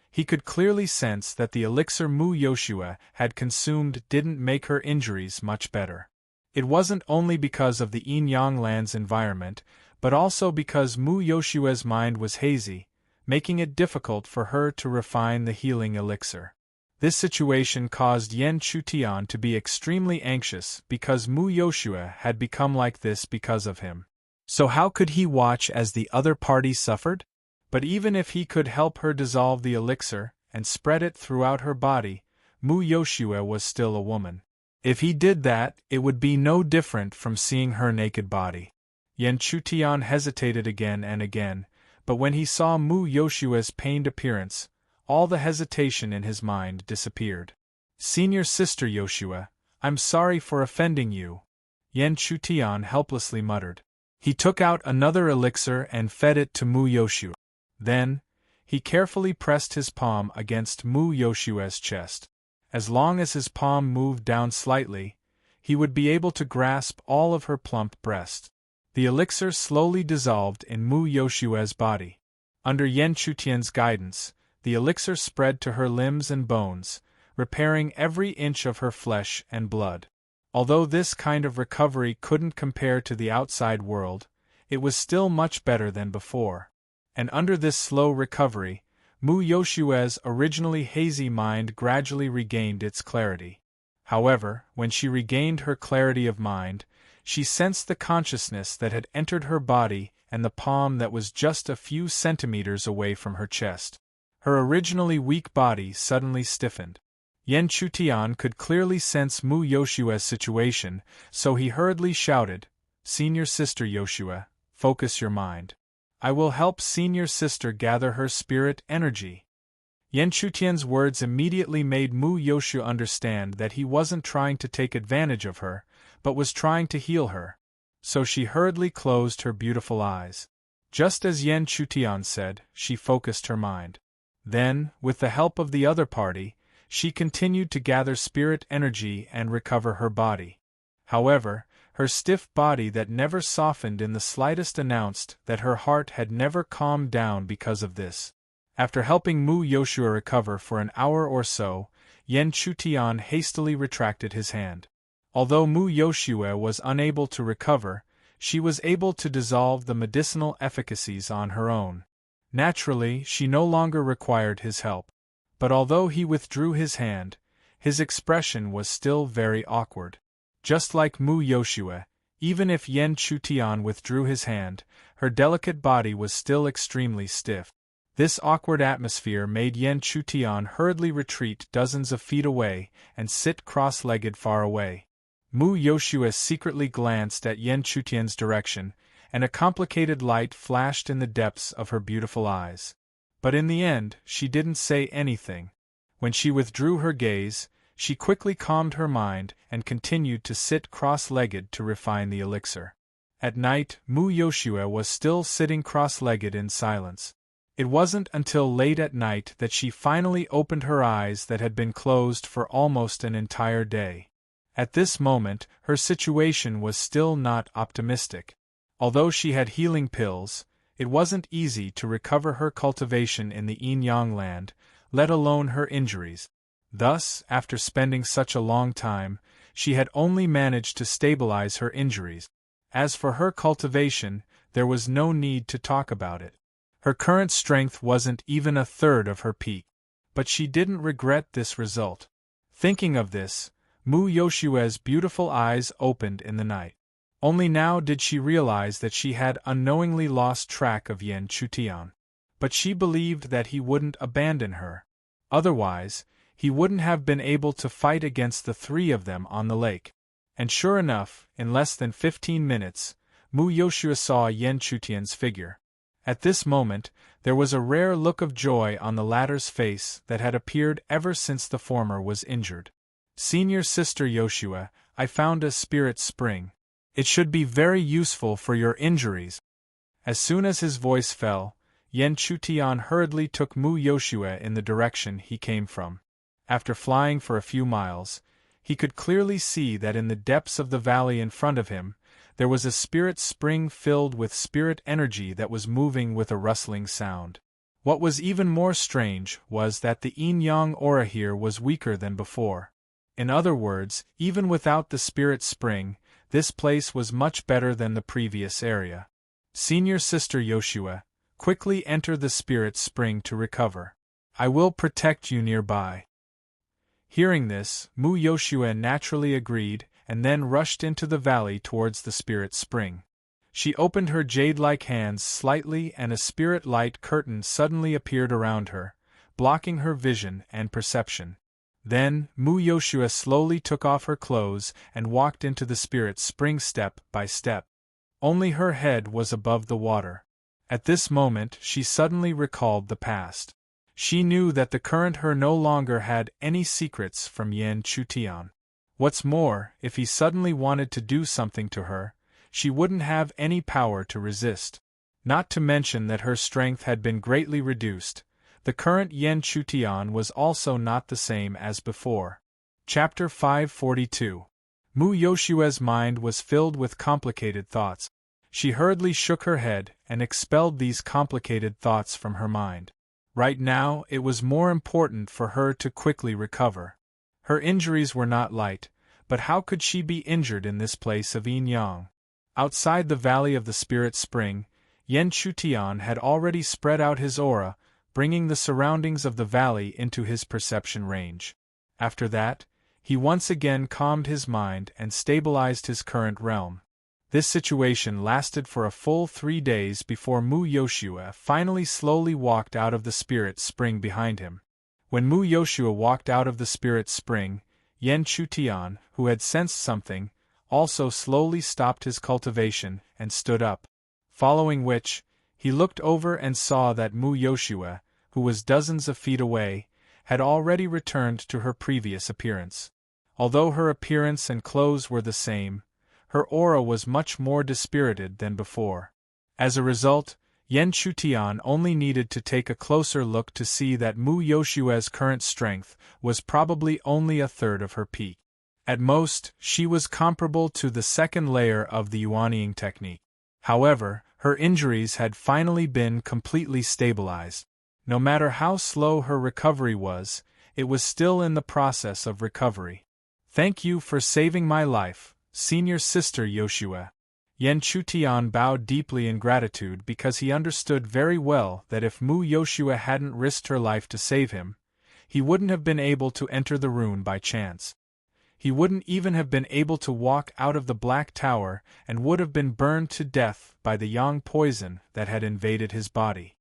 He could clearly sense that the elixir Mu Yoshue had consumed didn't make her injuries much better. It wasn't only because of the yin-yang land's environment, but also because Mu Yoshue's mind was hazy, making it difficult for her to refine the healing elixir. This situation caused Yan Chutian to be extremely anxious because Mu Yoshue had become like this because of him. So how could he watch as the other party suffered? But even if he could help her dissolve the elixir and spread it throughout her body, Mu Yoshue was still a woman. If he did that, it would be no different from seeing her naked body. Yan Chutian hesitated again and again, but when he saw Mu Yoshue's pained appearance, all the hesitation in his mind disappeared. "Senior Sister Yoshue, I'm sorry for offending you," Yan Chutian helplessly muttered. He took out another elixir and fed it to Mu Yoshue. Then, he carefully pressed his palm against Mu Yoshue's chest. As long as his palm moved down slightly, he would be able to grasp all of her plump breast. The elixir slowly dissolved in Mu Yoshue's body. Under Yan Chutian's guidance, the elixir spread to her limbs and bones, repairing every inch of her flesh and blood. Although this kind of recovery couldn't compare to the outside world, it was still much better than before. And under this slow recovery, Mu Yoshue's originally hazy mind gradually regained its clarity. However, when she regained her clarity of mind, she sensed the consciousness that had entered her body and the palm that was just a few centimeters away from her chest. Her originally weak body suddenly stiffened. Yan Chutian could clearly sense Mu Yoshue's situation, so he hurriedly shouted, "Senior Sister Yoshue, focus your mind. I will help Senior Sister gather her spirit energy." Yan Chutian's words immediately made Mu Yoshue understand that he wasn't trying to take advantage of her, but was trying to heal her. So she hurriedly closed her beautiful eyes. Just as Yan Chutian said, she focused her mind. Then, with the help of the other party, she continued to gather spirit energy and recover her body. However, her stiff body that never softened in the slightest announced that her heart had never calmed down because of this. After helping Mu Yoshue recover for an hour or so, Yan Chutian hastily retracted his hand. Although Mu Yoshue was unable to recover, she was able to dissolve the medicinal efficacies on her own. Naturally, she no longer required his help. But although he withdrew his hand, his expression was still very awkward. Just like Mu Yoshue, even if Yan Chutian withdrew his hand, her delicate body was still extremely stiff. This awkward atmosphere made Yan Chutian hurriedly retreat dozens of feet away and sit cross-legged far away. Mu Yoshue secretly glanced at Yan Chutian's direction, and a complicated light flashed in the depths of her beautiful eyes. But in the end, she didn't say anything. When she withdrew her gaze, she quickly calmed her mind and continued to sit cross-legged to refine the elixir. At night, Mu Yoshue was still sitting cross-legged in silence. It wasn't until late at night that she finally opened her eyes that had been closed for almost an entire day. At this moment, her situation was still not optimistic. Although she had healing pills, it wasn't easy to recover her cultivation in the yin-yang land, let alone her injuries. Thus, after spending such a long time, she had only managed to stabilize her injuries. As for her cultivation, there was no need to talk about it. Her current strength wasn't even a third of her peak. But she didn't regret this result. Thinking of this, Mu Yoshue's beautiful eyes opened in the night. Only now did she realize that she had unknowingly lost track of Yan Chutian. But she believed that he wouldn't abandon her. Otherwise, he wouldn't have been able to fight against the three of them on the lake. And sure enough, in less than 15 minutes, Mu Yoshua saw Yan Chutian's figure. At this moment, there was a rare look of joy on the latter's face that had appeared ever since the former was injured. "Senior Sister Yoshua, I found a spirit spring. It should be very useful for your injuries." As soon as his voice fell, Yan Chutian hurriedly took Mu Yoshua in the direction he came from. After flying for a few miles, he could clearly see that in the depths of the valley in front of him, there was a spirit spring filled with spirit energy that was moving with a rustling sound. What was even more strange was that the yin-yang aura here was weaker than before. In other words, even without the spirit spring, this place was much better than the previous area. "Senior Sister Yoshua, quickly enter the spirit spring to recover. I will protect you nearby." Hearing this, Mu Yoshua naturally agreed, and then rushed into the valley towards the spirit spring. She opened her jade-like hands slightly and a spirit-light curtain suddenly appeared around her, blocking her vision and perception. Then, Mu Yoshua slowly took off her clothes and walked into the spirit spring step by step. Only her head was above the water. At this moment she suddenly recalled the past. She knew that the current her no longer had any secrets from Yan Chutian. What's more, if he suddenly wanted to do something to her, she wouldn't have any power to resist. Not to mention that her strength had been greatly reduced. The current Yan Chutian was also not the same as before. Chapter 542. Mu Yoshua's mind was filled with complicated thoughts. She hurriedly shook her head and expelled these complicated thoughts from her mind. Right now, it was more important for her to quickly recover. Her injuries were not light, but how could she be injured in this place of yin-yang? Outside the valley of the spirit spring, Yan Chutian had already spread out his aura, bringing the surroundings of the valley into his perception range. After that, he once again calmed his mind and stabilized his current realm. This situation lasted for a full 3 days before Mu Yoshua finally slowly walked out of the spirit spring behind him. When Mu Yoshua walked out of the spirit spring, Yan Chutian, who had sensed something, also slowly stopped his cultivation and stood up. Following which, he looked over and saw that Mu Yoshua, who was dozens of feet away, had already returned to her previous appearance. Although her appearance and clothes were the same, her aura was much more dispirited than before. As a result, Yan Chutian only needed to take a closer look to see that Mu Yoshua's current strength was probably only a third of her peak. At most, she was comparable to the second layer of the Yuanying technique. However, her injuries had finally been completely stabilized. No matter how slow her recovery was, it was still in the process of recovery. "Thank you for saving my life, Senior Sister Yoshua." Yan Chutian bowed deeply in gratitude because he understood very well that if Mu Yoshua hadn't risked her life to save him, he wouldn't have been able to enter the rune by chance. He wouldn't even have been able to walk out of the Black Tower and would have been burned to death by the yang poison that had invaded his body.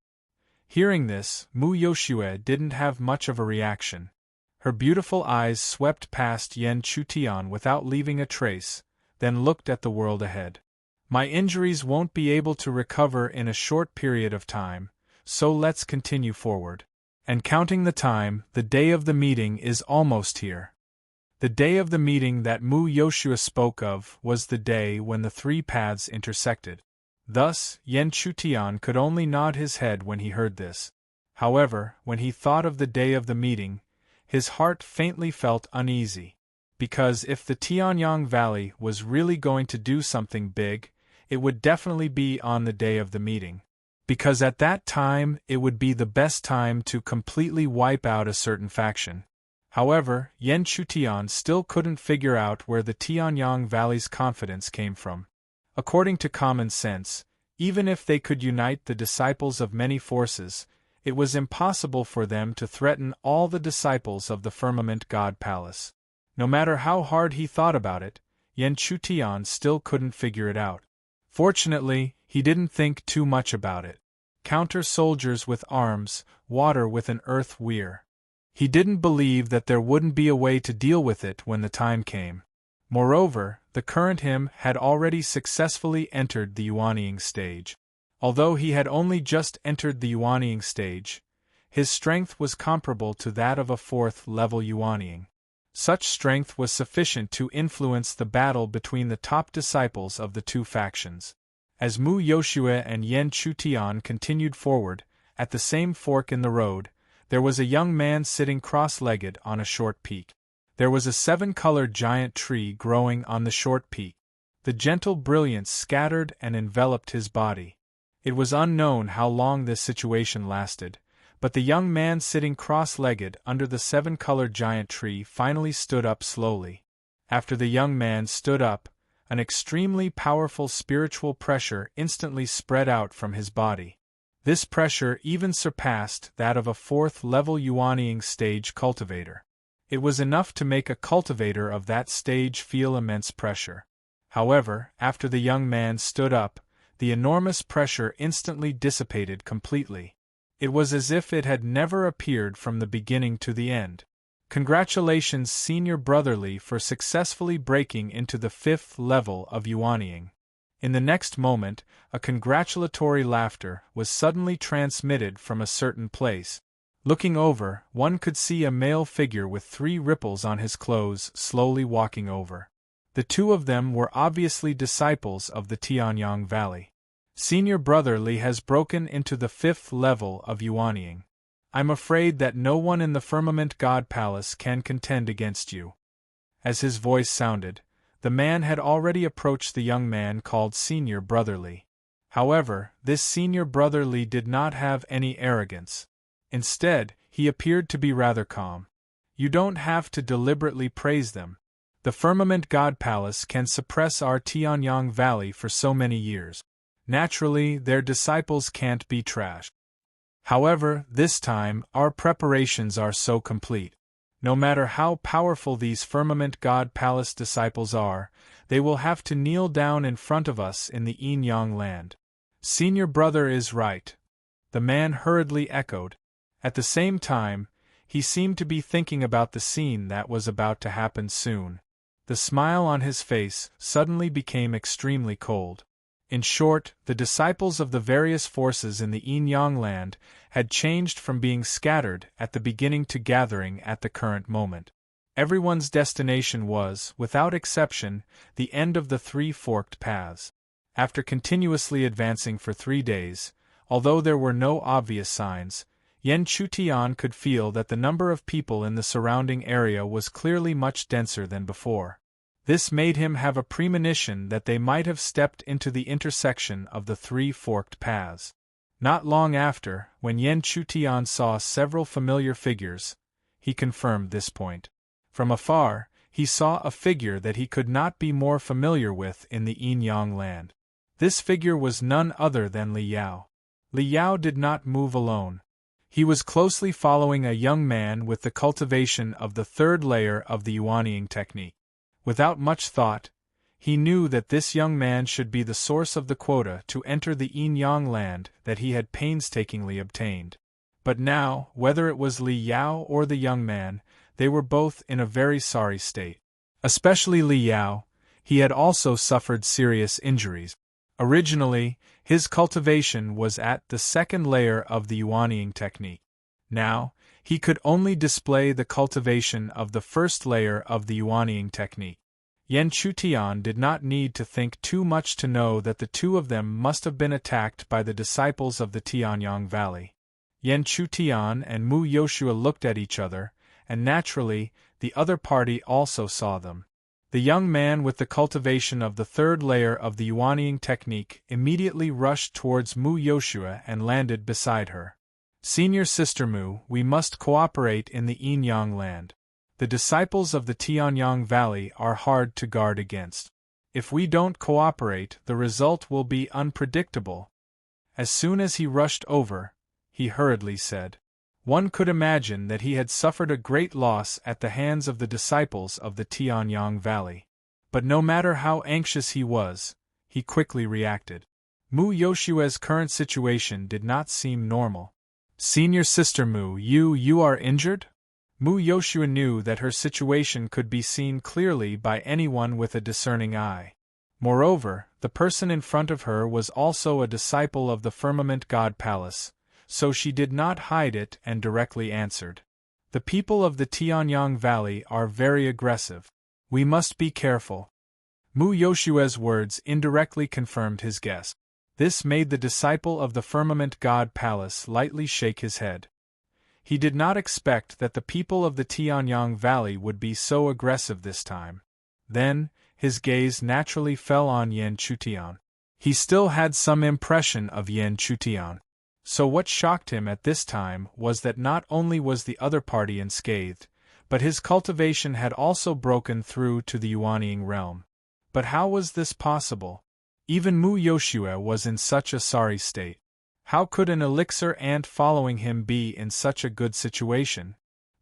Hearing this, Mu Yoshua didn't have much of a reaction. Her beautiful eyes swept past Yan Chutian without leaving a trace, then looked at the world ahead. "My injuries won't be able to recover in a short period of time, so let's continue forward." And counting the time, the day of the meeting is almost here. The day of the meeting that Mu Yoshua spoke of was the day when the three paths intersected. Thus, Yan Chutian could only nod his head when he heard this. However, when he thought of the day of the meeting, his heart faintly felt uneasy. Because if the Tianyang Valley was really going to do something big, it would definitely be on the day of the meeting. Because at that time, it would be the best time to completely wipe out a certain faction. However, Yan Chutian still couldn't figure out where the Tianyang Valley's confidence came from. According to common sense, even if they could unite the disciples of many forces, It was impossible for them to threaten all the disciples of the Firmament God Palace. No matter how hard he thought about it, Yan Chutian still couldn't figure it out. Fortunately, he didn't think too much about it. Counter soldiers with arms, water with an earth weir. He didn't believe that there wouldn't be a way to deal with it when the time came. Moreover, the current him had already successfully entered the Yuanying stage. Although he had only just entered the Yuanying stage, his strength was comparable to that of a fourth-level Yuanying. Such strength was sufficient to influence the battle between the top disciples of the two factions. As Mu Yoshue and Yan Chutian continued forward, at the same fork in the road, there was a young man sitting cross-legged on a short peak. There was a seven-colored giant tree growing on the short peak. The gentle brilliance scattered and enveloped his body. It was unknown how long this situation lasted, but the young man sitting cross-legged under the seven-colored giant tree finally stood up slowly. After the young man stood up, an extremely powerful spiritual pressure instantly spread out from his body. This pressure even surpassed that of a fourth-level Yuanying stage cultivator. It was enough to make a cultivator of that stage feel immense pressure. However, after the young man stood up, the enormous pressure instantly dissipated completely. It was as if it had never appeared from the beginning to the end. Congratulations, Senior Brotherly, for successfully breaking into the fifth level of Yuanying. In the next moment, a congratulatory laughter was suddenly transmitted from a certain place. Looking over, one could see a male figure with 3 ripples on his clothes slowly walking over. The two of them were obviously disciples of the Tianyang Valley. Senior Brotherly has broken into the 5th level of Yuanying. I'm afraid that no one in the Firmament God Palace can contend against you. As his voice sounded, the man had already approached the young man called Senior Brotherly. However, this Senior Brotherly did not have any arrogance. Instead, he appeared to be rather calm. You don't have to deliberately praise them. The Firmament God Palace can suppress our Tianyang Valley for so many years. Naturally, their disciples can't be trashed. However, this time, our preparations are so complete. No matter how powerful these Firmament God Palace disciples are, they will have to kneel down in front of us in the Yin-Yang land. Senior Brother is right, the man hurriedly echoed. At the same time, he seemed to be thinking about the scene that was about to happen soon. The smile on his face suddenly became extremely cold. In short, the disciples of the various forces in the Yin-Yang land had changed from being scattered at the beginning to gathering at the current moment. Everyone's destination was, without exception, the end of the 3 forked paths. After continuously advancing for 3 days, although there were no obvious signs, Yan Chutian could feel that the number of people in the surrounding area was clearly much denser than before. This made him have a premonition that they might have stepped into the intersection of the 3 forked paths. Not long after, when Yan Chutian saw several familiar figures, he confirmed this point. From afar, he saw a figure that he could not be more familiar with in the Yin-Yang land. This figure was none other than Li Yao. Li Yao did not move alone. He was closely following a young man with the cultivation of the 3rd layer of the Yuanying technique. Without much thought, he knew that this young man should be the source of the quota to enter the Yin-Yang land that he had painstakingly obtained. But now, whether it was Li Yao or the young man, they were both in a very sorry state. Especially Li Yao, he had also suffered serious injuries. Originally, his cultivation was at the 2nd layer of the Yuanying technique. Now, he could only display the cultivation of the 1st layer of the Yuanying technique. Yan Chutian did not need to think too much to know that the two of them must have been attacked by the disciples of the Tianyang Valley. Yan Chutian and Mu Yoshua looked at each other, and naturally, the other party also saw them. The young man with the cultivation of the 3rd layer of the Yuanying technique immediately rushed towards Mu Yoshua and landed beside her. Senior Sister Mu, we must cooperate in the Yin-Yang land. The disciples of the Tianyang Valley are hard to guard against. If we don't cooperate, the result will be unpredictable. As soon as he rushed over, he hurriedly said. One could imagine that he had suffered a great loss at the hands of the disciples of the Tianyang Valley. But no matter how anxious he was, he quickly reacted. Mu Yoshua's current situation did not seem normal. Senior Sister Mu, you are injured? Mu Yoshua knew that her situation could be seen clearly by anyone with a discerning eye. Moreover, the person in front of her was also a disciple of the Firmament God Palace, so she did not hide it and directly answered. The people of the Tianyang Valley are very aggressive. We must be careful. Mu Yoshua's words indirectly confirmed his guess. This made the disciple of the Firmament God Palace lightly shake his head. He did not expect that the people of the Tianyang Valley would be so aggressive this time. Then, his gaze naturally fell on Yan Chutian. He still had some impression of Yan Chutian. So what shocked him at this time was that not only was the other party unscathed, but his cultivation had also broken through to the Yuanying realm. But how was this possible? Even Mu Yoshua was in such a sorry state. How could an elixir ant following him be in such a good situation?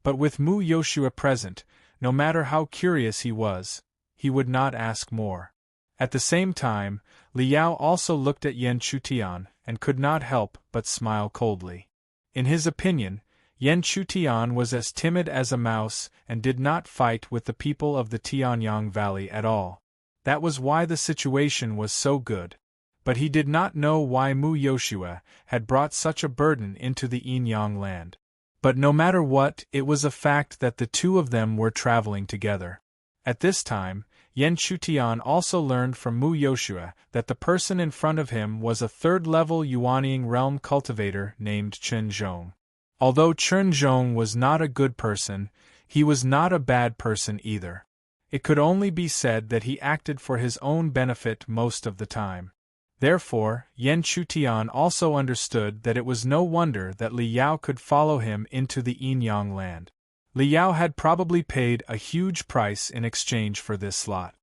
But with Mu Yoshua present, no matter how curious he would not ask more. At the same time, Liao also looked at Yan Chutian and could not help but smile coldly. In his opinion, Yan Chutian was as timid as a mouse and did not fight with the people of the Tianyang Valley at all. That was why the situation was so good. But he did not know why Mu Yoshua had brought such a burden into the Yinyang land. But no matter what, it was a fact that the two of them were traveling together. At this time, Yan Chutian also learned from Mu Yoshua that the person in front of him was a third-level Yuanying realm cultivator named Chen Zhong. Although Chen Zhong was not a good person, he was not a bad person either. It could only be said that he acted for his own benefit most of the time. Therefore, Yan Chutian also understood that it was no wonder that Li Yao could follow him into the Yinyang land. Li Yao had probably paid a huge price in exchange for this slot.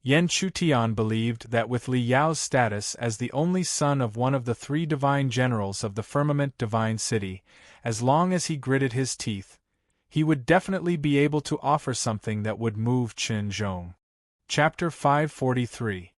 Yan Chutian believed that with Li Yao's status as the only son of one of the three divine generals of the Firmament Divine City, as long as he gritted his teeth, he would definitely be able to offer something that would move Chen Zhong. Chapter 543.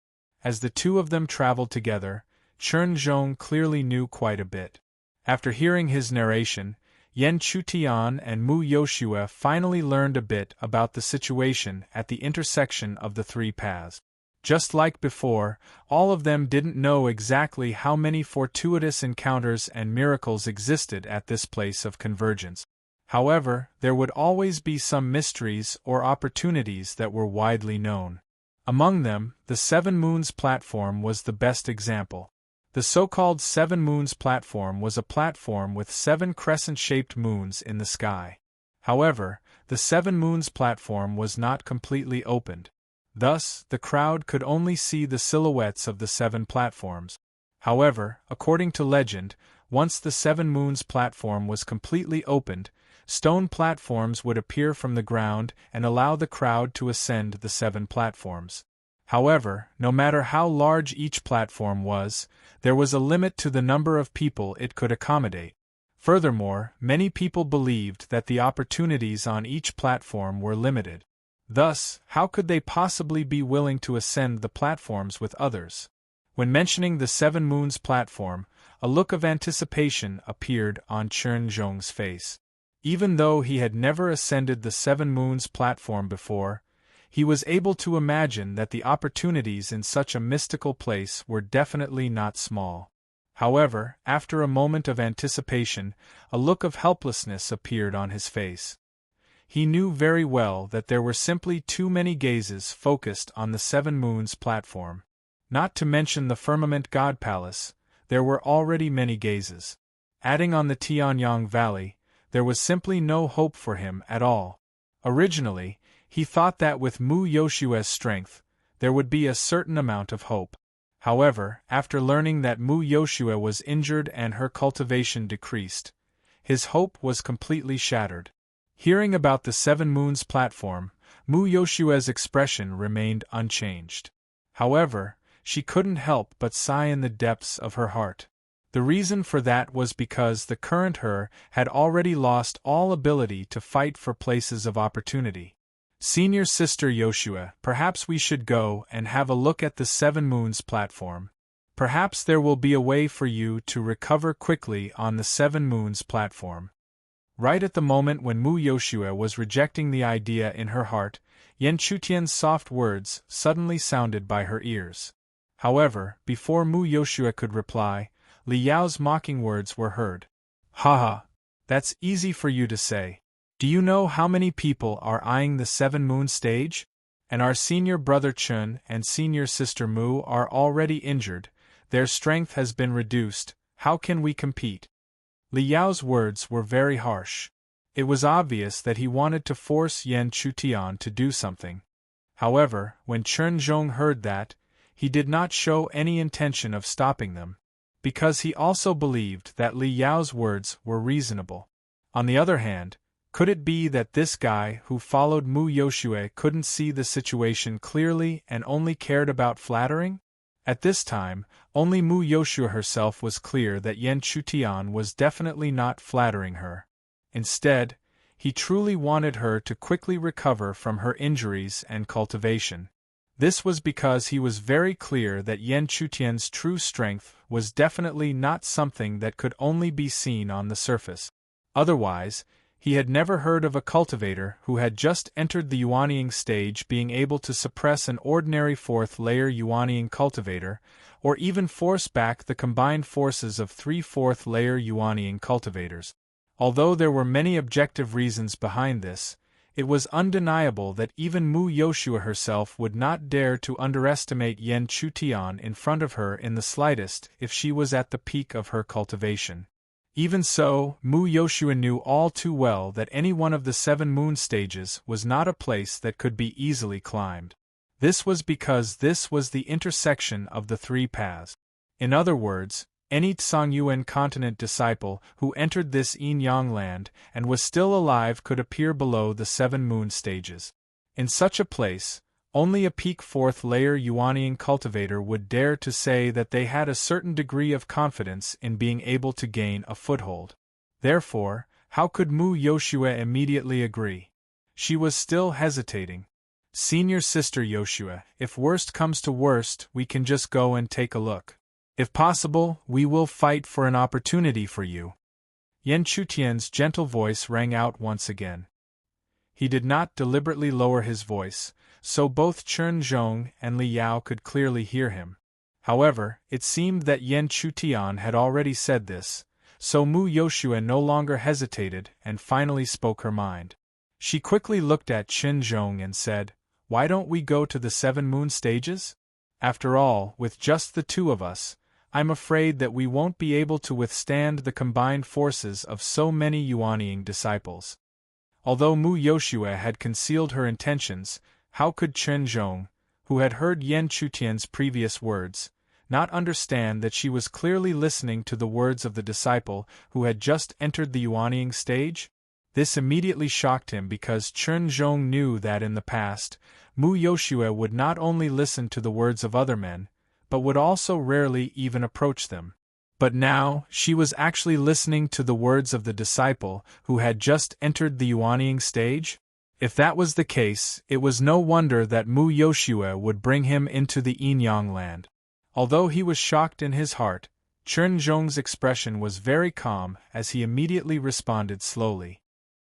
As the two of them traveled together, Chen Zhong clearly knew quite a bit. After hearing his narration, Yan Chutian and Mu Yoshua finally learned a bit about the situation at the intersection of the three paths. Just like before, all of them didn't know exactly how many fortuitous encounters and miracles existed at this place of convergence. However, there would always be some mysteries or opportunities that were widely known. Among them, the Seven Moons platform was the best example. The so-called Seven Moons platform was a platform with 7 crescent-shaped moons in the sky. However, the Seven Moons platform was not completely opened. Thus, the crowd could only see the silhouettes of the 7 platforms. However, according to legend, once the Seven Moons platform was completely opened, stone platforms would appear from the ground and allow the crowd to ascend the 7 platforms. However, no matter how large each platform was, there was a limit to the number of people it could accommodate. Furthermore, many people believed that the opportunities on each platform were limited. Thus, how could they possibly be willing to ascend the platforms with others? When mentioning the Seven Moons platform, a look of anticipation appeared on Chen Zhong's face. Even though he had never ascended the Seven Moons platform before, he was able to imagine that the opportunities in such a mystical place were definitely not small. However, after a moment of anticipation, a look of helplessness appeared on his face. He knew very well that there were simply too many gazes focused on the Seven Moons platform. Not to mention the Firmament God Palace, there were already many gazes. Adding on the Tianyang Valley, there was simply no hope for him at all. Originally, he thought that with Mu Yoshua's strength, there would be a certain amount of hope. However, after learning that Mu Yoshua was injured and her cultivation decreased, his hope was completely shattered. Hearing about the Seven Moons platform, Mu Yoshua's expression remained unchanged. However, she couldn't help but sigh in the depths of her heart. The reason for that was because the current her had already lost all ability to fight for places of opportunity. Senior Sister Yoshua, perhaps we should go and have a look at the Seven Moons platform. Perhaps there will be a way for you to recover quickly on the Seven Moons platform. Right at the moment when Mu Yoshua was rejecting the idea in her heart, Yan Chutian's soft words suddenly sounded by her ears. However, before Mu Yoshua could reply, Li Yao's mocking words were heard. Haha, that's easy for you to say. Do you know how many people are eyeing the Seven Moon stage? And our senior brother Chun and senior sister Mu are already injured, their strength has been reduced, how can we compete? Li Yao's words were very harsh. It was obvious that he wanted to force Yan Chutian to do something. However, when Chen Zhong heard that, he did not show any intention of stopping them, because he also believed that Li Yao's words were reasonable. On the other hand, could it be that this guy who followed Mu Yoshua couldn't see the situation clearly and only cared about flattering? At this time, only Mu Yoshua herself was clear that Yan Chutian was definitely not flattering her. Instead, he truly wanted her to quickly recover from her injuries and cultivation. This was because he was very clear that Yan Chutian's true strength was definitely not something that could only be seen on the surface. Otherwise, he had never heard of a cultivator who had just entered the Yuanying stage being able to suppress an ordinary fourth-layer Yuanying cultivator, or even force back the combined forces of three fourth-layer Yuanying cultivators. Although there were many objective reasons behind this, it was undeniable that even Mu Yoshua herself would not dare to underestimate Yan Chutian in front of her in the slightest if she was at the peak of her cultivation. Even so, Mu Yoshua knew all too well that any one of the Seven Moon stages was not a place that could be easily climbed. This was because this was the intersection of the three paths. In other words, any Tsangyuan continent disciple who entered this Yin-Yang land and was still alive could appear below the Seven Moon stages. In such a place, only a peak fourth-layer Yuanying cultivator would dare to say that they had a certain degree of confidence in being able to gain a foothold. Therefore, how could Mu Yoshua immediately agree? She was still hesitating. Senior Sister Yoshua, if worst comes to worst, we can just go and take a look. If possible, we will fight for an opportunity for you. Yan Chutian's gentle voice rang out once again. He did not deliberately lower his voice, so both Chen Zhong and Li Yao could clearly hear him. However, it seemed that Yan Chutian had already said this, so Mu Yoshua no longer hesitated and finally spoke her mind. She quickly looked at Chen Zhong and said, "Why don't we go to the Seven Moon stages? After all, with just the two of us, I'm afraid that we won't be able to withstand the combined forces of so many Yuanying disciples." Although Mu Yoshua had concealed her intentions, how could Chen Zhong, who had heard Yan Chutian's previous words, not understand that she was clearly listening to the words of the disciple who had just entered the Yuanying stage? This immediately shocked him because Chen Zhong knew that in the past, Mu Yoshua would not only listen to the words of other men, but would also rarely even approach them. But now, she was actually listening to the words of the disciple who had just entered the Yuanying stage? If that was the case, it was no wonder that Mu Yoshua would bring him into the Yin-Yang land. Although he was shocked in his heart, Chen Zhong's expression was very calm as he immediately responded slowly.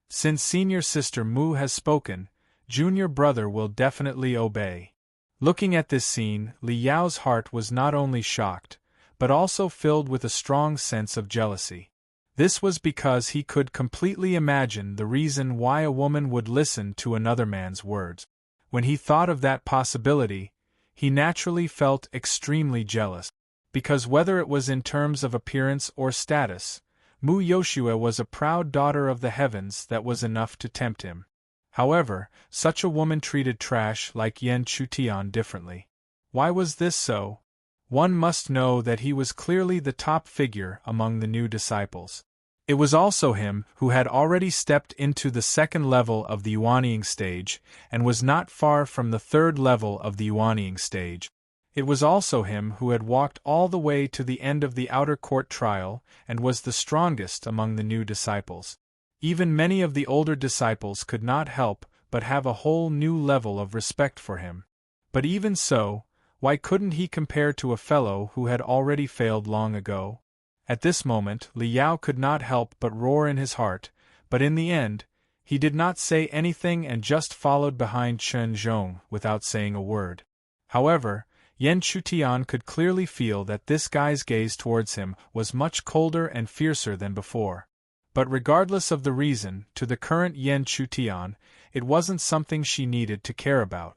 Since senior sister Mu has spoken, junior brother will definitely obey. Looking at this scene, Li Yao's heart was not only shocked, but also filled with a strong sense of jealousy. This was because he could completely imagine the reason why a woman would listen to another man's words. When he thought of that possibility, he naturally felt extremely jealous, because whether it was in terms of appearance or status, Mu Yoshua was a proud daughter of the heavens that was enough to tempt him. However, such a woman treated trash like Yan Chutian differently. Why was this so? One must know that he was clearly the top figure among the new disciples. It was also him who had already stepped into the second level of the Yuanying stage and was not far from the third level of the Yuanying stage. It was also him who had walked all the way to the end of the outer court trial and was the strongest among the new disciples. Even many of the older disciples could not help but have a whole new level of respect for him. But even so, why couldn't he compare to a fellow who had already failed long ago? At this moment Li Yao could not help but roar in his heart, but in the end, he did not say anything and just followed behind Chen Zhong without saying a word. However, Yan Chutian could clearly feel that this guy's gaze towards him was much colder and fiercer than before. But regardless of the reason, to the current Yan Chutian, it wasn't something she needed to care about.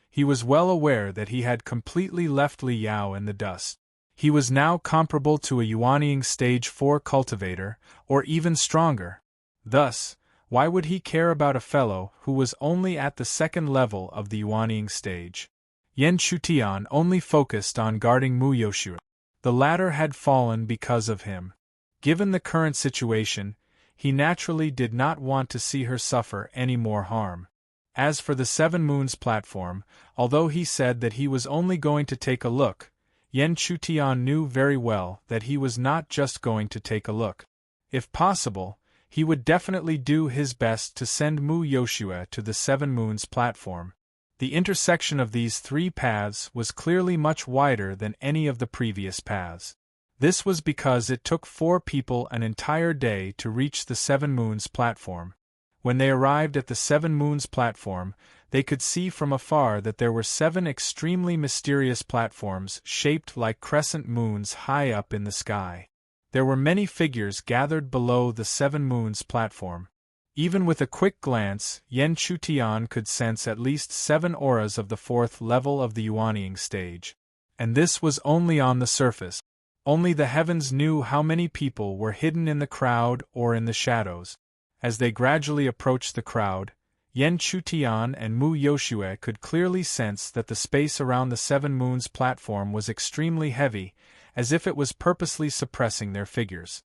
He was well aware that he had completely left Li Yao in the dust. He was now comparable to a Yuanying Stage 4 cultivator, or even stronger. Thus, why would he care about a fellow who was only at the second level of the Yuanying stage? Yan Chutian only focused on guarding Mu Yoshua. The latter had fallen because of him. Given the current situation, he naturally did not want to see her suffer any more harm. As for the Seven Moons platform, although he said that he was only going to take a look, Yan Chutian knew very well that he was not just going to take a look. If possible, he would definitely do his best to send Mu Yoshua to the Seven Moons platform. The intersection of these three paths was clearly much wider than any of the previous paths. This was because it took 4 people an entire day to reach the Seven Moons platform. When they arrived at the Seven Moons platform, they could see from afar that there were 7 extremely mysterious platforms shaped like crescent moons high up in the sky. There were many figures gathered below the Seven Moons platform. Even with a quick glance, Yan Chutian could sense at least 7 auras of the 4th level of the Yuanying stage. And this was only on the surface. Only the heavens knew how many people were hidden in the crowd or in the shadows. As they gradually approached the crowd, Yan Chutian and Mu Yoshua could clearly sense that the space around the Seven Moons platform was extremely heavy, as if it was purposely suppressing their figures.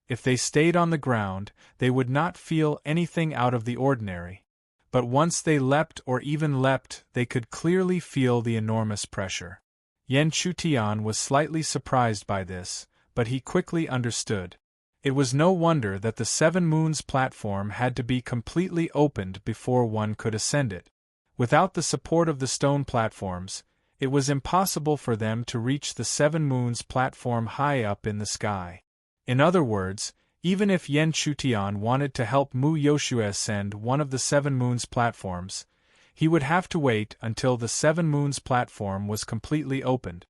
If they stayed on the ground, they would not feel anything out of the ordinary. But once they leapt or even leapt, they could clearly feel the enormous pressure. Yan Chutian was slightly surprised by this, but he quickly understood. It was no wonder that the Seven Moons platform had to be completely opened before one could ascend it. Without the support of the stone platforms, it was impossible for them to reach the Seven Moons platform high up in the sky. In other words, even if Yan Chutian wanted to help Mu Yoshua ascend one of the Seven Moons platforms, he would have to wait until the Seven Moons platform was completely opened.